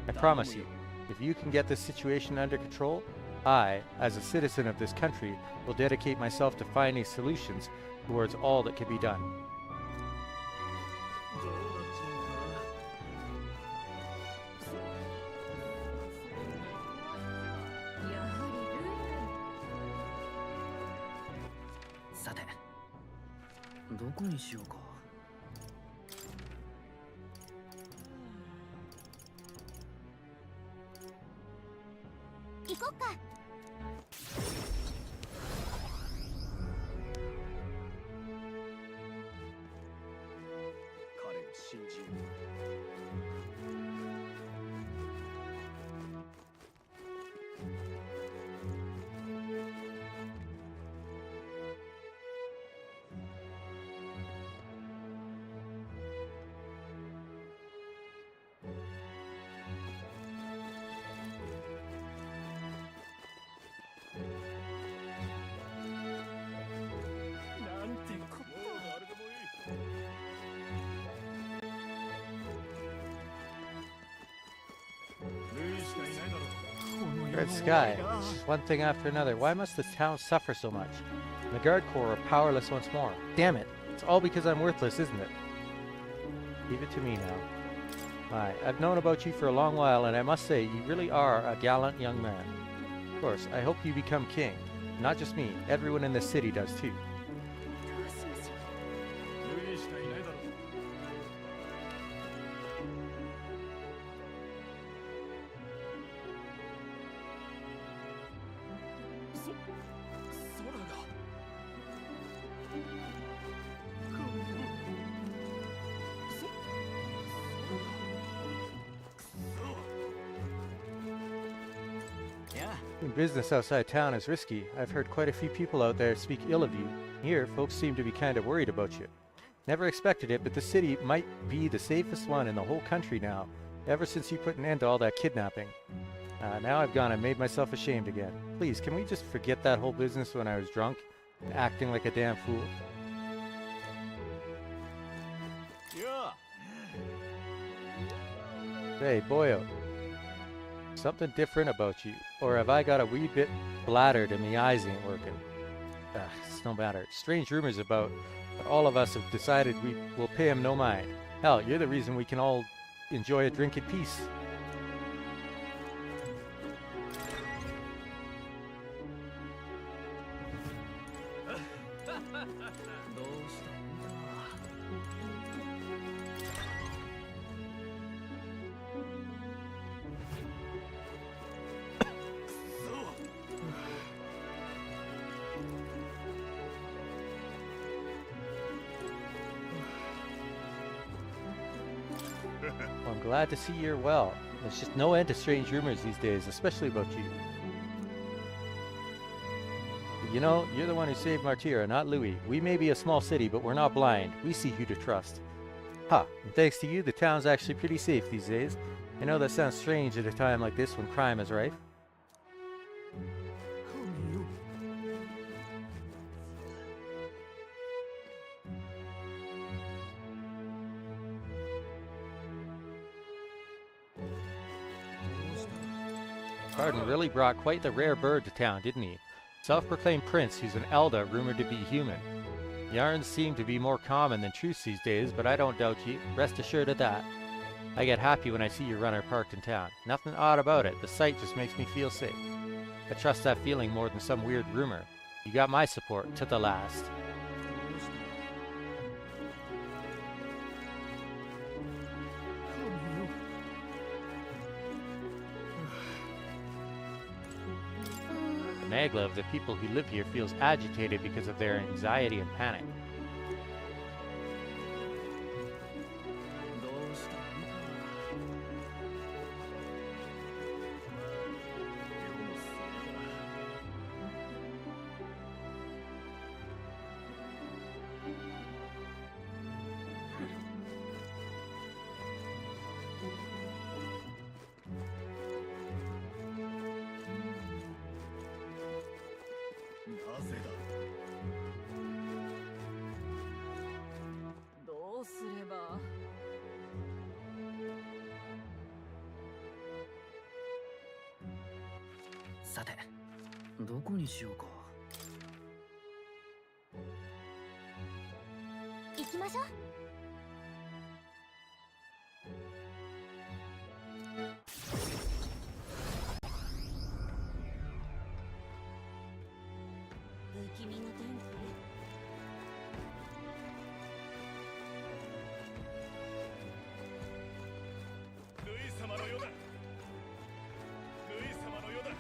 I promise you, if you can get this situation under control, I, as a citizen of this country, will dedicate myself to finding solutions towards all that can be done. Sate, どこにしようか。行こっか。彼を信じよう。Red sky. Just one thing after another. Why must this town suffer so much? The guard corps are powerless once more. Damn it. It's all because I'm worthless, isn't it? Leave it to me now. My, I've known about you for a long while, and I must say, you really are a gallant young man. Of course, I hope you become king. Not just me. Everyone in this city does too. Doing business outside town is risky. I've heard quite a few people out there speak ill of you. Here, folks seem to be kind of worried about you. Never expected it, but the city might be the safest one in the whole country now, ever since you put an end to all that kidnapping. Now I've gone and made myself ashamed again. Please, can we just forget that whole business when I was drunk and acting like a damn fool? Hey, boyo. Something different about you. Or have I got a wee bit bladdered and the eyes ain't working? It's no matter. Strange rumors about, but all of us have decided we will pay him no mind. Hell, you're the reason we can all enjoy a drink in peace. Well, I'm glad to see you're well. There's just no end to strange rumors these days, especially about you. You know, you're the one who saved Martyra, not Louis. We may be a small city, but we're not blind. We see who to trust. Ha! And thanks to you, the town's actually pretty safe these days. I know that sounds strange at a time like this when crime is rife. Cardin really brought quite the rare bird to town, didn't he? Self-proclaimed prince who's an Elda rumored to be human. Yarns seem to be more common than truths these days, but I don't doubt you. Rest assured of that. I get happy when I see your runner parked in town. Nothing odd about it. The sight just makes me feel safe. I trust that feeling more than some weird rumor. You got my support to the last. Magla of the people who live here feels agitated because of their anxiety and panic. さて、どこにしようか。行きましょう。不気味な天ルイ様のようだ。ルイ様のようだ。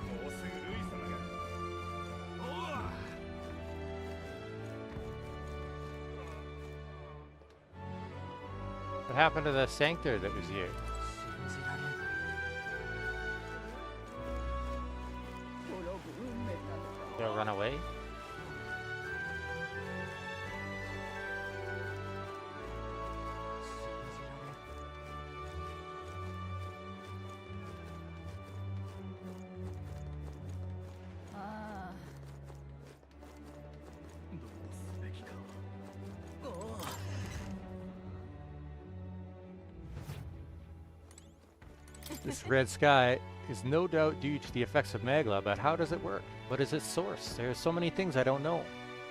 もうすぐルイ様が。What happened to the sanctor that was here? 信じられん。 They'll run away? ああ。どうすべきか。 This red sky is no doubt due to the effects of Magla, but how does it work? What is its source? There are so many things I don't know.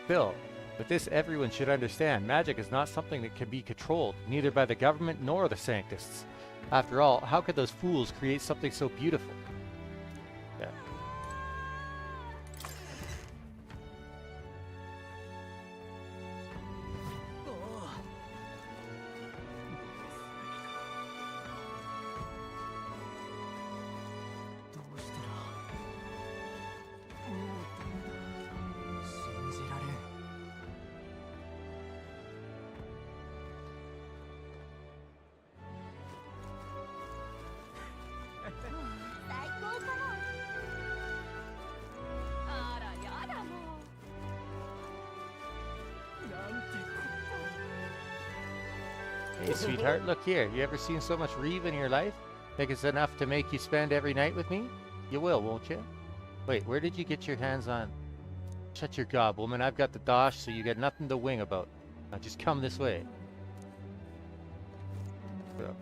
Bill, with this everyone should understand, magic is not something that can be controlled, neither by the government nor the Sanctists. After all, how could those fools create something so beautiful? Yeah. Hey, sweetheart, look here. You ever seen so much Reeve in your life? Think it's enough to make you spend every night with me? You will, won't you? Wait, where did you get your hands on? Shut your gob, woman. I've got the dosh, so you got nothing to wing about. Now just come this way. Well,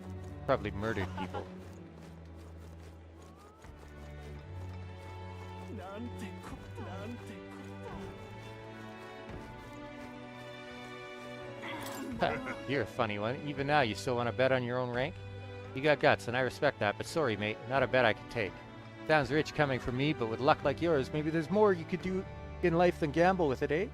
probably murdered people. You're a funny one. Even now, you still want to bet on your own rank? You got guts, and I respect that, but sorry, mate. Not a bet I can take. Sounds rich coming from me, but with luck like yours, maybe there's more you could do in life than gamble with it, eh?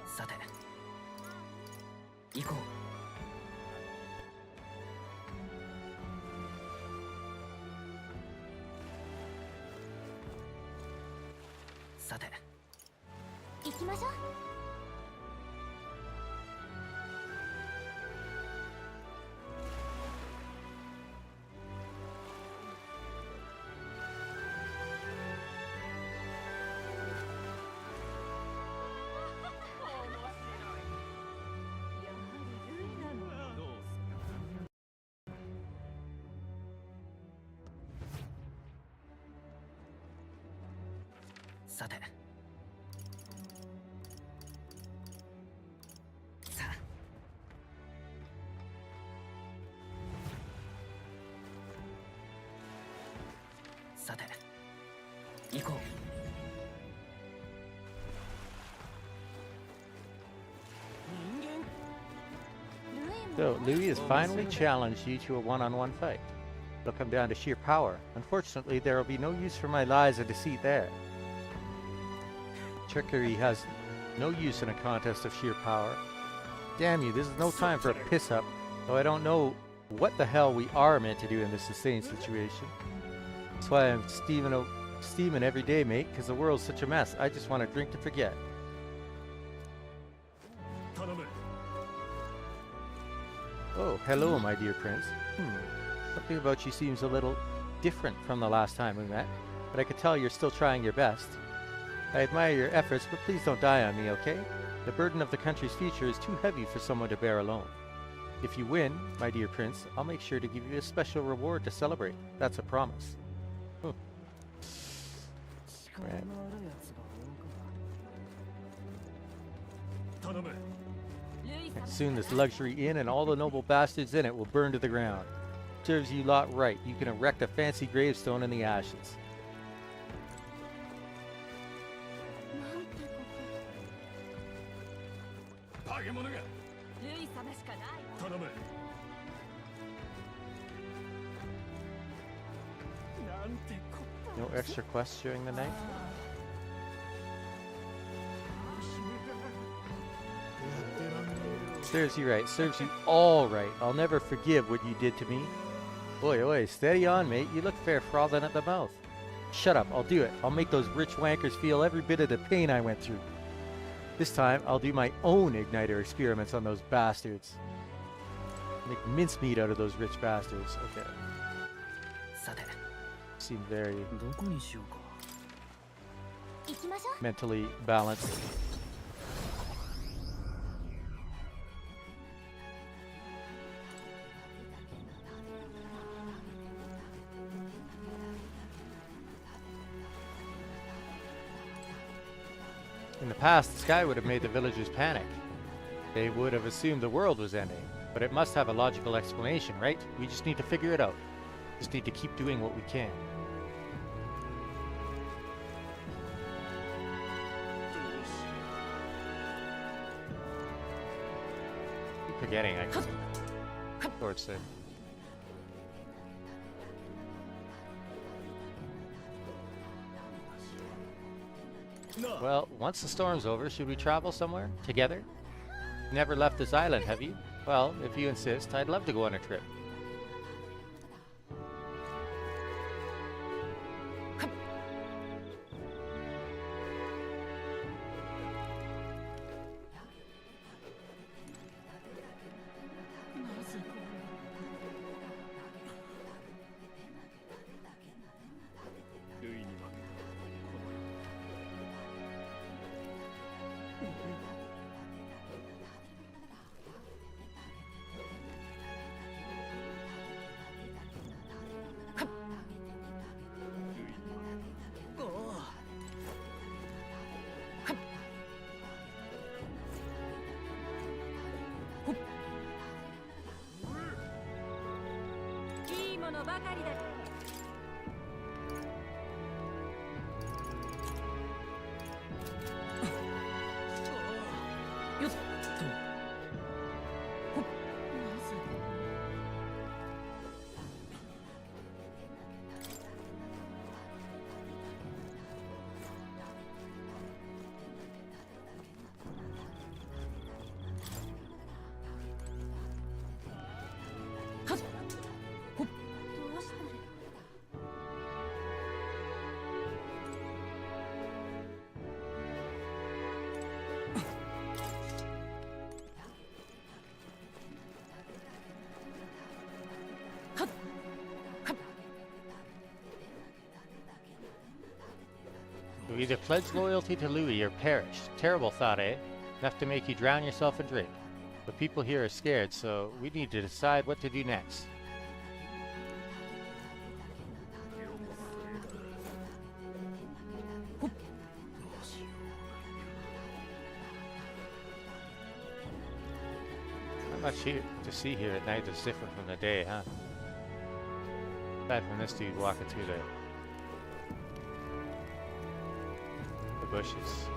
さて、行こう。さて、行きましょう。 さて、さあ、さて、行こう。 So, Louis has finally challenged you to a one-on-one fight. It'll come down to sheer power. Unfortunately, there will be no use for my lies and deceit there. Trickery has no use in a contest of sheer power. Damn you, this is no time for a piss-up, though I don't know what the hell we are meant to do in this insane situation. That's why I'm steaming every day, mate, because the world's such a mess. I just want to drink to forget. Oh, hello, my dear prince. Something about you seems a little different from the last time we met. but I can tell you're still trying your best. I admire your efforts, but please don't die on me, okay? The burden of the country's future is too heavy for someone to bear alone. If you win, my dear prince, I'll make sure to give you a special reward to celebrate. That's a promise. Right. Soon this luxury inn and all the noble bastards in it will burn to the ground. Serves you lot right. You can erect a fancy gravestone in the ashes. No extra quests during the night? Serves you right. Serves you all right. I'll never forgive what you did to me. Oi, oi, steady on, mate. You look fair frothing at the mouth. Shut up, I'll do it. I'll make those rich wankers feel every bit of the pain I went through. This time, I'll do my own igniter experiments on those bastards. Make mincemeat out of those rich bastards. Okay. Seem very mentally balanced. In the past, the sky would have made the villagers panic. They would have assumed the world was ending, but it must have a logical explanation, right? We just need to figure it out. Just need to keep doing what we can. Keep forgetting I can torch it. Well, once the storm's over, should we travel somewhere? Together? Never left this island, have you? Well, if you insist, I'd love to go on a trip. You either pledge loyalty to Louis or perish. Terrible thought, eh? Enough to make you drown yourself in drink. But people here are scared, so we need to decide what to do next. Not much here to see here at night that's different from the day, huh? Aside from this dude walking through the bushes.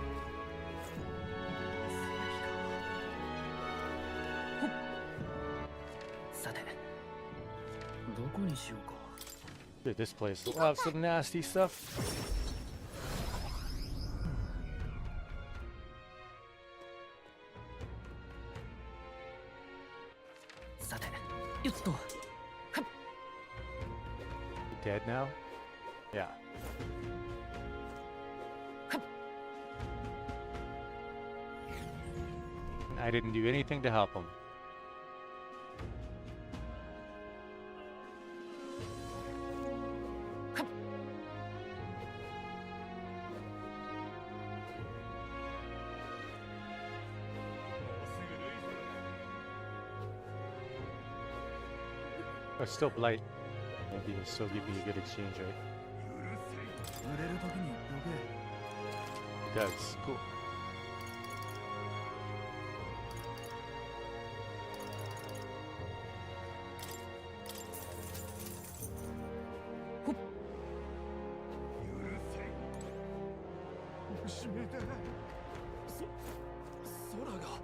Dude, this place will have some nasty stuff. You dead now? Yeah. I didn't do anything to help him. But still blight. Maybe it'll still give me a good exchange rate. It does. Cool.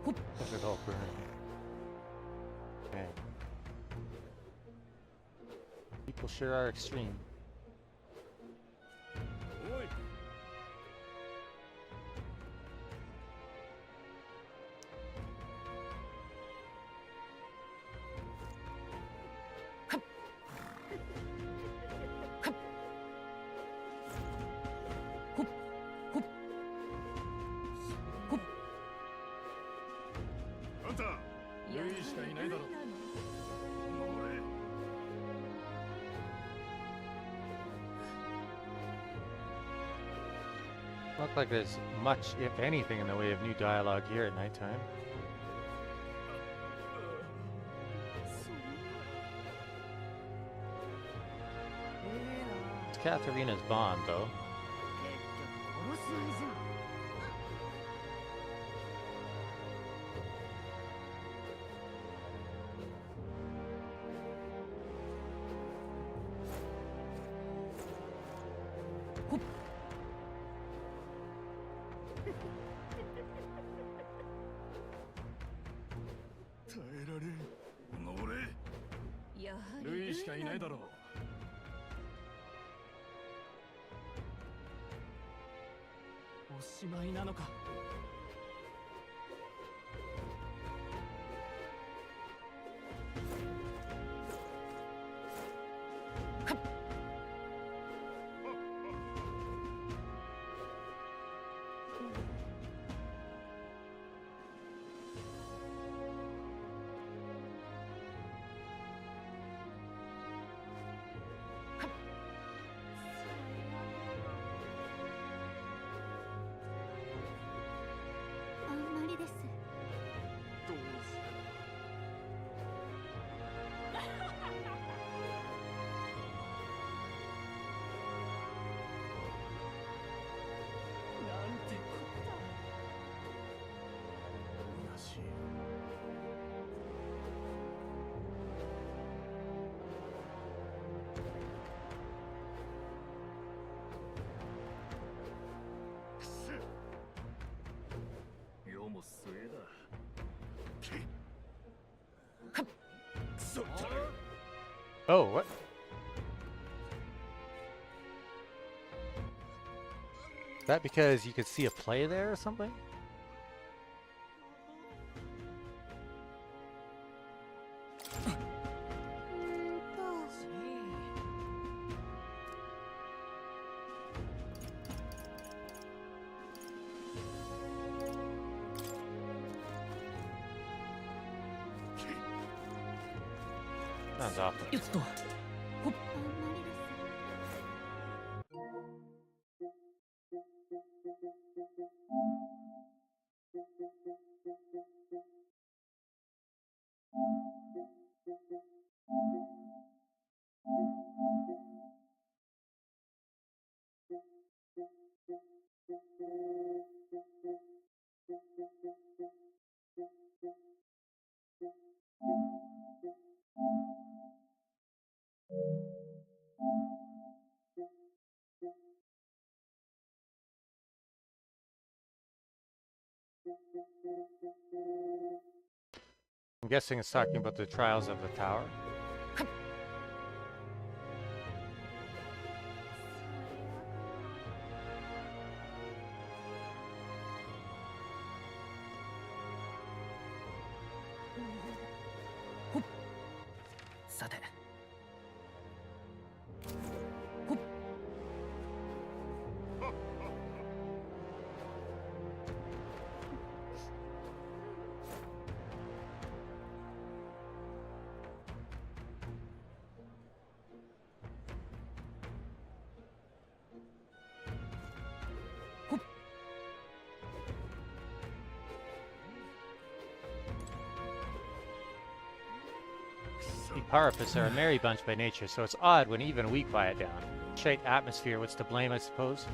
Look at all burning. Okay. People sure are extreme. Look like there's much, if anything, in the way of new dialogue here at nighttime. It's Katharina's bond, though. Oh, what? Is that because you could see a play there or something? Sounds awful. I'm guessing it's talking about the trials of the tower. Parapets are a merry bunch by nature, so it's odd when even we quiet down. Shite atmosphere, what's to blame, I suppose?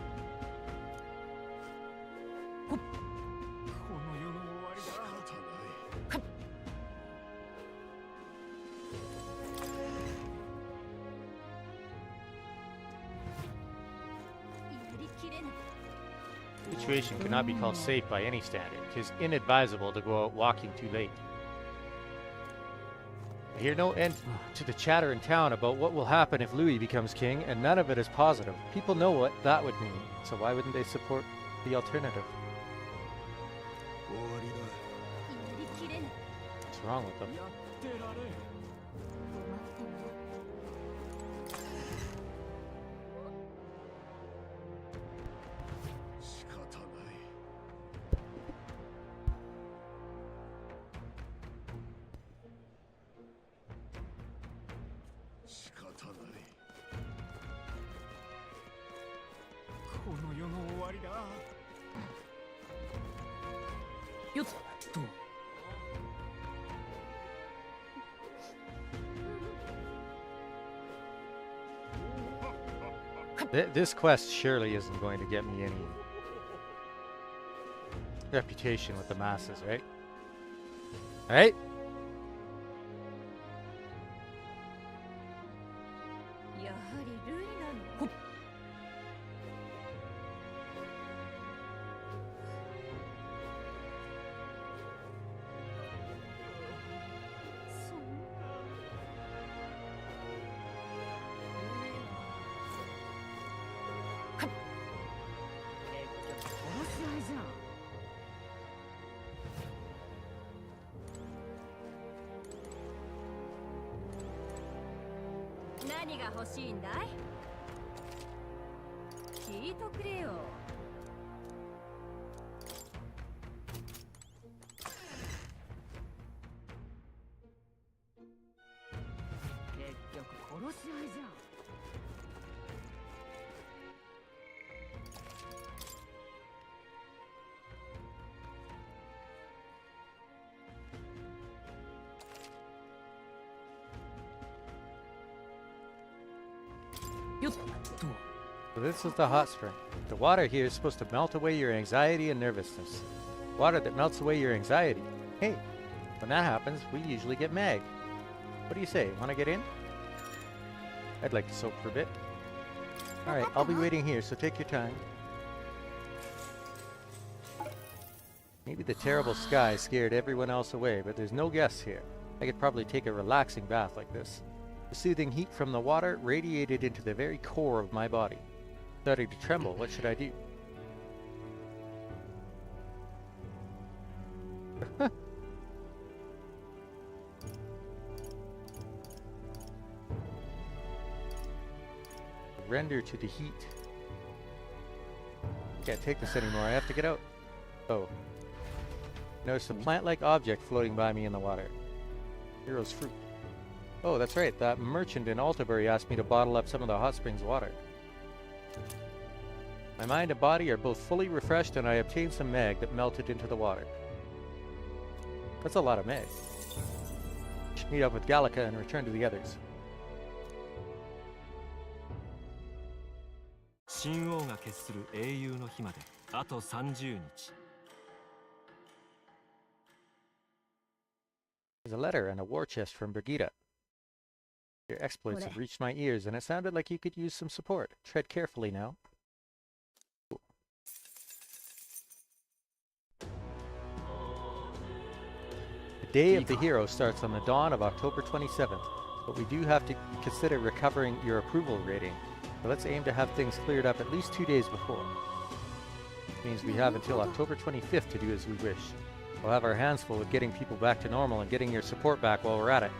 The situation cannot be called safe by any standard. It is inadvisable to go out walking too late. I hear no end to the chatter in town about what will happen if Louis becomes king, and none of it is positive. People know what that would mean, so why wouldn't they support the alternative? What's wrong with them? This quest surely isn't going to get me any reputation with the masses, right? Right? So this is the hot spring. The water here is supposed to melt away your anxiety and nervousness. Water that melts away your anxiety. Hey, when that happens, we usually get mag. What do you say? Want to get in? I'd like to soak for a bit. Alright, I'll be waiting here, so take your time. Maybe the terrible sky scared everyone else away, but there's no guests here. I could probably take a relaxing bath like this. The soothing heat from the water radiated into the very core of my body. Starting to tremble, what should I do? Render to the heat. Can't take this anymore, I have to get out. Oh. Notice a plant-like object floating by me in the water. Hero's fruit. Oh, that's right, that merchant in Altabury asked me to bottle up some of the hot springs water. My mind and body are both fully refreshed, and I obtained some mag that melted into the water. That's a lot of mag. Should meet up with Gallica and return to the others. 神王が決する英雄の日まであと30日。 There's a letter and a war chest from Brigitte. Your exploits have reached my ears, and it sounded like you could use some support. Tread carefully now. The Day of the Hero starts on the dawn of October 27th, but we do have to consider recovering your approval rating. So let's aim to have things cleared up at least 2 days before. It means we have until October 25th to do as we wish. We'll have our hands full with getting people back to normal and getting your support back while we're at it.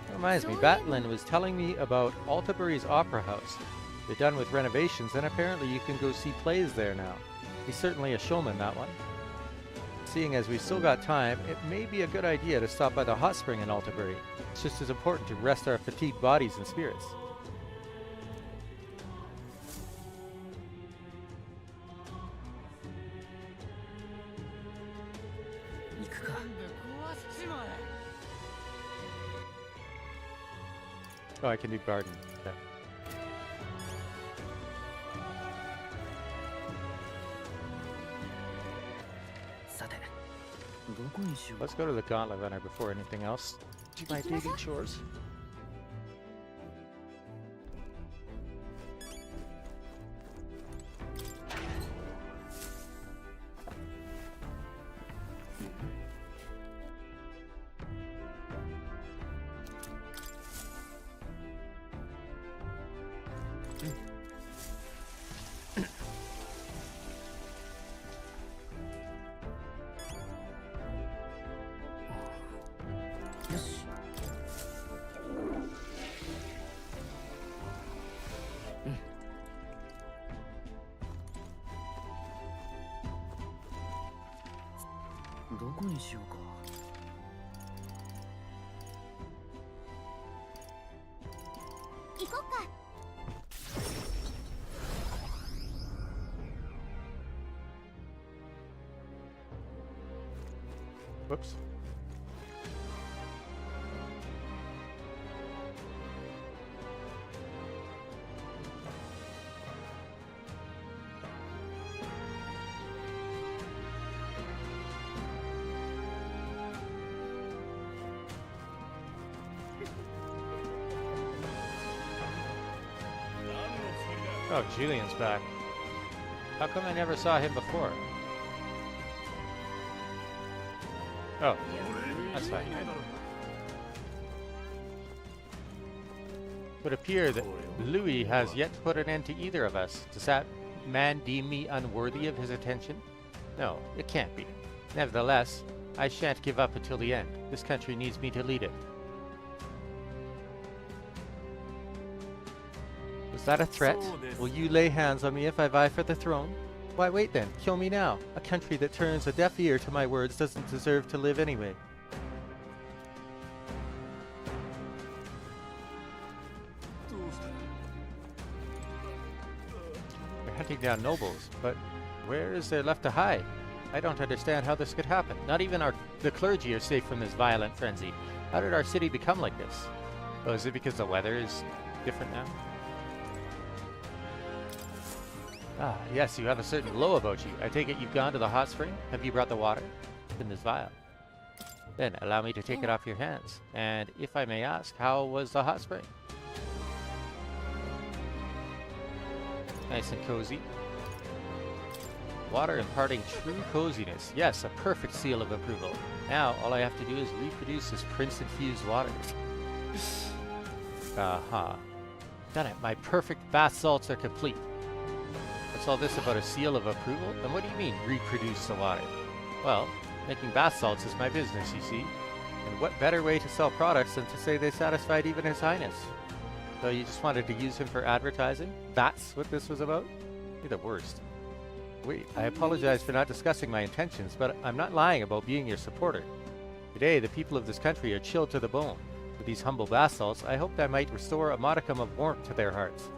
That reminds me, Batlin was telling me about Altabury's Opera House. They're done with renovations, and apparently you can go see plays there now. He's certainly a showman, that one. Seeing as we've still got time, it may be a good idea to stop by the hot spring in Altabury. It's just as important to rest our fatigued bodies and spirits. Oh, I can do garden. Yeah. Let's go to the gauntlet runner before anything else. Do my daily chores. Whoops. Oh, Julian's back. How come I never saw him before? Oh, that's fine. It would appear that Louis has yet to put an end to either of us. Does that man deem me unworthy of his attention? No, it can't be. Nevertheless, I shan't give up until the end. This country needs me to lead it. Was that a threat? Will you lay hands on me if I vie for the throne? Why wait then? Kill me now. A country that turns a deaf ear to my words doesn't deserve to live anyway. We're hunting down nobles, but where is there left to hide? I don't understand how this could happen. Not even the clergy are safe from this violent frenzy. How did our city become like this? Oh, is it because the weather is different now? Ah, yes, you have a certain glow about you. I take it you've gone to the hot spring? Have you brought the water? In this vial. Then allow me to take it off your hands. And if I may ask, how was the hot spring? Nice and cozy. Water imparting true coziness. Yes, a perfect seal of approval. Now, all I have to do is reproduce this prince-infused water. Aha. Done it. My perfect bath salts are complete. What's all this about a seal of approval? And what do you mean, reproduce the water? Well, making bath salts is my business, you see. And what better way to sell products than to say they satisfied even His Highness? So you just wanted to use him for advertising? That's what this was about? You're the worst. Wait, I apologize for not discussing my intentions, but I'm not lying about being your supporter. Today, the people of this country are chilled to the bone. With these humble bath salts, I hoped I might restore a modicum of warmth to their hearts.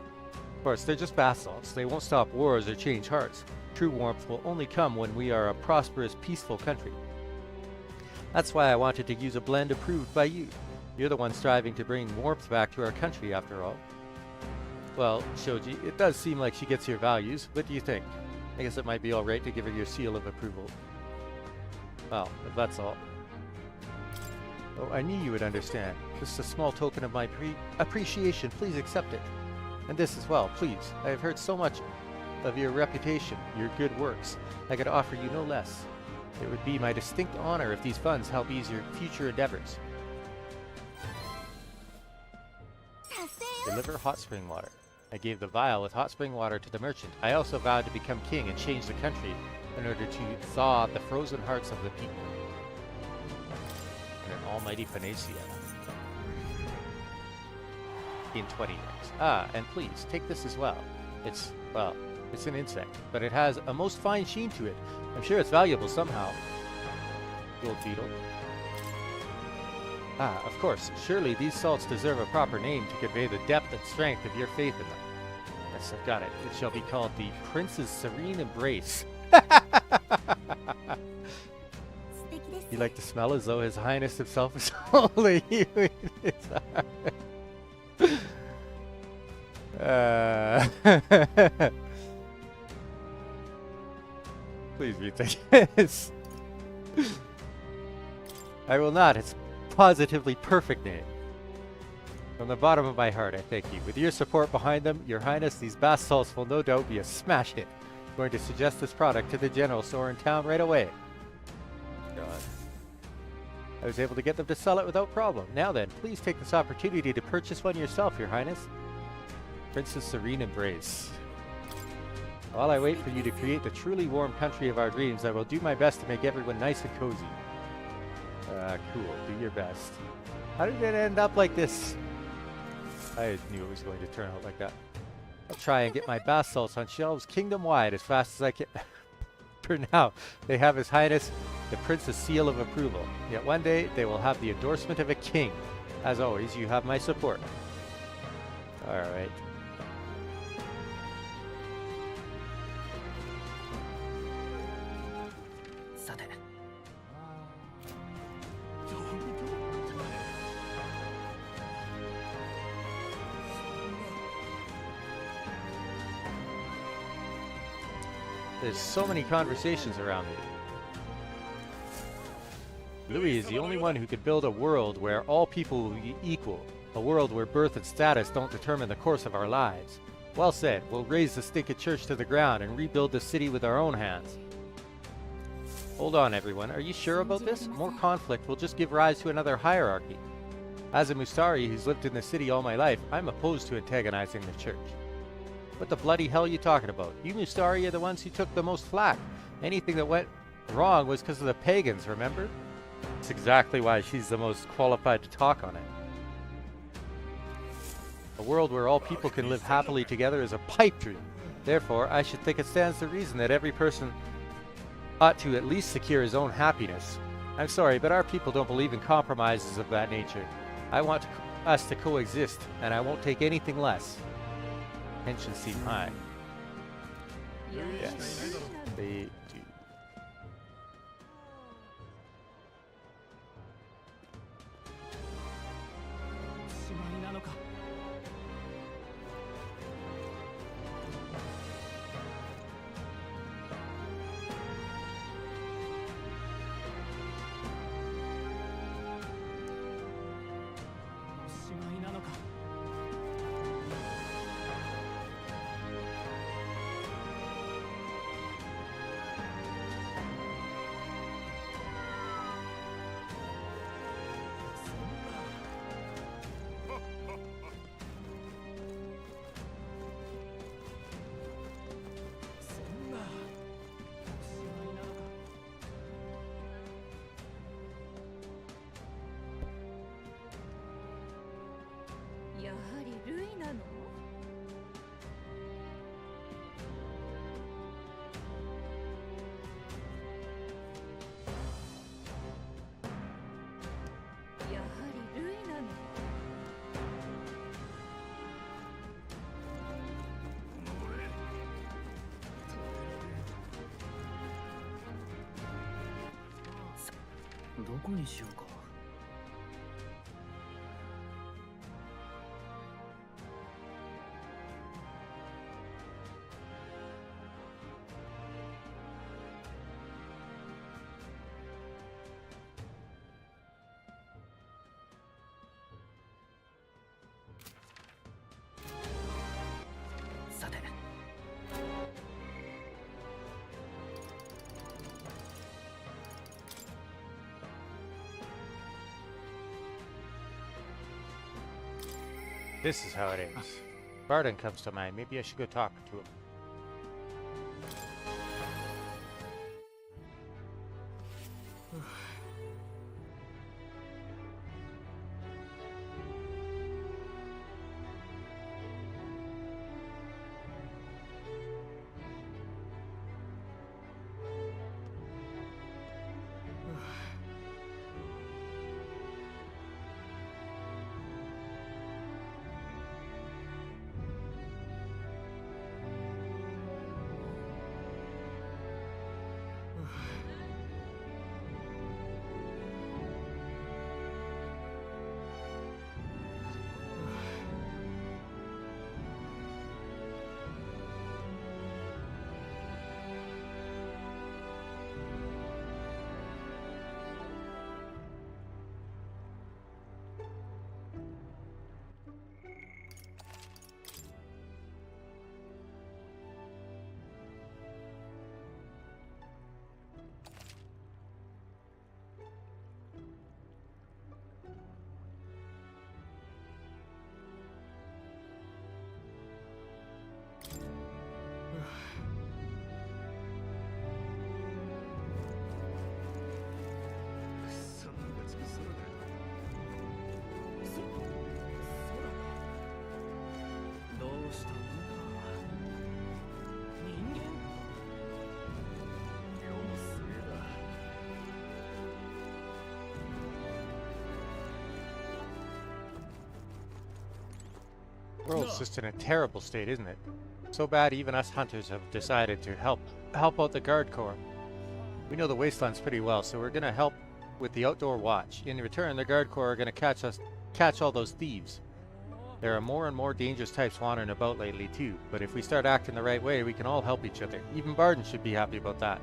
Of course, they're just bath salts. They won't stop wars or change hearts. True warmth will only come when we are a prosperous, peaceful country. That's why I wanted to use a blend approved by you. You're the one striving to bring warmth back to our country, after all. Well, Shoji, it does seem like she gets your values. What do you think? I guess it might be alright to give her your seal of approval. Well, if that's all. Oh, I knew you would understand. This is a small token of my appreciation. Please accept it. And this as well, please. I have heard so much of your reputation, your good works. I could offer you no less. It would be my distinct honor if these funds help ease your future endeavors. Deliver hot spring water. I gave the vial with hot spring water to the merchant. I also vowed to become king and change the country in order to thaw the frozen hearts of the people. In an almighty panacea. In 20 years. Ah, and please, take this as well. It's, well, it's an insect, but it has a most fine sheen to it. I'm sure it's valuable somehow. Gold beetle. Ah, of course, surely these salts deserve a proper name to convey the depth and strength of your faith in them. Yes, I've got it. It shall be called the Prince's Serene Embrace. You like to smell as though His Highness himself is holding you in his arms. Please retake this. I will not. It's a positively perfect name. From the bottom of my heart, I thank you. With your support behind them, Your Highness, these bath salts will no doubt be a smash hit. I'm going to suggest this product to the general store in town right away. God. I was able to get them to sell it without problem. Now then, please take this opportunity to purchase one yourself, Your Highness. Princess Serene Embrace. While I wait for you to create the truly warm country of our dreams, I will do my best to make everyone nice and cozy. Cool. Do your best. How did it end up like this? I knew it was going to turn out like that. I'll try and get my bath salts on shelves kingdom-wide as fast as I can. For now, they have His Highness the Prince's seal of approval. Yet one day, they will have the endorsement of a king. As always, you have my support. Alright. There's so many conversations around me. Louis is the only one who could build a world where all people will be equal. A world where birth and status don't determine the course of our lives. Well said. We'll raise the stinking church to the ground and rebuild the city with our own hands. Hold on, everyone. Are you sure about this? More conflict will just give rise to another hierarchy. As a Mustari who's lived in the city all my life, I'm opposed to antagonizing the church. What the bloody hell are you talking about? You Mustari are the ones who took the most flack. Anything that went wrong was because of the pagans, remember? That's exactly why she's the most qualified to talk on it. A world where all people can live happily together is a pipe dream. Therefore, I should think it stands to reason that every person ought to at least secure his own happiness. I'm sorry, but our people don't believe in compromises of that nature. I want us to coexist, and I won't take anything less. Tensions seem high. Yes, they do.どこにしようか。さて。This is how it ends. Barden comes to mind. Maybe I should go talk to him. World's just in a terrible state, isn't it? So bad even us hunters have decided to help out the guard corps. We know the wastelands pretty well, so we're gonna help with the outdoor watch. In return, the guard corps are gonna catch all those thieves. There are more and more dangerous types wandering about lately too, but if we start acting the right way, we can all help each other. Even Barden should be happy about that.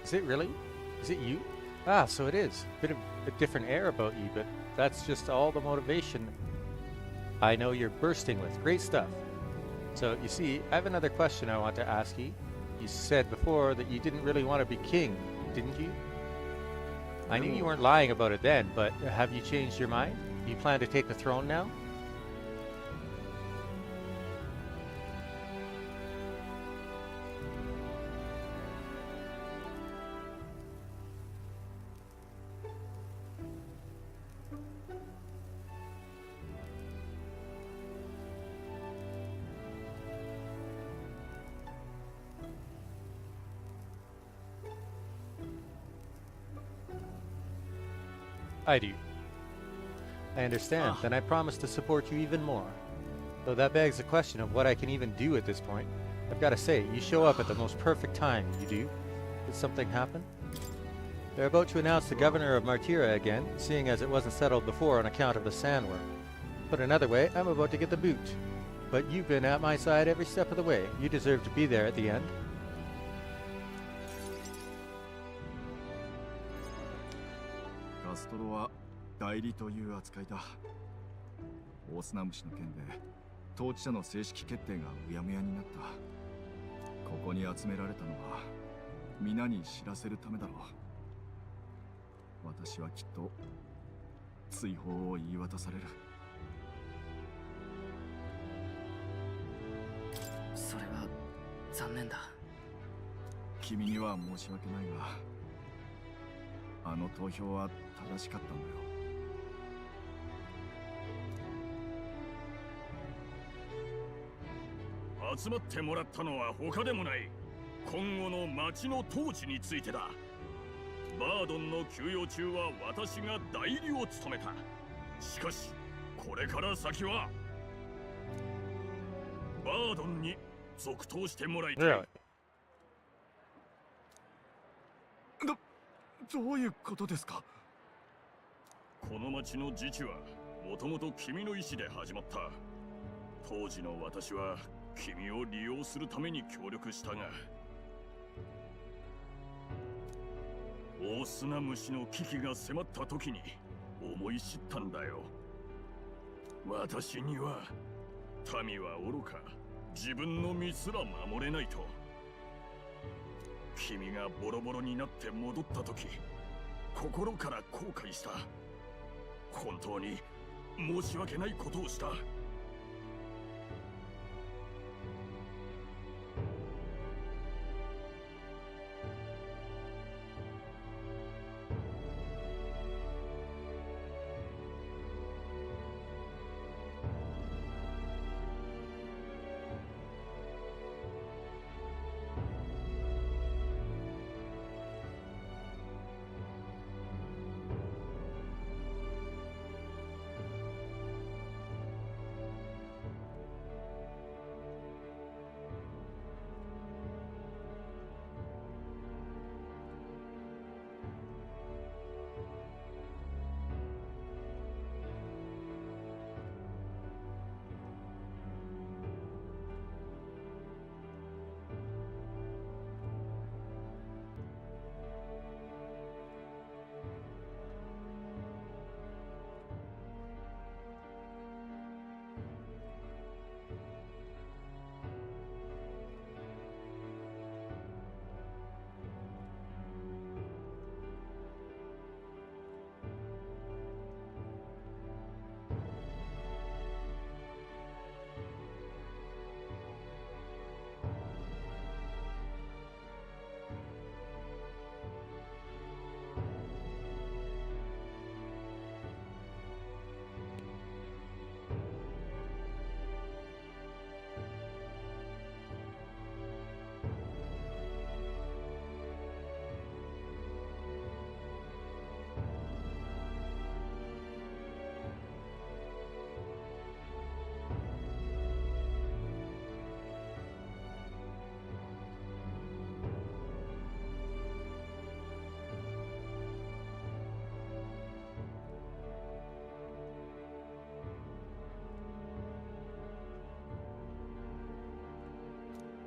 Is it really? Is it you? Ah, so it is. Bit of a different air about you, but that's just all the motivation I know you're bursting with. Great stuff. So, you see, I have another question I want to ask you. You said before that you didn't really want to be king, didn't you? I knew you weren't lying about it then, but have you changed your mind? You plan to take the throne now? I do. I understand. Then I promise to support you even more. Though that begs the question of what I can even do at this point. I've got to say, you show up at the most perfect time, you do. Did something happen? They're about to announce the governor of Martira again, seeing as it wasn't settled before on account of the sandworm. Put another way, I'm about to get the boot. But you've been at my side every step of the way. You deserve to be there at the end. Castro は代理という扱いだ。大砂虫の件で統治者の正式決定がうやむやになった。ここに集められたのは皆に知らせるためだろう。私はきっと追放を言い渡される。それは残念だ。君には申し訳ないが、あの投票は正しかったんだよ。集まってもらったのは他でもない。今後の町の統治についてだ。バードンの休養中は私が代理を務めた。しかしこれから先はバードンに続投してもらいたい。Really? どういうことですか？この町の自治はもともと君の意志で始まった。当時の私は君を利用するために協力したが、大砂虫の危機が迫った時に思い知ったんだよ。私には民は愚か、自分の身すら守れないと。君がボロボロになって戻った時、心から後悔した。本当に申し訳ないことをした。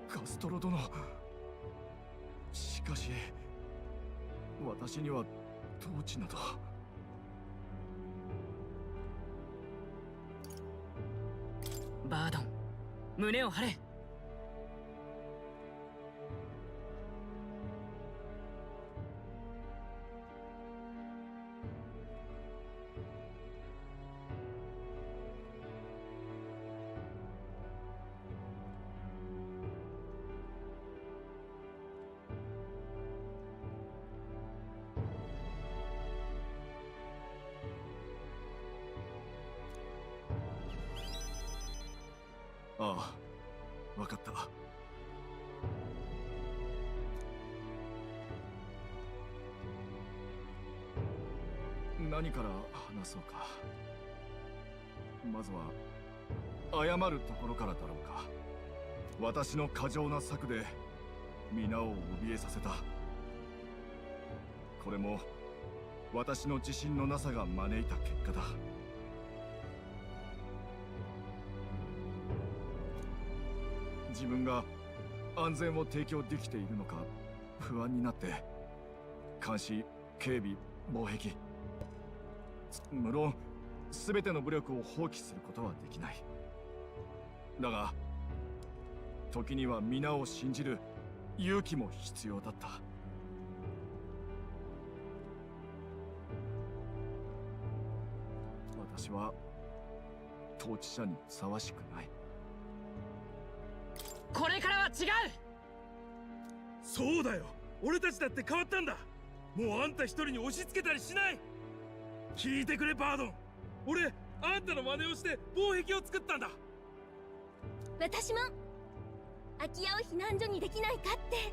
カストロ殿、しかし私には統治など。バードン、胸を張れ。ああ、わかった。何から話そうか。まずは謝るところからだろうか。私の過剰な策で皆を怯えさせた。これも私の自信のなさが招いた結果だ。自分が安全を提供できているのか不安になって、監視、警備、防壁、無論全ての武力を放棄することはできない。だが時には皆を信じる勇気も必要だった。私は統治者にふさわしくない。これからは違う。そうだよ、俺たちだって変わったんだ。もうあんた一人に押し付けたりしない。聞いてくれバードン、俺あんたの真似をして防壁を作ったんだ。私も空き家を避難所にできないかって。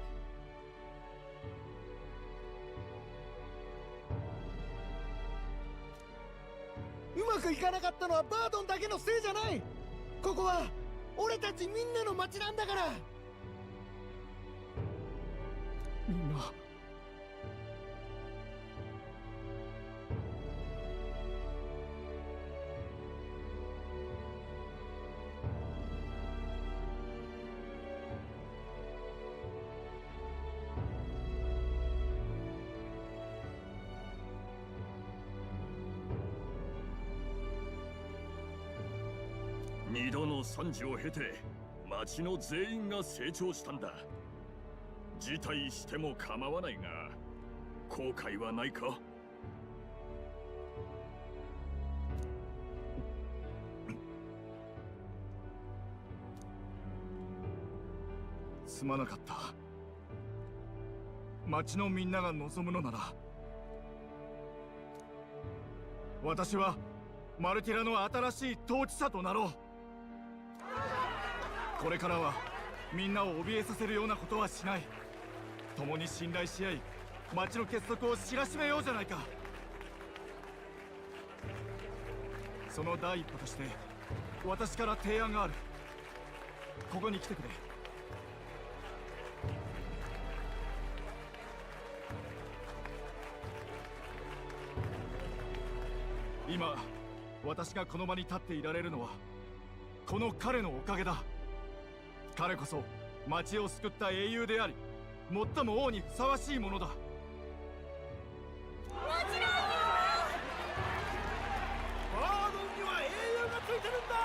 うまくいかなかったのはバードンだけのせいじゃない。ここは俺たちみんなの町なんだから。みんな二度の惨事を経て町の全員が成長したんだ。辞退しても構わないが後悔はないか？すまなかった。町のみんなが望むのなら、私はマルティラの新しい統治者となろう。これからはみんなを怯えさせるようなことはしない。共に信頼し合い、町の結束を知らしめようじゃないか。その第一歩として私から提案がある。ここに来てくれ。今私がこの場に立っていられるのはこの彼のおかげだ。彼こそ町を救った英雄であり、最も王にふさわしいものだ。もちろんバードンには英雄がついてるんだ。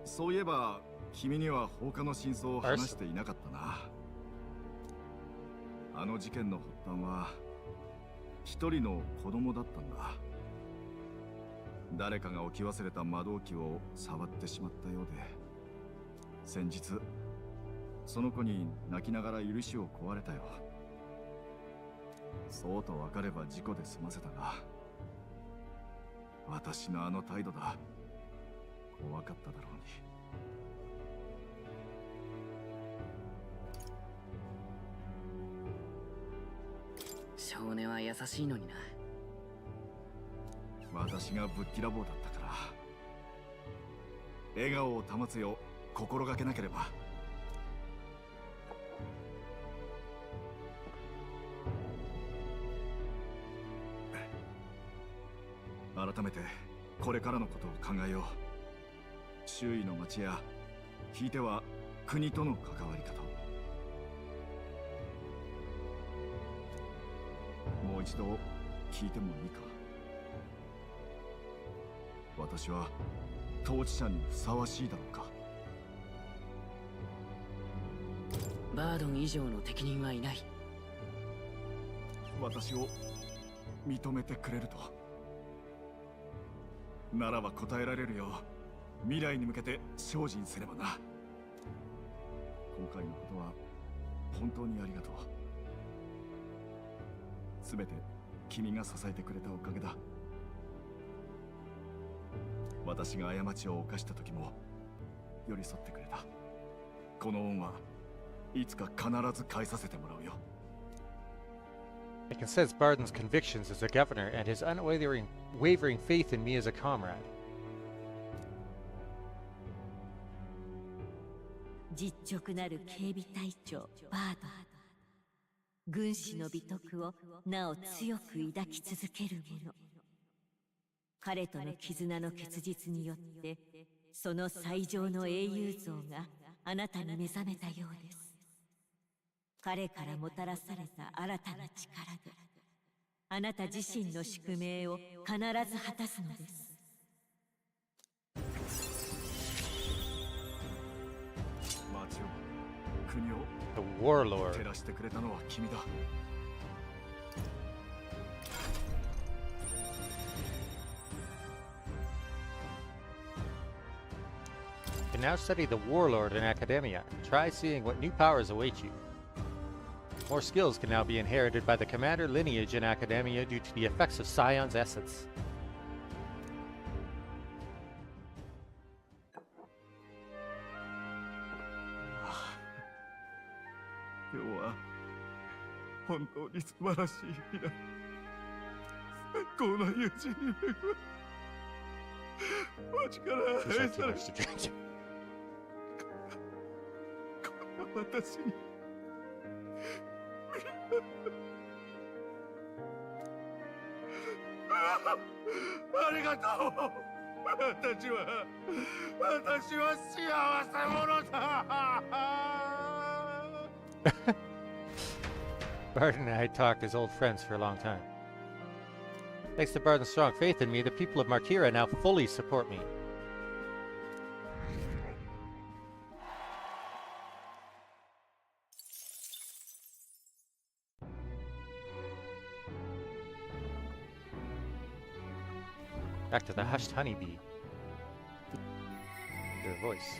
そういえば君には放火の真相を話していなかったな。あの事件の発端は一人の子供だったんだ。誰かが置き忘れた魔導器を触ってしまったようで、先日その子に泣きながら許しを請われたよ。そうと分かれば事故で済ませたが、私のあの態度だ。怖かっただろうに。少年は優しいのにな。私がぶっきらぼうだったから、笑顔を保つよう心がけなければ。改めてこれからのことを考えよう。周囲の町やひいては国との関わり方を。もう一度聞いてもいいか。私は統治者にふさわしいだろうか。バードン以上の適任はいない。私を認めてくれるとならば答えられるよう未来に向けて精進すればな。今回のことは本当にありがとう。すべて君が支えてくれたおかげだ。私が過ちを犯した時も寄り添ってくれた。この恩はいつか必ず返させてもらうよ。I can sense Barden's convictions as a governor and his unwavering faith in me as a comrade. 実直なる警備隊長バードン。軍師の美徳をなお強く抱き続ける者。彼との絆の結実によってその最上の英雄像があなたに目覚めたようです。彼からもたらされた新たな力であなた自身の宿命を必ず果たすのです。町を国を The warlord. 照らしてくれたのは君だ。You can now study the warlord in academia. Try seeing what new powers await you. More skills can now be inherited by the commander lineage in academia due to the effects of Scion's essence. 今日は本当に素晴らしい日だ。最高の友人に恵ま町から愛されこんな私にありがとう。私は幸せ者だ。Bard and I had talked as old friends for a long time. Thanks to Bard's strong faith in me, the people of Martira now fully support me. Back to the hushed honeybee. Your voice.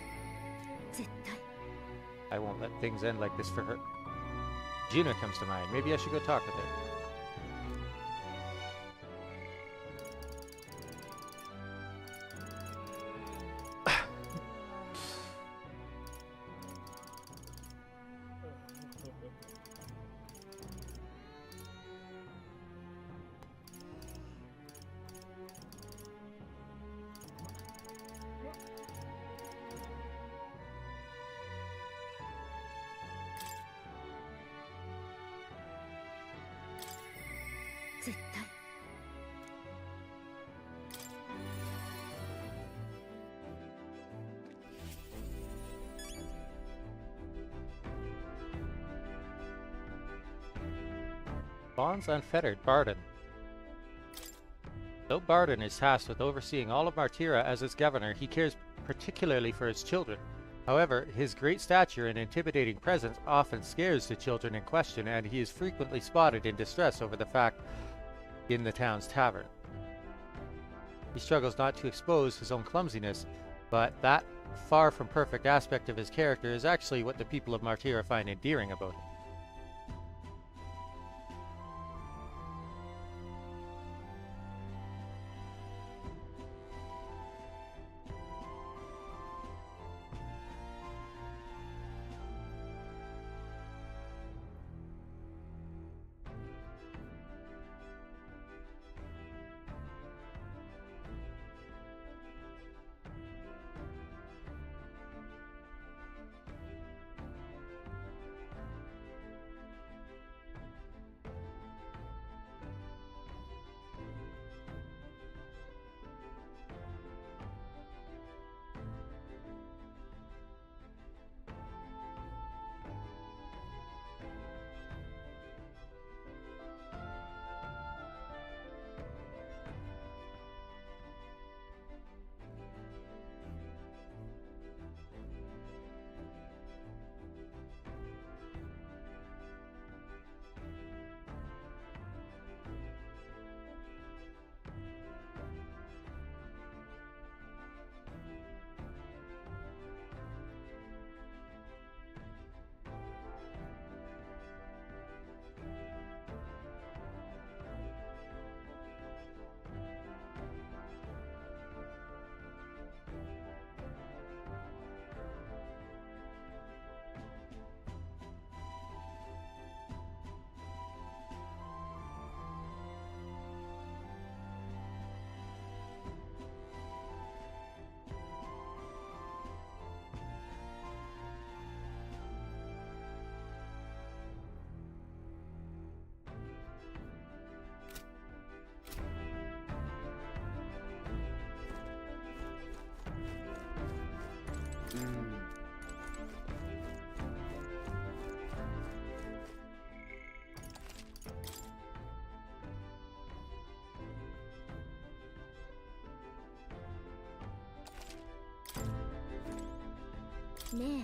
I won't let things end like this for her. Gina comes to mind. Maybe I should go talk with her. Bonds unfettered, Barden. Though Barden is tasked with overseeing all of Martira as its governor, he cares particularly for his children. However, his great stature and intimidating presence often scares the children in question, and he is frequently spotted in distress over the fact in the town's tavern. He struggles not to expose his own clumsiness, but that far from perfect aspect of his character is actually what the people of Martira find endearing about him.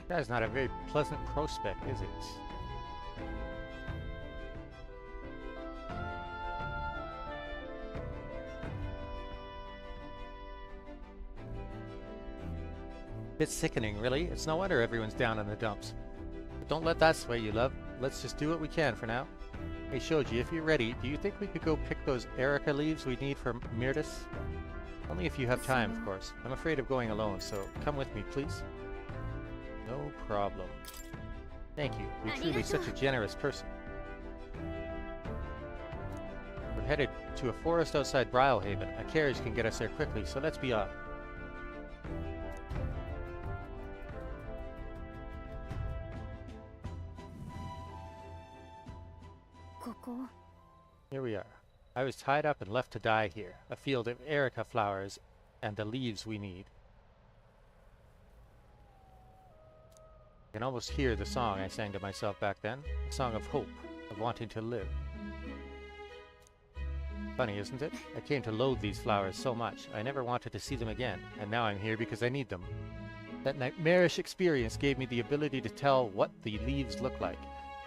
That's not a very pleasant prospect, is it? Bit sickening, really. It's no wonder everyone's down in the dumps. But don't let that sway you, love. Let's just do what we can for now. Hey Shoji, if you're ready, do you think we could go pick those Erica leaves we need for Mirtis? Only if you have time, of course. I'm afraid of going alone, so come with me, please. No problem. Thank you. You're truly such a generous person. We're headed to a forest outside Brylehaven. A carriage can get us there quickly, so let's be off. Here we are. I was tied up and left to die here. A field of Erica flowers and the leaves we need. I can almost hear the song I sang to myself back then, a song of hope, of wanting to live. Funny, isn't it? I came to loathe these flowers so much. I never wanted to see them again, and now I'm here because I need them. That nightmarish experience gave me the ability to tell what the leaves look like,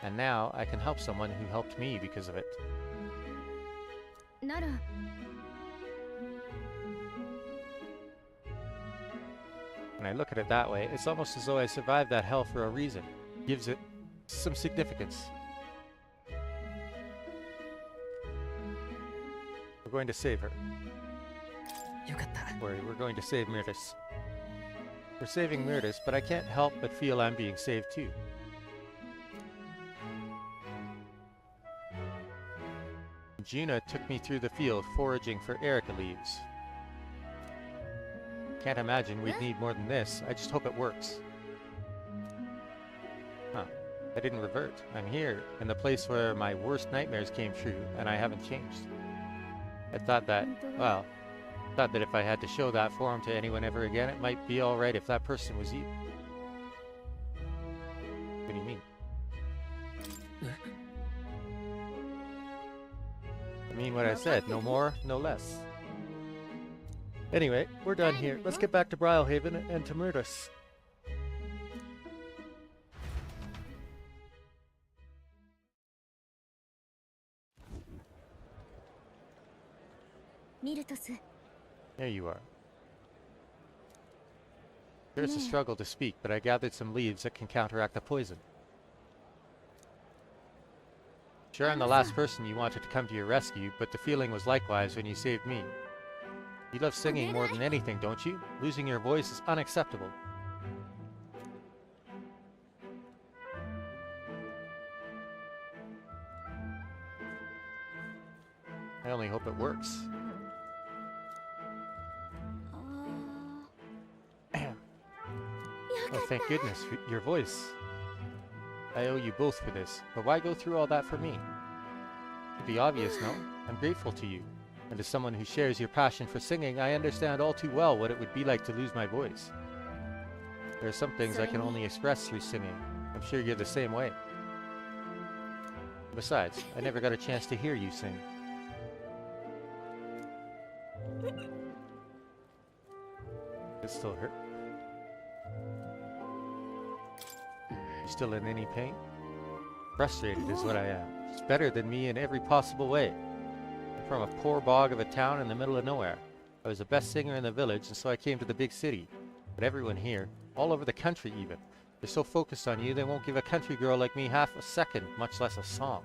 and now I can help someone who helped me because of it. Nara. When I look at it that way, it's almost as though I survived that hell for a reason. Gives it some significance. We're going to save her. We're going to save Mirtis. We're saving Mirtis, but I can't help but feel I'm being saved too. Juna took me through the field foraging for erica leaves. Can't imagine we'd need more than this. I just hope it works. Huh. I didn't revert. I'm here, in the place where my worst nightmares came true, and I haven't changed. I thought that, well, if I had to show that form to anyone ever again, it might be alright if that person was you. What do you mean? I mean what I said, no more, no less. Anyway, we're done here. Let's get back to Brylehaven and to Mirtis. There you are. There's a struggle to speak, but I gathered some leaves that can counteract the poison. Sure, I'm the last person you wanted to come to your rescue, but the feeling was likewise when you saved me. You love singing more than anything, don't you? Losing your voice is unacceptable. I only hope it works. Oh, thank goodness for your voice. I owe you both for this, but why go through all that for me? It'd be obvious, no? I'm grateful to you, and as someone who shares your passion for singing, I understand all too well what it would be like to lose my voice. There are some things I can only express through singing. I'm sure you're the same way. Besides, I never got a chance to hear you sing. It still hurt. You still in any pain? Frustrated is what I am. It's better than me in every possible way. I'm from a poor bog of a town in the middle of nowhere. I was the best singer in the village, and so I came to the big city. But everyone here, all over the country even, they're so focused on you they won't give a country girl like me half a second, much less a song.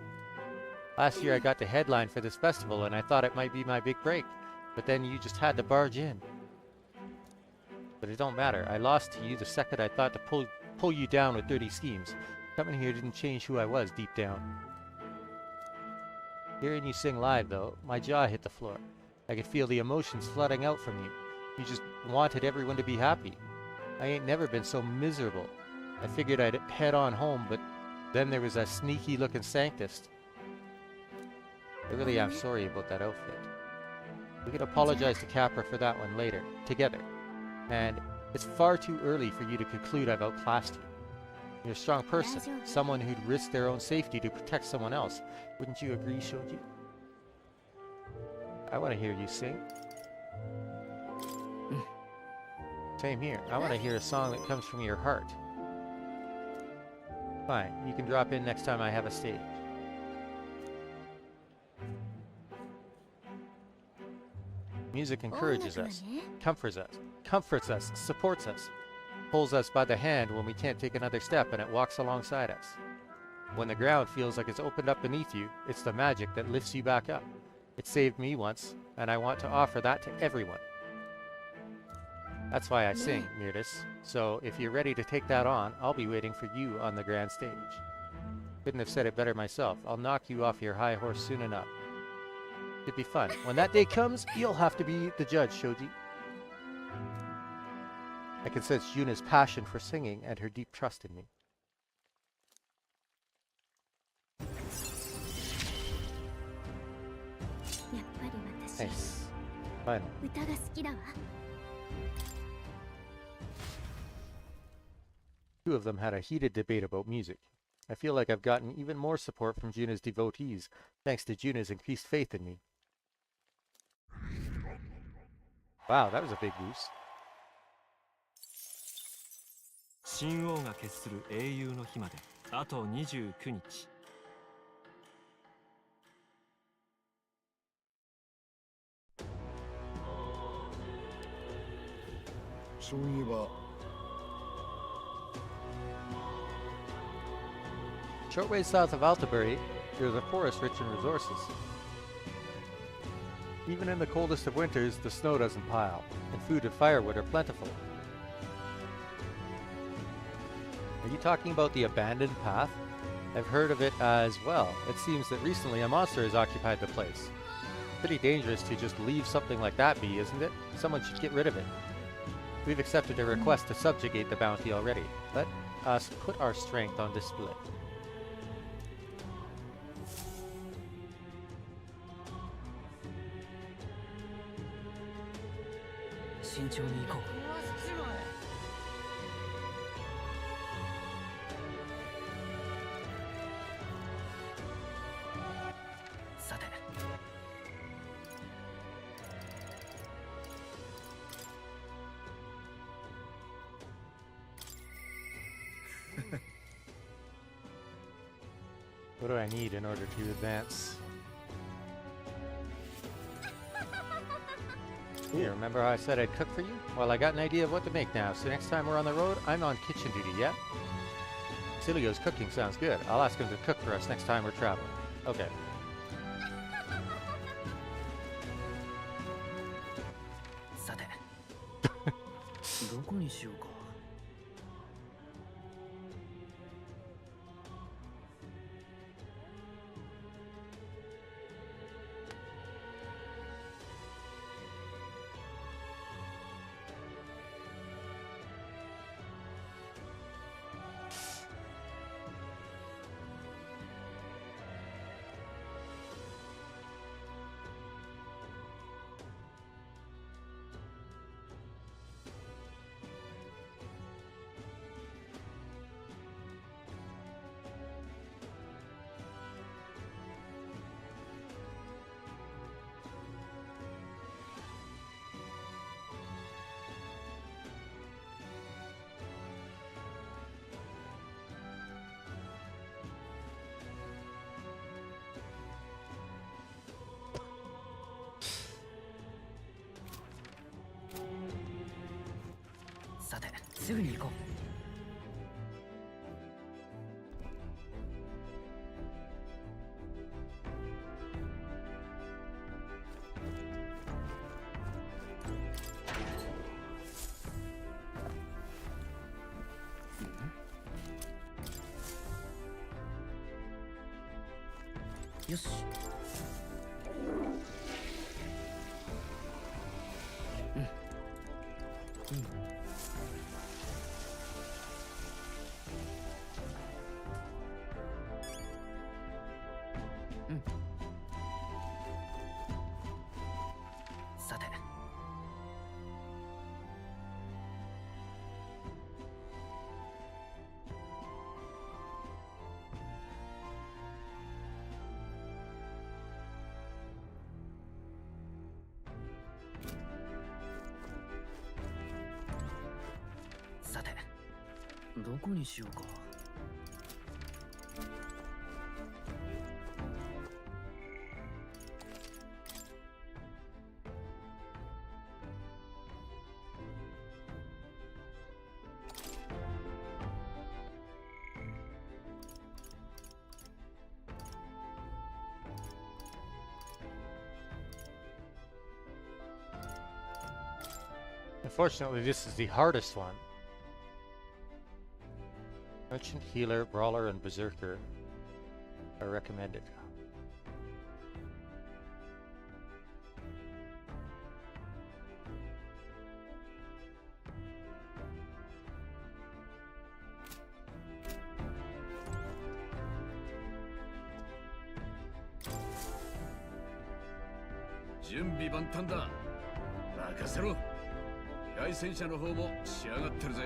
Last year I got to headline for this festival and I thought it might be my big break, but then you just had to barge in. But it don't matter. I lost to you the second I thought to pull you down with dirty schemes. Coming here didn't change who I was deep down. Hearing you sing live, though, my jaw hit the floor. I could feel the emotions flooding out from you. You just wanted everyone to be happy. I ain't never been so miserable. I figured I'd head on home, but then there was that sneaky-looking Sanctist. I really am sorry about that outfit. We can apologize to Capra for that one later, together. And it's far too early for you to conclude I've outclassed you. You're a strong person, someone who'd risk their own safety to protect someone else. Wouldn't you agree, Shoji? I want to hear you sing. Same here. I want to hear a song that comes from your heart. Fine, you can drop in next time I have a stage. Music encourages us, comforts us, supports us, pulls us by the hand when we can't take another step, and it walks alongside us. When the ground feels like it's opened up beneath you, it's the magic that lifts you back up. It saved me once, and I want to offer that to everyone. That's why I sing, Mirtis. So if you're ready to take that on, I'll be waiting for you on the grand stage. Couldn't have said it better myself. I'll knock you off your high horse soon enough. It'd be fun. When that day comes, you'll have to be the judge, Shoji. I can sense Yuna's passion for singing and her deep trust in me. Nice. Fun. Two of them had a heated debate about music. I feel like I've gotten even more support from Juna's devotees, thanks to Juna's increased faith in me. Wow, that was a big boost. 神王が決する英雄の日まであと29日。そういえば Short ways south of Altabury, there's a forest rich in resources. Even in the coldest of winters, the snow doesn't pile, and food and firewood are plentiful. Are you talking about the abandoned path? I've heard of it as well. It seems that recently a monster has occupied the place. Pretty dangerous to just leave something like that be, isn't it? Someone should get rid of it. We've accepted a request to subjugate the bounty already. Let us put our strength on display. What do I need in order to advance? Here, remember how I said I'd cook for you? Well, I got an idea of what to make now, so next time we're on the road, I'm on kitchen duty, yeah? Cilio's cooking sounds good. I'll ask him to cook for us next time we're traveling. Okay. Yes.さて、どこにしようか。Unfortunately, this is the hardest one. Merchant, Healer, Brawler, and Berserker are recommended. Junbi bantan da. Makasero. 凱旋者の方も仕上がってるぜ。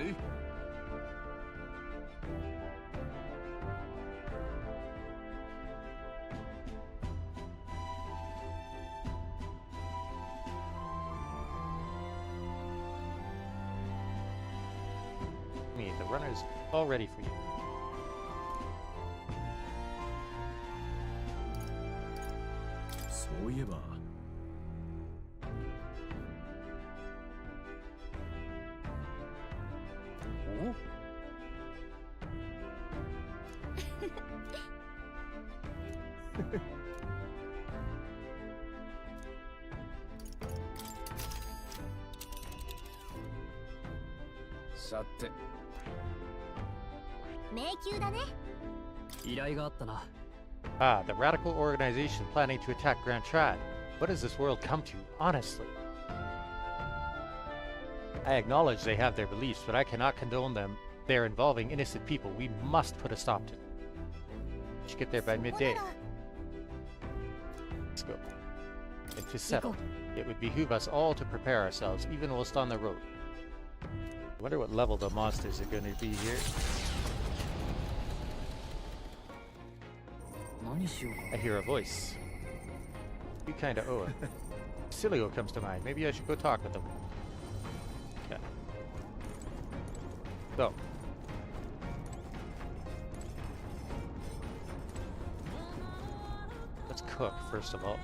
is all ready for you. So いえば Oh? さて迷宮だね。依頼があったな。 Ah, the radical organization planning to attack Grand Trad. What has this world come to, honestly? I acknowledge they have their beliefs, but I cannot condone them. They're involving innocent people. We must put a stop to them. We should get there by midday. Let's go. It is settled. It would behoove us all to prepare ourselves, even whilst on the road. I wonder what level the monsters are going to be here. I hear a voice. You kinda owe it. Cilio comes to mind. Maybe I should go talk with them. Okay. Go. Let's cook, first of all.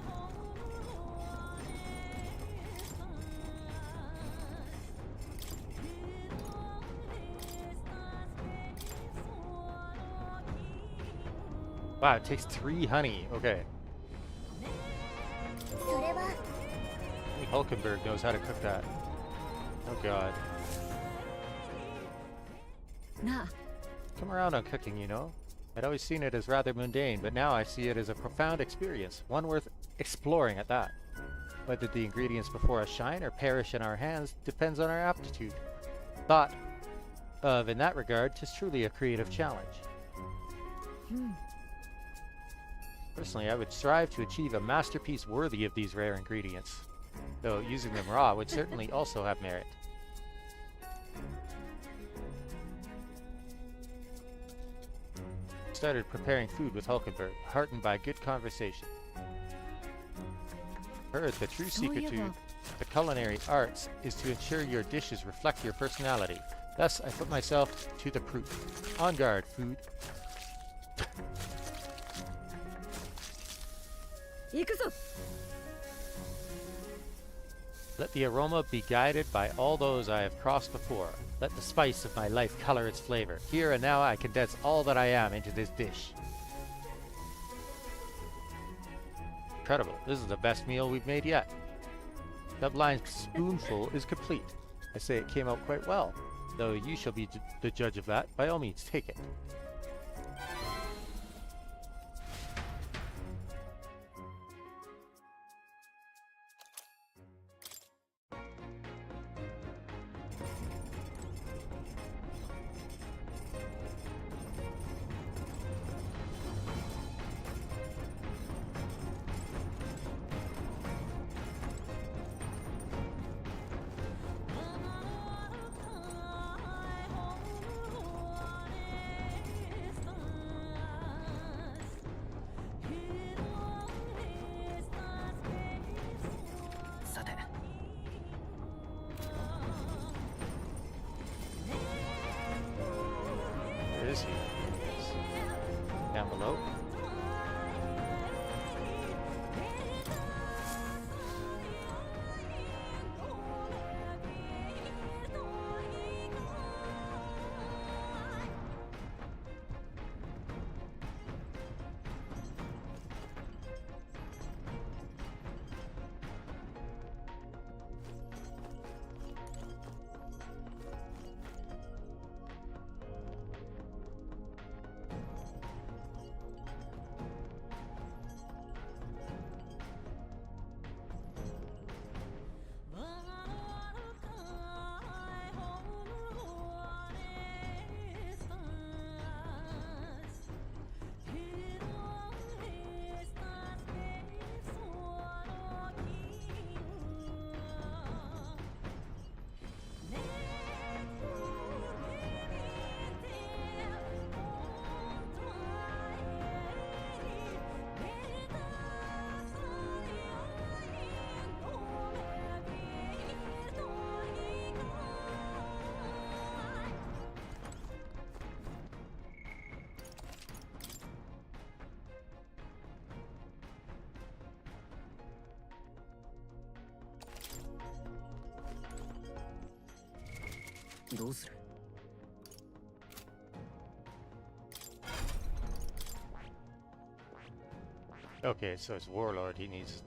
Wow, it takes 3 honey. Okay. Only Hulkenberg knows how to cook that. Oh god. Nah. Come around on cooking, you know. I'd always seen it as rather mundane, but now I see it as a profound experience, one worth exploring at that. Whether the ingredients before us shine or perish in our hands depends on our aptitude. Thought of in that regard, 'tis truly a creative challenge. Personally, I would strive to achieve a masterpiece worthy of these rare ingredients, though using them raw would certainly also have merit. Started preparing food with Hulkenberg, heartened by good conversation. Heard the true secret to the culinary arts is to ensure your dishes reflect your personality. Thus, I put myself to the proof. On guard, food. Let the aroma be guided by all those I have crossed before. Let the spice of my life color its flavor. Here and now I condense all that I am into this dish. Incredible. This is the best meal we've made yet. Dublin's spoonful is complete. I say it came out quite well, though you shall be the judge of that. By all means, take it. Where is he? Down below? どうする？ Okay, so it's Warlord he needs.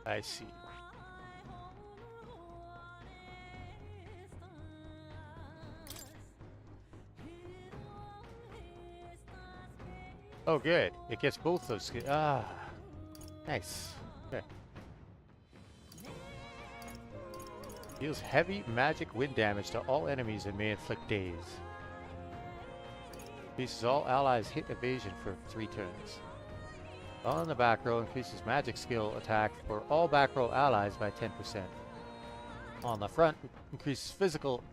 I see. Oh, good. It gets both those skills. Ah, nice. Okay. Deals heavy magic wind damage to all enemies and may inflict daze. Increases all allies' hit evasion for 3 turns. On the back row, increases magic skill attack for all back row allies by 10%. On the front, increases physical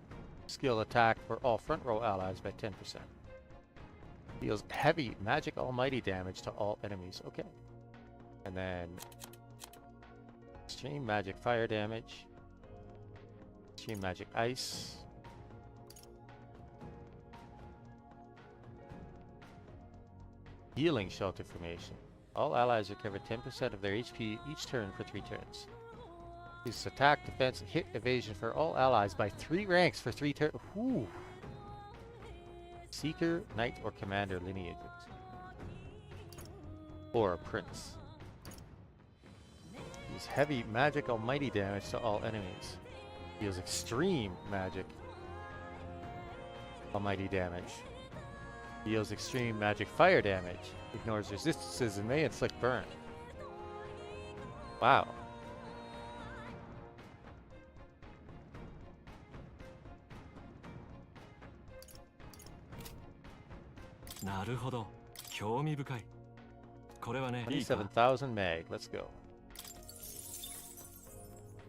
skill attack for all front row allies by 10%. Deals heavy magic almighty damage to all enemies. Okay. And then extreme magic fire damage. Extreme magic ice. Healing shelter formation. All allies recover 10% of their HP each turn for 3 turns. Uses attack, defense, hit, evasion for all allies by 3 ranks for 3 turns. Whoo! Seeker, Knight, or Commander lineages. Or a Prince. Deals heavy magic almighty damage to all enemies. Deals extreme magic almighty damage. Deals extreme magic fire damage. Ignores resistances and may inflict burn. Wow. Naruhodo. 興味深い。これはね、 27,000 mag. Let's go.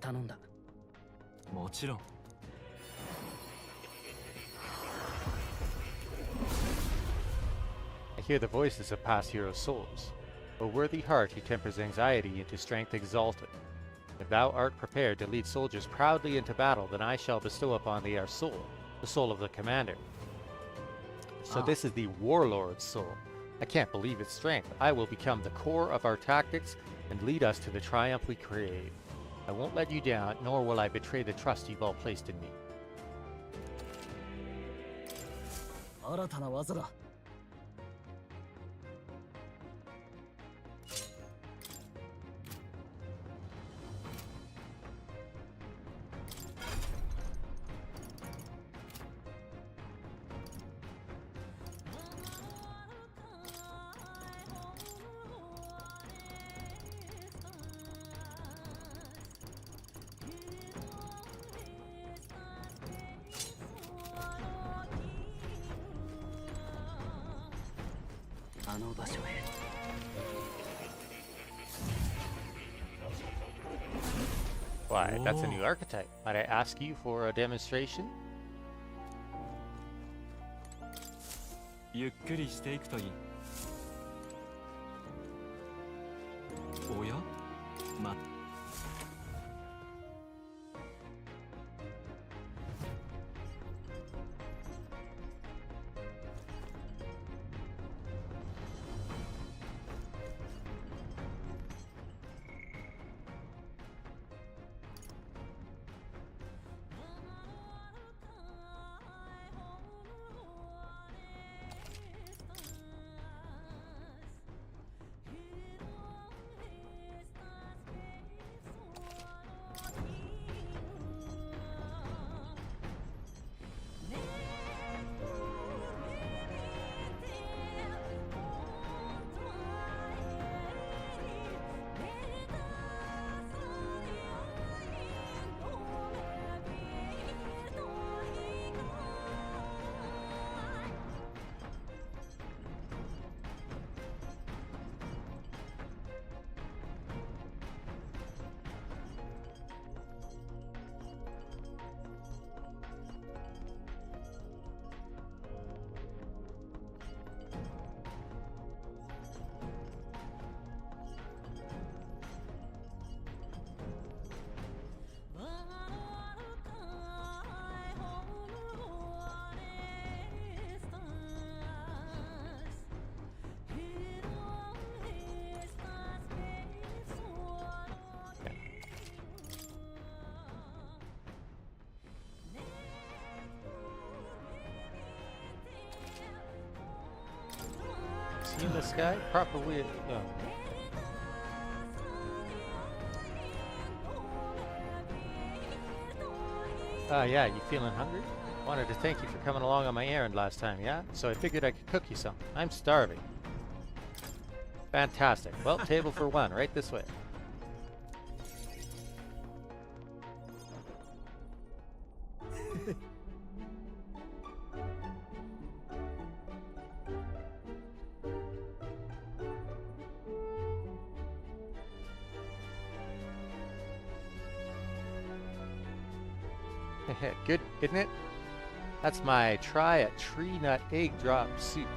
頼んだ。もちろん。 I hear the voices of past heroes' souls. O worthy heart who tempers anxiety into strength exalted. If thou art prepared to lead soldiers proudly into battle, then I shall bestow upon thee our soul, the soul of the commander. So this is the warlord's soul. I can't believe its strength. I will become the core of our tactics and lead us to the triumph we crave. I won't let you down, nor will I betray the trust you've all placed in me. 新たな技だ。 あの場所へ。 Why, that's a new archetype. Might I ask you for a demonstration? ゆっくりしていくといい。おや？ま。 「seen this guy? Probably. No. Yeah, you feeling hungry? Wanted to thank you for coming along on my errand last time, yeah? So I figured I could cook you something. I'm starving. Fantastic. Well, table for one, right this way. Good, isn't it? That's my try at tree nut egg drop soup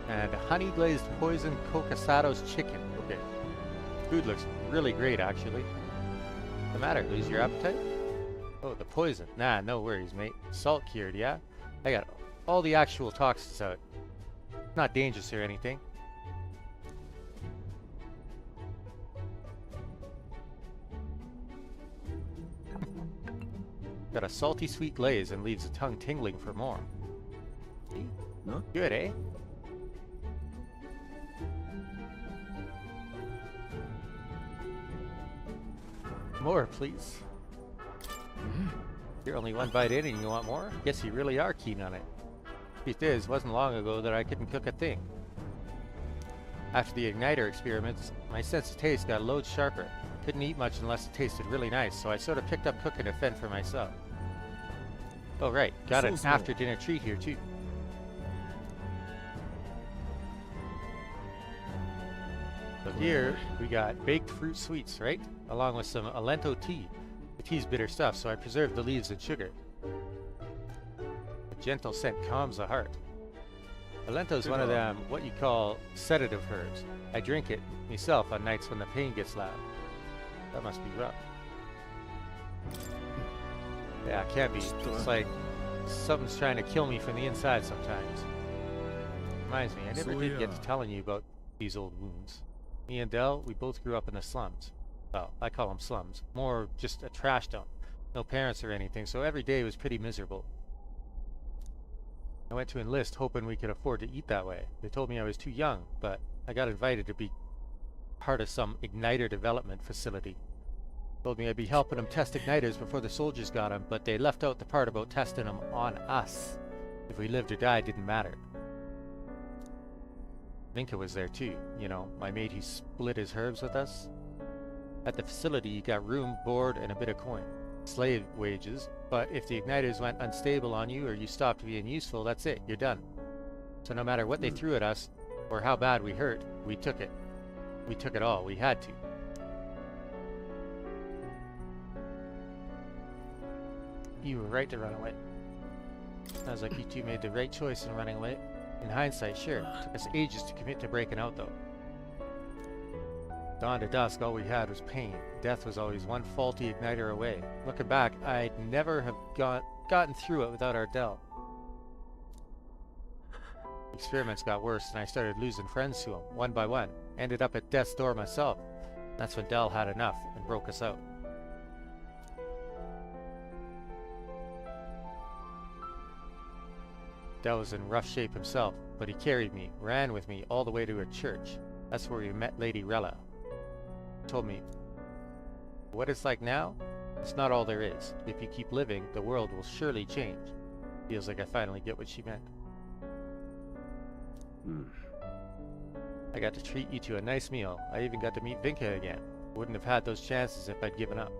and honey glazed poison cocasados chicken. Okay. Food looks really great, actually. What's the matter? Lose your appetite? Oh, the poison. Nah, no worries, mate. Salt cured, yeah? I got all the actual toxins out. Not dangerous or anything. Got a salty sweet glaze and leaves the tongue tingling for more. No? Good, eh? More, please. You're only one bite in and you want more? Guess you really are keen on it. Truth is, wasn't long ago that I couldn't cook a thing. After the igniter experiments, my sense of taste got loads sharper. Couldn't eat much unless it tasted really nice, so I sort of picked up cooking to fend for myself. Oh right, got an after-dinner treat here too. So here, we got baked fruit sweets, right? Along with some Alento tea. The tea's bitter stuff, so I preserved the leaves and sugar. A gentle scent calms the heart. Alento's one of them, what you call sedative herbs. I drink it myself on nights when the pain gets loud. That must be rough. Yeah, it can't be. It's like something's trying to kill me from the inside sometimes. Reminds me, I never did get to telling you about these old wounds. Me and Del, we both grew up in the slums. Well, I call them slums. More just a trash dump. No parents or anything, so every day was pretty miserable. I went to enlist hoping we could afford to eat that way. They told me I was too young, but I got invited to be part of some igniter development facility. Told me I'd be helping them test igniters before the soldiers got them, but they left out the part about testing them on us. If we lived or died didn't matter. Vinka was there too, you know, my mate who split his herbs with us. At the facility you got room, board, and a bit of coin. Slave wages, but if the igniters went unstable on you or you stopped being useful, that's it, you're done. So no matter what they threw at us, or how bad we hurt, we took it. We took it all, we had to. You were right to run away. Sounds like you two made the right choice in running away. In hindsight, sure. Took us ages to commit to breaking out, though. Dawn to dusk, all we had was pain. Death was always one faulty igniter away. Looking back, I'd never have gotten through it without our Del. Experiments got worse, and I started losing friends to him, one by one. Ended up at death's door myself. That's when Del had enough and broke us out. Del was in rough shape himself, but he carried me, ran with me all the way to a church. That's where we met Lady Rella. Told me, what it's like now, it's not all there is. If you keep living, the world will surely change. Feels like I finally get what she meant. I got to treat you to a nice meal. I even got to meet Vinka again. Wouldn't have had those chances if I'd given up.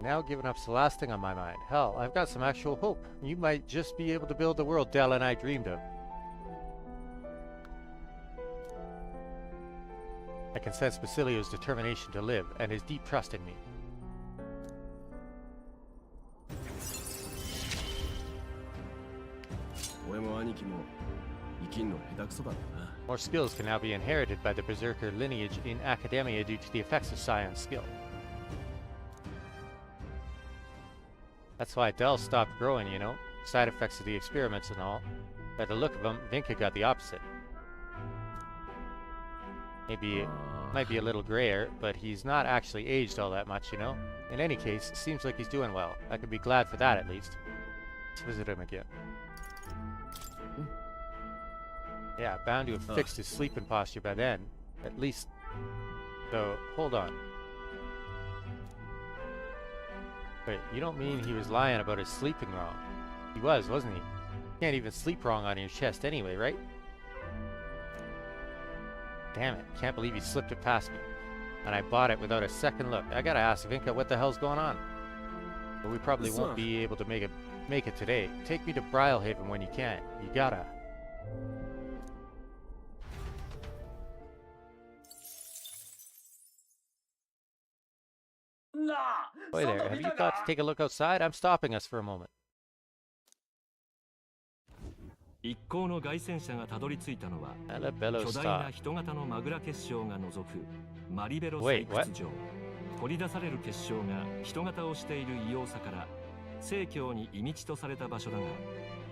Now giving up's the last thing on my mind. Hell, I've got some actual hope. You might just be able to build the world Dell and I dreamed of. I can sense Basilio's determination to live and his deep trust in me. More skills can now be inherited by the Berserker lineage in Academia due to the effects of Scion's skill. That's why Dell stopped growing, you know? Side effects of the experiments and all. By the look of them, Vinka got the opposite. Maybe it might be a little grayer, but he's not actually aged all that much, you know? In any case, seems like he's doing well. I could be glad for that, at least. Let's visit him again. Yeah, bound to have fixed his sleeping posture by then. At least... So, hold on. Wait, you don't mean he was lying about his sleeping wrong? He was, wasn't he? Can't even sleep wrong on your chest anyway, right? Damn it, can't believe he slipped it past me. And I bought it without a second look. I gotta ask Vinka what the hell's going on. But we probably won't be able to make it today. Take me to Brylehaven when you can. You gotta. Hey there, have you thought to take a look outside? I'm stopping us for a moment. 一行の凱旋者がたどり着いたのは巨大な人型のマグラ結晶が覗くマリベロ採掘場。掘り出される結晶が人型をしている異様さから聖教に異道とされた場所だが、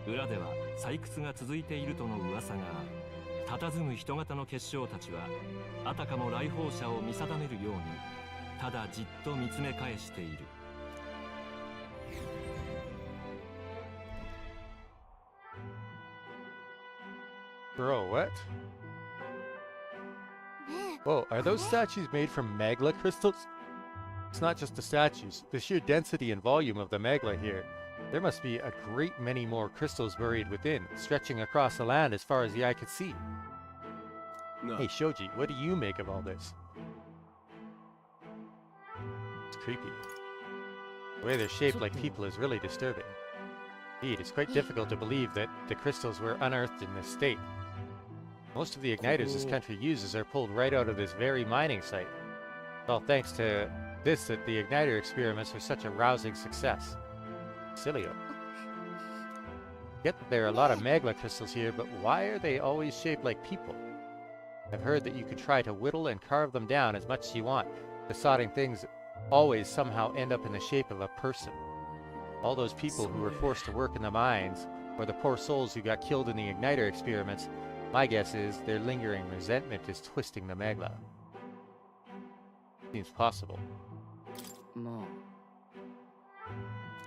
裏では採掘が続いているとの噂がある。佇む人型の結晶たちはあたかも来訪者を見定めるようにただじっと見つめ返している。Bro, what? Whoa, are those statues made from magla crystals? It's not just the statues, the sheer density and volume of the magla here. There must be a great many more crystals buried within, stretching across the land as far as the eye could see. No. Hey Shoji, what do you make of all this? It's creepy. The way they're shaped like people is really disturbing. Indeed, it's quite difficult to believe that the crystals were unearthed in this state. Most of the igniters this country uses are pulled right out of this very mining site. It's all thanks to this that the igniter experiments were such a rousing success. Cilio. Get that there are a lot of magla crystals here, but why are they always shaped like people? I've heard that you could try to whittle and carve them down as much as you want. The sodding things always somehow end up in the shape of a person. All those people who were forced to work in the mines, or the poor souls who got killed in the igniter experiments, my guess is their lingering resentment is twisting the magla. Seems possible.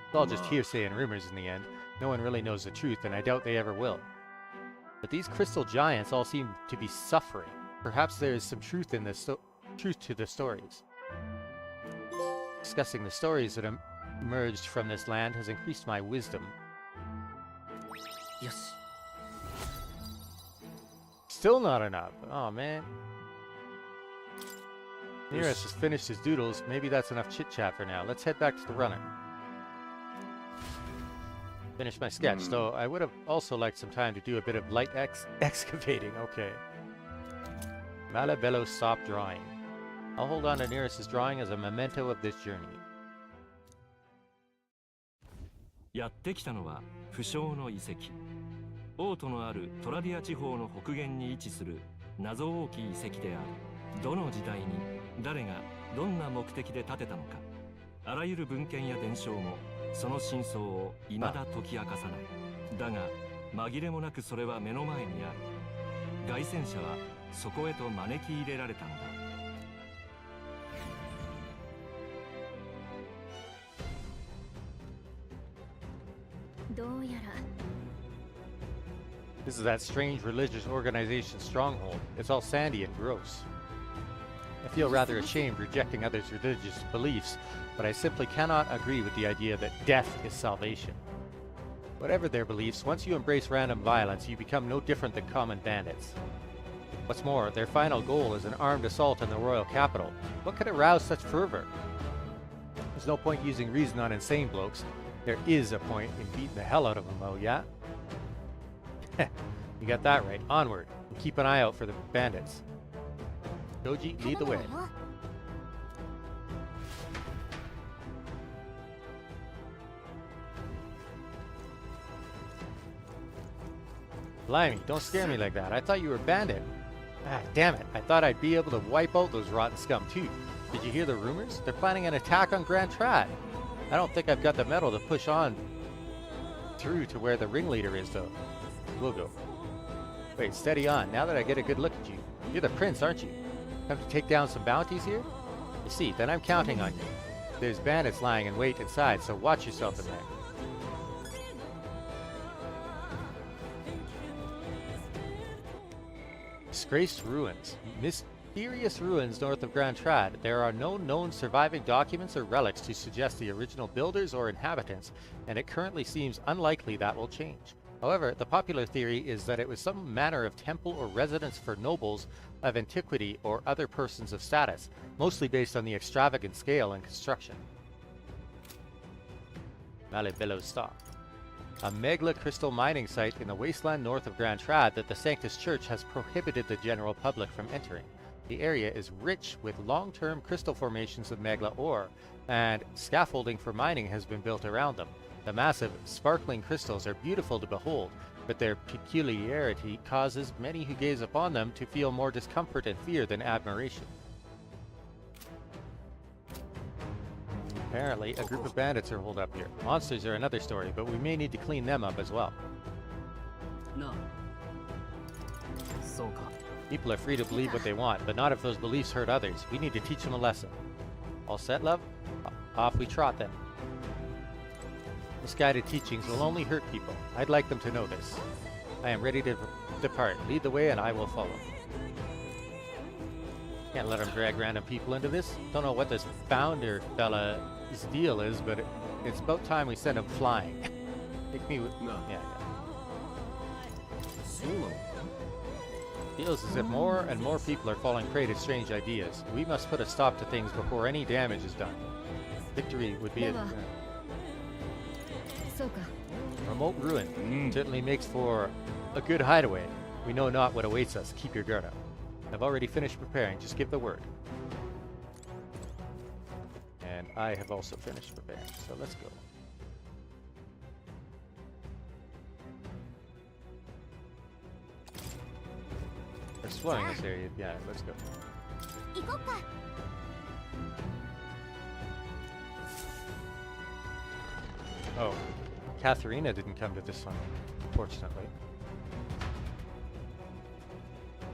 It's all just hearsay and rumors in the end. No one really knows the truth, and I doubt they ever will. But these crystal giants all seem to be suffering. Perhaps there is some truth in this truth to the stories. Discussing the stories that emerged from this land has increased my wisdom. Yes. Still not enough. Oh man. Nearest has finished his doodles. Maybe that's enough chit-chat for now. Let's head back to the runner. Finish my sketch, though I would have also liked some time to do a bit of light excavating. Okay. Malabello stopped drawing. I'll hold on to Nearest's drawing as a memento of this journey. やってきたのは不詳の遺跡。王都のあるトラディア地方の北限に位置する謎多き遺跡である。どの時代に誰がどんな目的で建てたのか、あらゆる文献や伝承もその真相を未だ解き明かさない。だが紛れもなくそれは目の前にある。凱旋者はそこへと招き入れられたのだ。どうやら This is that strange religious organization's stronghold. It's all sandy and gross. I feel rather ashamed rejecting others' religious beliefs, but I simply cannot agree with the idea that death is salvation. Whatever their beliefs, once you embrace random violence, you become no different than common bandits. What's more, their final goal is an armed assault on the royal capital. What could arouse such fervor? There's no point using reason on insane blokes. There is a point in beating the hell out of them, though, yeah? You got that right. Onward. And keep an eye out for the bandits. Doji, lead the way. Blimey, don't scare me like that. I thought you were a bandit. Ah, damn it. I thought I'd be able to wipe out those rotten scum too. Did you hear the rumors? They're planning an attack on Grand Trad. I don't think I've got the metal to push on through to where the ringleader is, though. We'll go. Wait, steady on. Now that I get a good look at you. You're the prince, aren't you? Come to take down some bounties here? You see, then I'm counting on you. There's bandits lying in wait inside, so watch yourself in there. Disgraced ruins. Mysterious ruins north of Grand Trad. There are no known surviving documents or relics to suggest the original builders or inhabitants, and it currently seems unlikely that will change. However, the popular theory is that it was some manner of temple or residence for nobles of antiquity or other persons of status, mostly based on the extravagant scale and construction. Malibello Stock. A megla crystal mining site in the wasteland north of Grand Trad that the Sanctus Church has prohibited the general public from entering. The area is rich with long-term crystal formations of megla ore, and scaffolding for mining has been built around them. The massive, sparkling crystals are beautiful to behold, but their peculiarity causes many who gaze upon them to feel more discomfort and fear than admiration. Apparently, a group of bandits are holed up here. Monsters are another story, but we may need to clean them up as well. No. People are free to believe what they want, but not if those beliefs hurt others. We need to teach them a lesson. All set, love? Off we trot then. Misguided teachings will only hurt people. I'd like them to know this. I am ready to depart. Lead the way and I will follow. Can't let them drag random people into this. Don't know what this founder fella's deal is, but it's about time we send him flying. Take me with... No. Yeah. Feels as if more and more people are falling prey to strange ideas. We must put a stop to things before any damage is done. Victory would be a... Remote ruin. Certainly makes for a good hideaway. We know not what awaits us. Keep your guard up. I've already finished preparing. Just give the word. And I have also finished preparing. So let's go. We're exploring this area. Yeah, let's go. Oh, Katharina didn't come to this one, fortunately.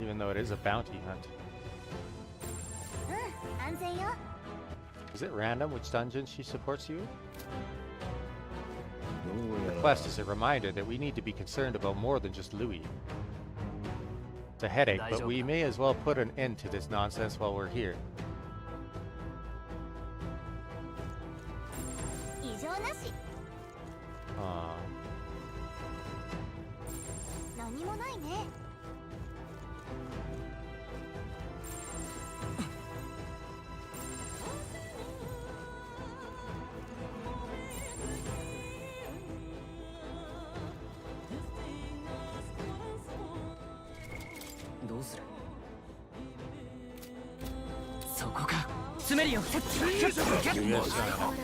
Even though it is a bounty hunt. Is it random which dungeon she supports you in? The quest is a reminder that we need to be concerned about more than just Louis. It's a headache, but we may as well put an end to this nonsense while we're here.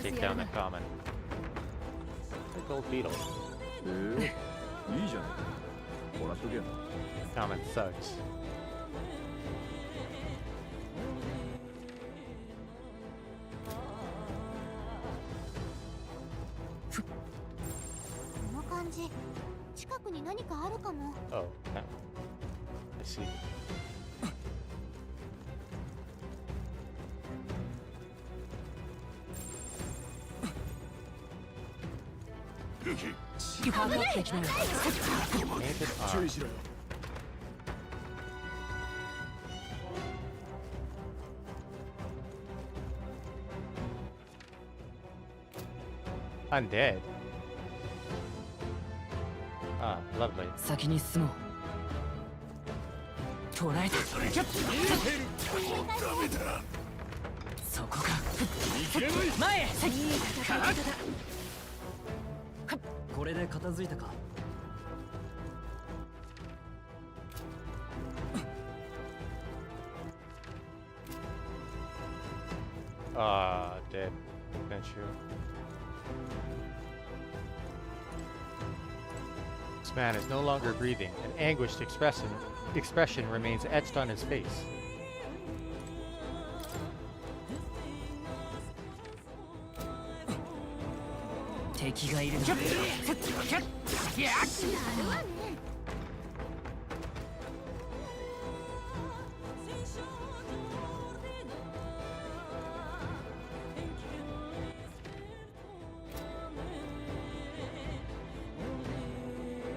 Take down the common. Big old beetle. Common thugs. Oh, yeah. I see. Undead. Ah, lovely. そこか。前へ。これで片付いたか。Dead. Adventure. This man is no longer breathing. An anguished expression remains etched on his face.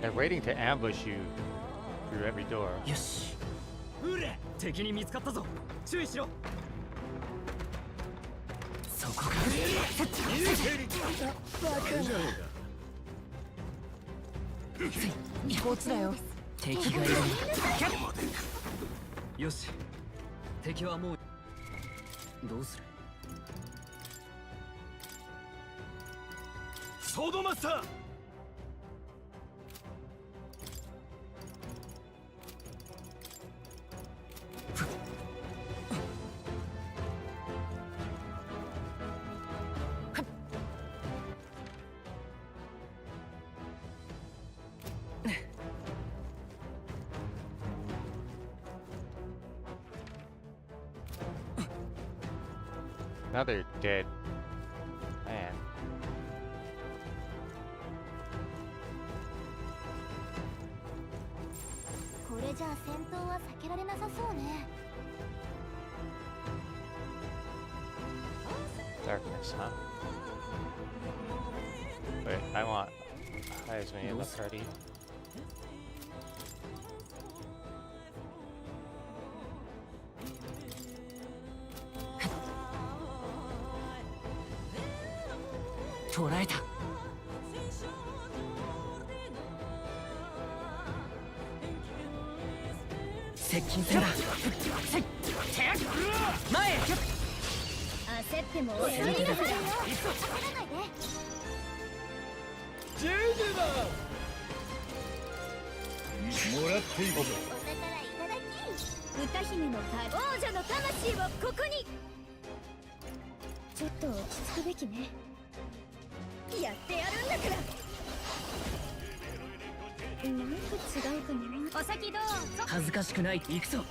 They're waiting to ambush you through every door. よし。敵に見つかったぞ。注意しろ。そこか。こっちだよ。敵がいる。よし。敵はもう。どうする？ソードマスター。Another dead man. これじゃあ戦闘は避けられなさそうね。Darkness, huh? Wait, I want Heisman in the party. 捕らえた。接近戦だ。前へ。焦っても遅いんだから。焦らないで。ジェイジだ。もらっていこう。お宝いただき。歌姫の王者の魂をここに。ちょっと落ち着くべきね。やってやるんだから。なんか違うかな。お先どうぞ。恥ずかしくない。行くぞ。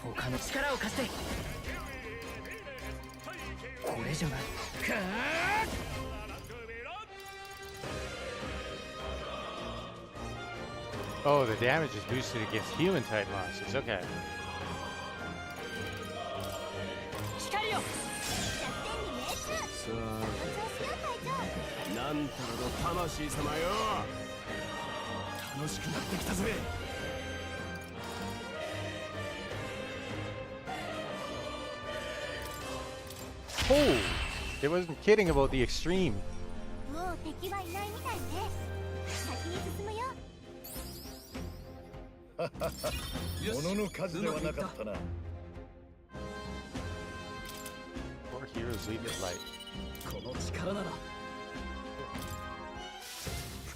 他の力を貸して。これじゃない。Oh, the damage is boosted against human type monsters. Okay. 光よ。さあ、なんたらの魂様よ。楽しくなってきたぜ。Oh, they wasn't kidding about the extreme. もう敵はいないみたいね。先に進むよ。物の数ではなかったな。Four heroes lead the light. この力なら。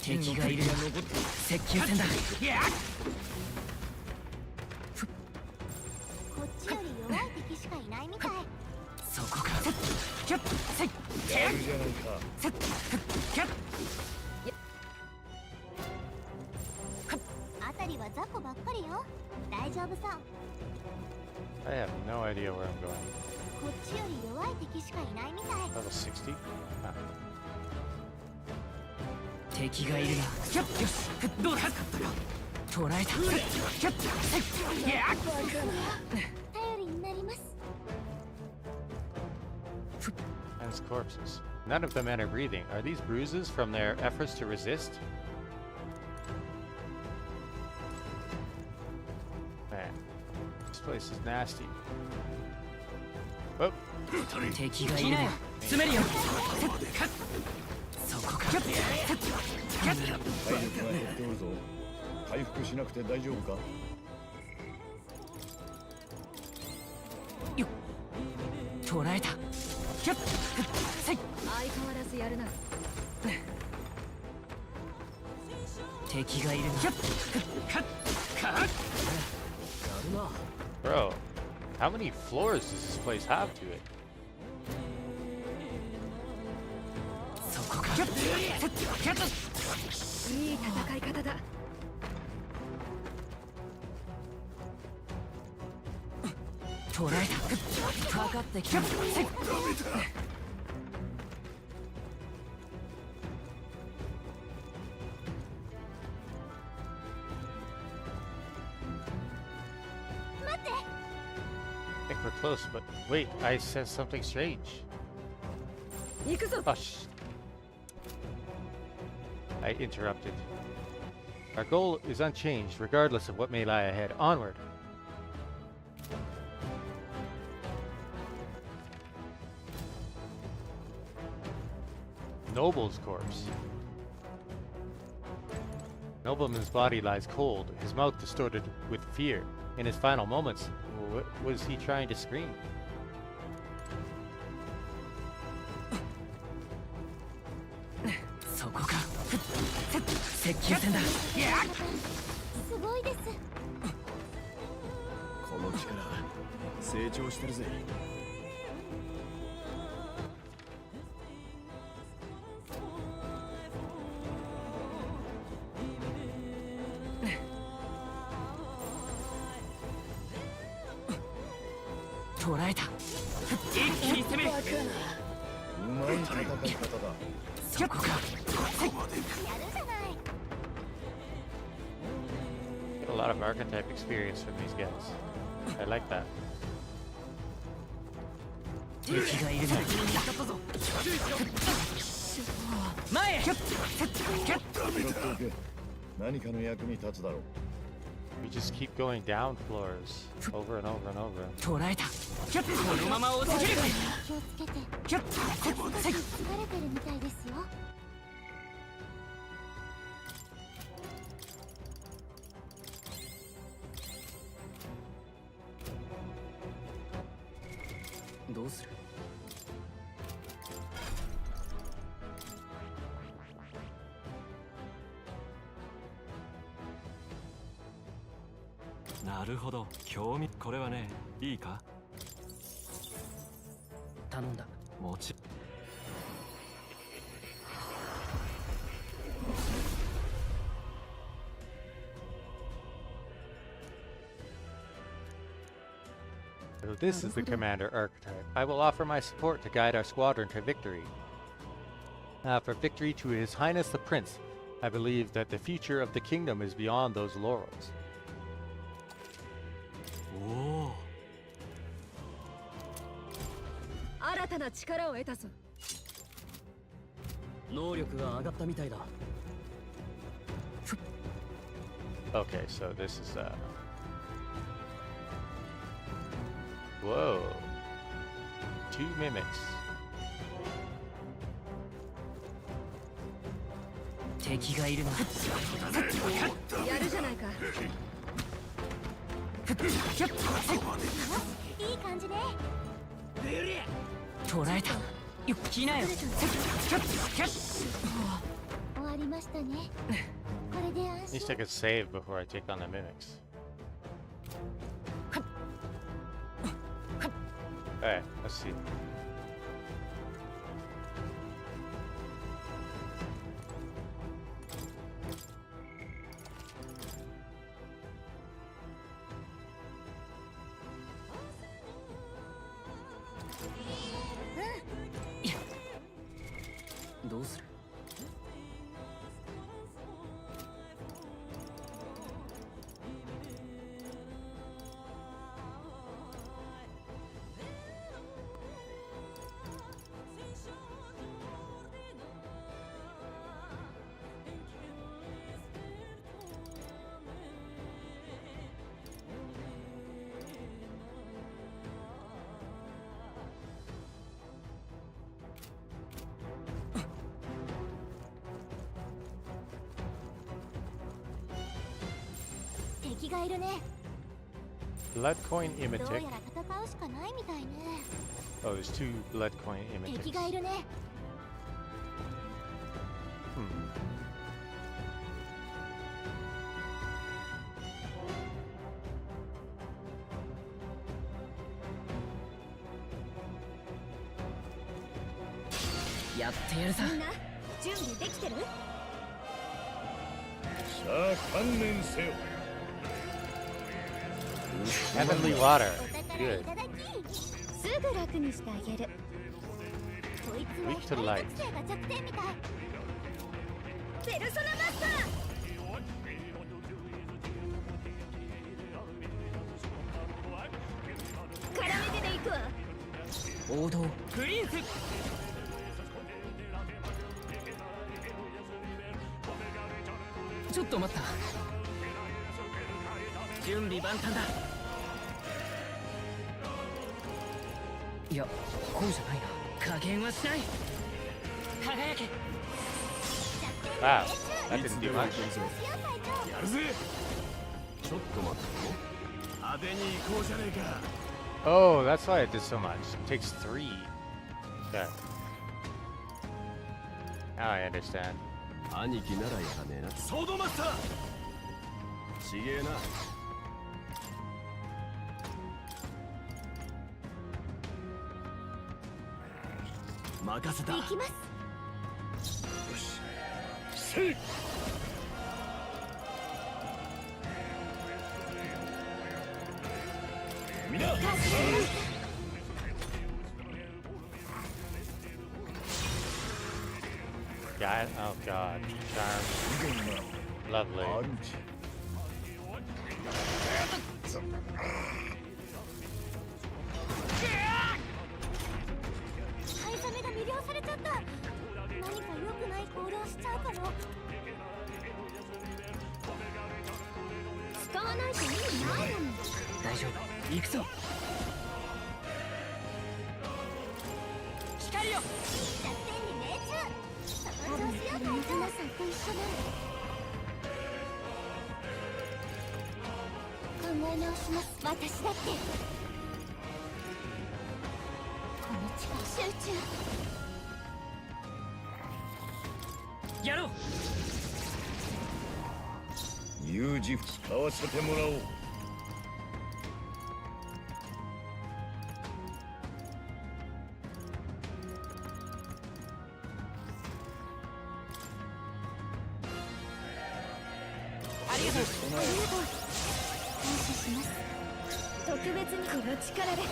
敵がいるよ。接近戦だ。こっちより弱い敵しかいないみたい。そこか。やるじゃないか。あたりは雑魚ばっかりよ。大丈夫さ。I have no idea where I'm going. こっちより弱い敵しかいないみたい。Level 60? Huh. 敵がいるな。よし、どうだ。捕らえた。頼りになります。Men's corpses. None of the men are breathing. Are these bruises from their efforts to resist? Man, this place is nasty. Oh. 敵がいるな。詰めるよ。そこか。減っておるぞ。回復しなくて大丈夫か？よっ、捉えた。ひゃっ、せい。相変わらずやるな。敵がいるな。ひゃっ、かっ、かっ。やるな。Bro, how many floors does this place have to it? そこか。ひゃっ、ひゃっ。いい戦い方だ。捉えた。かかってきた。ダメだ。I think we're close, but wait, I said something strange. 行くぞ。Oh, shh. I interrupted. Our goal is unchanged, regardless of what may lie ahead. Onward! Noble's corpse. Nobleman's body lies cold, his mouth distorted with fear. In his final moments, what was he trying to scream? Soこか。接近戦だ。すごいです。この力成長してるぜ。捉えた。一気に攻める。うまい戦い方だ。そこか。Get a lot of archetype experience from these guys. I like that. 敵がいるな。前へ。何かの役に立つだろう。We just keep going down floors over and over and over. 捉えた。このまま押し切る。気をつけて。疲れてるみたいですよ。どうする？なるほど、興味。これはね、いいか？頼んだ。もち。So this is the commander archetype. I will offer my support to guide our squadron to victory. For victory to His Highness the Prince, I believe that the future of the kingdom is beyond those laurels. おお。新たな力を得たぞ。能力が上がったみたいだ。Okay, so this is whoa. 2 mimics. 敵がいるな。やるじゃないか。いい感じね。捉えた。よっ、来なよ。終わりましたね。これで安 Need to 心。 take a save before I take on the mimics. Alright, let's see. Hmm. どうする？敵がいるね。 Blood coin どう imitic. やら戦うしかないみたいね。 Oh, there's 2 blood coin 敵 imitics. がいるね。 やってやるさ。みんな準備できてる？さあ観念せよ。 Heavenly water. お宝 Good. いただき。すぐ楽にしてあげる。こいつは Weak to 光 light. 属性が弱点みたい。ペルソナマスター。絡めてでいくわ。王道プリンス。ちょっと待った。準備万端だ。いや、こうじゃないな。加減はしない。輝け。 Wow, that didn't do much. やるぜ。ちょっと待ってよ。派手に行こうじゃねえか。 Oh, that's why it did so much. It takes 3. Okay. Now I understand. 兄貴ならやらねえな。ソードマスター。ちげえな。任せた。行きます。よし。せい。 God, oh god. Charm. Lovely. ハイザメが魅了されちゃった。何か良くない行動しちゃうかも。使わないと意味ないのに。大丈夫。行くぞ。光よ。弱点に命中。その調子よ隊長。皆さんと一緒なの。考え直します。私だって。この力集中。やろう。有事使わせてもらおう。ありがとう。感謝します。特別にこの力で。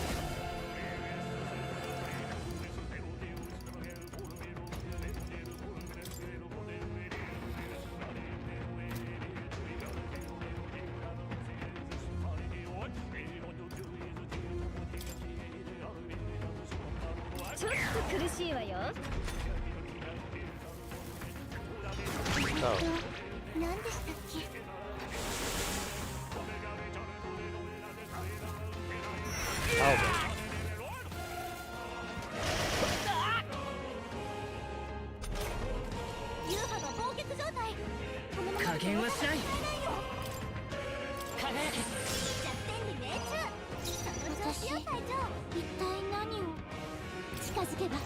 ちょっと苦しいわよ。何でしたっけ？ユーファの暴虐状態。このまま加減はしない。輝け。弱点に命中。その調子よ隊長。一体何を近づけば。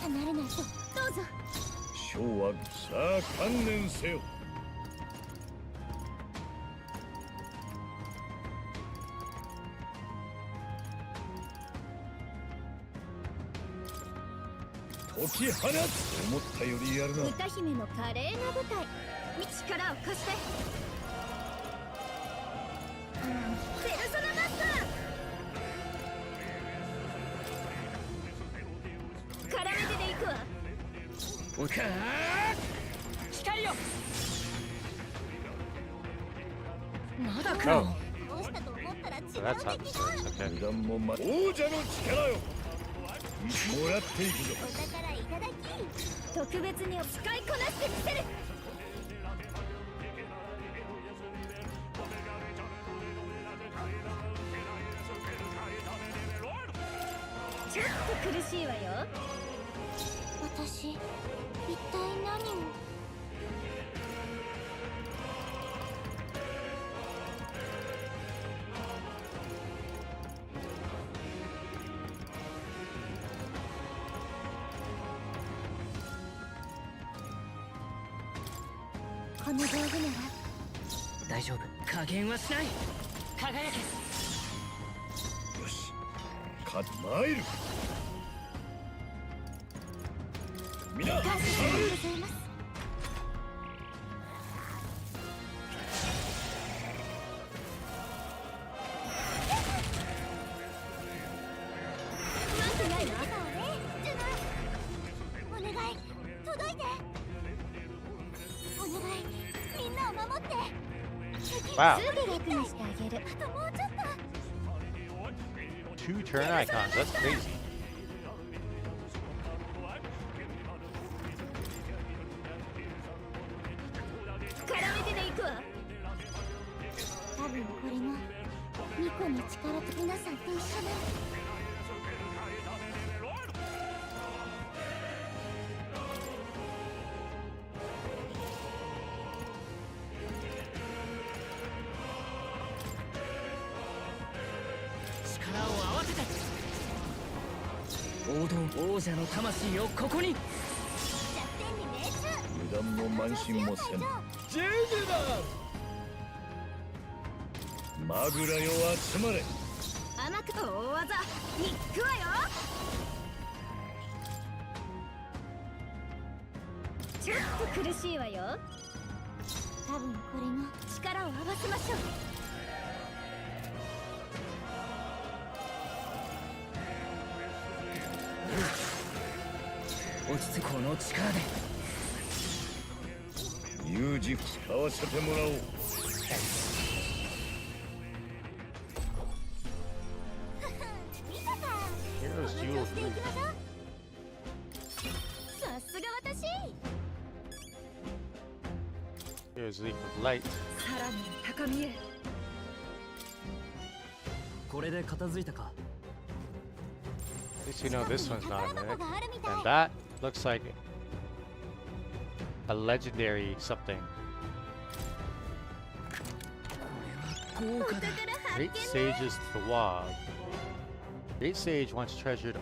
離れないと。どうぞ。昭和、さあ観念せよ。解き放つ。思ったよりやるな。歌姫の華麗な舞台。力を貸して。ペルソナマスター。絡めてでいくわ。おか光よ。まだ来るの。こうしたと思ったら違う敵 So that's が。 how this works. Okay. 油断も王者の力よ。もらっていくぞ。お宝いただき。特別に使いこなしてみせる。ちょっと苦しいわよ。私、一体何を。この道具なら大丈夫。加減はしない。輝け。よし、参る。みんな、感謝でございます。なんてないの？お願い、届いて。お願い、みんなを守って。Wow. すぐ楽にしてあげる。あともうちょっと。 2 turn icons, that's crazy. 絡めてでいくわ。多分これもミコの力と皆さんと一緒なの。力を合わせて。王道王者の魂をここに。弱点に命中。油断も慢心もせん。ジェジェだ。マグラよ集まれ。甘く大技に行くわよ。ちょっと苦しいわよ。多分これも力を合わせましょう。落ち着この力で。有事使わせてもらおう。Heroes Jewel 3. さすが私。 Here's Leap of Light. さらに高みへ。これで片付いたか。 At least you know this one's not a mythic. And that looks like a legendary something. 豪華だ。 Great Sage's Thwab. Great Sage once treasured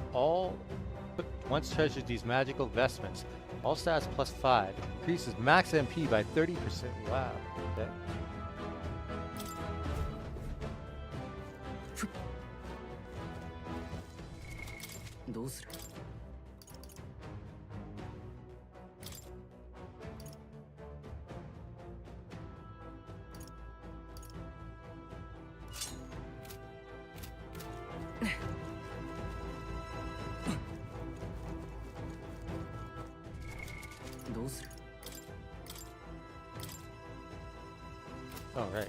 these magical vestments. All stats plus 5. Increases max MP by 30%. Wow. Okay. どうする？どうする？ All right.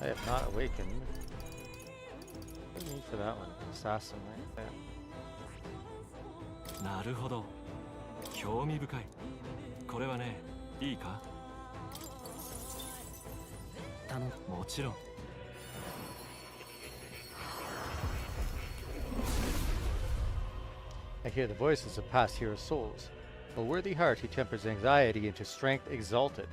I have not awakened. What do you need for that one? Assassin, right? Yeah. なるほど。興味深い。これはね、いいか？もちろん。I hear the voices of past hero souls. A worthy heart who tempers anxiety into strength exalted.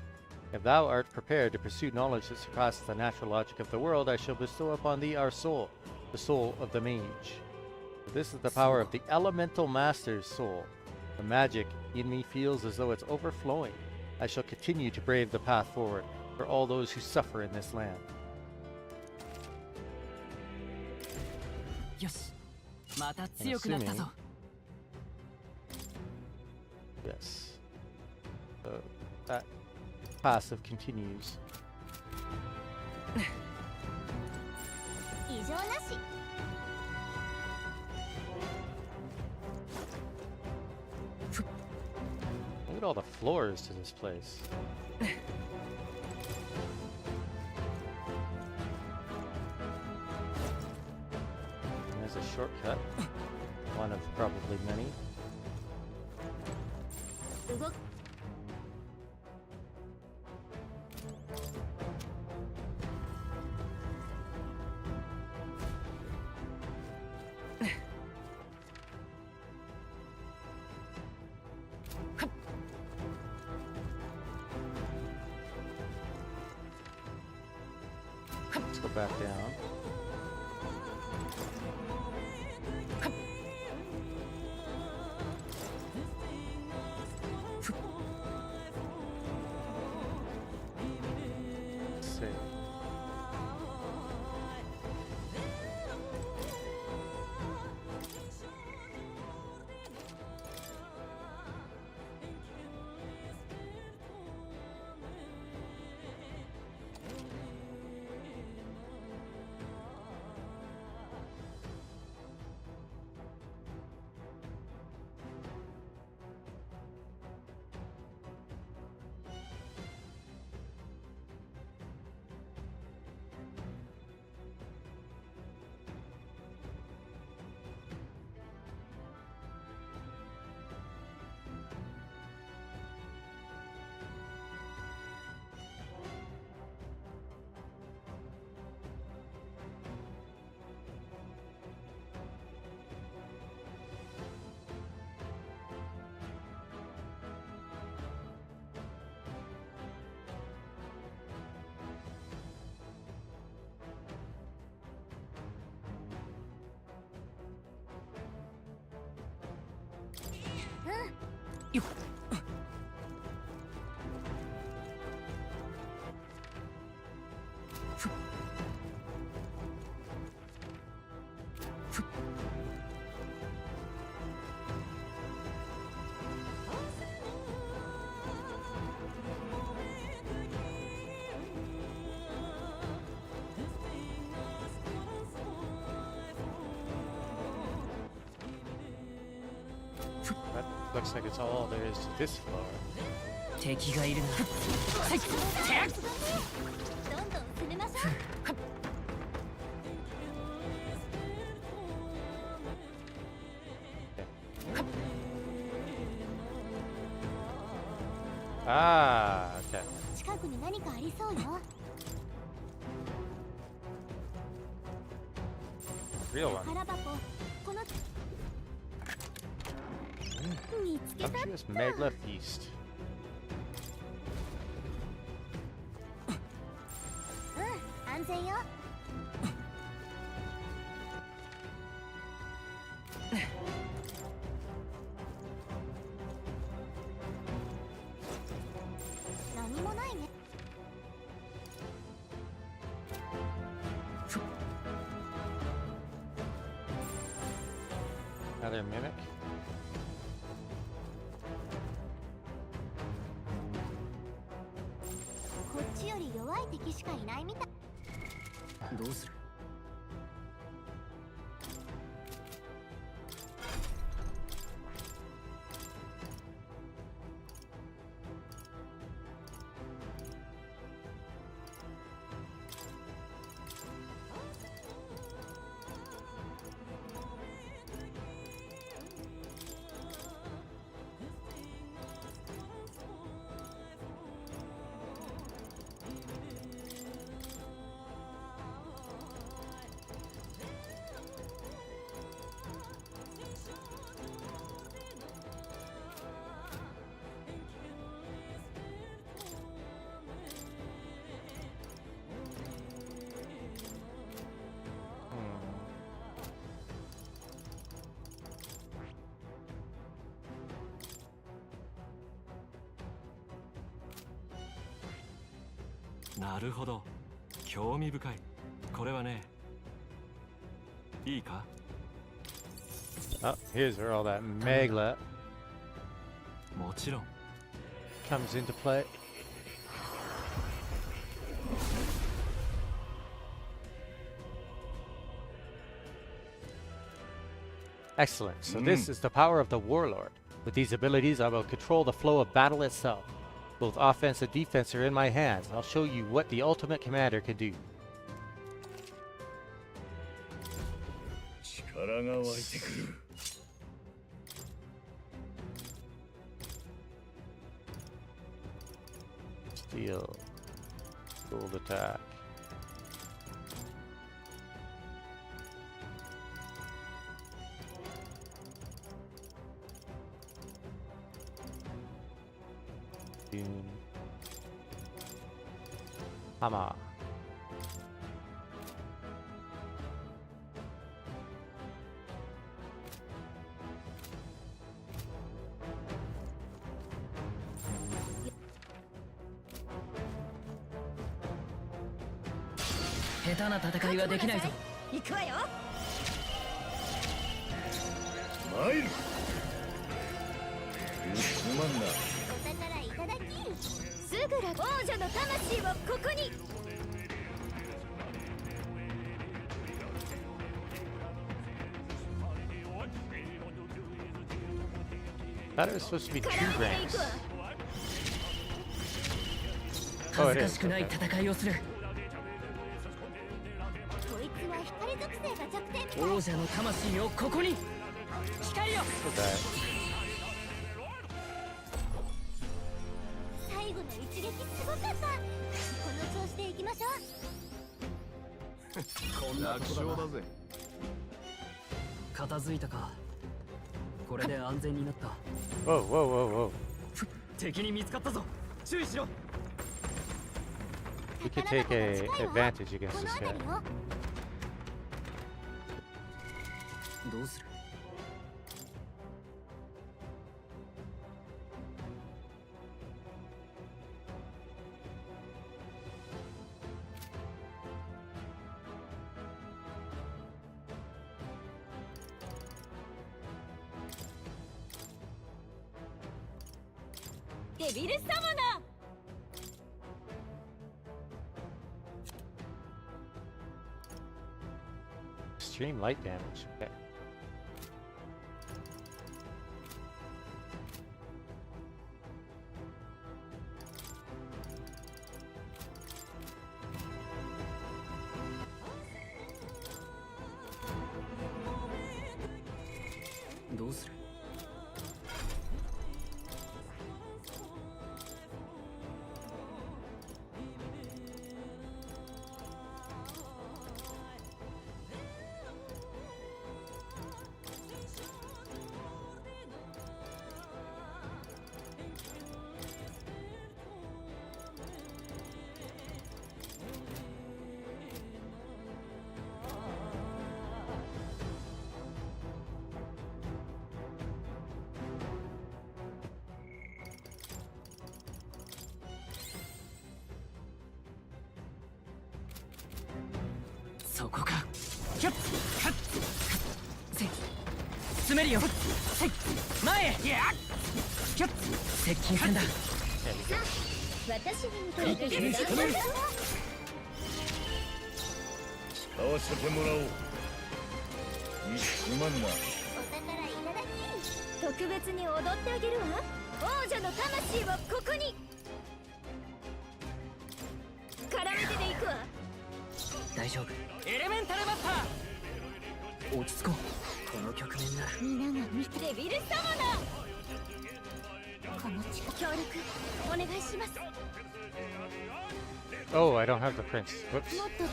If thou art prepared to pursue knowledge that surpasses the natural logic of the world, I shall bestow upon thee our soul, the soul of the mage. This is the power of the elemental master's soul. The magic in me feels as though it's overflowing. I shall continue to brave the path forward for all those who suffer in this land. よし、また強くなったぞ。 Yes. So that passive continues. 異常なし。 Look at all the floors to this place. There's a shortcut. One of probably many. 動く。 Let's go back down. That looks like it's all there is to this floor. 敵がいるな。どんどん攻めましょう。Ah, okay. 近くに何かありそうよ。 Real one. 空箱、この見つけた。 Sumptuous Megla Feast. 安全よ。何もないね。 Another mimic. こっちより弱い敵しかいないみたい。どうする？なるほど、興味深い。これはね、いいか？ Oh, here's where all that Megla もちろん。 comes into play. Excellent. So this is the power of the Warlord. With these abilities, I will control the flow of battle itself. Both offense and defense are in my hands. I'll show you what the ultimate commander can do. 力が湧いてくる。 Steel. Gold attack. Dune. Hammer. That is supposed to be 2 ranks. Oh, it is. Okay. こいつは光属性が弱点みたい。王者の魂をここに。光よ。 So bad. 最後の一撃すごかった。この調子でいきましょう。こんな楽勝だぜ。片付いたか。これで安全になった。 Whoa, whoa, whoa, whoa. 敵に見つかったぞ。注意しろ。 We could take a advantage against this guy. どうする？デビルサモナー。 Extreme light damage. Okay.そこか。キュッカッせ進めるよ。せ前へ。いやキュッ接近戦だ。私に向けて一気に仕留める。使わせてもらおう。すまんな。お宝いただき。特別に踊ってあげるわ。王女の魂をここに。絡めてでいくわ。大丈夫。エレメンタルマスター。落ち着こう。この局面なら皆が見てデビルサモナー。この力協力お願いします。 Oh, I don't have the prince. Whoops. もっと違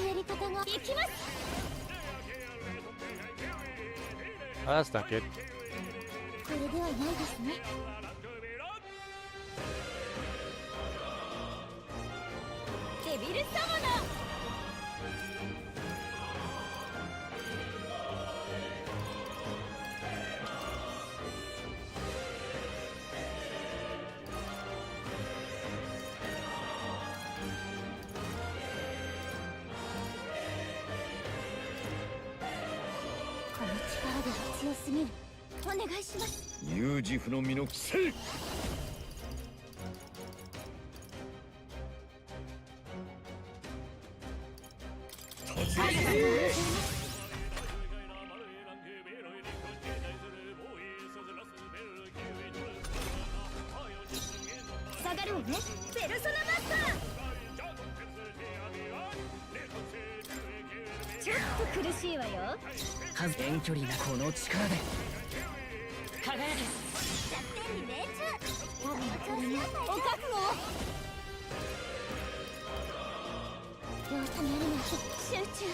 うやり方が。いきます。 Oh, that's not good. これではないですね。デビルサモナー。 強すぎる。お願いします。ユージフの身のせい。下がるわね。ペルソナマスター。ちょっと苦しいわよ。遠距離なこの力で輝け。弱点に命中。お覚悟を。様子見るな。集中。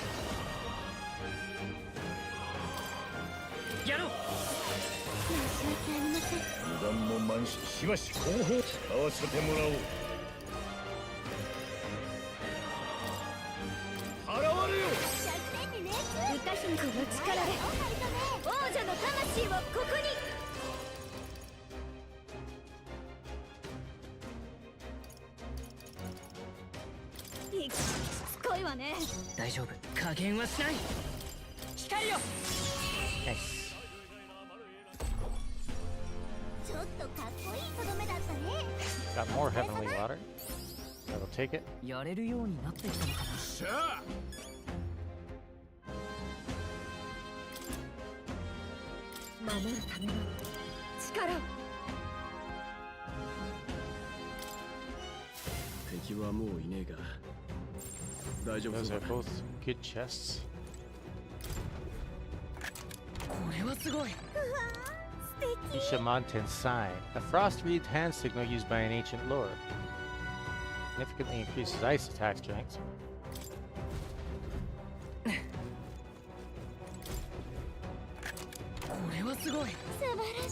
やろう。申し訳ありません。油断も満し、しばし後方使わせてもらおう。現れよ。弱点に命中。歌姫の力で王女の魂をここに。しつこいわね。大丈夫。加減はしない。光よ。ちょっとかっこいいとどめだったね。 Got more heavenly water. I will take it. やれるようになってきたのかな。しゃあ。守るための力を。敵はもういねえが大丈夫 Those そう are だ。 both good chests. これはすごい。 Ishamonten sign, a frost-wreathed hand signal used by an ancient lord. Significantly increases ice attack strength.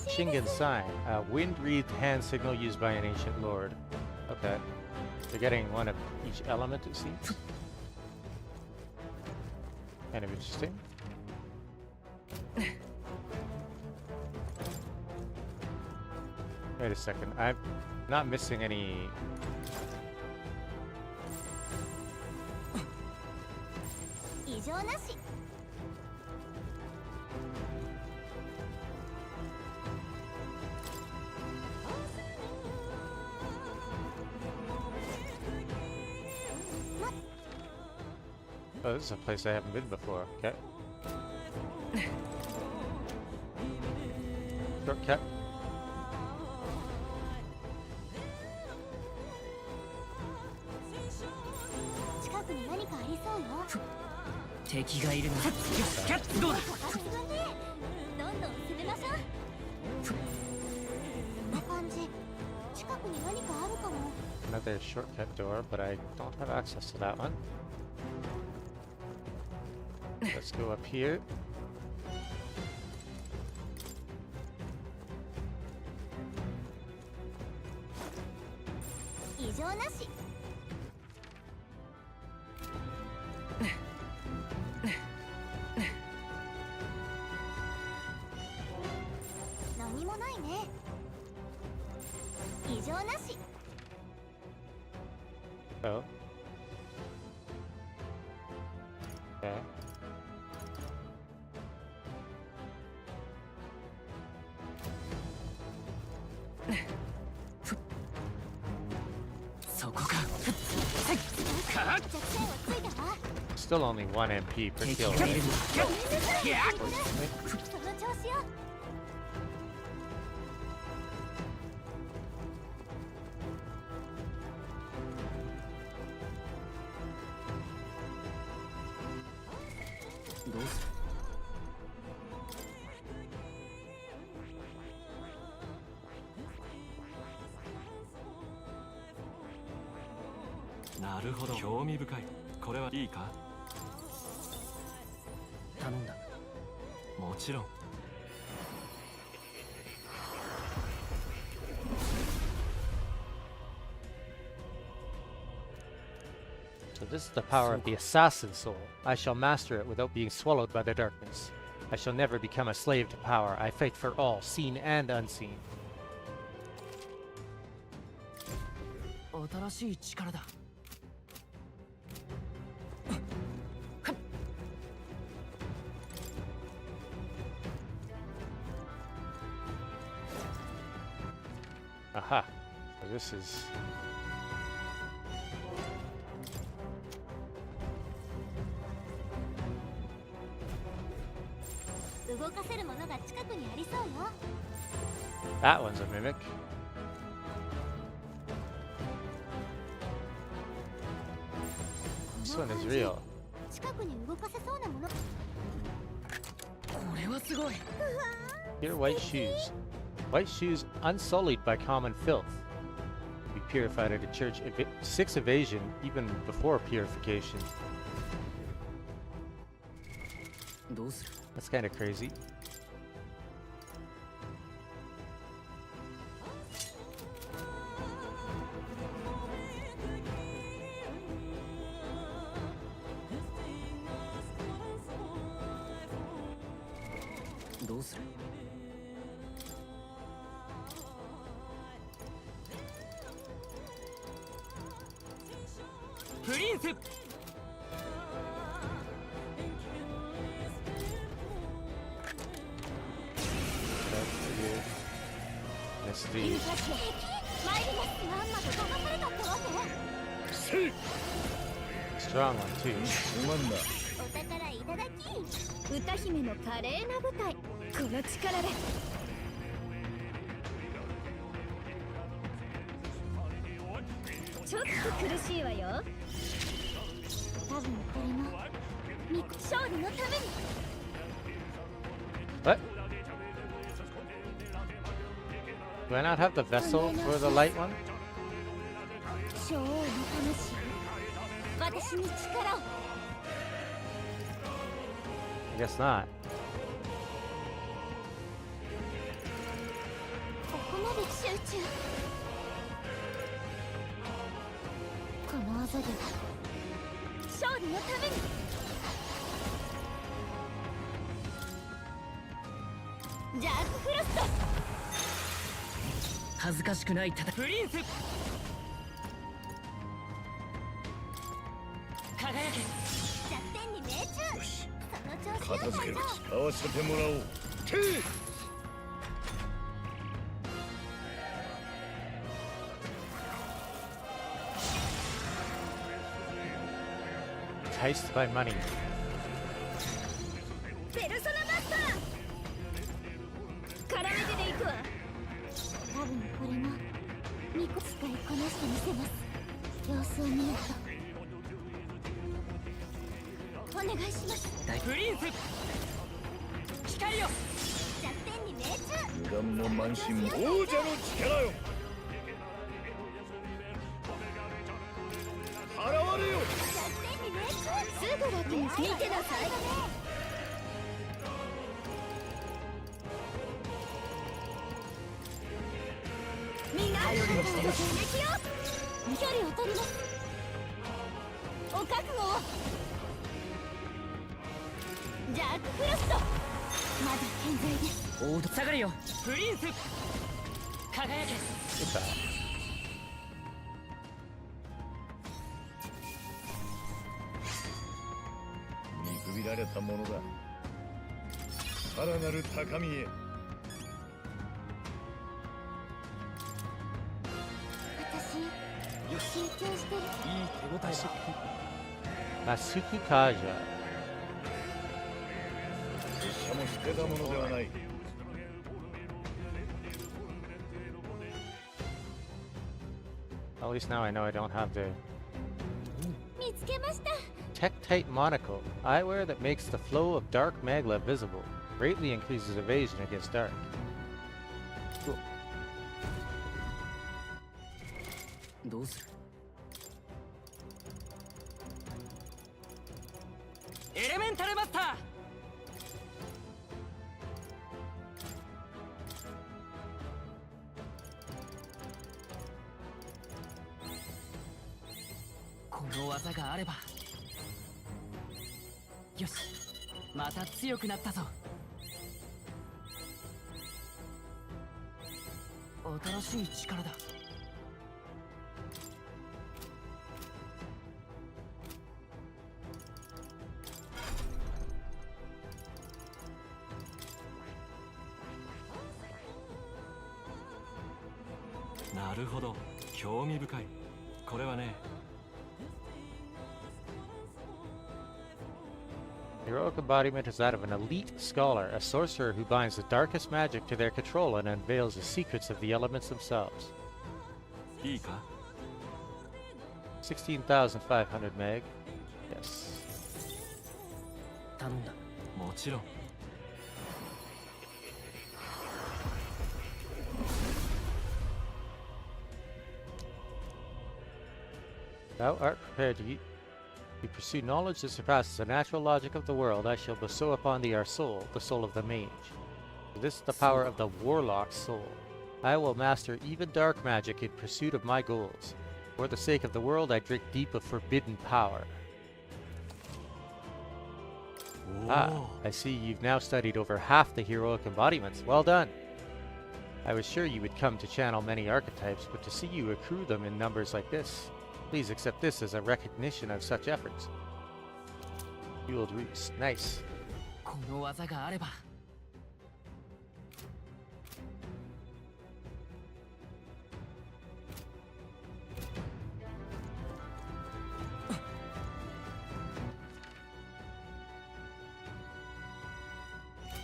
Shingen sign, a wind-wreathed hand signal used by an ancient lord. Okay, they're getting one of each element, it seems. Kind of interesting. Wait a second, I'm not missing any... Oh, this is a place I haven't been before. Okay. Shortcut. 近くに何かありそうよ。敵がいるな。どうだ。さすがね。どんどん攻めましょう。こんな感じ。近くに何かあるかも。 Another shortcut door, but I don't have access to that one. Let's go up here. 異常なし。何もないね。異常なし。 Oh. Okay. そこか。 Still only 1 MP per kill. その調子よ。 どうする。なるほど、興味深い。これはいいか。頼んだ。もちろん。 So this is the power of the assassin soul. I shall master it without being swallowed by the darkness. I shall never become a slave to power. I fight for all, seen and unseen. 新しい力だ。 Aha. So this is... 動かせるものが近くにありそうよ。 That one's a mimic. This one is real. 近くに動かせそうなもの。これはすごい。 Here, white shoes. White shoes unsullied by common filth. Be purified at a church. 6 evasion even before purification. どうする。 That's kind of crazy. どうする。 プリンス。 That's the... マイルがまんまと騙されたってわけ。 strong one too. お宝いただき。歌姫の華麗な舞台。この力で。ちょっと苦しいわよ。多分これも勝利のために。 What? Do I not have the vessel for the light one? 女王の魂。私に力を。 I guess not. ここまで集中。この技で勝利のために。ジャークフロスト。恥ずかしくないプリンス。輝け。弱点に命中。その調子よ。片付ける。使わせてもらおう。Enticed by money. ペルソナマスター絡めてでいくわ。多分これも2個使いこなしてみせます。様子を見ようと。お願いします。プリンス光よ。弱点に命中。油断も慢心も王者の力よ。現れよ。弱点に命中。すぐ楽に見てなさい。みんな攻撃よ。距離を取ります。お覚悟を。ジャックフロストまだ健在です。大下がれよ。プリンス輝け。 Goodbye. 見くびられたものだ。さらなる高みへ。私集中してる。いい手応えだ。 Masuku Kaja. 拙者も捨てたものではない。 At least now I know I don't have the 見つけました。 Tektite Monocle, eyewear that makes the flow of dark magma visible, greatly increases evasion against dark. どうする。エレメンタルマスター。この技があれば。よし、また強くなったぞ。新しい力だ。なるほど、興味深い。これはね。 Heroic embodiment is that of an elite scholar, a sorcerer who binds the darkest magic to their control and unveils the secrets of the elements themselves. いいか。 16,500 meg. Yes. 頼んだ。もちろん。 Thou art prepared to pursue knowledge that surpasses the natural logic of the world. I shall bestow upon thee our soul, the soul of the mage. This is the power of the warlock's soul. I will master even dark magic in pursuit of my goals. For the sake of the world, I drink deep of forbidden power. Ah, I see you've now studied over half the heroic embodiments. Well done! I was sure you would come to channel many archetypes, but to see you accrue them in numbers like this, please accept this as a recognition of such efforts. Fueled roots. Nice. この技があれば。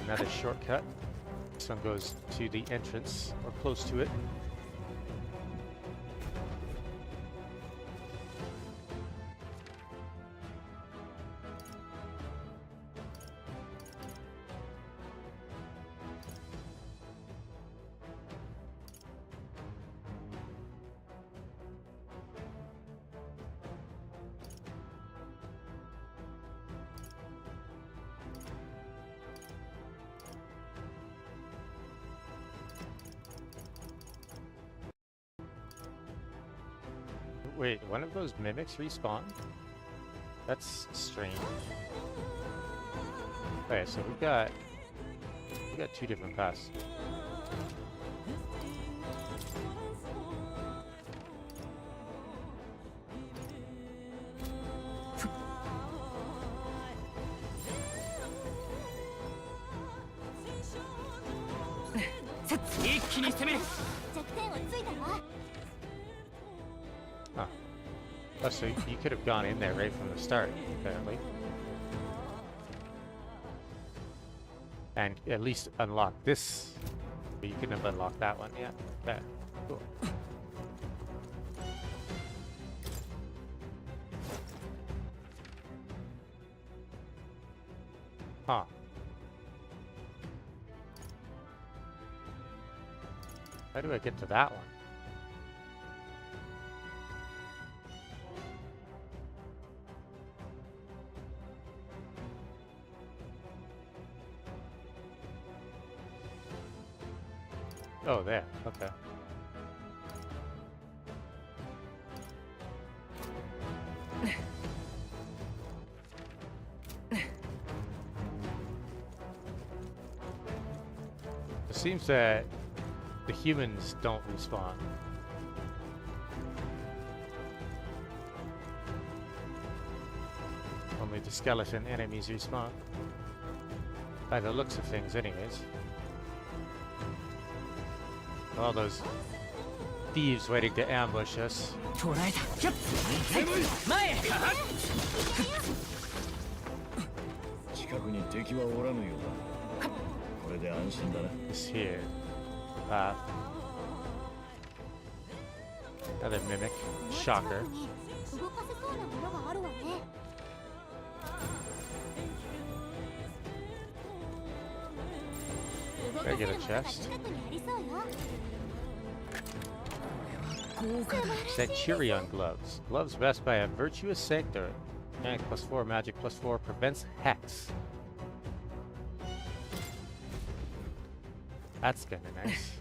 Another shortcut. This one goes to the entrance, or close to it. Wait, one of those mimics respawn? That's strange. Okay, so we got two different paths. Oh, so you could have gone in there right from the start, apparently. And at least unlock this. But you couldn't have unlocked that one yet. Okay, cool. Huh. How do I get to that one? Oh, there. Okay. It seems that the humans don't respawn. Only the skeleton enemies respawn. By the looks of things, anyways. All those thieves waiting to ambush us. It's here. Another mimic. Shocker. Did I get a chest? Centurion gloves. Gloves best by a virtuous sanctor. Rank +4, magic +4, prevents hex. That's kinda nice.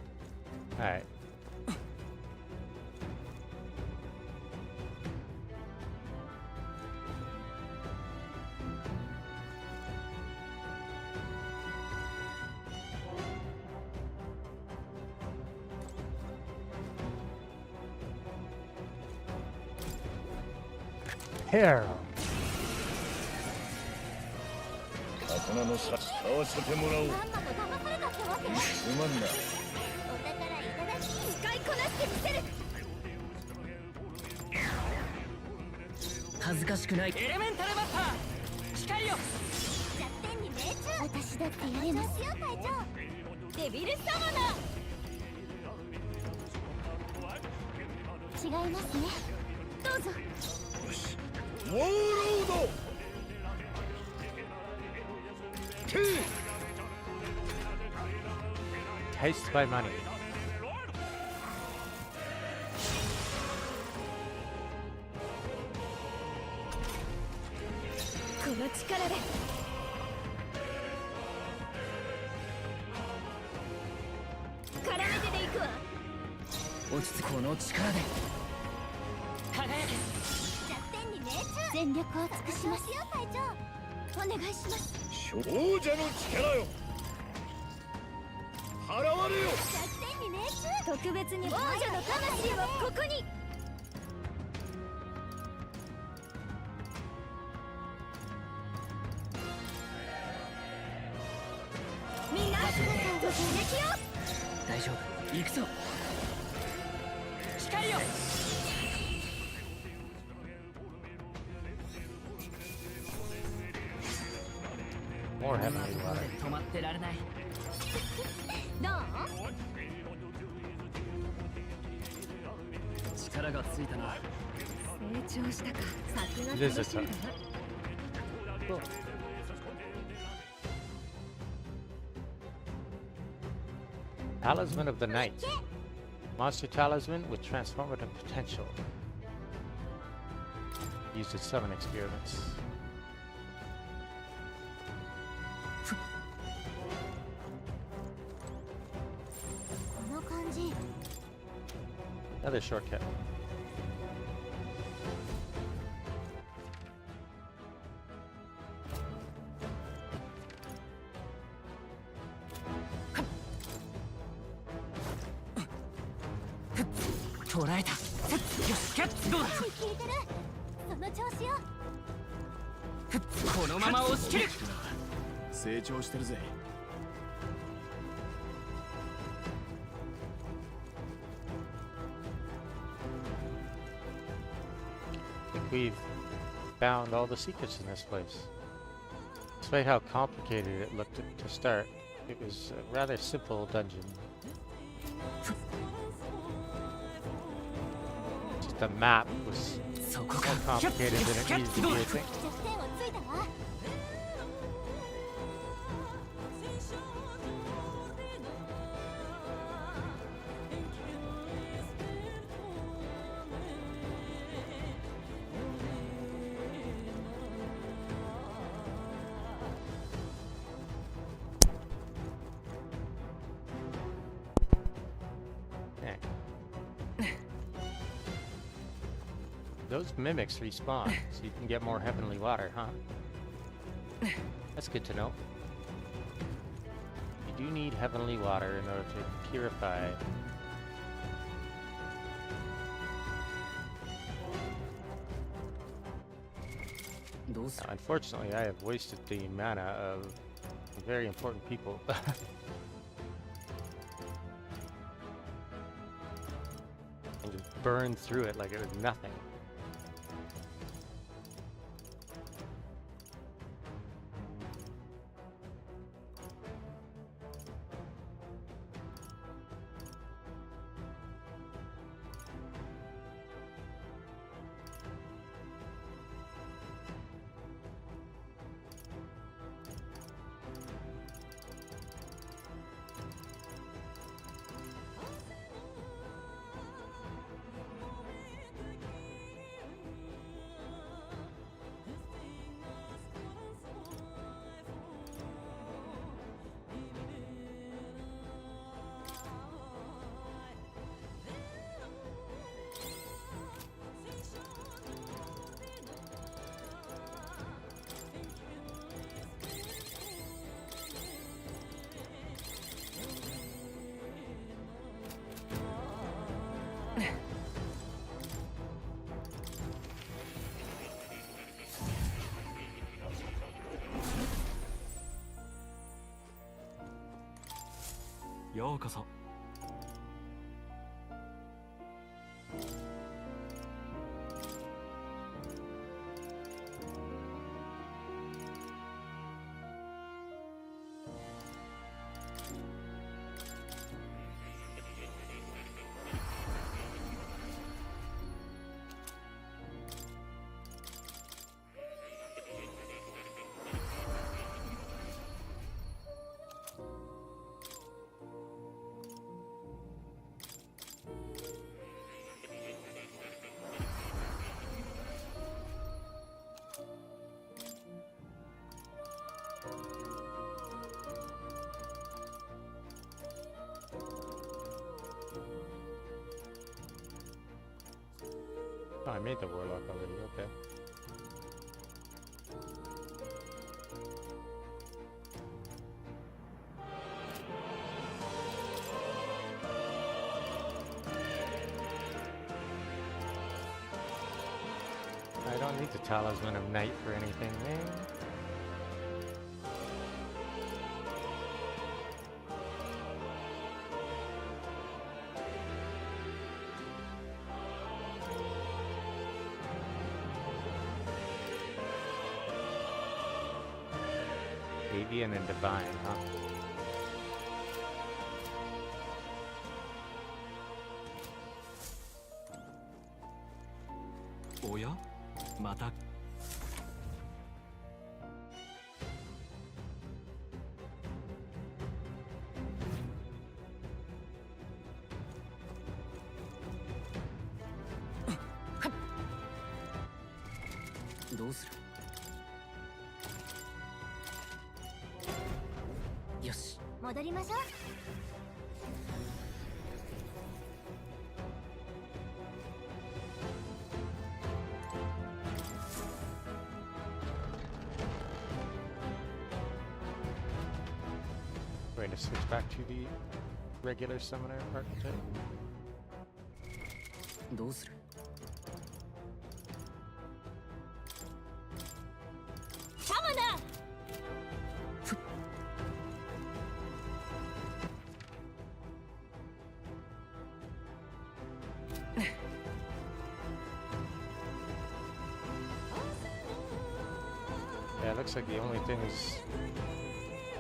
Alright. Hair. Enticed by money. More heavenly water. Visitor. Cool. Talisman of the Night. Monster talisman with transformative potential. Used in 7 experiments. Another shortcut. think we've found all the secrets in this place. Despite how complicated it looked to start, it was a rather simple dungeon. Just the map was more complicated than it needed to be, I think. Those mimics respawn, so you can get more heavenly water, huh? That's good to know. You do need heavenly water in order to purify. Now, unfortunately, I have wasted the mana of very important people. And just burned through it like it was nothing.ようこそ。Oh, I made the warlock already, okay. I don't need the Talisman of Night for anything, man. Avian and Divine, huh? Oh yeah? Mata. どうする？よし。戻りましょう。Going to switch back to the regular summoner archetype. どうする？サマナー。Yeah, it looks like the only things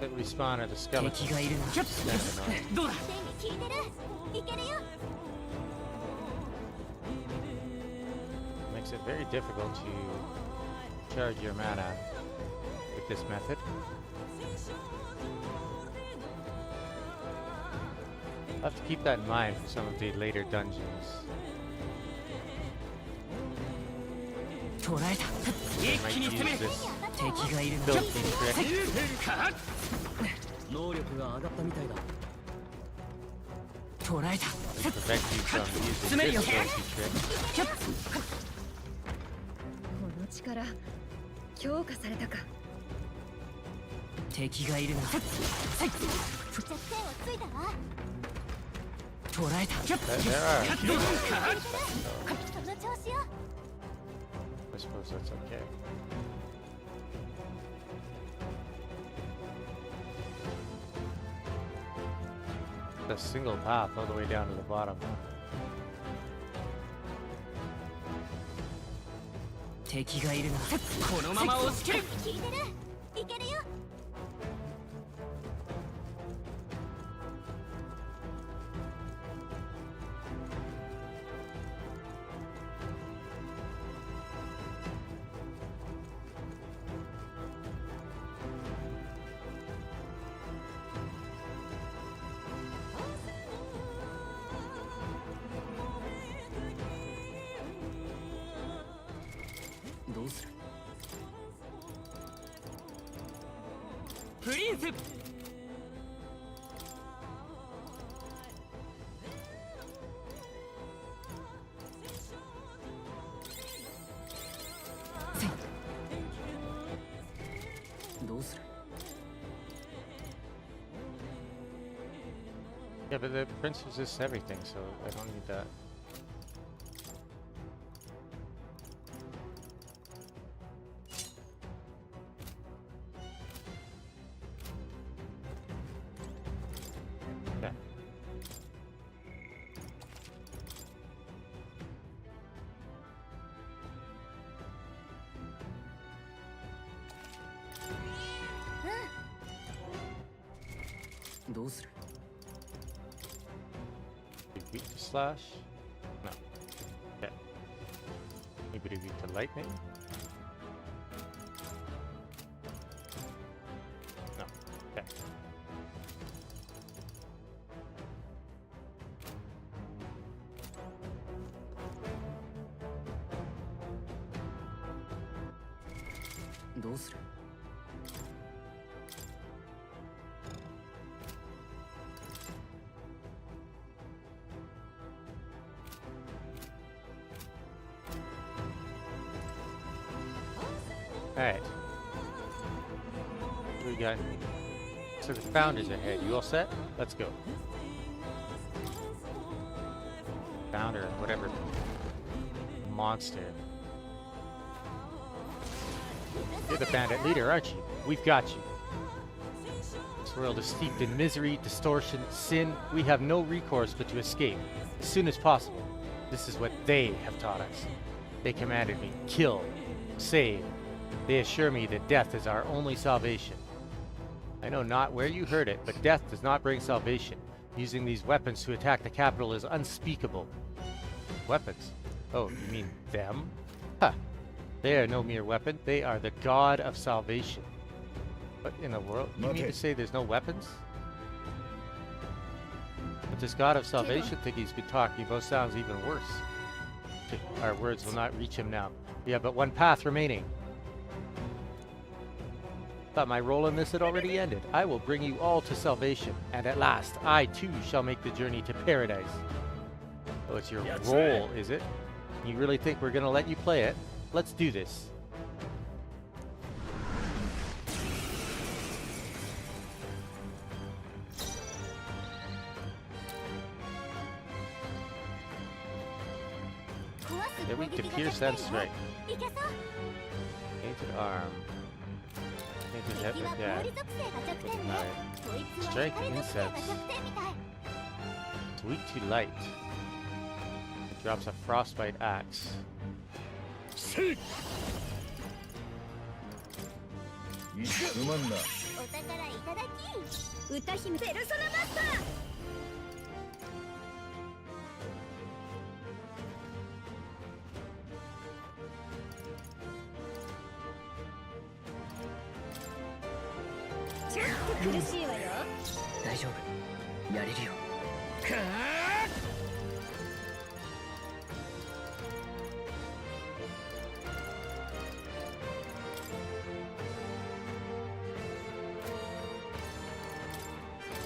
that respawn are the skeletons. Makes it very difficult to charge your mana with this method. I'll have to keep that in mind for some of the later dungeons. I might use this built-in trick to prevent you from using this built-in trick. この力強化されたか。敵がいるな。弱点をついたわ。捕らえた。 There are a few. その調子よ。 I suppose that's okay. A single path all the way down to the bottom. 敵がいるな。このまま押し切る。聞いてる。いけるよ。 どうする？プリンス！どうする？ Yeah, but the prince resists everything, so I don't need that. Yeah. Do you weak to slash? No. Okay. Anybody weak to lightning? No. Okay. Do you Alright. What do we got? So the founder's ahead. You all set? Let's go. Founder, whatever. Monster. You're the bandit leader, aren't you? We've got you. This world is steeped in misery, distortion, sin. We have no recourse but to escape as soon as possible. This is what they have taught us. They commanded me, kill, save. They assure me that death is our only salvation. I know not where you heard it, but death does not bring salvation. Using these weapons to attack the capital is unspeakable. Weapons? Oh, you mean them? Huh. They are no mere weapon. They are the god of salvation. What in the world? You mean to say there's no weapons? But this god of salvation thing he's been talking about sounds even worse. Our words will not reach him now. We have but one path remaining. Thought my role in this had already ended. I will bring you all to salvation, and at last, I too shall make the journey to paradise. Oh, it's your role, is it? You really think we're gonna let you play it? Let's do this. They're weak to pierce and strike. Painted arm. Painted head with dad. Strike insects. It's weak to light. It drops a frostbite axe. すまんな。お宝いただき。歌姫ペルソナマスター。ちょっと苦しいわよ。大丈夫、やれるよ。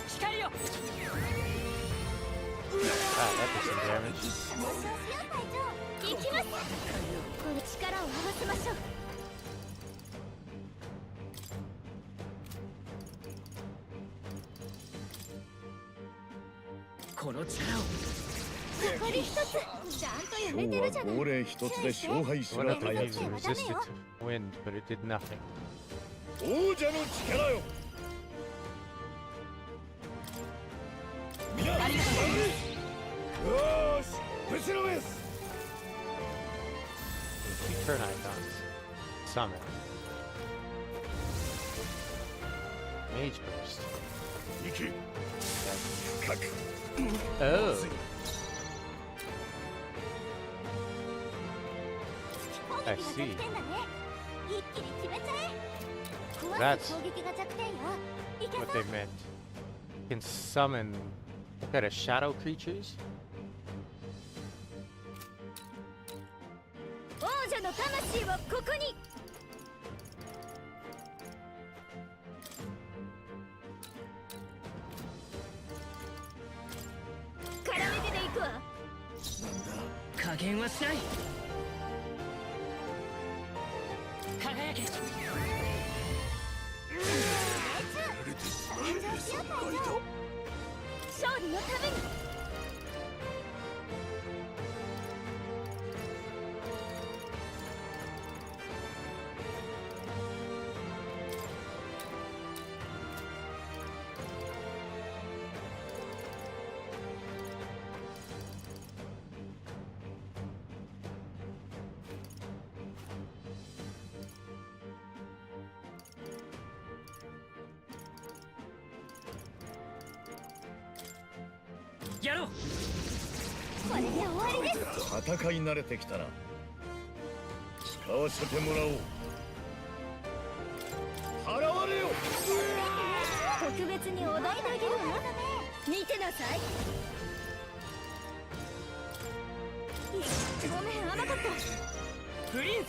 光よ。Wow, that did some damage. 行きます。この力を合わせましょう。この力を。残り一つ。ちゃんとやれてるじゃない。俺一つで勝敗す One ら of them たや even つ。 resisted to wind, but it did nothing. 王者の力よ。ありがとう。よーし、ぶちのめす。 Two turn icons. Summon. Mage burst. 行け。深く。Oh. 攻撃が弱点だね。一気に決めちゃえ。壊 That's す攻撃が弱点よ。いけ what そう。 they meant. You can summon what kind of shadow creatures? 王者の魂をここに。絡めてでいくわ。加減はしない。輝け。勝利のために。やろう。これで終わりです。戦い慣れてきたな。使わせてもらおう。払われよ。特別にお題であげるわ。見てなさい。ごめん、甘かった。プリンス。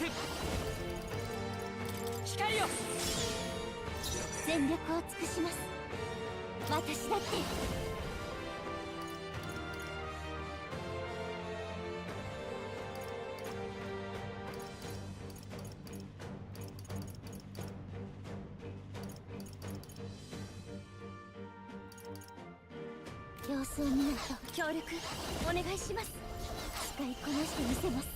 光よ。全力を尽くします。私だって。様子を見ないと。協力お願いします。使いこなしてみせます。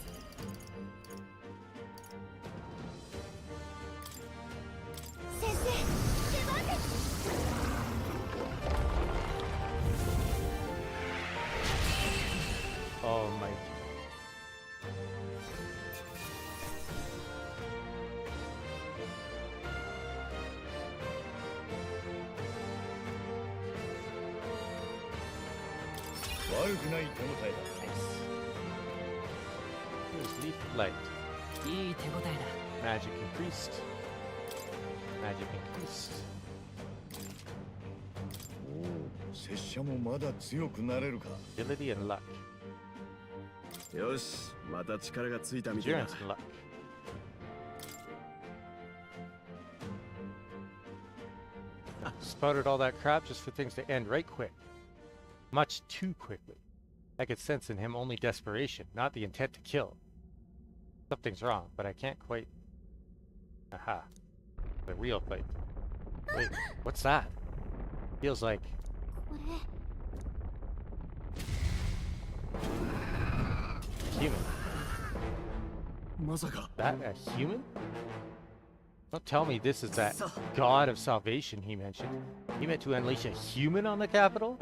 先生、出番です。Oh my. Nice. 悪くない手応えだ。Here's Leaf Light. いい手応えだ。 Magic increased. Magic increased. 拙者もまだ強くなれるか。 Ability and luck. よし、また力がついたみたいだ。 Endurance and luck. Spouted all that crap just for things to end right quick. Much too quickly. I could sense in him only desperation, not the intent to kill. Something's wrong, but I can't quite... Aha. The real fight. Wait, what's that? Feels like... これ human. まさか。 That a human? Don't tell me this is that god of salvation he mentioned. He meant to unleash a human on the capital?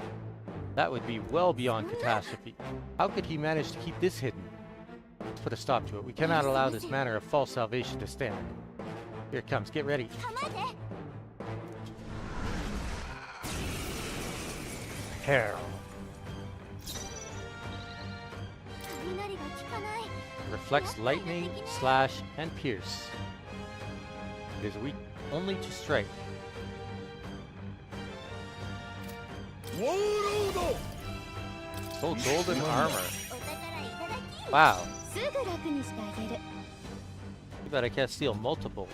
That would be well beyond catastrophe. How could he manage to keep this hidden? Let's put a stop to it. We cannot allow this manner of false salvation to stand. Here it comes. Get ready. Hair. Reflects lightning, slash, and pierce. It is weak only to strike. Full golden armor. Wow. You bet I can't steal multiple.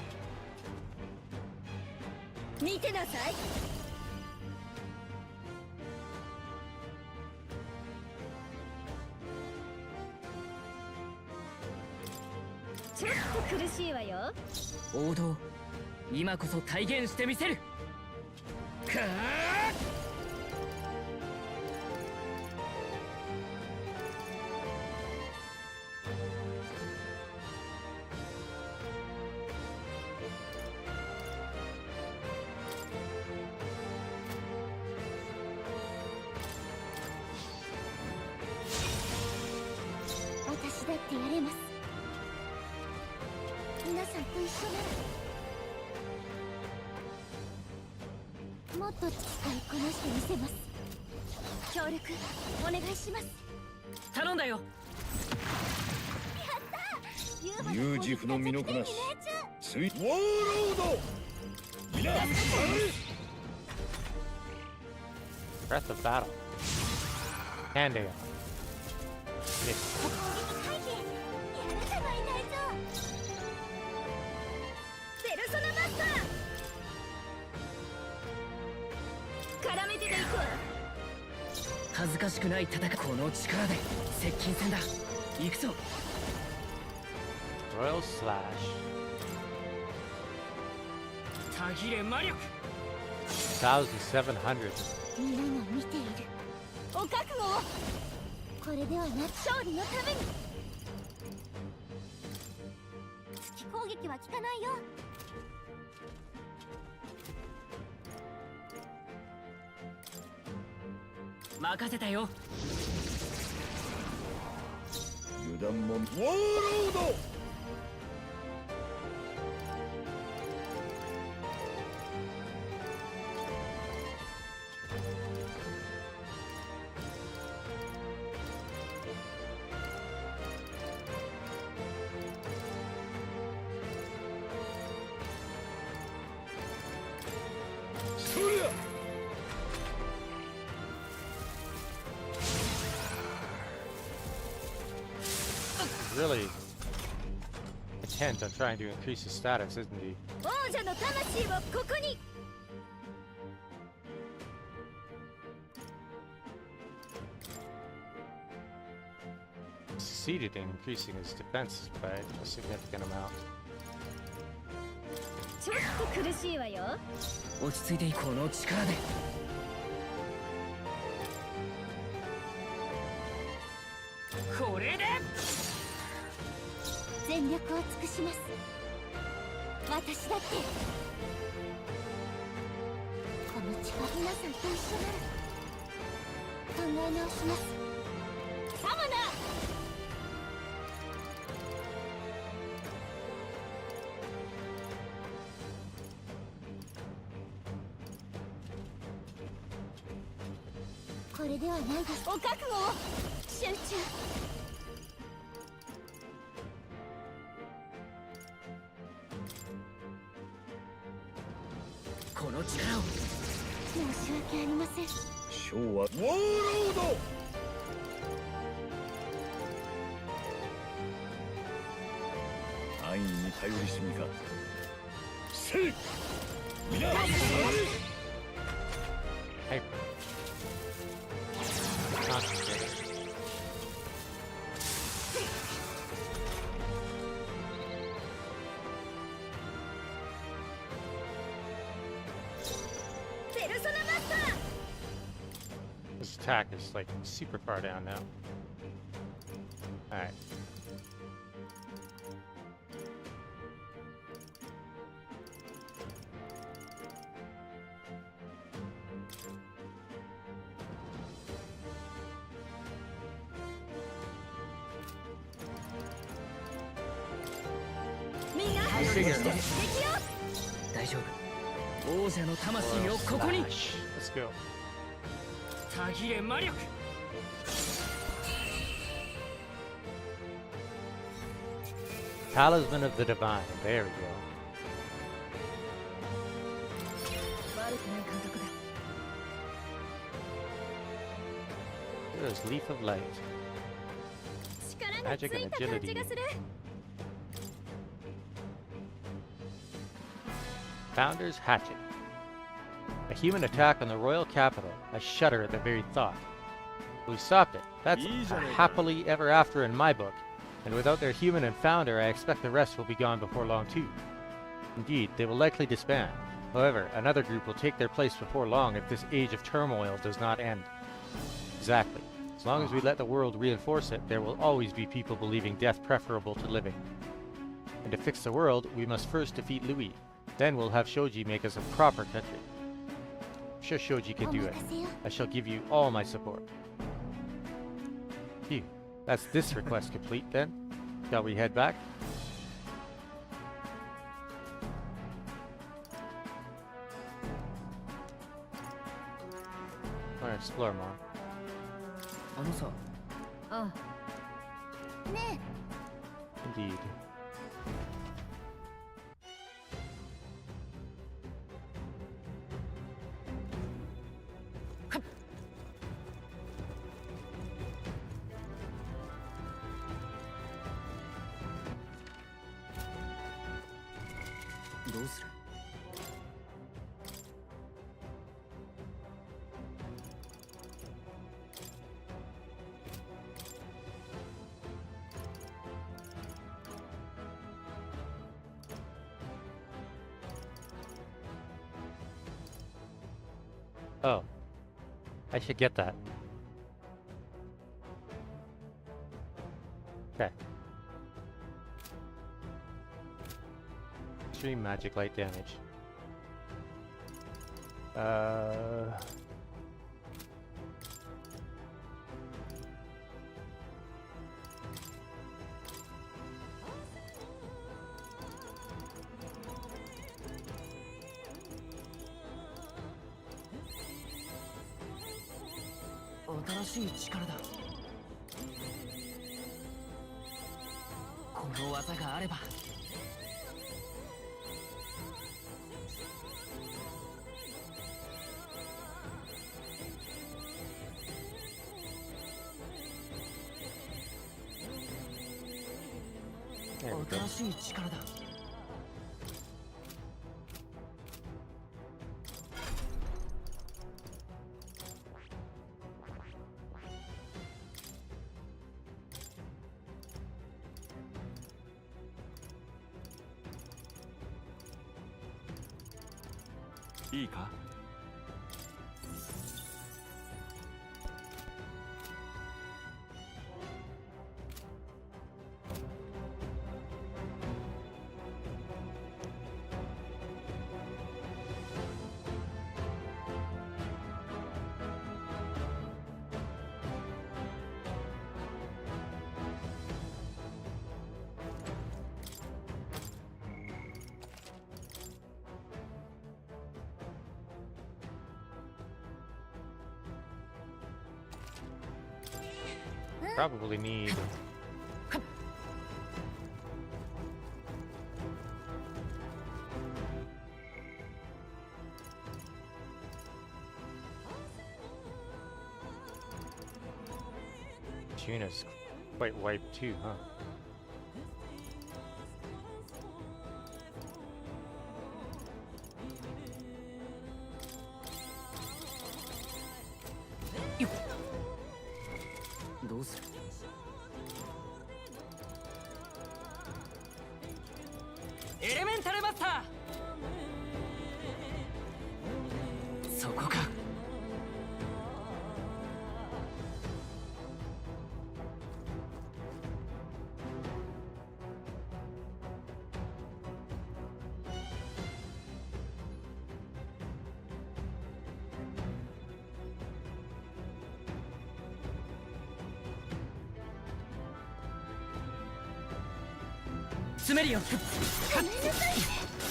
Odo, 今こそ体現してみせる。かあ！私だってやれます。皆さんと一緒ならもっと使いこなしてみせます。協力お願いします。頼んだよ。有事不の身のこなし。スイウォーロード。皆 Breath of battle. Handale. Yes. 恥ずかしくない戦い。この力で接近戦だ。行くぞ。 Royal Slash. たぎれ魔力。1700. 皆が見ている。お覚悟を。これではな勝利のために。月攻撃は効かないよ。任せたよ。油断もウォーロード。そりゃ。 Really intent on trying to increase his status, isn't he? Succeeded in increasing his defenses by a significant amount. ちょっと苦しいわよ。落ち着いていこの力で。これで。 全力を尽くします。私だってこの力、皆さんと一緒なら考え直します。サモナー。これではないです。お覚悟を。集中。 この力を。申し訳ありません。昭和ウォーロード。安易に頼りすぎか。せい。皆。はい。His attack is like super far down now. Alright. I figured. 大丈夫。王者の魂をここに。 Let's go. たぎれ魔力。 Talisman of the Divine. There we go. 悪くない感覚だ。 There's Leaf of Light. 力がついた感じがする。 Founder's Hatchet. A human attack on the royal capital. I shudder at the very thought. We stopped it. That's a happily ever after in my book. And without their human and founder, I expect the rest will be gone before long too. Indeed, they will likely disband. However, another group will take their place before long if this age of turmoil does not end. Exactly. As long as we let the world reinforce it, there will always be people believing death preferable to living. And to fix the world, we must first defeat Louis. Then we'll have Shoji make us a proper country. I'm sure Shoji can do it. I shall give you all my support. Phew. That's this request complete then. Shall we head back? Or explore more. あのさ。ああ。ねえ。Indeed. どうする？ Oh. I should get that. Okay. Extreme magic light damage.いいか？ Probably need... Tuna's quite wiped too, huh?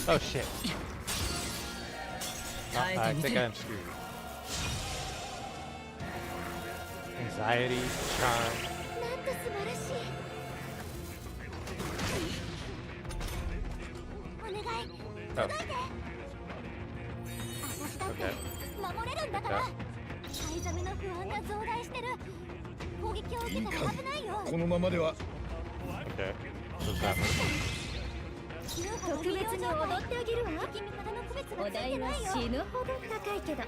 Oh shit. I think I'm screwed. Anxiety, charm. なんと素晴らしい。お願い、届いて。私だって守れるんだから。藍ザメの不安が増大してる。攻撃を受けたら危ないよ。このままでは。Okay. What's happening? 特別に踊ってあげるわ。お代は死ぬほど高いけど。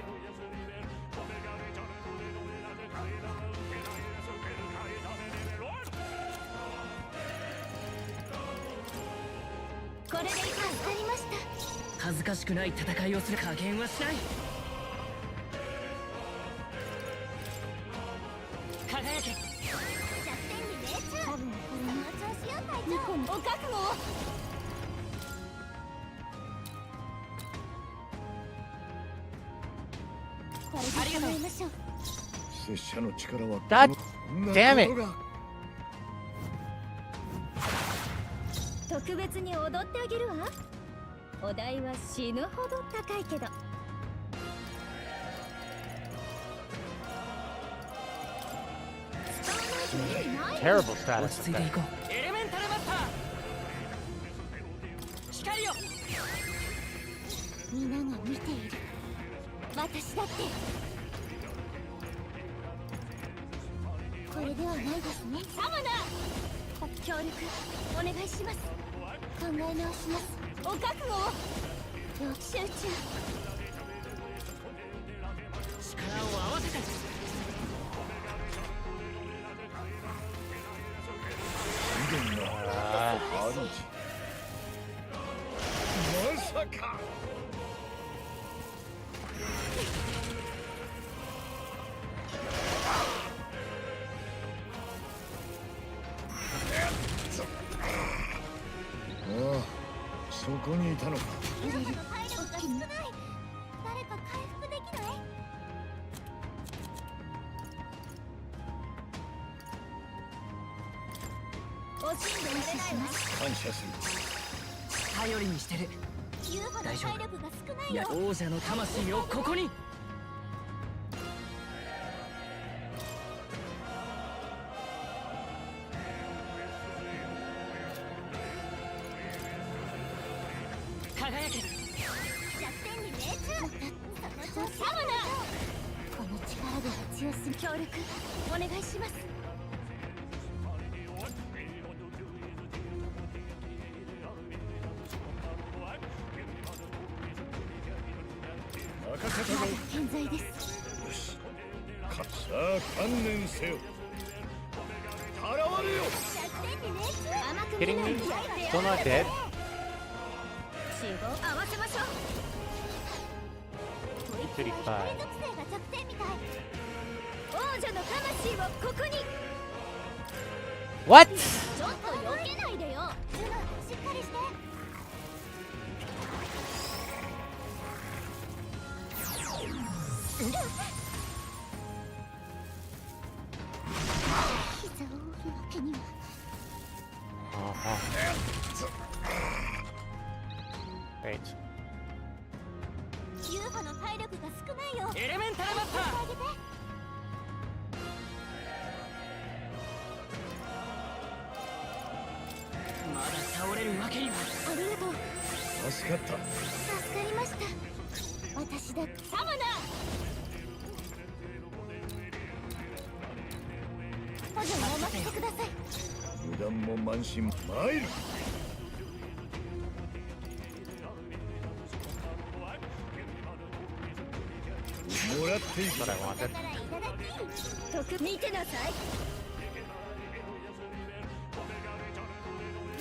これで助かりました。恥ずかしくない戦いをする加減はしない。輝け。弱点に命中。多分これの調子よ隊長。お覚悟を。これで叶えましょう。拙者の力は。God damn it! 特別に踊ってあげるわ。お代は死ぬほど高いけど。Terrible status 落ち着いていこう。エレメンタルマスター。光よ。皆が見ている。私だって。これではないですね。サマナー。協力お願いします。考え直します。お覚悟を。集中。力を合わせて。まさか。そこにいたのか。体力が少ない。誰か回復できない？おしんでします。感謝する。頼りにしてる。大丈夫。体力が少ないよ。王者の魂をここに。輝け。弱点に命中。その調子。サマナー。この力では強すぎ。協力お願いします。任せたぞ。健在です。よし。さあ観念せよ。現れよ。弱点に命中。甘く Kidding me? Still not dead? 合わせましょう。トリックは光属性が弱点みたい。王女の魂をここに。What? ちょっと避けないでよ。ジュナ、しっかりして。膝を折るわけには。Wait. ユーファの体力が少ないよ。エレメンタルマスター。まだ倒れるわけには。ありがとう。助かった。助かりました。私だ。サマナー。補助をお任せください。油断も慢心も参る。もらっていく。What I wanted. 見てなさい。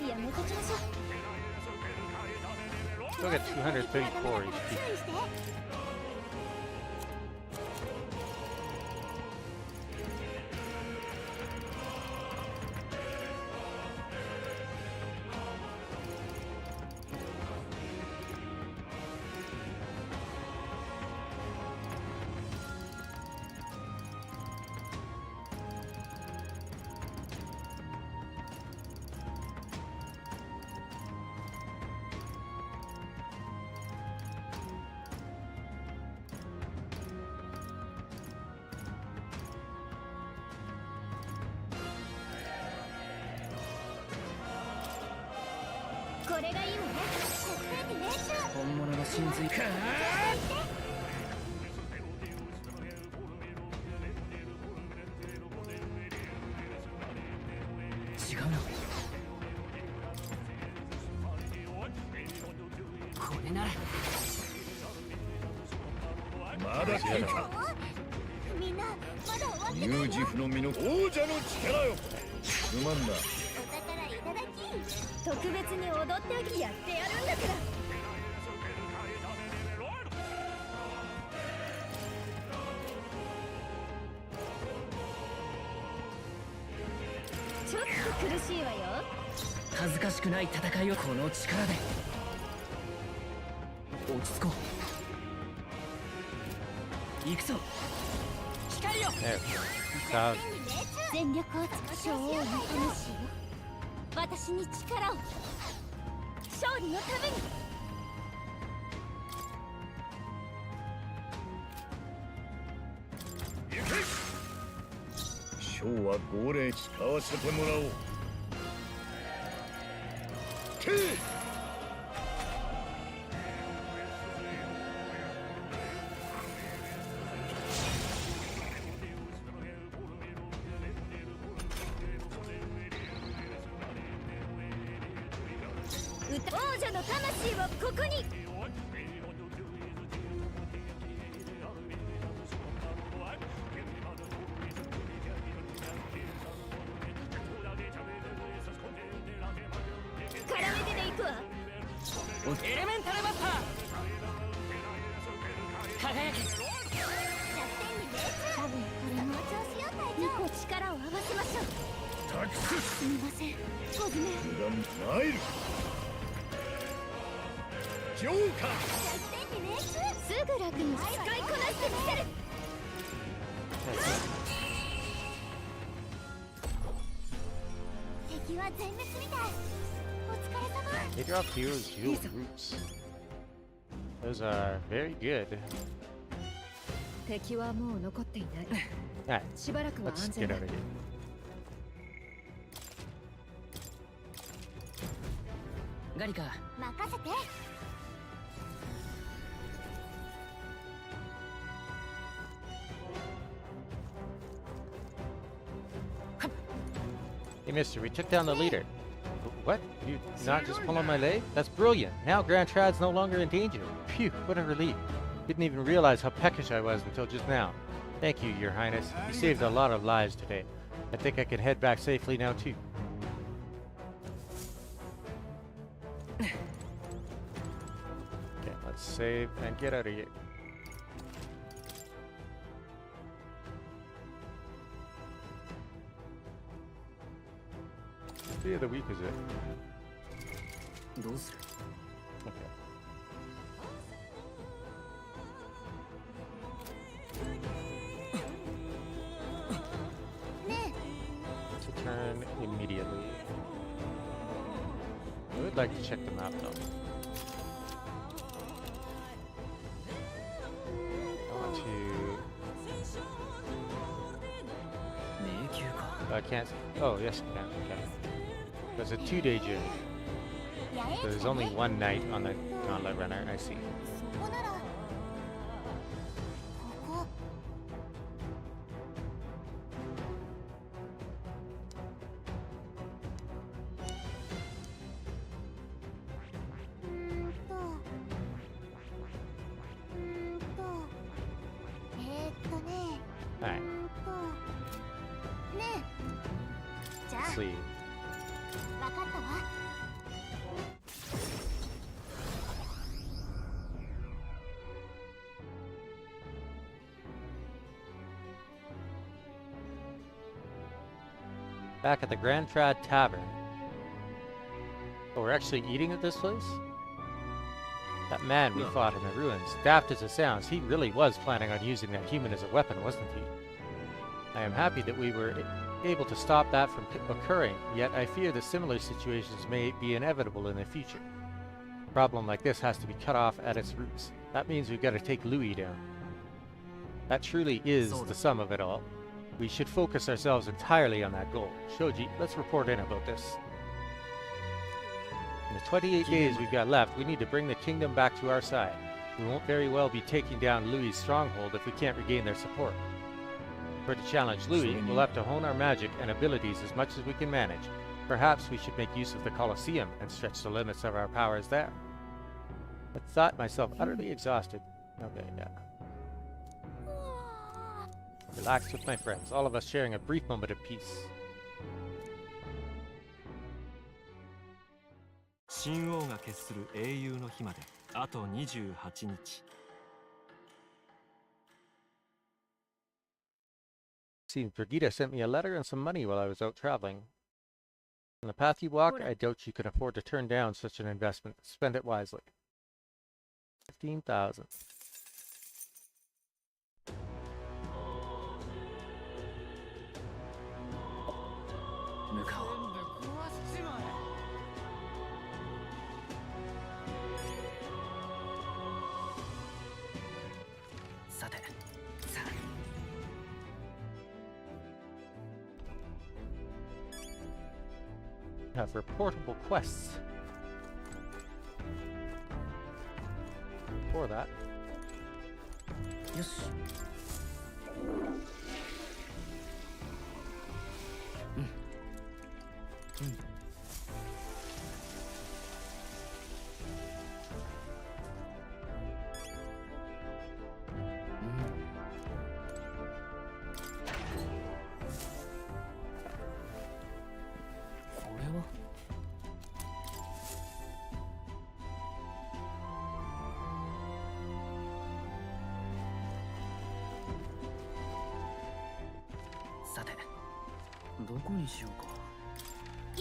やめときましょう。 Still get 234 HP. ここれがいいわね。100点に命中。本物の真髄か。違うな。これならまだ来るか。みんなまだ終わってニュージフの身の王者の力よ。すまんな。お宝いただき。特別に踊ってあげやってやるんだから。ちょっと苦しいわよ。恥ずかしくない戦いをこの力で落ち着こう。行くぞ光よ。全力を尽くし、女王の魂よ、私に力を。勝利のために。ショーは号令使わせてもらおう。てい王者の魂をここに。絡めてでいくわ。エレメンタルマスター輝け。100点に命中。多分これも調子よ、隊長。2個力を合わせましょう。タクスすみません、コズメ。無駄にマイルジョーカー。100点に命中。すぐ楽に使いこなしてみせる。敵は全滅みたい。お疲れ様。They drop heroes jewel roots. Those are very good. 敵はもう残っていない。 Alright, しばらくは let's 安 get 全だ。 out of here. ガリカ、任せて。Hey, mister, we took down the leader. What? You not just pull on my leg? That's brilliant. Now Grand Trad's no longer in danger. Phew, what a relief. Didn't even realize how peckish I was until just now. Thank you, Your Highness. You saved a lot of lives today. I think I can head back safely now, too. Okay, let's save and get out of here. What day of the week is it? どうする？ Okay. To turn immediately. I would like to check the map though. I want to. 迷宮か。 I can't. Oh, yes, I can. Okay. There's a 2-day journey. So there's only one night on the Gauntlet Runner. I see. そこなら。ここ。Alright. ねえ。じゃあ。 Let's leave. わかったわ。Back at the Grand Trad Tavern. Oh, we're actually eating at this place? That man we fought in the ruins, daft as it sounds, he really was planning on using that human as a weapon, wasn't he? I am happy that we were able to stop that from occurring, yet I fear that similar situations may be inevitable in the future. A problem like this has to be cut off at its roots. That means we've got to take Louis down. That truly is the sum of it all. We should focus ourselves entirely on that goal. Shoji, let's report in about this. In the 28 days we've got left, we need to bring the kingdom back to our side. We won't very well be taking down Louis' stronghold if we can't regain their support. For to challenge Louis, we'll have to hone our magic and abilities as much as we can manage. Perhaps we should make use of the Colosseum and stretch the limits of our powers there. I thought myself utterly exhausted. Okay, yeah. Relaxed with my friends, all of us sharing a brief moment of peace. 神王が決する英雄の日まであと28日。See, Brigida sent me a letter and some money while I was out traveling. On the path you walk, I doubt you can afford to turn down such an investment. Spend it wisely. 15,000. Have reportable quests. For that. Yes.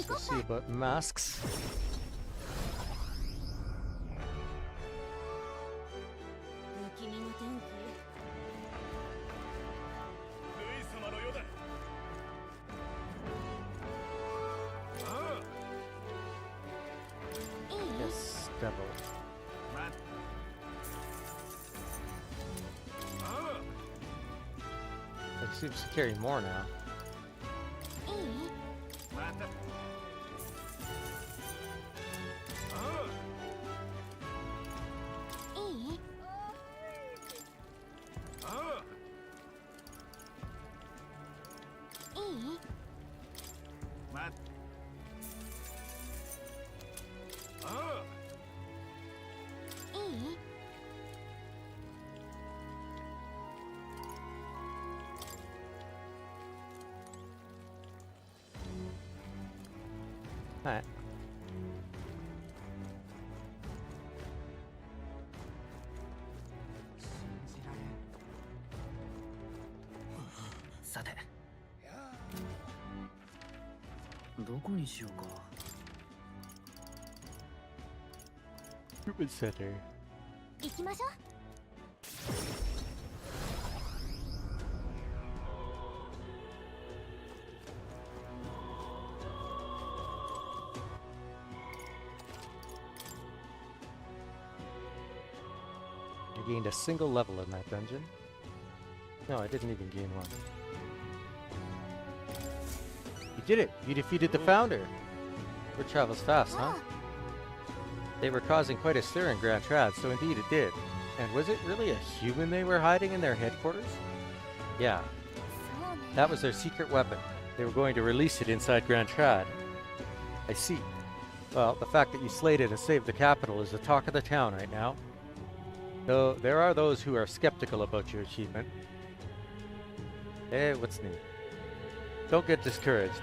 Let's see about masks. Yes, devil. It seems to carry more now. Alright. Recruitment center. 行きましょう。I gained a single level in that dungeon. No, I didn't even gain one. You did it! You defeated the founder! Word travels fast, huh? They were causing quite a stir in Grand Trad, so indeed it did. And was it really a human they were hiding in their headquarters? Yeah. That was their secret weapon. They were going to release it inside Grand Trad. I see. Well, the fact that you slayed it and saved the capital is the talk of the town right now. Though there are those who are skeptical about your achievement. What's new? Don't get discouraged.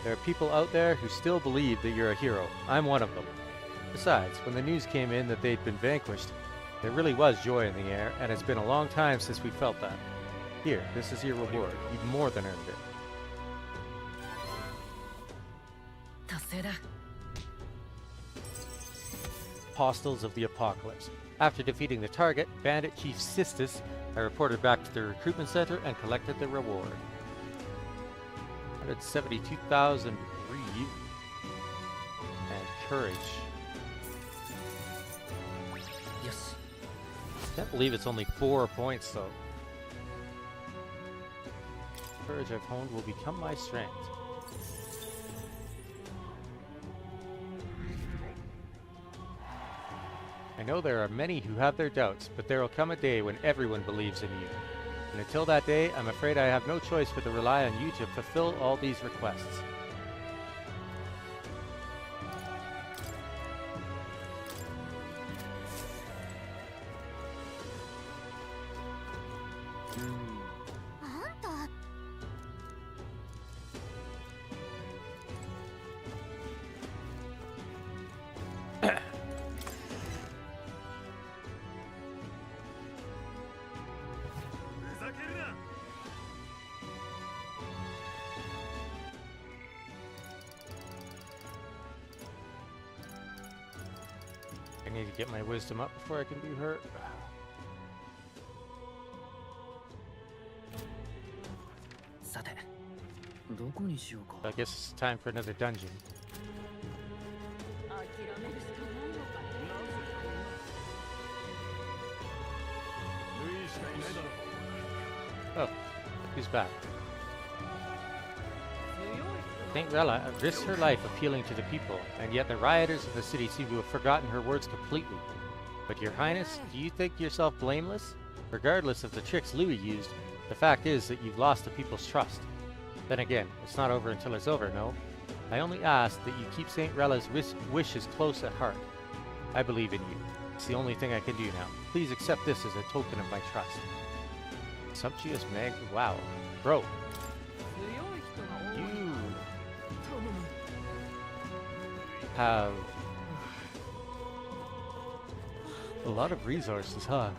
There are people out there who still believe that you're a hero. I'm one of them. Besides, when the news came in that they'd been vanquished, there really was joy in the air, and it's been a long time since we felt that. Here, this is your reward. You've more than earned it. Apostles of the Apocalypse. After defeating the target, Bandit Chief Sistis, I reported back to the recruitment center and collected the reward. 172,000 Reeve and courage. Yes. Can't believe it's only 4 points though. Courage I've honed will become my strength. I know there are many who have their doubts, but there will come a day when everyone believes in you. And until that day, I'm afraid I have no choice but to rely on you to fulfill all these requests. I need to get my wisdom up before I can do her. I guess it's time for another dungeon. Oh, who's back? Saint Rella risks her life appealing to the people, and yet the rioters of the city seem to have forgotten her words completely. But your highness, do you think yourself blameless? Regardless of the tricks Louis used, the fact is that you've lost the people's trust. Then again, it's not over until it's over, no? I only ask that you keep Saint Rella's wishes close at heart. I believe in you. It's the only thing I can do now. Please accept this as a token of my trust. Sumptuous Meg, wow. Bro. You have a lot of resources, huh?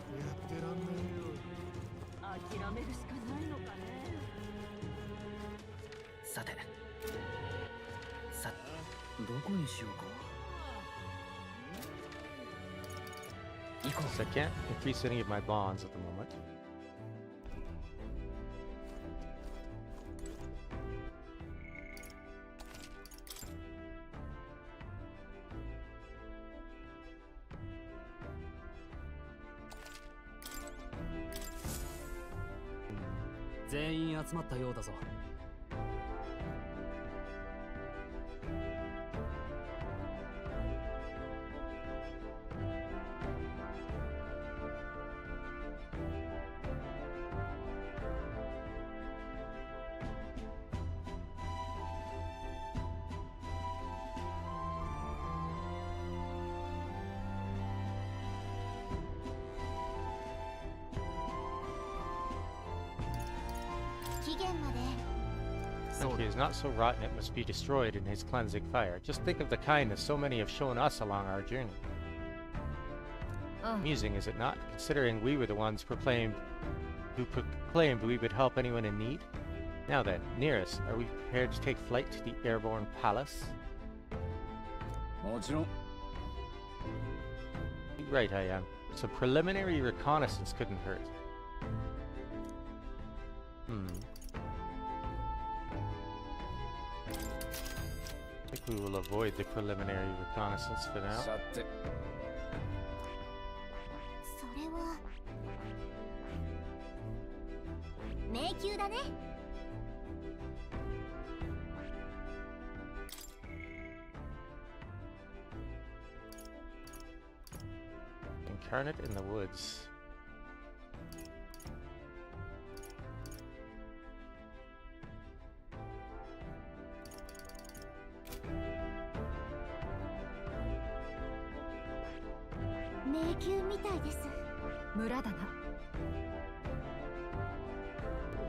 So I can't increase any of my bonds at the moment. He is not so rotten it must be destroyed in his cleansing fire. Just think of the kindness so many have shown us along our journey. Amusing, is it not? Considering we were the ones who proclaimed we would help anyone in need. Now then, near us, are we prepared to take flight to the airborne palace? Right, I am. Some preliminary reconnaissance couldn't hurt. I think we will avoid the preliminary reconnaissance for now. Incarnate in the woods.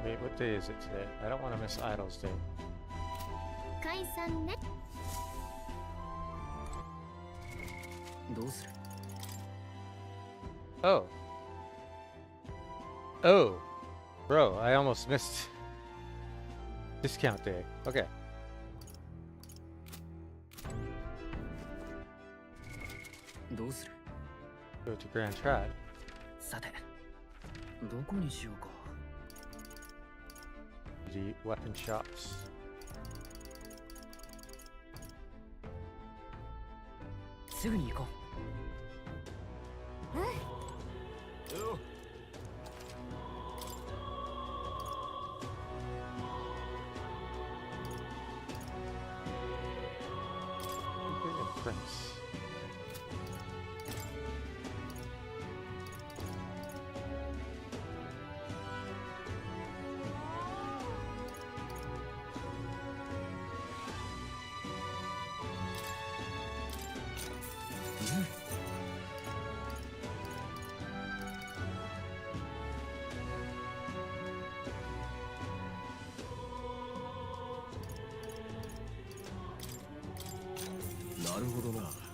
Wait, what day is it today? I don't want to miss Idol's Day. Oh. Oh. Bro, I almost missed discount day. Okay. Go to Grand Trad. The weapon shops. Prince. なるほどな。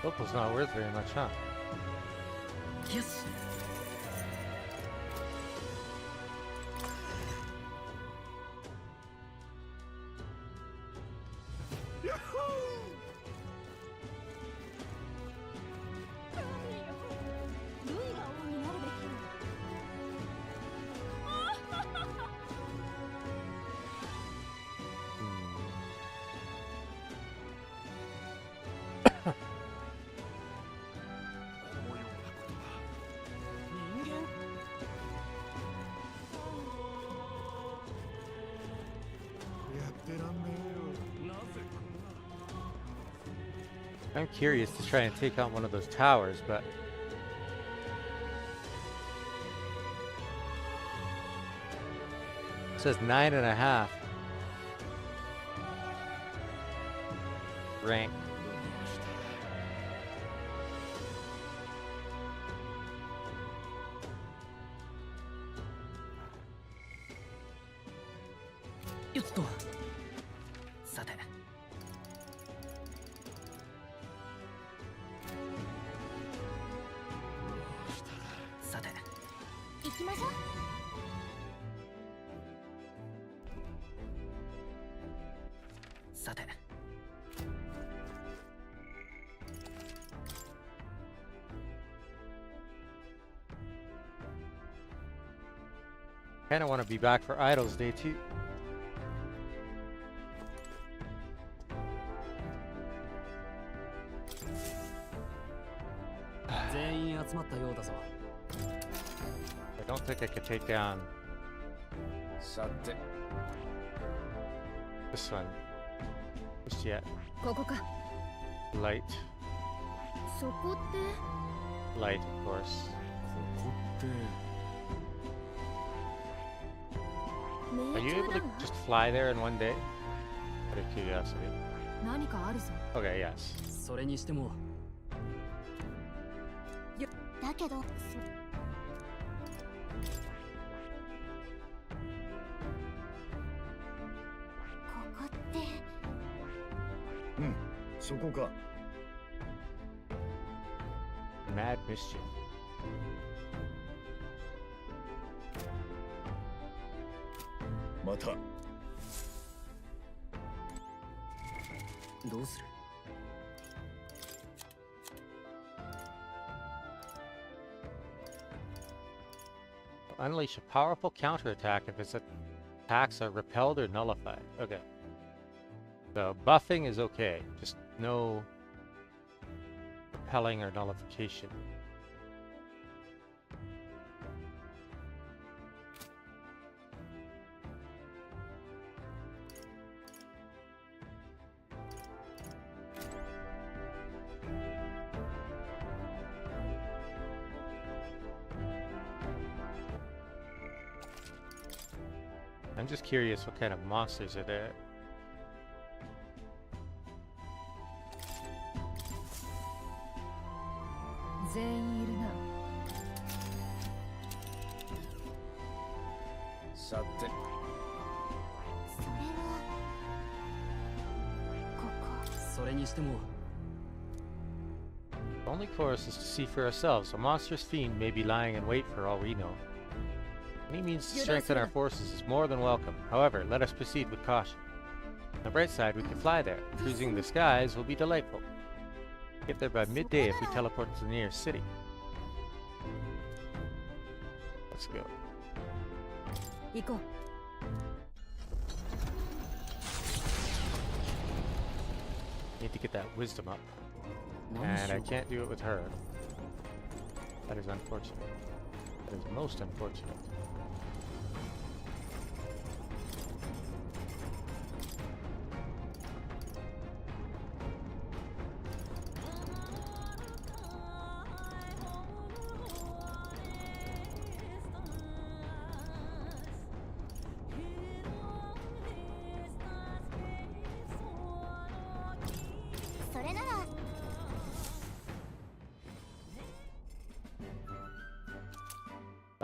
Opal's not worth very much, huh? Yes. I'm curious to try and take out one of those towers, but it says 9.5 rank. Kinda want to be back for Idols Day too. I don't think I could take down this one just yet. Light. Light, of course. Are you able to just fly there in one day? Out of curiosity. Okay, yes. それにしてもだけどここってそこか。 Mad Mischief. またどうする Unleash a powerful counterattack if its attacks are repelled or nullified. Okay. So buffing is okay, just no repelling or nullification. I'm just curious what kind of monsters are there. The only course is to see for ourselves. A monstrous fiend may be lying in wait for all we know. Any means to strengthen our forces is more than welcome. However, let us proceed with caution. On the bright side, we can fly there. Cruising the skies will be delightful. Get there by midday if we teleport to the nearest city. Let's go. Need to get that wisdom up. And I can't do it with her. That is unfortunate. That is most unfortunate.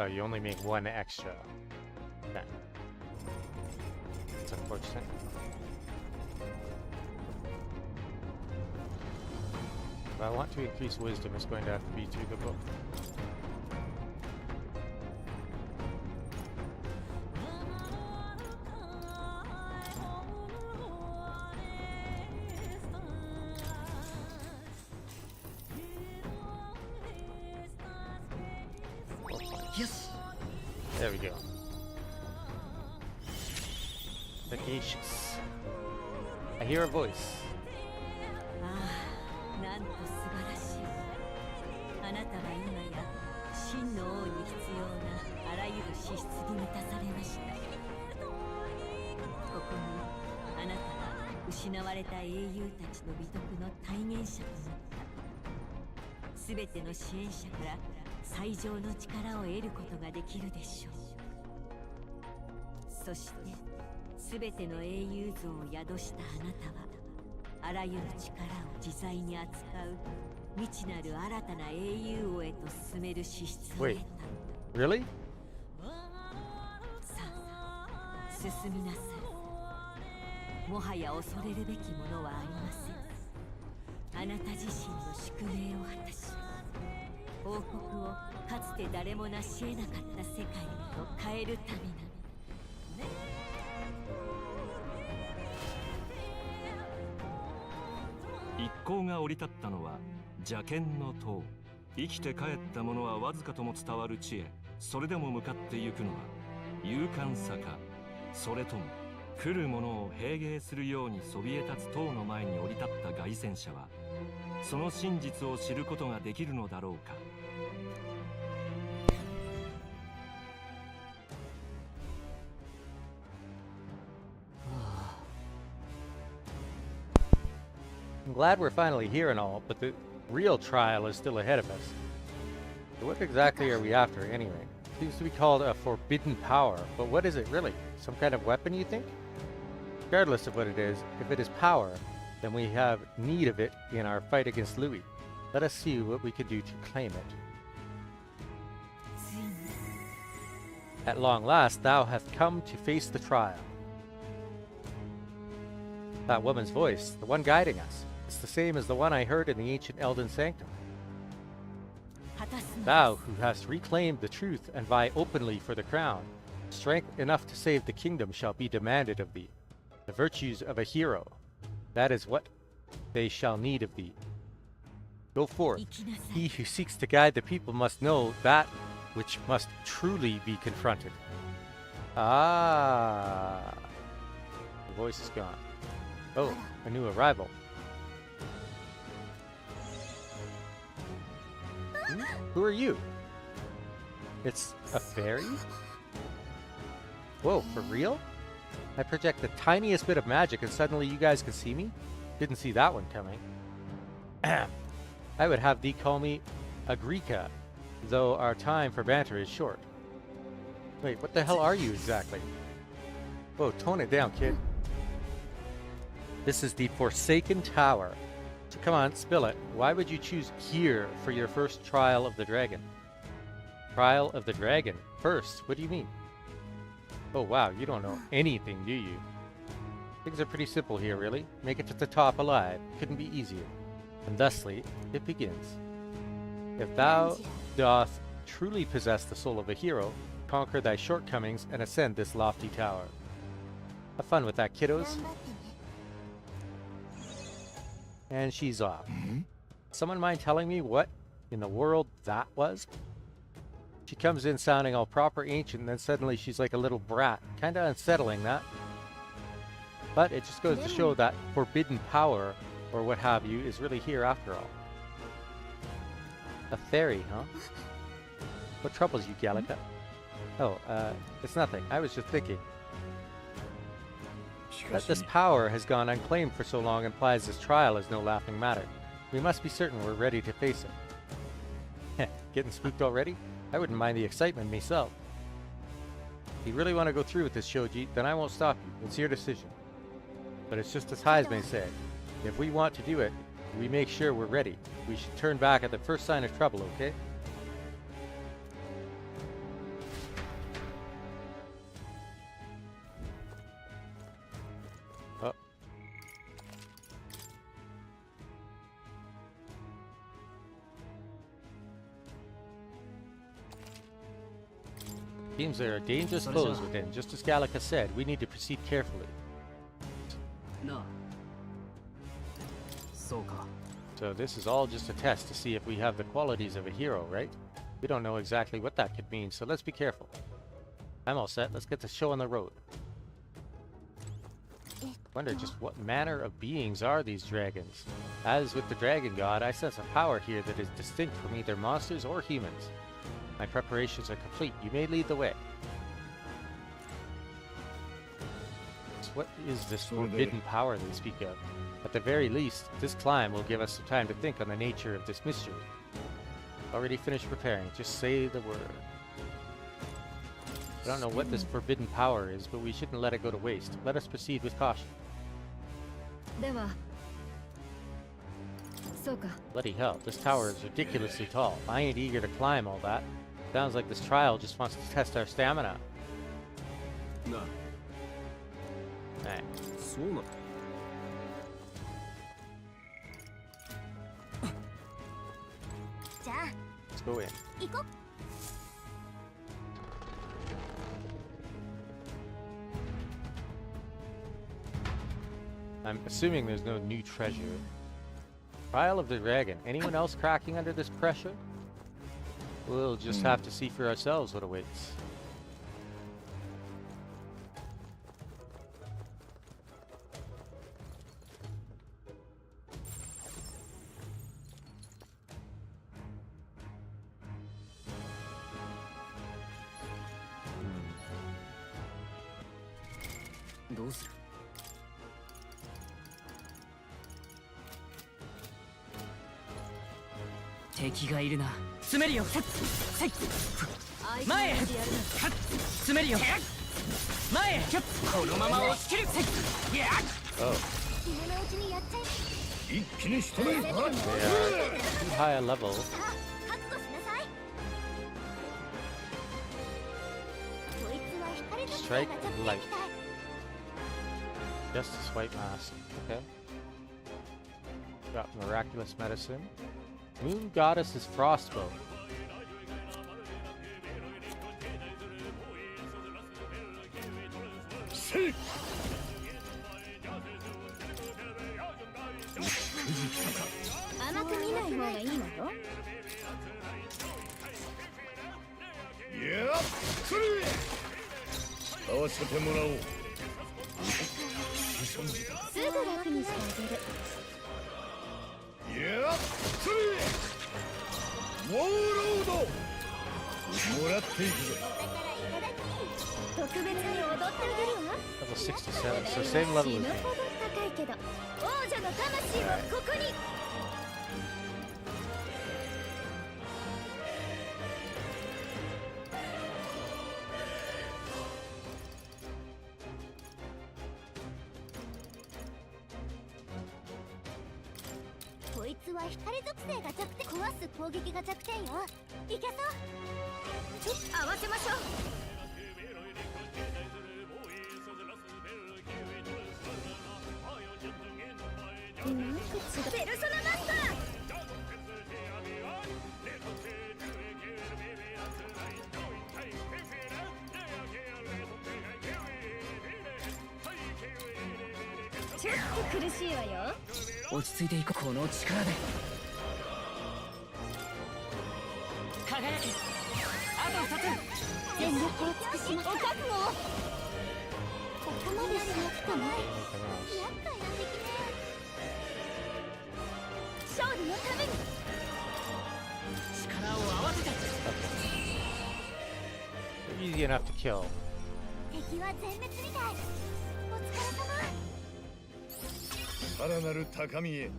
Oh, you only make one extra. Okay. That's unfortunate. If I want to increase wisdom, it's going to have to be through the book. There we go. Sagacious. I hear a voice. Wait, really?一行が降り立ったのは邪剣の塔。生きて帰った者はわずかとも伝わる地へ、それでも向かってゆくのは勇敢さか、それとも来る者を平迎するようにそびえ立つ塔の前に降り立った凱旋者はその真実を知ることができるのだろうか。I'm glad we're finally here and all, but the real trial is still ahead of us. So what exactly are we after anyway? Seems to be called a forbidden power, but what is it really? Some kind of weapon, you think? Regardless of what it is, if it is power, then we have need of it in our fight against Louis. Let us see what we can do to claim it. At long last, thou hast come to face the trial. That woman's voice, the one guiding us. It's the same as the one I heard in the ancient Elden Sanctum. Thou who hast reclaimed the truth and vie openly for the crown, strength enough to save the kingdom shall be demanded of thee. The virtues of a hero, that is what they shall need of thee. Go forth. He who seeks to guide the people must know that which must truly be confronted. Ah. The voice is gone. Oh, a new arrival. Who are you? It's a fairy? Whoa, for real? I project the tiniest bit of magic and suddenly you guys can see me? Didn't see that one coming. I would have thee call me Agrika, though our time for banter is short. Wait, what the hell are you exactly? Whoa, tone it down, kid. This is the Forsaken Tower. So come on, spill it. Why would you choose here for your first trial of the dragon? Trial of the dragon? First? What do you mean? Oh wow, you don't know anything, do you? Things are pretty simple here, really. Make it to the top alive. Couldn't be easier. And thusly, it begins. If thou doth truly possess the soul of a hero, conquer thy shortcomings and ascend this lofty tower. Have fun with that, kiddos. And she's off. Someone mind telling me what in the world that was? She comes in sounding all proper ancient, and then suddenly she's like a little brat. Kinda unsettling, that. But it just goes to show that forbidden power, or what have you, is really here after all. A fairy, huh? What troubles you, Gallica? Oh, it's nothing. I was just thinking. That this power has gone unclaimed for so long implies this trial is no laughing matter. We must be certain we're ready to face it. Getting spooked already? I wouldn't mind the excitement myself. If you really want to go through with this, Shoji, then I won't stop you. It's your decision. But it's just as Heisman said. If we want to do it, we make sure we're ready. We should turn back at the first sign of trouble, okay? Oh. Seems there are dangerous foes within. Just as Gallica said, we need to proceed carefully. No. So this is all just a test to see if we have the qualities of a hero, right? We don't know exactly what that could mean, so let's be careful. I'm all set. Let's get the show on the road. Wonder just what manner of beings are these dragons. As with the dragon god, I sense a power here that is distinct from either monsters or humans. My preparations are complete. You may lead the way. So what is this forbidden power they speak of? At the very least, this climb will give us some time to think on the nature of this mystery. Already finished preparing. Just say the word. I don't know what this forbidden power is, but we shouldn't let it go to waste. Let us proceed with caution. Bloody hell, this tower is ridiculously tall. I ain't eager to climb all that. Sounds like this trial just wants to test our stamina. No. Alright. Let's go in. I'm assuming there's no new treasure. Trial of the Dragon. Anyone else cracking under this pressure? We'll just have to see for ourselves what awaits. Too high a level. Strike light. Justice White Mask. Okay. Got miraculous medicine. Moon Goddess's Frostbow. Level 67, so same level as me. ちょっと苦しいわよ。落ち着いていこう。この力で輝き。あと2つ。全力を尽くします。お覚悟を。ここまでしなくても。厄介な敵ね。勝利のために力を合わせて。Easy enough to kill. 敵は全滅みたい。お疲れ様。さらなる高みへ。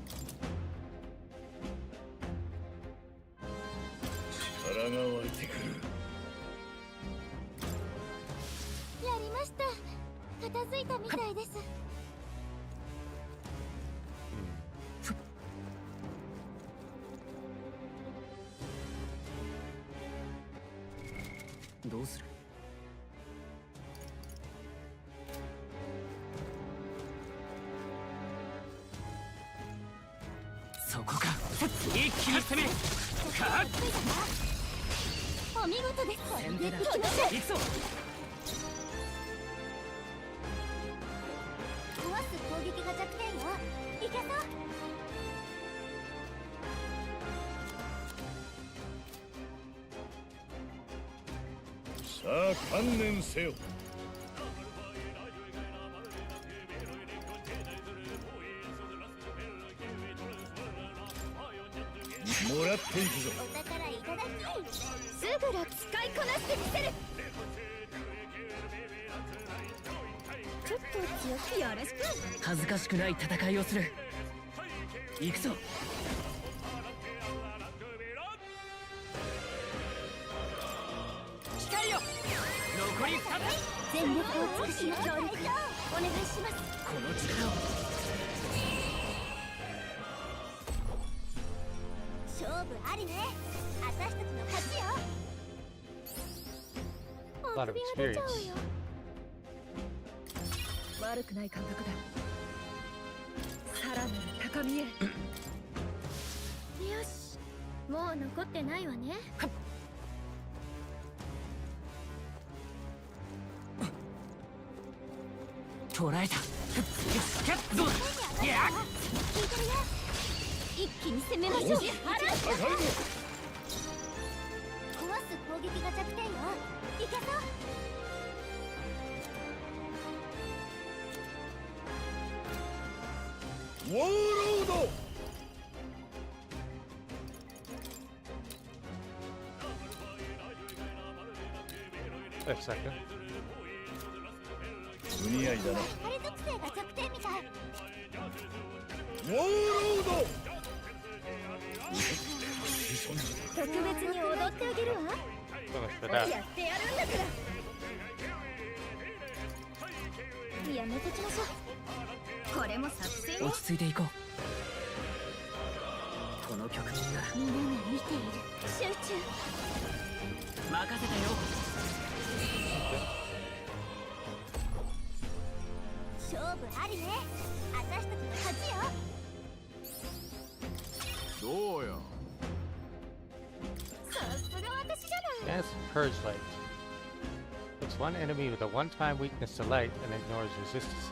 力が湧いてくる。やりました。片付いたみたいです。どうする？そこか。一気に攻め。かっ。お見事です。先手だ。行くぞ。壊す攻撃が弱点よ。いけそう。さあ観念せよ。もらっていくぞ。お宝いただき。すぐら使いこなしてみせる。ちょっと強くよろしく。恥ずかしくない戦いをする。行くぞ。光よ。残り2つ。全力を尽くし協力お願いします。この力を。勝負ありね。私たちの勝ちよ。お首が出ちゃうよ。悪くない感覚だ。さらなる高みへ。よし、もう残ってないわね。捕らえた。どうだ。聞いてるよ。一気に攻めましょう。壊す攻撃が弱点よ。いけそう。ウォーロード。Wait a second. 不似合いだな。あれ属性が弱点みたい。ウォーロード。特別に踊ってあげるわ。 So much for や that. ってやるんだからやめときましょう。これも作戦よ。落ち着いていこう。この局面ならみんなが見ている。集中。任せたよ。勝負ありね。私たちの勝ちよ。どうや。さすが私じゃない。 Dance Purge Light. Puts one enemy with a one-time weakness to light and ignores resistances.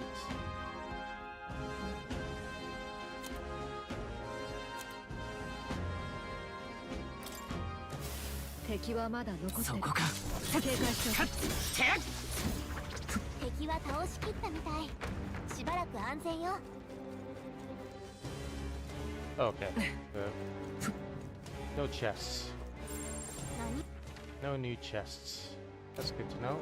敵はまだ残ってる。そこか。警戒しておく。敵は倒しきったみたい。しばらく安全よ。 Okay. Good. No chests. 何？ No new chests. That's good to know.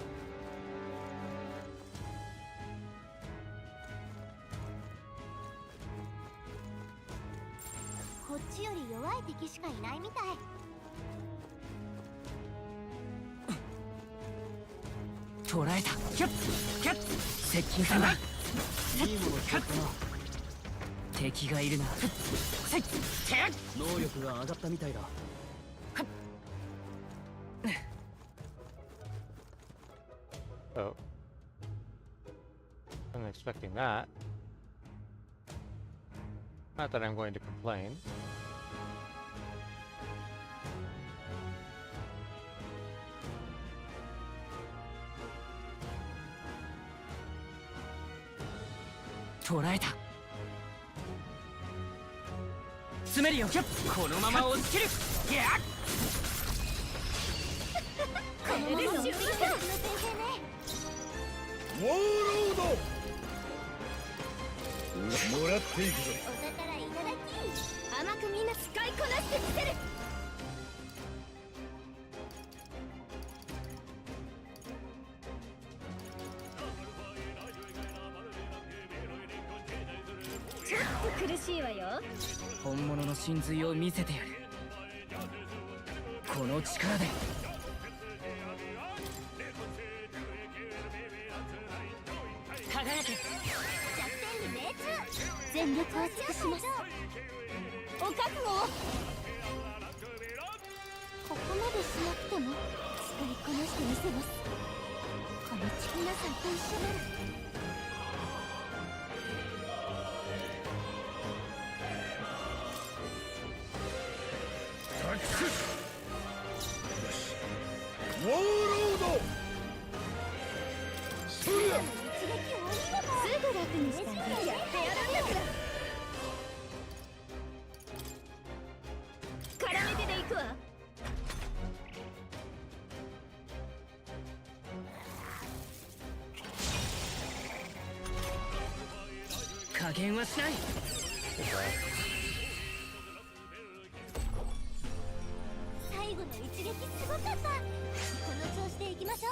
こっちより弱い敵しかいないみたい。捕らえた。接近戦だ。いいもの使ったな。敵がいるな。能力が上がったみたいだ。Oh. I'm expecting that. Not that I'm going to complain. 捕らえた。詰めるよ。このまま押し切る。ギャッ。このまま終了だ。ウォーロードもらっていくぞ。お宝いただき。甘くみんな使いこなしてみせる。ちょっと苦しいわよ。本物の真髄を見せてやる。この力で輝け。弱点に命中。全力を尽くします。お覚悟を。ここまでしなくても使いこなしてみせます。このチキナさんと一緒なら。ウォーロードすぐ楽にしてあげる。やってやるんだから絡めてでいくわ。加減はしない。最後の一撃すごかった。この調子でいきましょ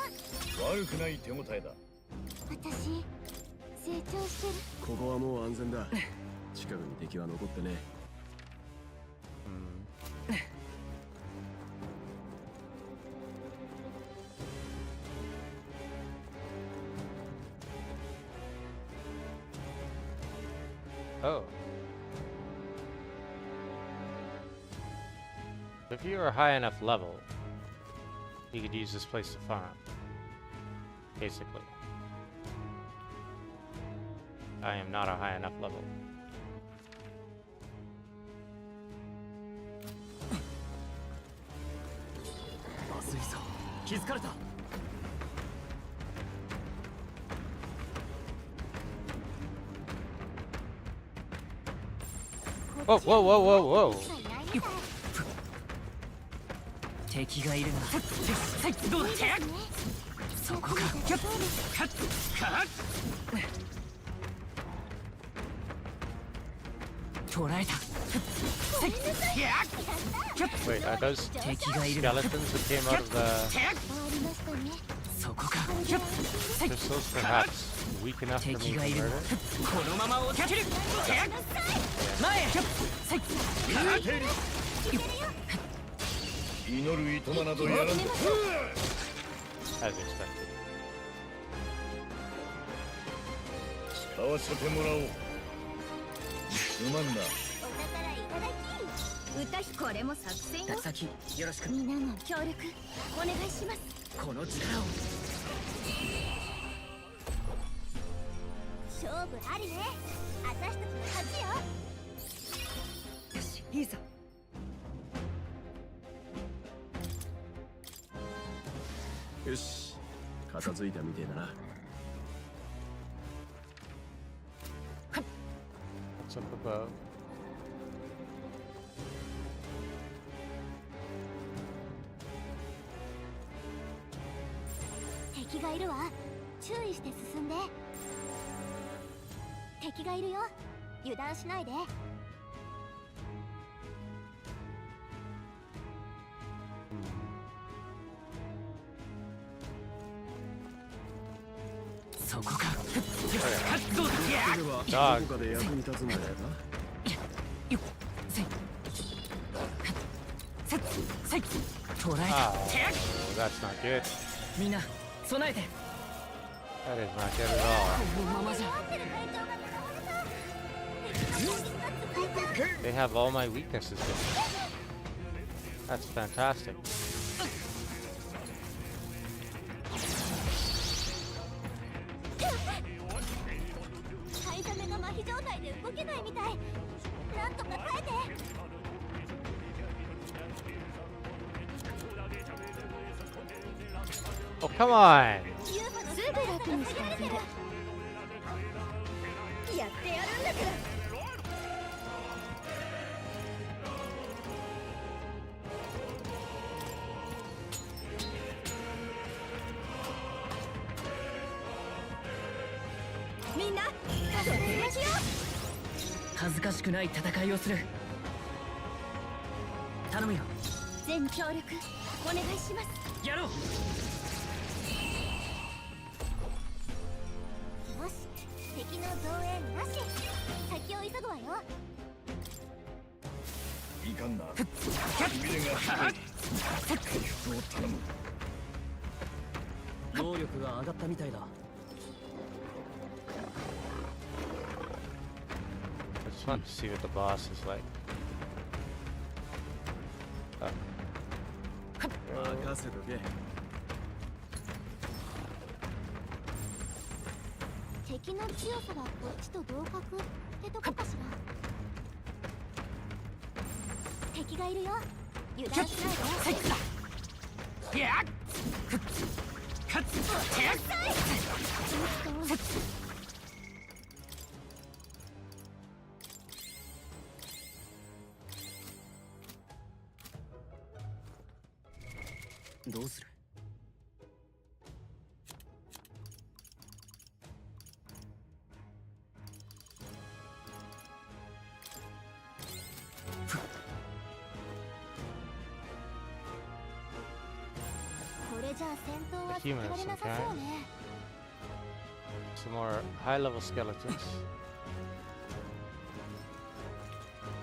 う。悪くない手応えだ。私成長してる。ここはもう安全だ。近くに敵は残ってね。Oh. If you are a high enough level, you could use this place to farm. Basically. I am not a high enough level. Whoa, whoa, whoa, whoa, whoa. 敵がいるな。どうだ。そこか。捕らえた。 Wait, are those skeletons that came out of the... crystals perhaps weak enough for me to murder? このまま追いかける。前へ。祈る糸間などやらんぞ。 As expected. 使わせてもらおう。すまんな。歌ひこれも作戦よ。先よろしく。皆の協力お願いします。この力を。勝負ありね。私たちの勝ちよ。よし、いいぞ。よし、片付いたみてえだな。 What's up above? 敵がいるわ。注意して進んで。敵がいるよ。油断しないで。そこか。 Dog. どこかで役に立つんだよな。 捕らえた。 Oh, that's not good. みんな備えて。 That is not good at all. このままじゃ。 They have all my weaknesses there. That's fantastic. 買いだめが麻痺状態で動けないみたい。なんとか耐えて。 Oh, come on! すぐ楽にしてあげる。やってやるんだってやるんだから。みんなそれにしよう。恥ずかしくない戦いをする。頼むよ。全協力お願いします。やろう。よし、敵の増援なし。先を急ぐわよ。いかんな。腕が太い。回復を頼む。能力が上がったみたいだ。I just want to see what the boss is like. 任せとけ。敵の強さはこっちと同格ってとこかしら。敵がいるよ。油断しないで。やっ勝つ。どうする？これじゃあ戦闘は避けられなさそうね。Some more high-level skeletons.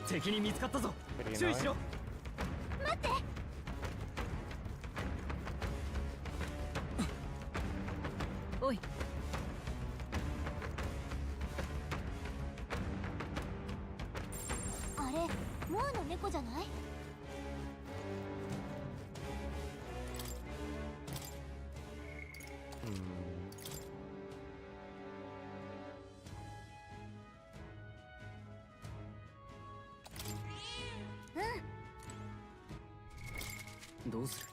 敵に見つかったぞ。 Pretty 注意しろ。 annoying. 待って。おい。あれ、モアの猫じゃない？どうする？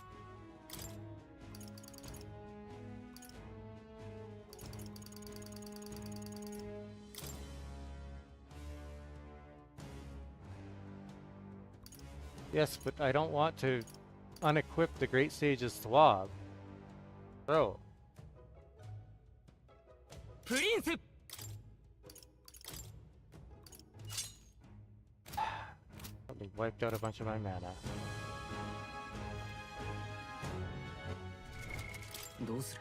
Yes, but I don't want to unequip the Great Sage's Thwab. Bro. プリンス。 Probably wiped out a bunch of my mana. どうする？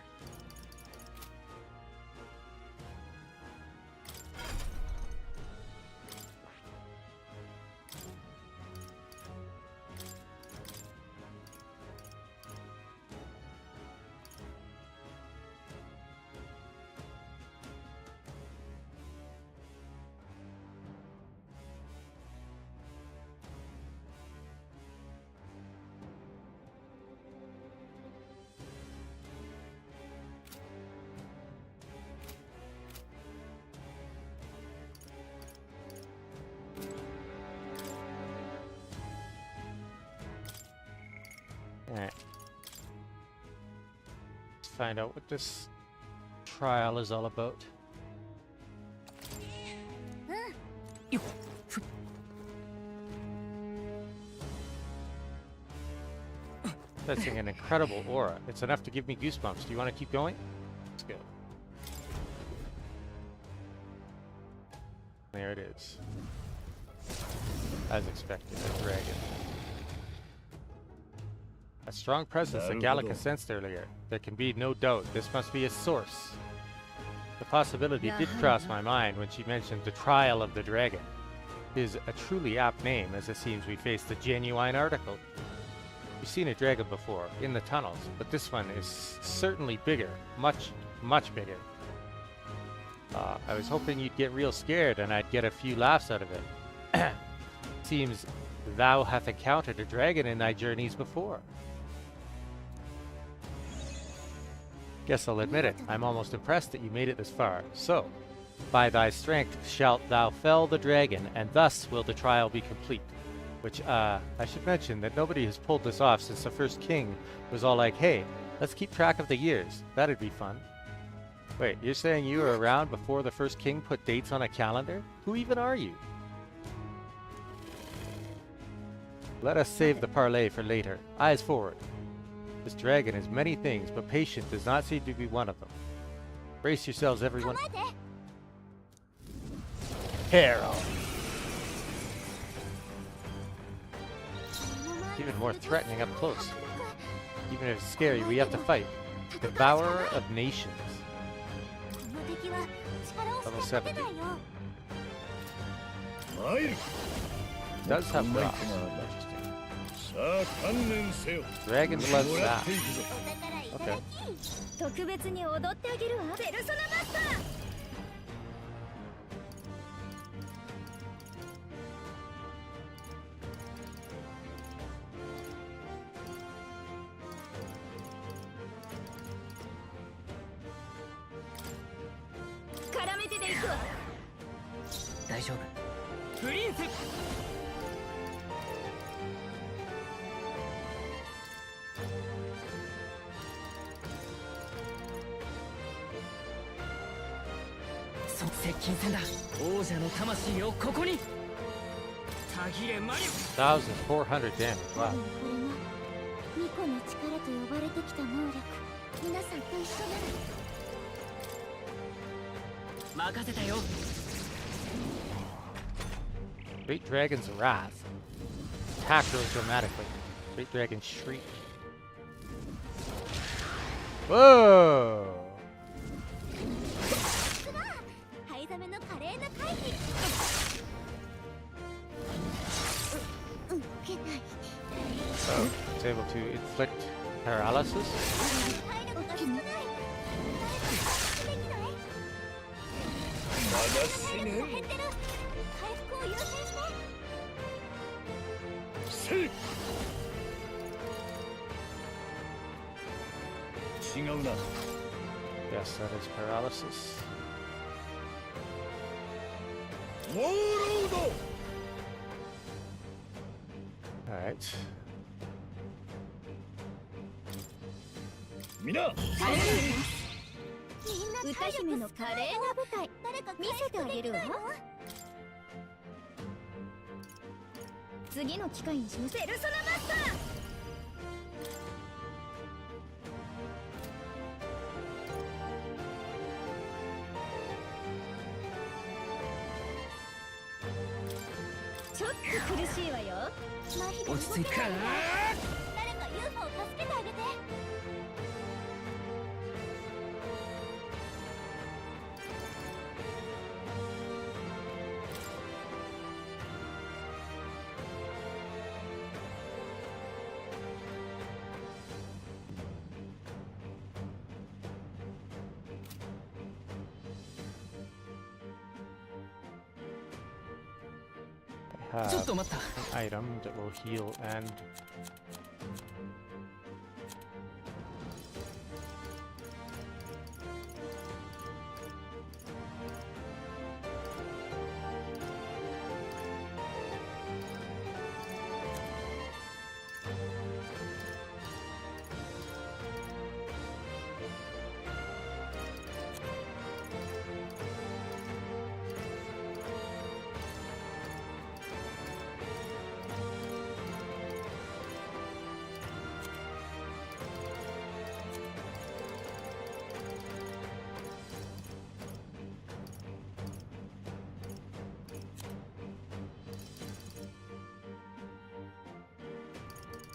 Alright. Let's find out what this trial is all about. That's an incredible aura. It's enough to give me goosebumps. Do you want to keep going? Let's go. There it is. As expected, a dragon. A strong presence that Gallica sensed earlier. There can be no doubt this must be a source. The possibility did cross my mind when she mentioned the Trial of the Dragon. It is a truly apt name, as it seems we faced a genuine article. We've seen a dragon before, in the tunnels, but this one is certainly bigger. Much, much bigger. I was hoping you'd get real scared and I'd get a few laughs out of it. Seems thou hath encountered a dragon in thy journeys before. Guess I'll admit it, I'm almost impressed that you made it this far. So, by thy strength shalt thou fell the dragon, and thus will the trial be complete. Which, I should mention that nobody has pulled this off since the first king was all like, hey, let's keep track of the years. That'd be fun. Wait, you're saying you were around before the first king put dates on a calendar? Who even are you? Let us save the parley for later. Eyes forward. This dragon is many things, but patience does not seem to be one of them. Brace yourselves, everyone. Herald! Even more threatening up close. Even if it's scary, we have to fight. Devourer of Nations. Level 70. Does have rocks. Interesting. Dragon blood staff. Okay. 特別に踊ってあげるわ。ペルソナマスター。絡めてでいくわ。大丈夫。プリンス。接近戦だ。王者の魂をここに。たぎれマリオ。1400 damage. Wow. ミコの力と呼ばれてきた能力。皆さんと一緒なら。任せたよ。Great Dragon's Wrath. Attack grows dramatically. Great Dragon Shriek. Whoa! ハイザメの華麗な回避。受けない。Oh, it's able to inflict paralysis. 体力が少ない。まだ死ね。回復を優先して。違うな。Yes, that is paralysis. ウォーロード。Alright. みんな。歌姫の華麗な舞台見せてあげるわ。次の機会にします。ペルソナマスター。ちょっと苦しいわよ。落ち着いて。誰か UFO を助けてあげて。Have ちょっと待った。 an item that will heal and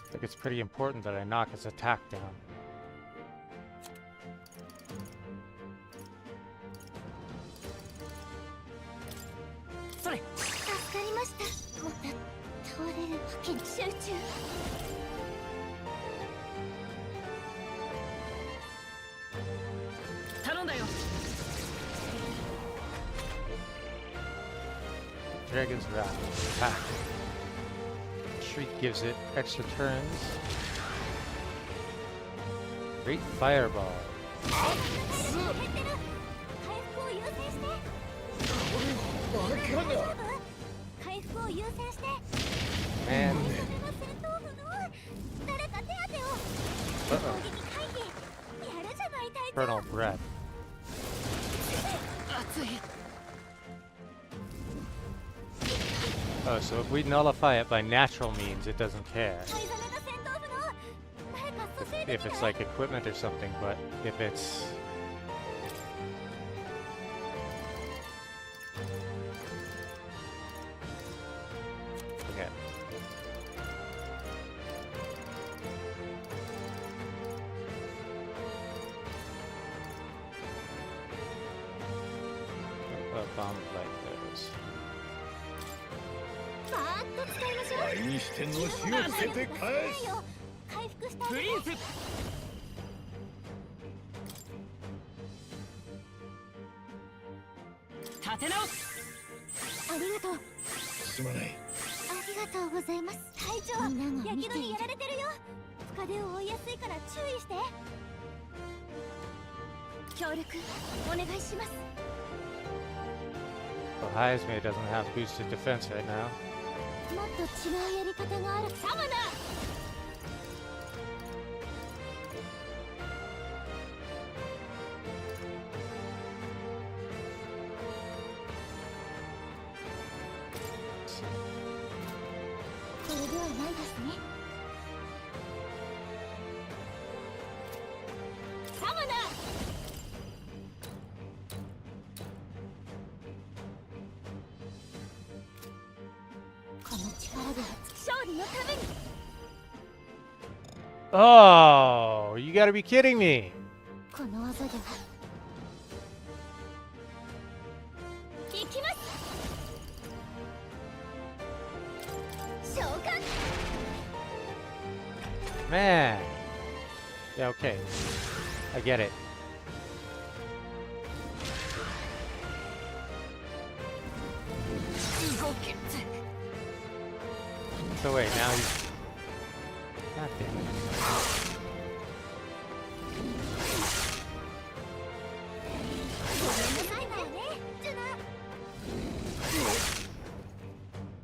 I think it's pretty important that I knock his attack down. それ。助かりました。倒れるわけに集中。頼んだよ。 Dragon's Wrath. Attack. Shriek gives it extra turns. Great Fireball. 回復を優先して。大丈夫？回復を優先して。 And 誰か手当てを。攻撃回避。やるじゃない隊長。 Infernal Breath. Oh, so if we nullify it by natural means, it doesn't care. If it's like equipment or something, but if it's... Okay. A bomb like those. バーッと使いましょう。倍にしてのしをつけて返す。回復してあげて。立て直す。ありがとう。すまない。ありがとうございます。隊長、やけどにやられてるよ。深手を追いやすいから注意して。協力お願いします。 Well, Heismay doesn't have boosted defense right now. もっと違うやり方がある。サマだ。これではないですね。サマだ。この力で勝利のために。 Oh, you gotta be kidding me! この技では行きます。召喚。 Man! Yeah, okay. I get it. So wait, now he's... God damn it.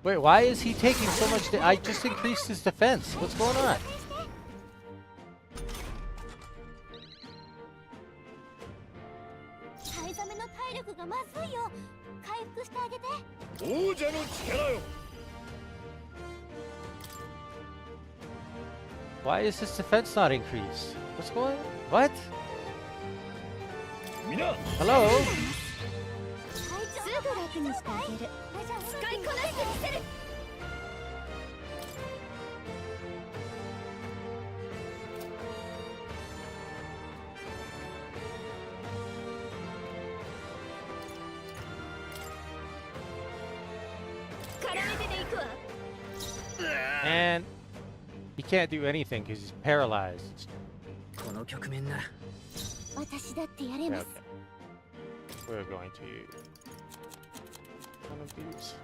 Wait, why is he taking so much? I just increased his defense. What's going on? サイザメの体力がまずいよ。回復してあげて。王者の力よ。 Why is his defense not increased? What's going on? What? みんな。 Hello? すぐ楽にしてあげる。使いこなしてみせる。絡めてでいくわ。 And he can't do anything because he's paralyzed. この局面なら。私だってやれま Okay. す。 We're going to use one of these.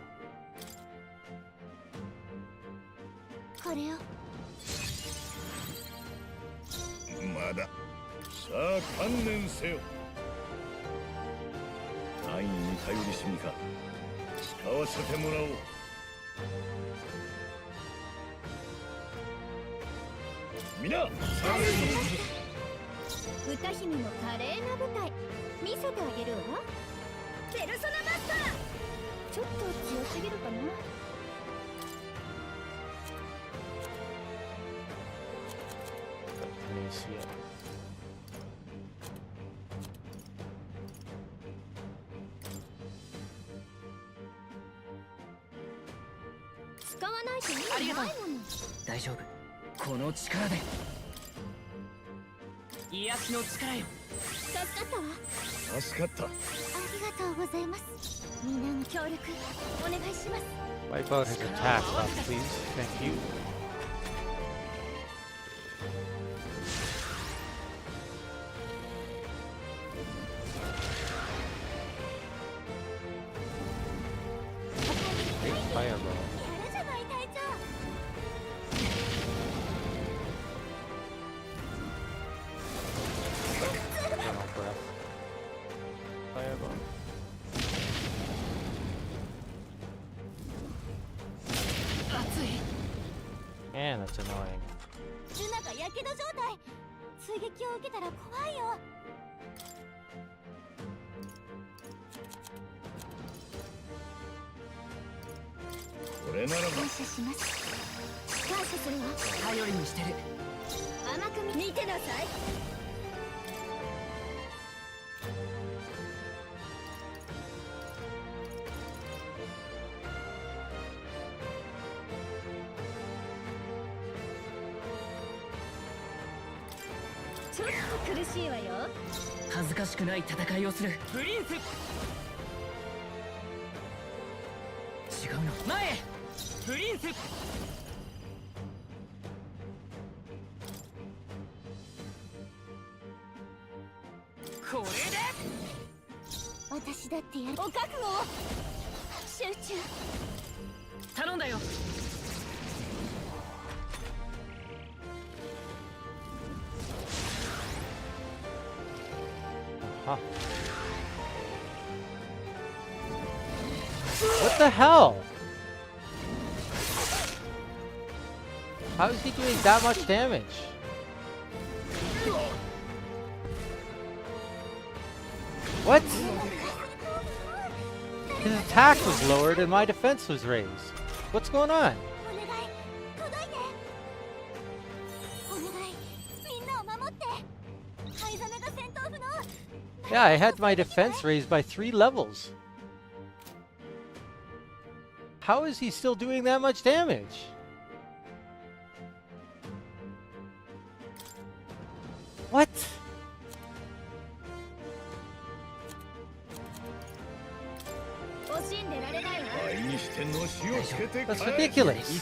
これを。まだ。さあ観念せよ。安易に頼りすぎか。使わせてもらおう。みんな。歌姫の華麗な舞台見せてあげるわ。ペルソナマスター。ちょっと強すぎるかな。 Let me see it. 使わないと意味ないもの。大丈夫。この力で。癒しの力よ。助かったわ。助かった。ありがとうございます。みんなの協力お願いします。 Wipe out his attack buff, please. Thank you. Great fireball. やるじゃない隊長。 Eternal breath. Fireball. Man, that's annoying. ルナがやけど状態。追撃を受けたら怖いよ。れならば感謝します。感謝するわ。頼りにしてる。甘く見てなさい。ちょっと苦しいわよ。恥ずかしくない戦いをする。プリンス。違うの。前へ。プリンス。これで私だってやる。お覚悟を。集中。頼んだよ。Huh. What the hell? How is he doing that much damage? What? His attack was lowered and my defense was raised. What's going on? Yeah, I had my defense raised by 3 levels. How is he still doing that much damage? What? That's ridiculous.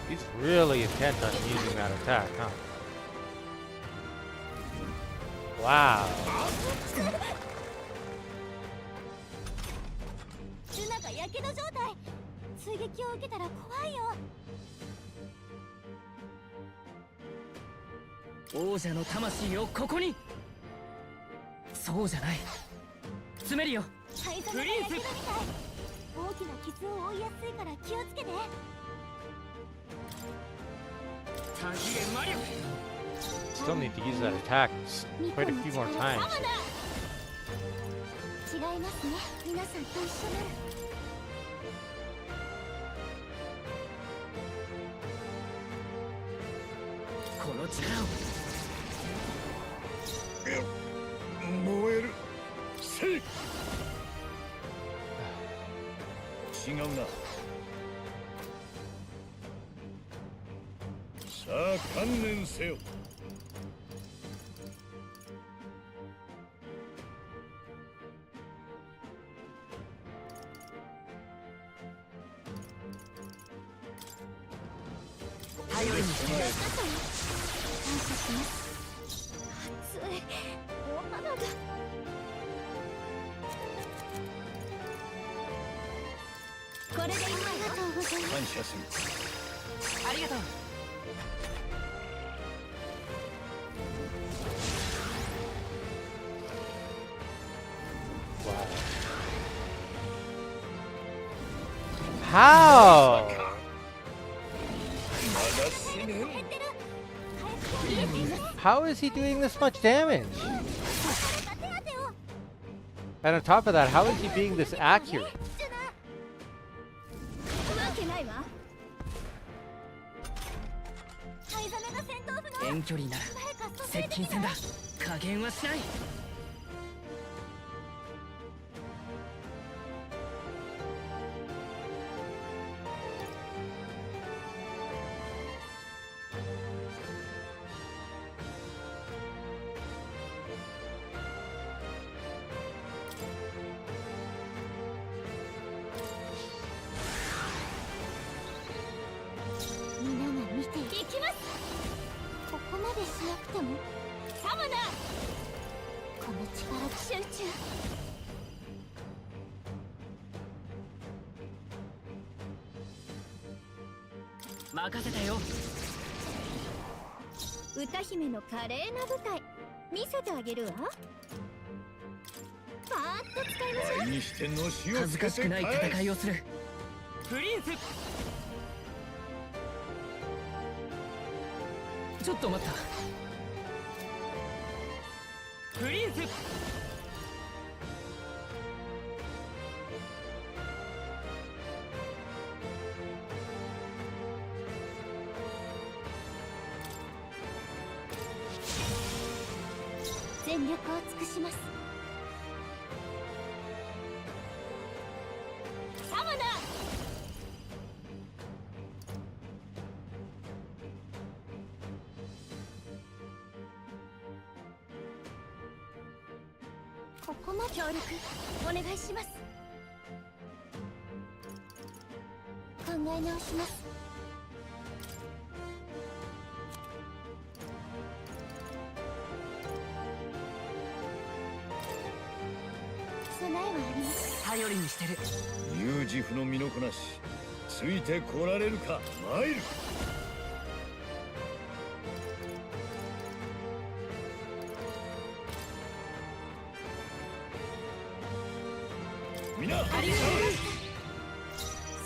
He's really intent on using that attack, huh? Wow. Still need to use that attack quite a few more times. How? How is he doing this much damage? And on top of that, how is he being this accurate? 中。任せたよ。歌姫の華麗な舞台見せてあげるわ。パーッと使いましょう。にしての死を恥ずかしくない戦いをする。プリンス。ちょっと待った。プリンス。全力を尽くします。サマナー。ここも協力お願いします。考え直します。備えはあります。頼りにしてる。ニュージフの身のこなしついてこられるかマイル。みんなありがとうございます。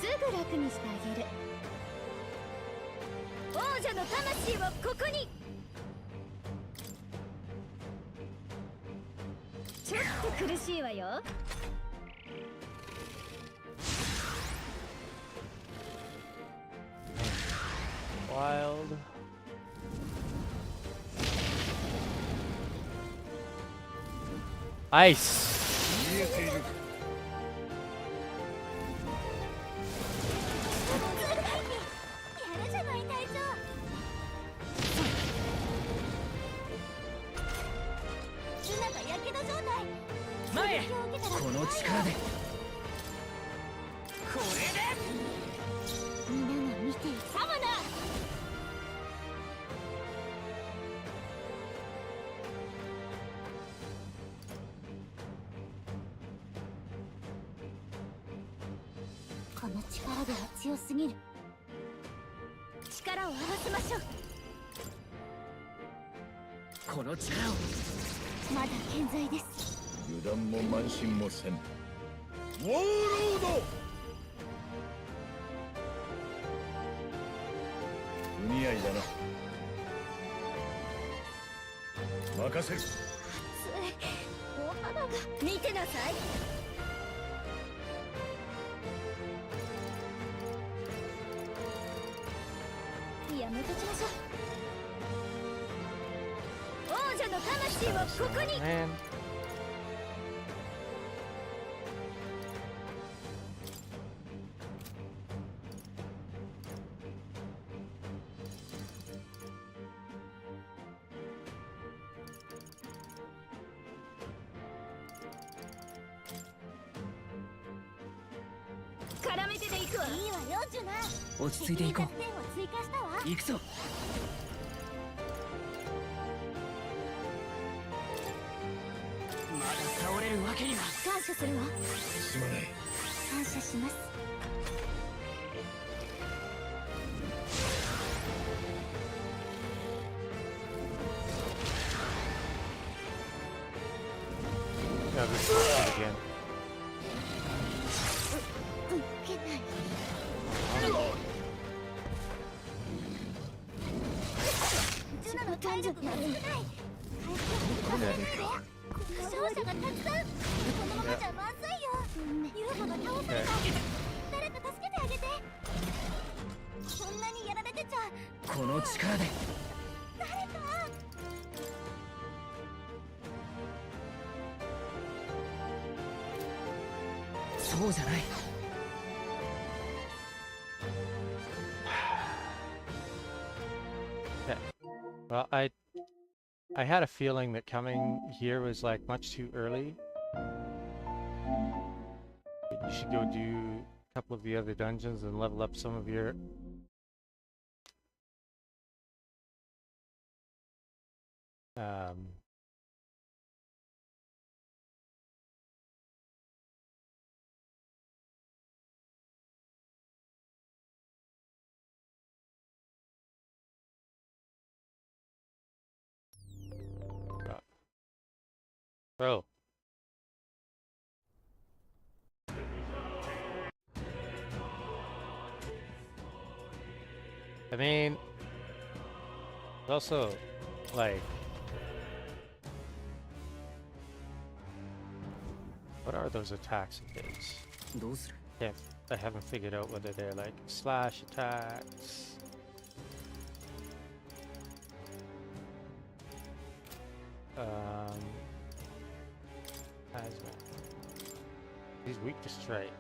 すぐ楽にしてあげる。王者の魂をここに。ちょっと苦しいわよ。Wild. Ice. 見えている。やるじゃない隊長。ルナがやけど状態。前へ。刺激を受けたらこの力で。これで。みんなが見ている。サマナー。この力では強すぎる。力を合わせましょう。この力を。まだ健在です。油断も慢心もせん。ウォーロード。不似合いだな。任せる。ついお花が。見てなさい。やめときましょう。王者の魂はここに。 Man. 絡めてでいくわ。いいわよジュナ。落ち着いていこう。点を追加したわ。行くぞ。まだ倒れるわけには。感謝するわ。すまない。感謝します。Yeah, this is again. 受けない。ジュナの体力が少ない。負傷者がたくさん。このままじゃまずいよ。ユーゴが倒された。誰か助けてあげて。そんなにやられてちゃ。この力で。誰か。そうじゃない。Yeah. Well, I had a feeling that coming here was like much too early. You should go do a couple of the other dungeons and level up some of your Bro. I mean, also, like, what are those attacks of his? Yeah, I haven't figured out whether they're like slash attacks. Hazmat. He's weak to strike.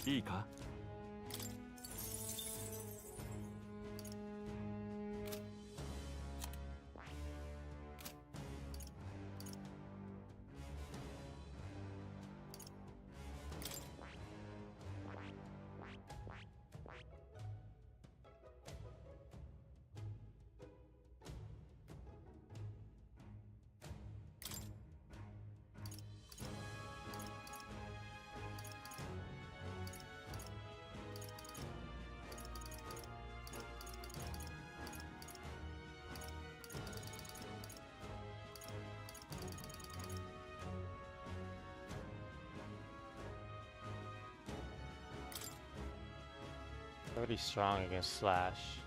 いいか？Pretty strong against slash.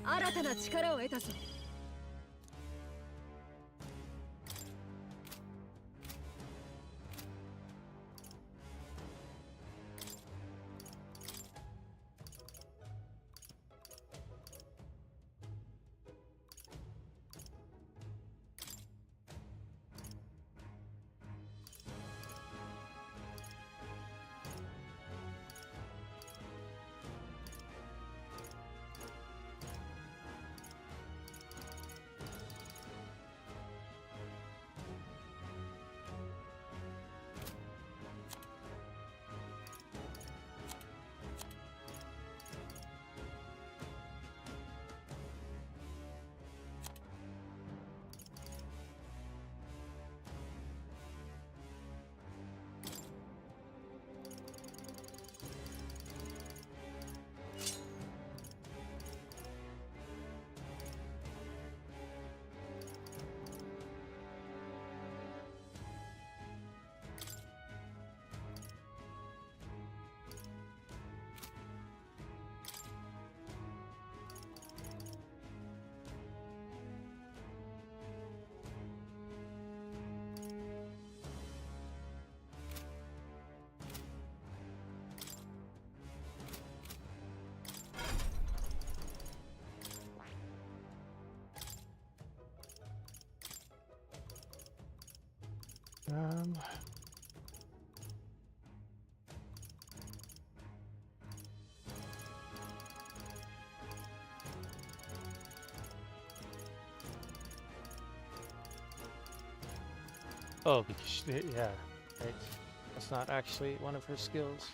新たな力を得たぞ。Oh, because yeah, right. That's not actually one of her skills.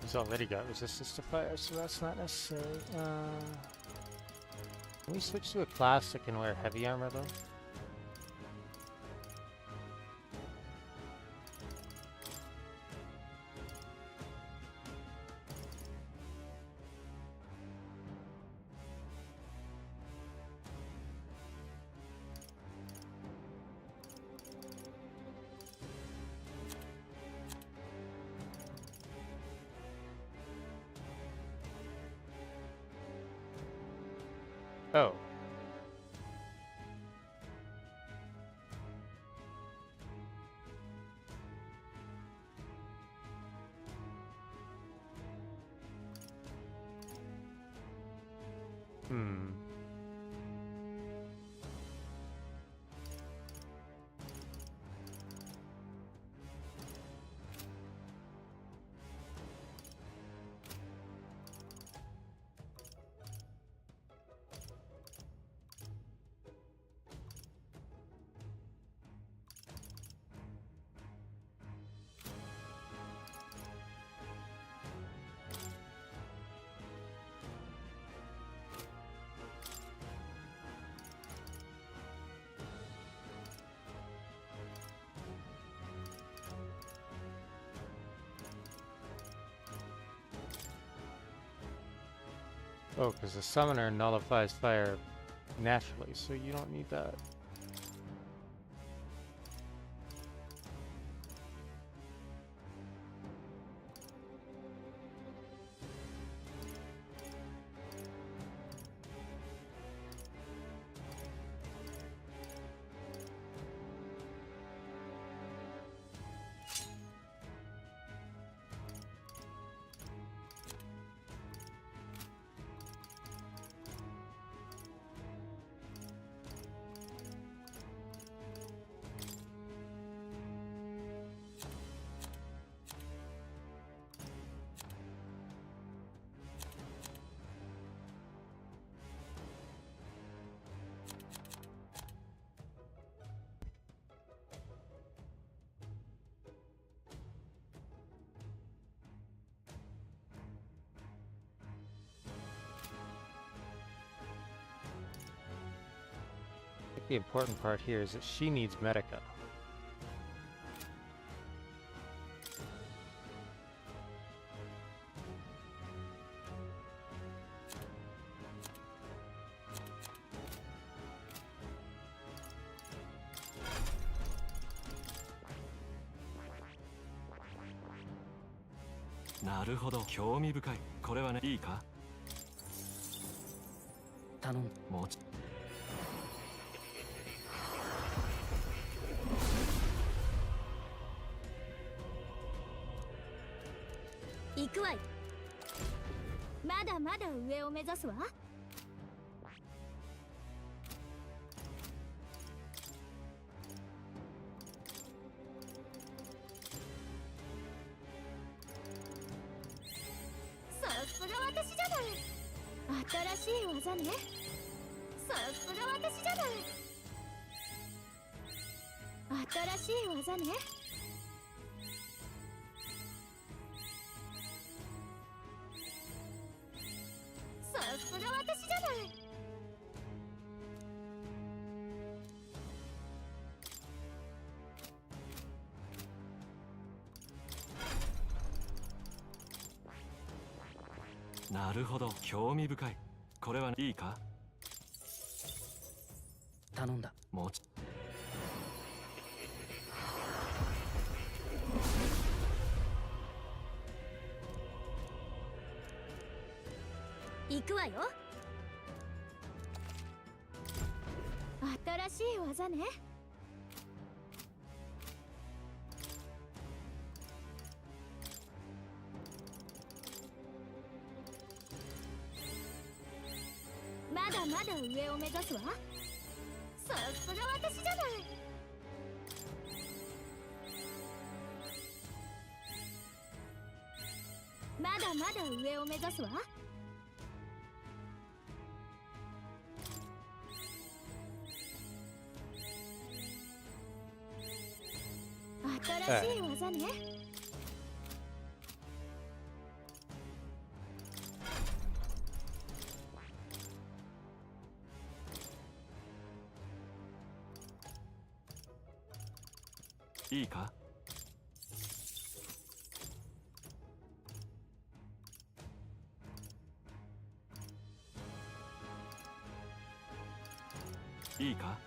He's already got resistance to fire, so that's not necessary. Can we switch to a class that can wear heavy armor though? Oh. Oh, because the summoner nullifies fire naturally, so you don't need that. The important part here is that she needs Medica.なるほど、興味深い。これはね、いいか？頼む。もうちょっと。行くわい。まだまだ上を目指すわ。新しい技ね。さすが私じゃない。新しい技ね。さすが私じゃない。なるほど、興味深い。これはいいか？頼んだ。もち行くわよ。新しい技ね。まだまだ上を目指すわ。さすが私じゃない。まだまだ上を目指すわ。新しい技ね。いいか？いいか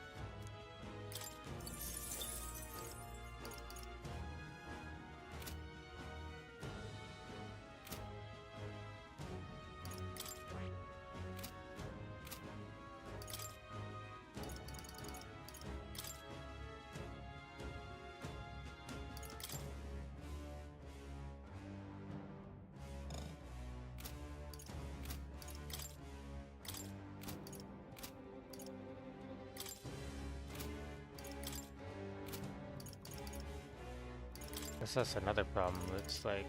？Guess that's another problem. It's like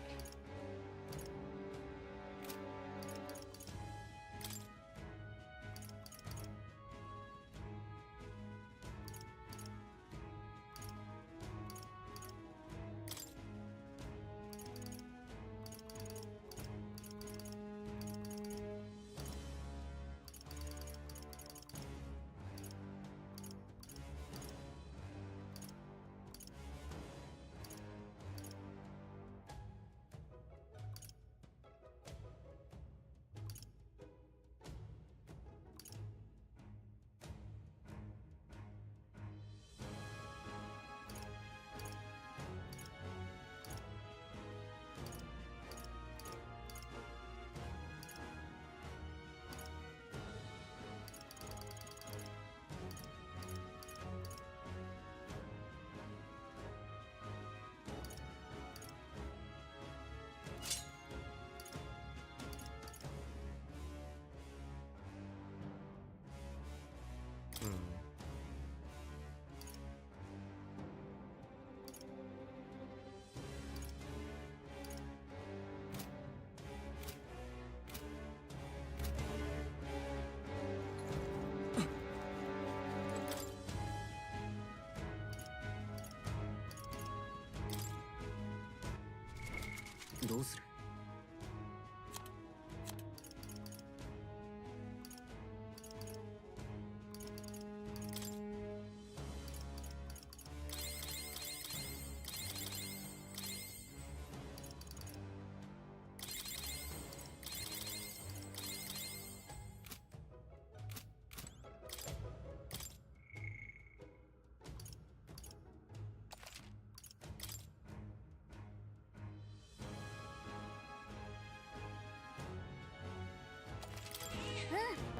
どうする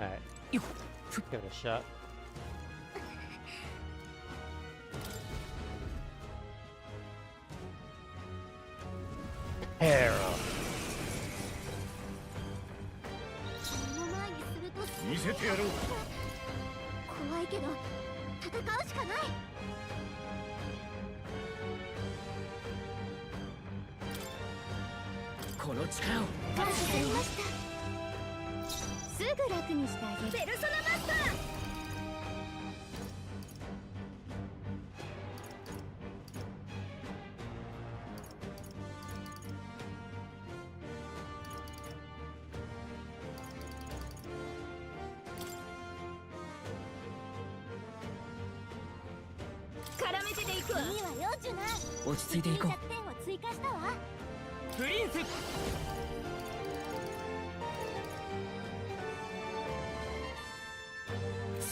？alright. Give it a shot. Arrow. 見せてやろう。怖いけど戦うしかない。この力を。感謝しました。すぐ楽にしてあげる。ペルソナマスター。絡めてでいくわ。いいわよジュナ。落ち着いていこう。弱点を追加したわ。プリンス。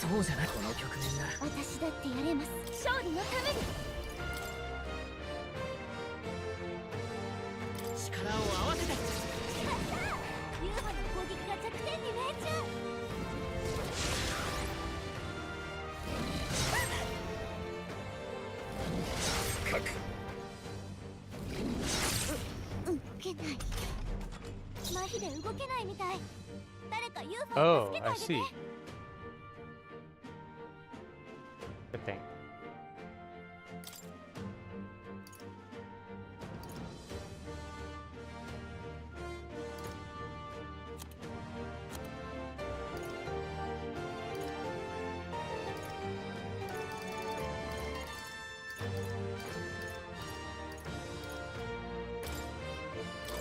そうじゃない。この局面なら私だってやれます。勝利のために。力を合わせて。ユーマの攻撃が弱点に命中。深く動けない。麻痺で動けないみたい。誰かユーファを助けてあげて。 see. Good thing.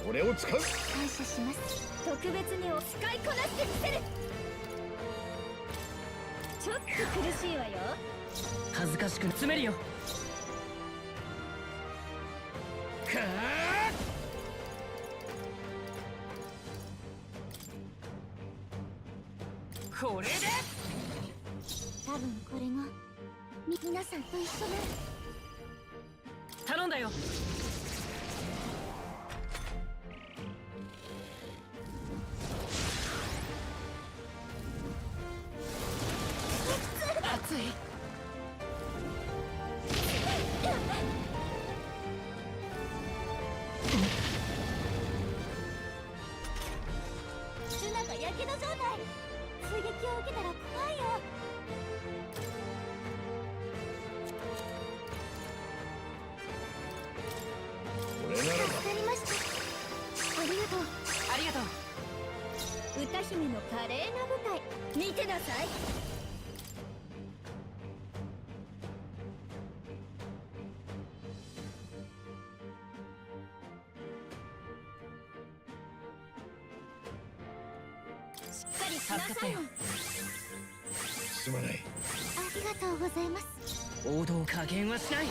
これを使う。感謝します。特別にお使いこなしてみせる。ちょっと苦しいわよ。恥ずかしく詰めるよ。これで多分これが皆さんと一緒な。頼んだよ。熱い。ジュナがやけど状態。追撃を受けたら怖いよ。これならば。助かりました。ありがとう。ありがとう。歌姫の華麗な舞台見てなさい。しっかりしなさいよ。すまない。ありがとうございます。王道加減はしない。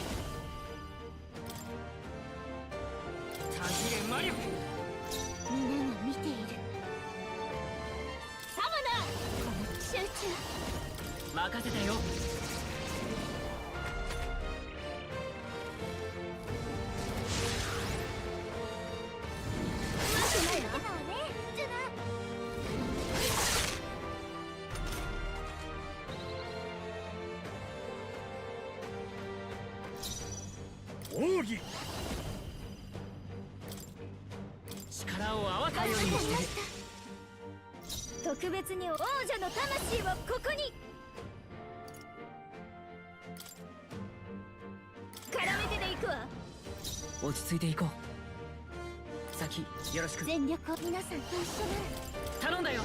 たぎれ魔力。皆が見ている。サムナこの集中。任せたよ。うまくないな。ジュナ。奥義。力を合わせるようにしてる。特別に王者の魂をここに。絡めてでいくわ。落ち着いていこう。先よろしく。全力を皆さんと一緒なら。頼んだよ。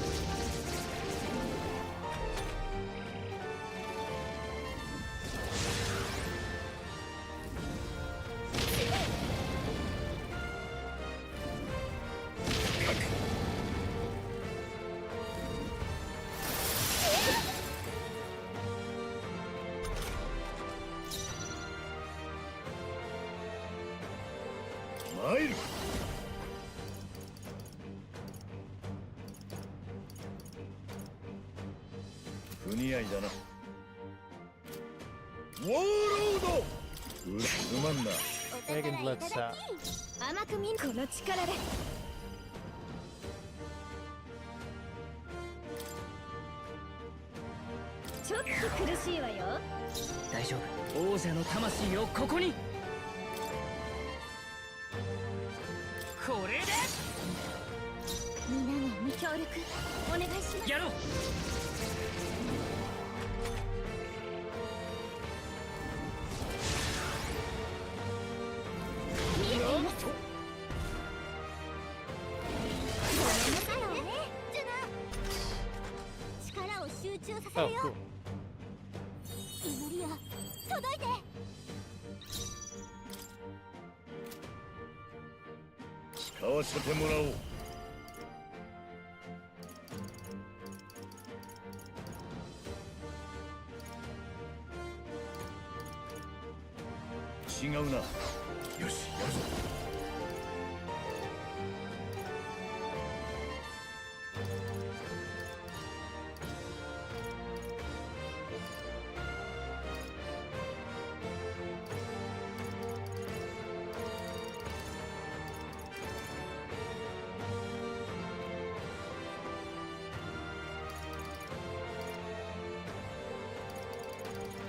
参る。不似合いだな。ウォーロード。すまんな。Megan looks up. 甘く見んこの力で。ちょっと苦しいわよ。大丈夫。王者の魂をここに。これで皆が無協力お願いします。やろう。見えています。ごめんなさいね、ジュナ。させるよ。 cool. 祈りよ、届いて。使わせてもらおう。違うな。よし、やるぞ。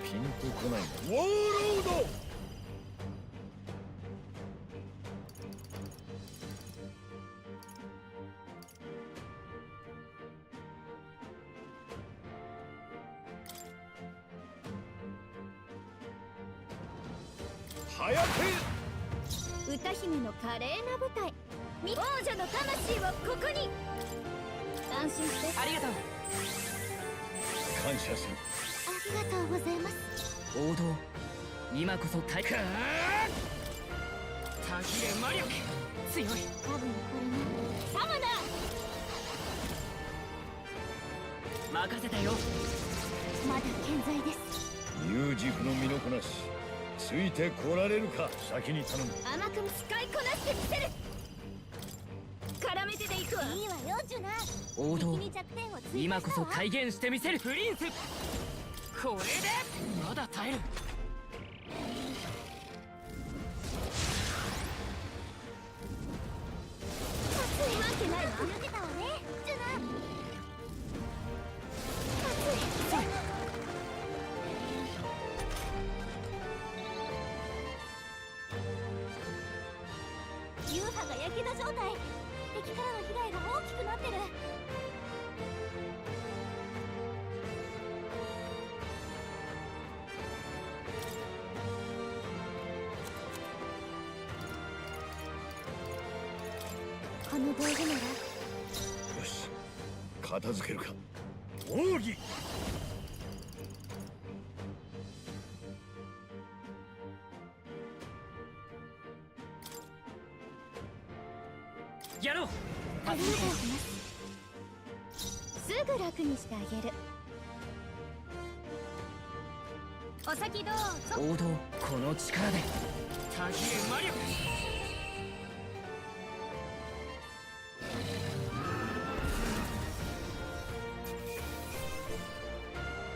ピンとこないな。ウォーロード。早く。歌姫の華麗な舞台。王女の魂はここに。安心して。ありがとう。感謝する。ありがとうございます。王道、今こそ大会。タヒレ魔力強い。多分これね。サムだ。任せたよ。まだ健在です。有軸の身のこなし、ついてこられるか。先に頼む。甘く使いこなしてみせる。絡めてでいくわ。いいわよ、ジュナ。王道、敵に弱点を追加したわ。今こそ体現してみせる。プリンスこれでまだ耐える。熱いわけないわ。抜けたわね、ジュナ。熱い。流派がやけど状態。敵からの被害が大きくなってる。この道具なら。よし、片付けるか。奥義。やろう。ありがとうございます。すぐ楽にしてあげる。お先どうぞ。王道、この力でタヒレ魔力。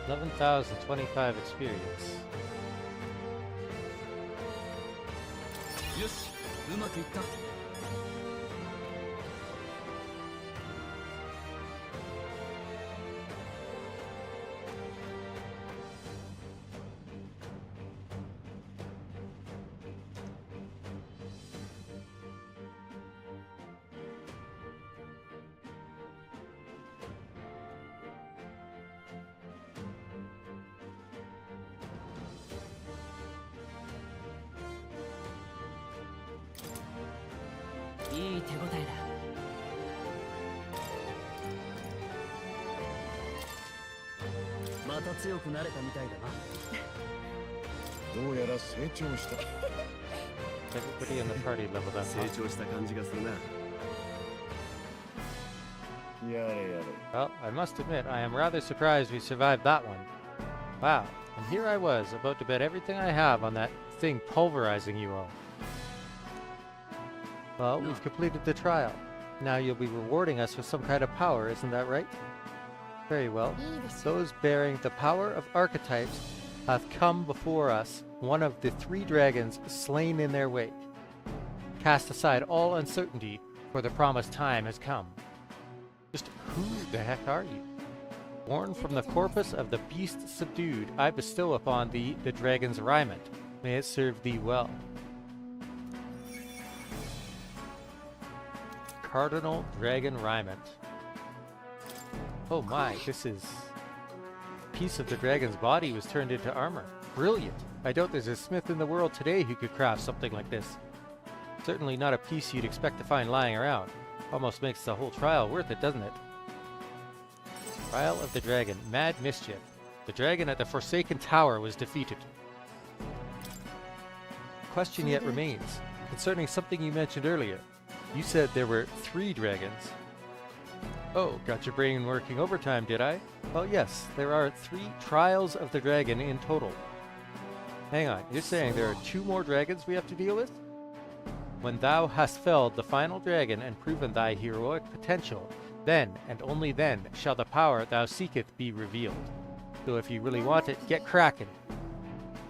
11,025 experience. よし、うまくいった。いい手応えだ。また強くなれたみたいだな。どうやら成長した。Everybody in the party leveled up. 成長した感じがするな。やれやれ。 Well, I must admit, I am rather surprised we survived that one. Wow, and here I was, about to bet everything I have on that thing pulverizing you all. Well, we've completed the trial. Now you'll be rewarding us with some kind of power, isn't that right? Very well. Those bearing the power of archetypes hath come before us, one of the 3 dragons slain in their wake. Cast aside all uncertainty, for the promised time has come. Just who the heck are you? Born from the corpus of the beast subdued, I bestow upon thee the dragon's raiment. May it serve thee well. Cardinal Dragon Raiment. Oh my, this is... A piece of the dragon's body was turned into armor. Brilliant! I doubt there's a smith in the world today who could craft something like this. Certainly not a piece you'd expect to find lying around. Almost makes the whole trial worth it, doesn't it? Trial of the Dragon. Mad Mischief. The dragon at the Forsaken Tower was defeated. Question yet remains, concerning something you mentioned earlier. You said there were 3 dragons. Oh, got your brain working overtime, did I? Oh yes, there are 3 Trials of the Dragon in total. Hang on, you're saying there are 2 more dragons we have to deal with? When thou hast felled the final dragon and proven thy heroic potential, then, and only then, shall the power thou seeketh be revealed. So if you really want it, get cracking.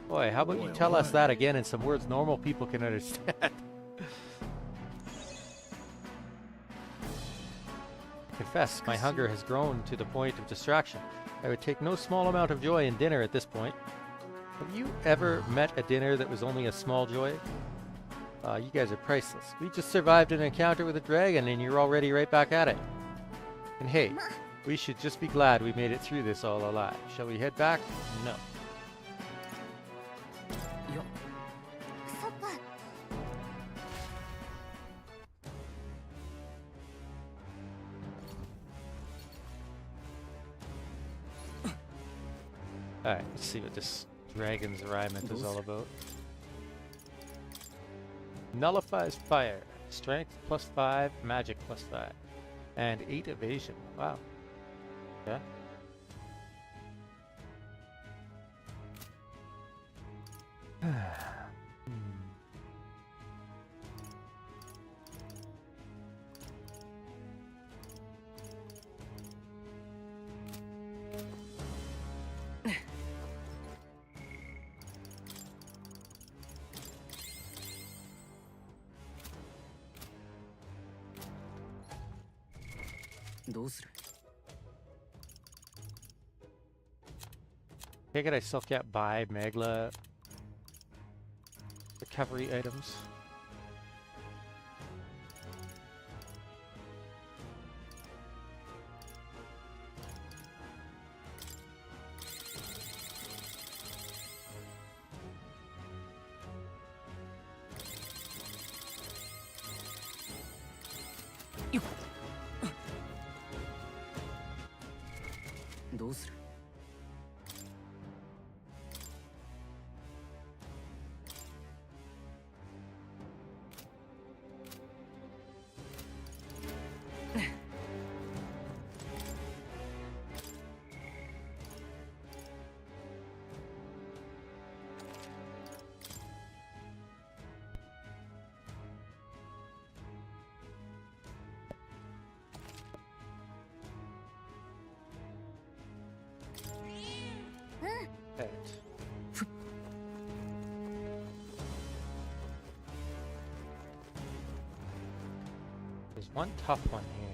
Boy, how about you tell us that again in some words normal people can understand? Confess, my hunger has grown to the point of distraction. I would take no small amount of joy in dinner at this point. Have you ever met a dinner that was only a small joy? You guys are priceless. We just survived an encounter with a dragon and you're already right back at it. And hey, we should just be glad we made it through this all alive. Shall we head back? No. Alright, let's see what this dragon's riment is all about. Nullifies fire. Strength +5, magic +5. And 8 evasion. Wow. Okay. Take it I still can't buy Megla recovery items. There's one tough one here.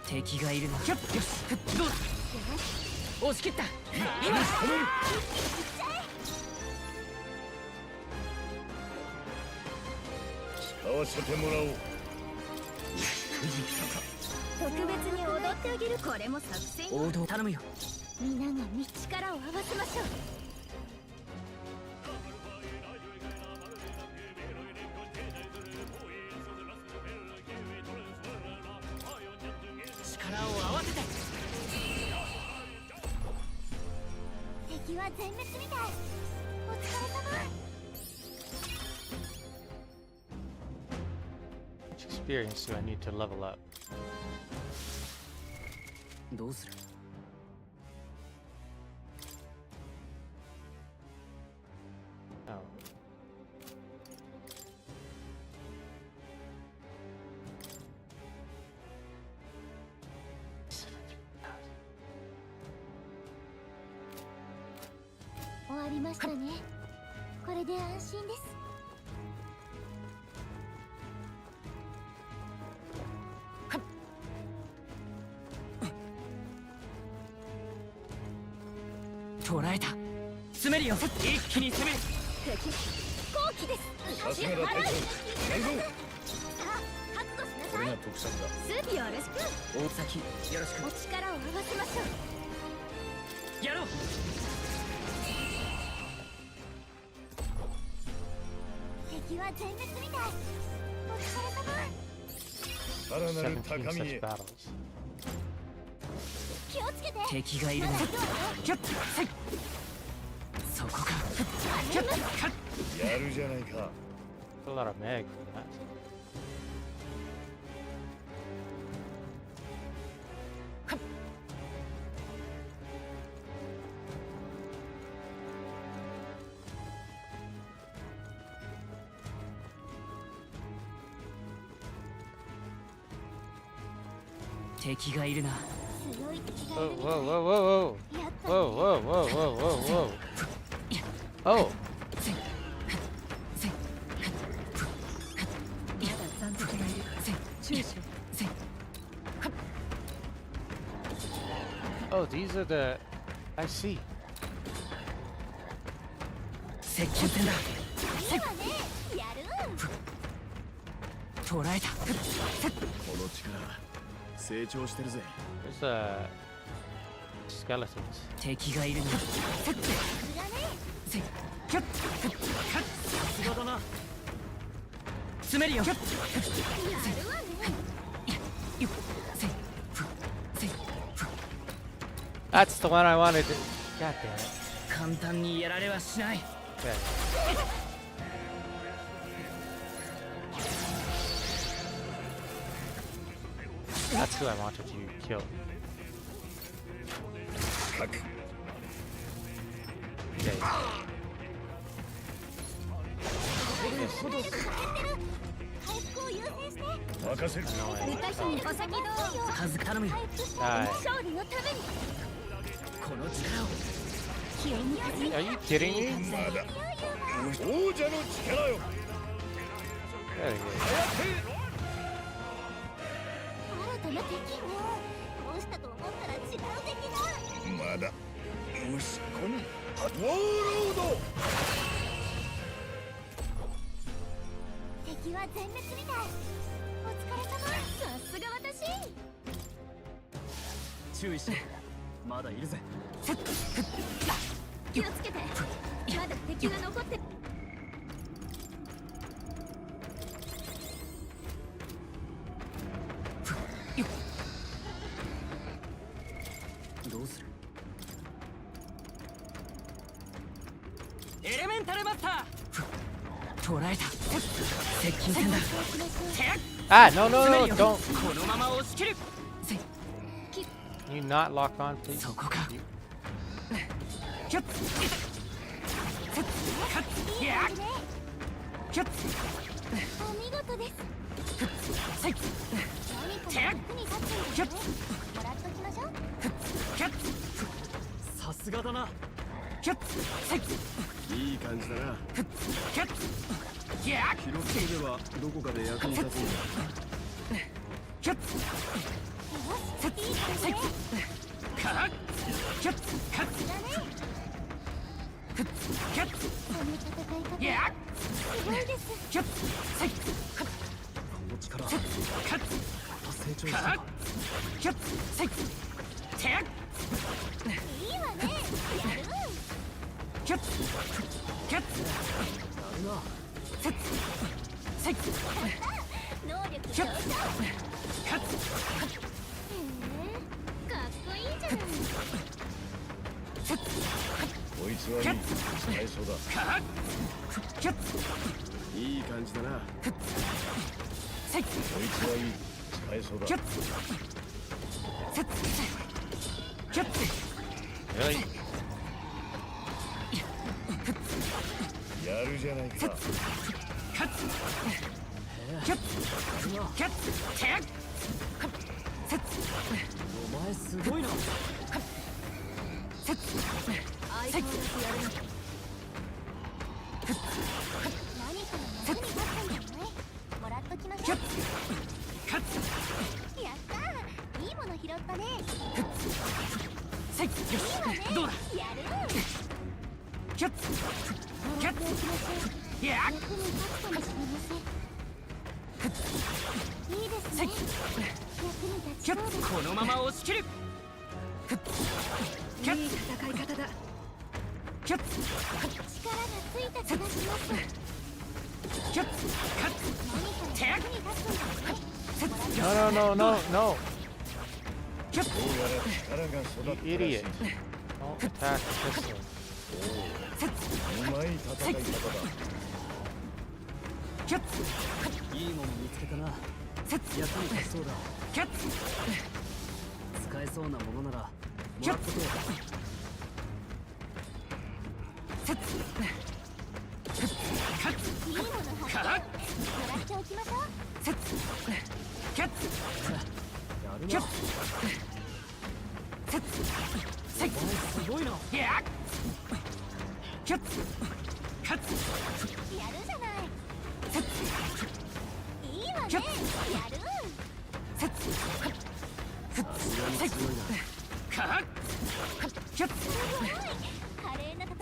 敵がいるな。よし、どうだ。押し切った。今止める。使わせてもらおう。特別に踊ってあげる。これも作戦。王道頼むよ。皆が力を合わせましょう。敵は全滅みたい。お疲れ様。Which experience do I need to level up? どうする? Oh.終わりましたね。これで安心です。捉えた。詰めるよ。一気に攻める。敵後期です。さすがだ隊長。やるぞ。さあ覚悟しなこれさい。が特産だ。スーピーよろしく。大崎よろしく。お力を合わせましょう。やろう。敵は全滅みたい。お疲れ様。さらなる 17 高み such へ。 battles. 気をつけて。敵がいるの。キャッはい。そこか。キャッカッ。やるじゃないか。A lot of mag for that. 敵がいるな。強い敵がい Whoa, るみ whoa, たい。 whoa, whoa, whoa. やっぱり Whoa, whoa, whoa, whoa, whoa, whoa. Oh, まだ残敵がいる。注意しろ。 oh, these are the. I see. 接近戦だ。いいわね。やる。捉えた。この力成長してるぜ。 There's skeletons. 敵がいるな。さすがね。キャッカッ。さすがだな。詰めるよ。やるわね。よっ。 That's the one I wanted to. God damn it. 簡単にやられはしない。 Okay. That's who I wanted to kill. かく。 Okay. 回復を優先して。任せる。歌姫にお先どうよ。数頼むよ。回復したい。はい勝利のために。この力を。気を抜かずに。 Are you kidding me? まだ。王者の力よ。 There he is. 新たな敵を。どうしたと思ったら違う敵だ。まだ。息子に。ウォーロード。敵は全滅みたい。お疲れ様。さすが私。注意して。まだいるぜ。気をつけて。まだ敵が残ってる。どうする？エレメンタルマスター。捉えた。接近戦だ。 Ah, no, no, no, don't. このまま押し切る。 Can you not lock on, please? そこか。 You- キャッ。カッ。やっ。キャッ。お見事です。はい。何かの役に立っている。キャッ。もらっときましょう。キャッ。さすがだな。キャッ。はい。いい感じだな。キャッ。やっ。記録すればどこかで役に立つんだ。キャッ。いい感じね。カッ。キャッ。カッ。キャッ。この戦い方。やっ。すごいです。キャッ。はい。この力カッ。成長した。カッ。キャッ。はい。キャッ。いいわね。やる。キャッ。キャッ。セッ。セッ。能力キャッ。上昇。カッ。かっこいいじゃない。セッ。こいつはいい。使えそうだ。カッ。キャッ。いい感じだな。セッ。こいつはいい。使えそうだ。キャッ。セッ。キャッ。 Really? やるじゃないか。カッ。キャッ。キャッ。キャッ。キャッ。セッ。お前すごいな。セッ。セッ。相変わらずやるな。何かの役に立ったんじゃない？もらっときましょう。カッ。やったー。いいもの拾ったね。セッ。いいわね。どうだ。やる。キャッいや役に立つかもしれません。いいですね。役に立ちそうです。このまま押し切る。いい戦い方だ。力がついた気がします。何か役に立つんだね。No.どうやら力が育ったらしい。 You idiot. Don't attack the pistol. うまい戦い方だ。いいもの見つけたな。役に立ちそうだ。使えそうなものならもらっとけよ。いいもの発見。もらっておきましょう。やるな。すごいな。やるじゃない。いいわね。やる。さすがに強いな。すごい。華麗な戦い方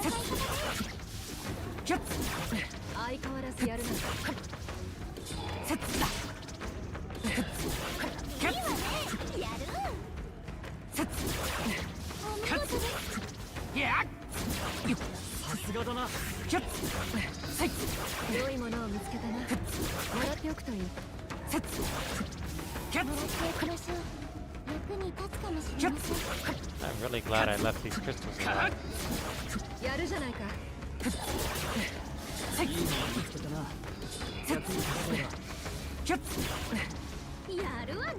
ね。相変わらずやるな。いいわね。やる。お見事です。さすがだな。良いものを見つけたな。もらっておくといい。もらっておきましょう。役に立つかもしれません。 I'm really glad I left these crystals alive. やるじゃないか。いいもの見つけたな。役に立ちそうだ。やるわね。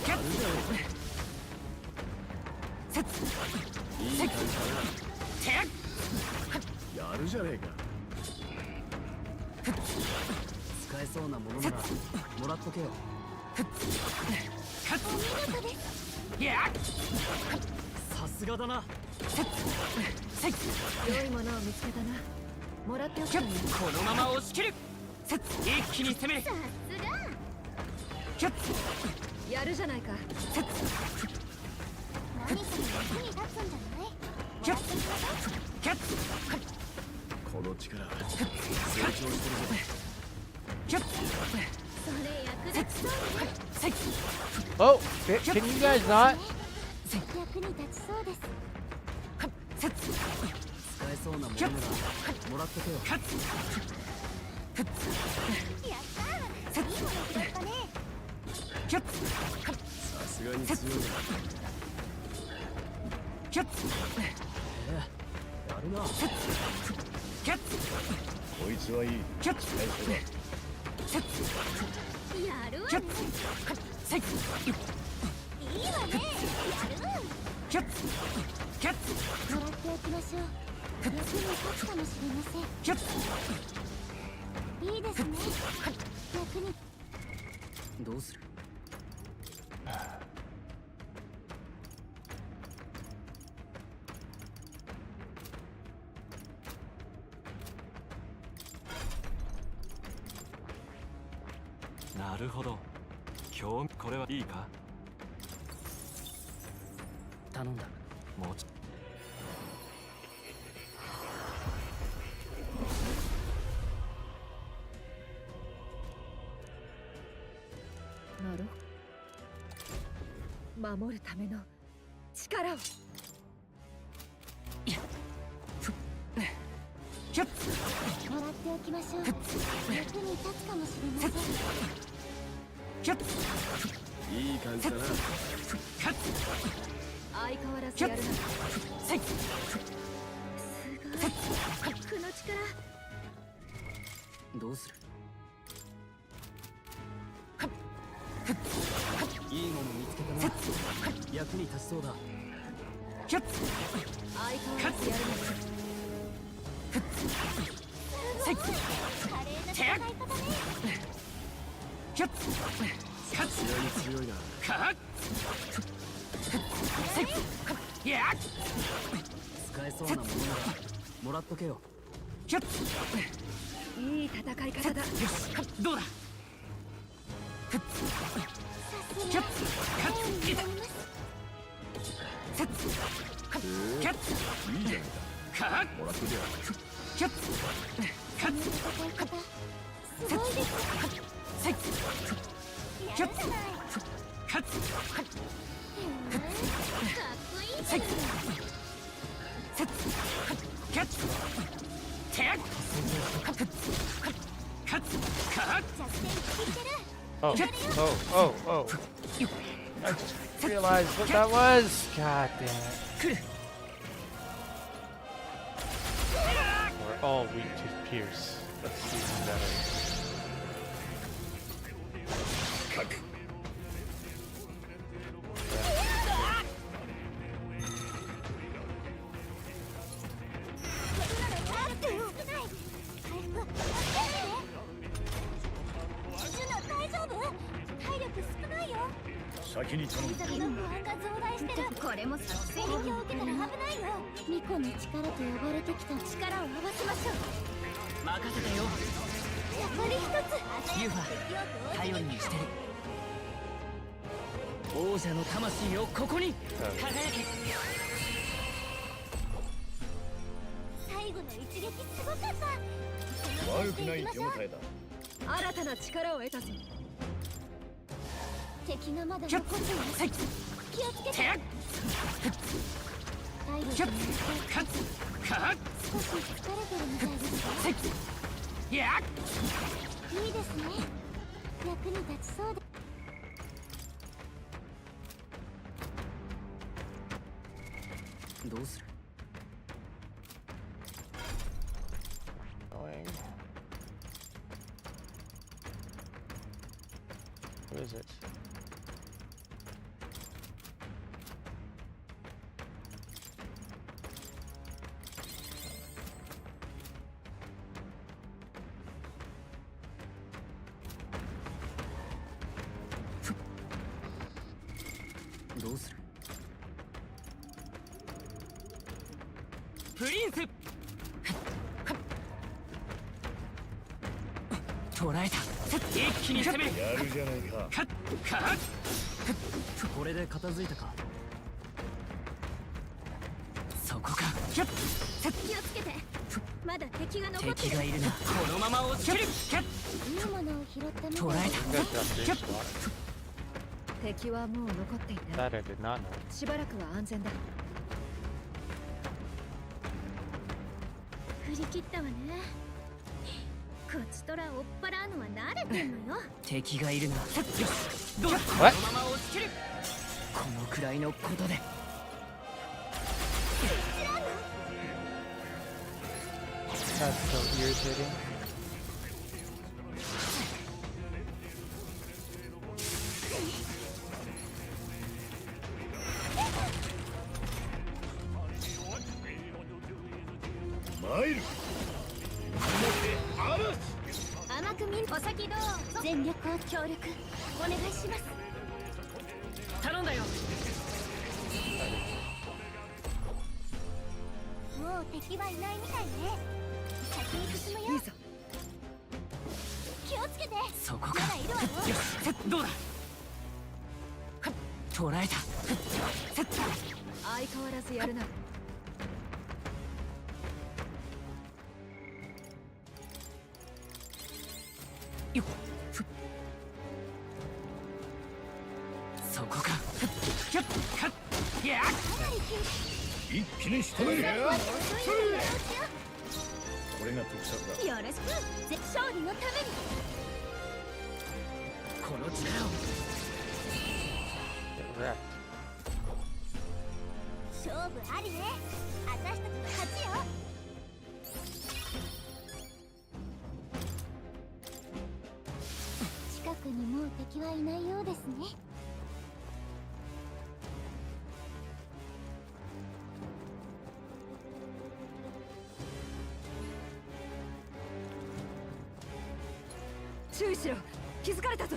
やるじゃねえ。いい感じだな。やるじゃねえか。使えそうなものならもらっとけよ。お見事です。さすがだな。良いものを見つけたな。もらっておくといい。このまま押し切る。一気に攻める。さすが。やるじゃないか。何かの役に立つんじゃない。もらってきましょう。この力成長してるぞ。それ役立ちそうね。Oh, can you guys not? 役に立ちそうです。使えそうなものならもらっとけよ。やったー。いいもの拾ったね。さすがに強いな。やるな。こいつはいい。使えそうだ。やるわね。いいわね。やる。もらっておきましょう。役に立つかもしれません。いいですね。役に。どうする？なるほど。これはいいか？頼んだ。もうちなるほど。守るための力を。もらっておきましょう。役に立つかもしれません。いい感じだな。相変わらずやるな。すごい。この力。どうする？いいもの見つけたな。役に立ちそうだ。相変わらずやるな。華麗な戦い方ね。さすがに強いな。使えそうなものならもらっとけよ。いい戦い方だ。どうだ。さすが。頼りになります。いいじゃないか。もらっててよ。すごいです。やるじゃない。かっこいいじゃない。Oh, oh, oh, oh. I just realized what that was. God damn it. We're all weak to Pierce. Let's see who's better. Who is it? Prince! 捕らえた。一気に攻める。やるじゃないか。これで片付いたか。そこか。気をつけて。まだ敵が残ってる。敵がいるな。このまま押し切る。いいものを拾ったみたい。捕らえた。敵はもう残っていない。しばらくは安全だ。振り切ったわね。こちとら追っ払うのは慣れてんのよ。敵がいるな。よし、どうだ。このまま押し切る。このくらいのことで。That's so irritating. Mile! 甘く見んお先どうぞ。全力を協力お願いします。頼んだよ。もう敵はいないみたいね。先に進むよ。いいぞ。気をつけて。そこか。まだいるわよ。どうだ。捕らえた。相変わらずやるな。よっ。そこか。一気に仕留める。これが特策だ。よろしく。勝利のために。この力を。勝負ありね。私たちの勝ちよ。近くにもう敵はいないようですね。注意しろ。気づかれたぞ。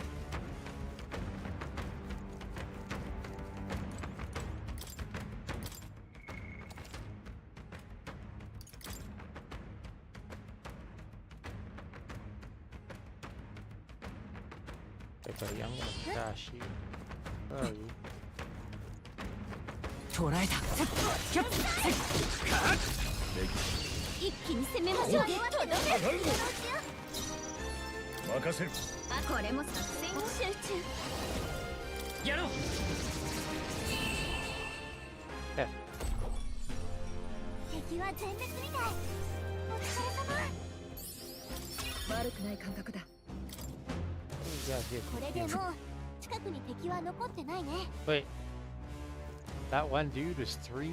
Hey buddy, I'm gonna crash you. Where are you? 捉えた。一気に攻めましょう。任せる。これも作戦を集中。やろう。敵は全滅みたい。お疲れ様。悪くない感覚だ。これでもう近くに敵は残ってないね。Wait, that one dude is 3?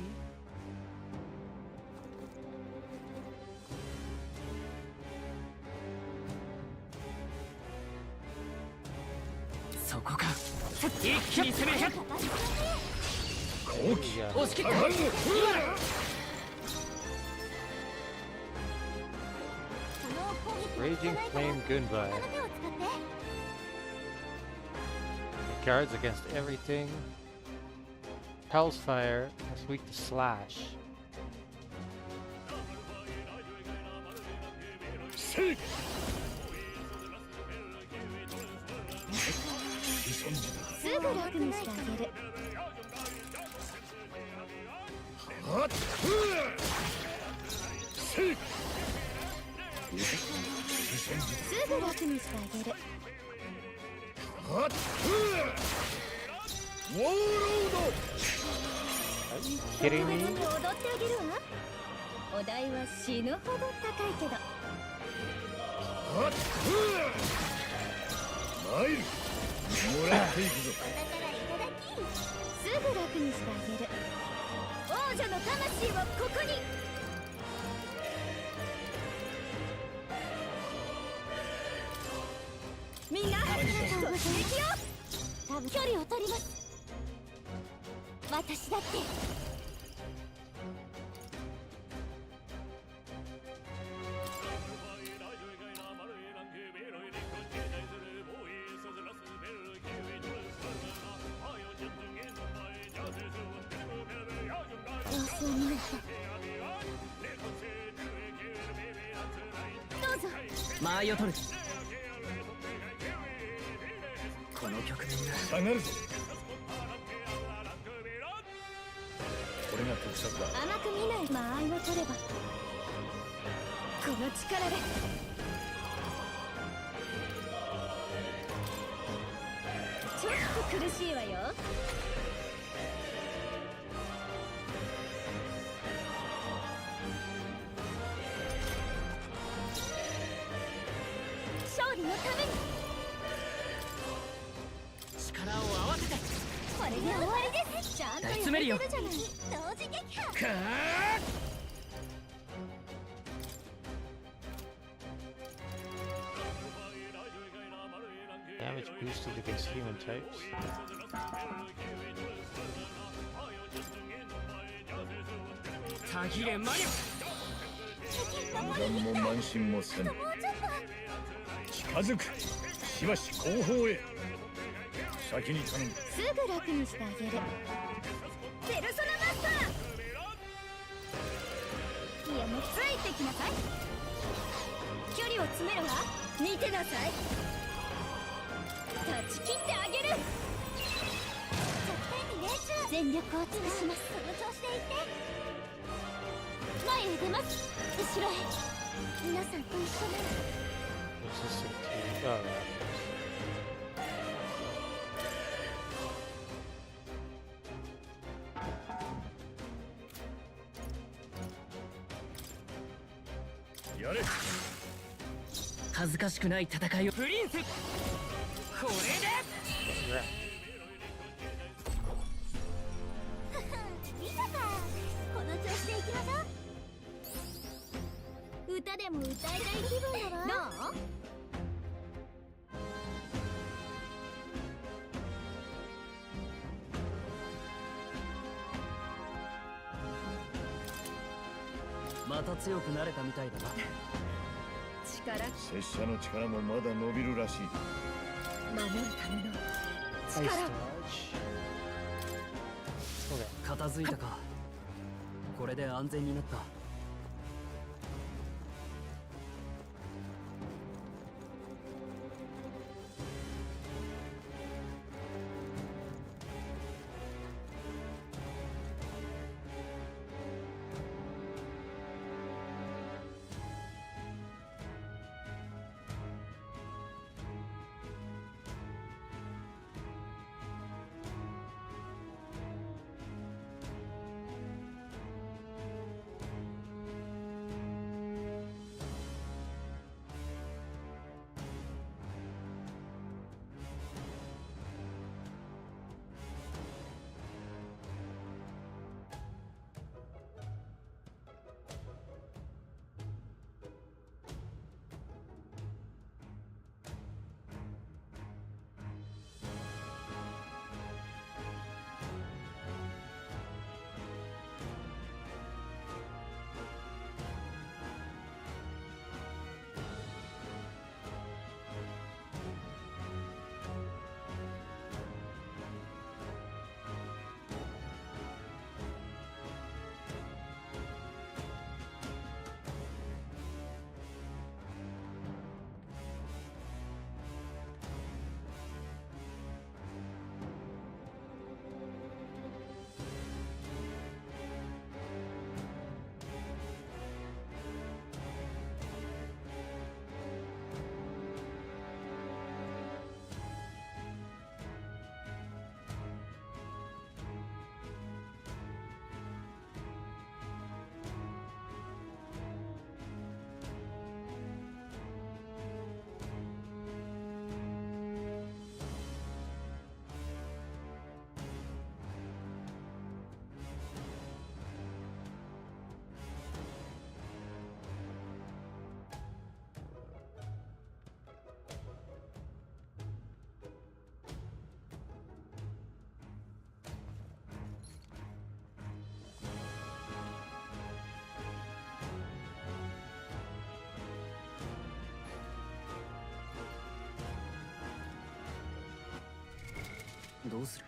そこか。一気に攻める。押し切った。 Raging Flame Gunbai. Guards against everything. Hell's Fire is weak to slash. Are you kidding me? お題は死ぬほど高いけど。マイルもらっていくぞ。すぐ楽にしてあげる。王者の魂はここに。みんな突撃よ。距離を取ります。私だって。間合いを取る。この局面が下がるぞ。これが特策だ。甘く見ない間合いを取ればこの力で。ちょっと苦しいわよ。勝利のために力を合わせて。これで終わりです。ちゃんと詰めるよ。同時撃破。Damage boosted against human types. たぎれ魔力。油断も慢心もせぬ。近づく。しばし後方へ。先に頼む。すぐ楽にしてあげる。ペルソナマスター。いやもうついてきなさい。距離を詰めるわ。見てなさい。断ち切ってあげる。全力を尽くします。その調子でいって。前へ出ます。後ろへ。皆さんと一緒なら。Resistant to... Oh, right. やれ。恥ずかしくない戦いを。プリンス。これで。見たか。この調子でいきましょう。歌でも歌いたい気分だわ。どう？また強くなれたみたいだな。拙者の力もまだ伸びるらしい。守るための Ice 力。 dodge. Okay. 片付いたか。これで安全になった。どうする？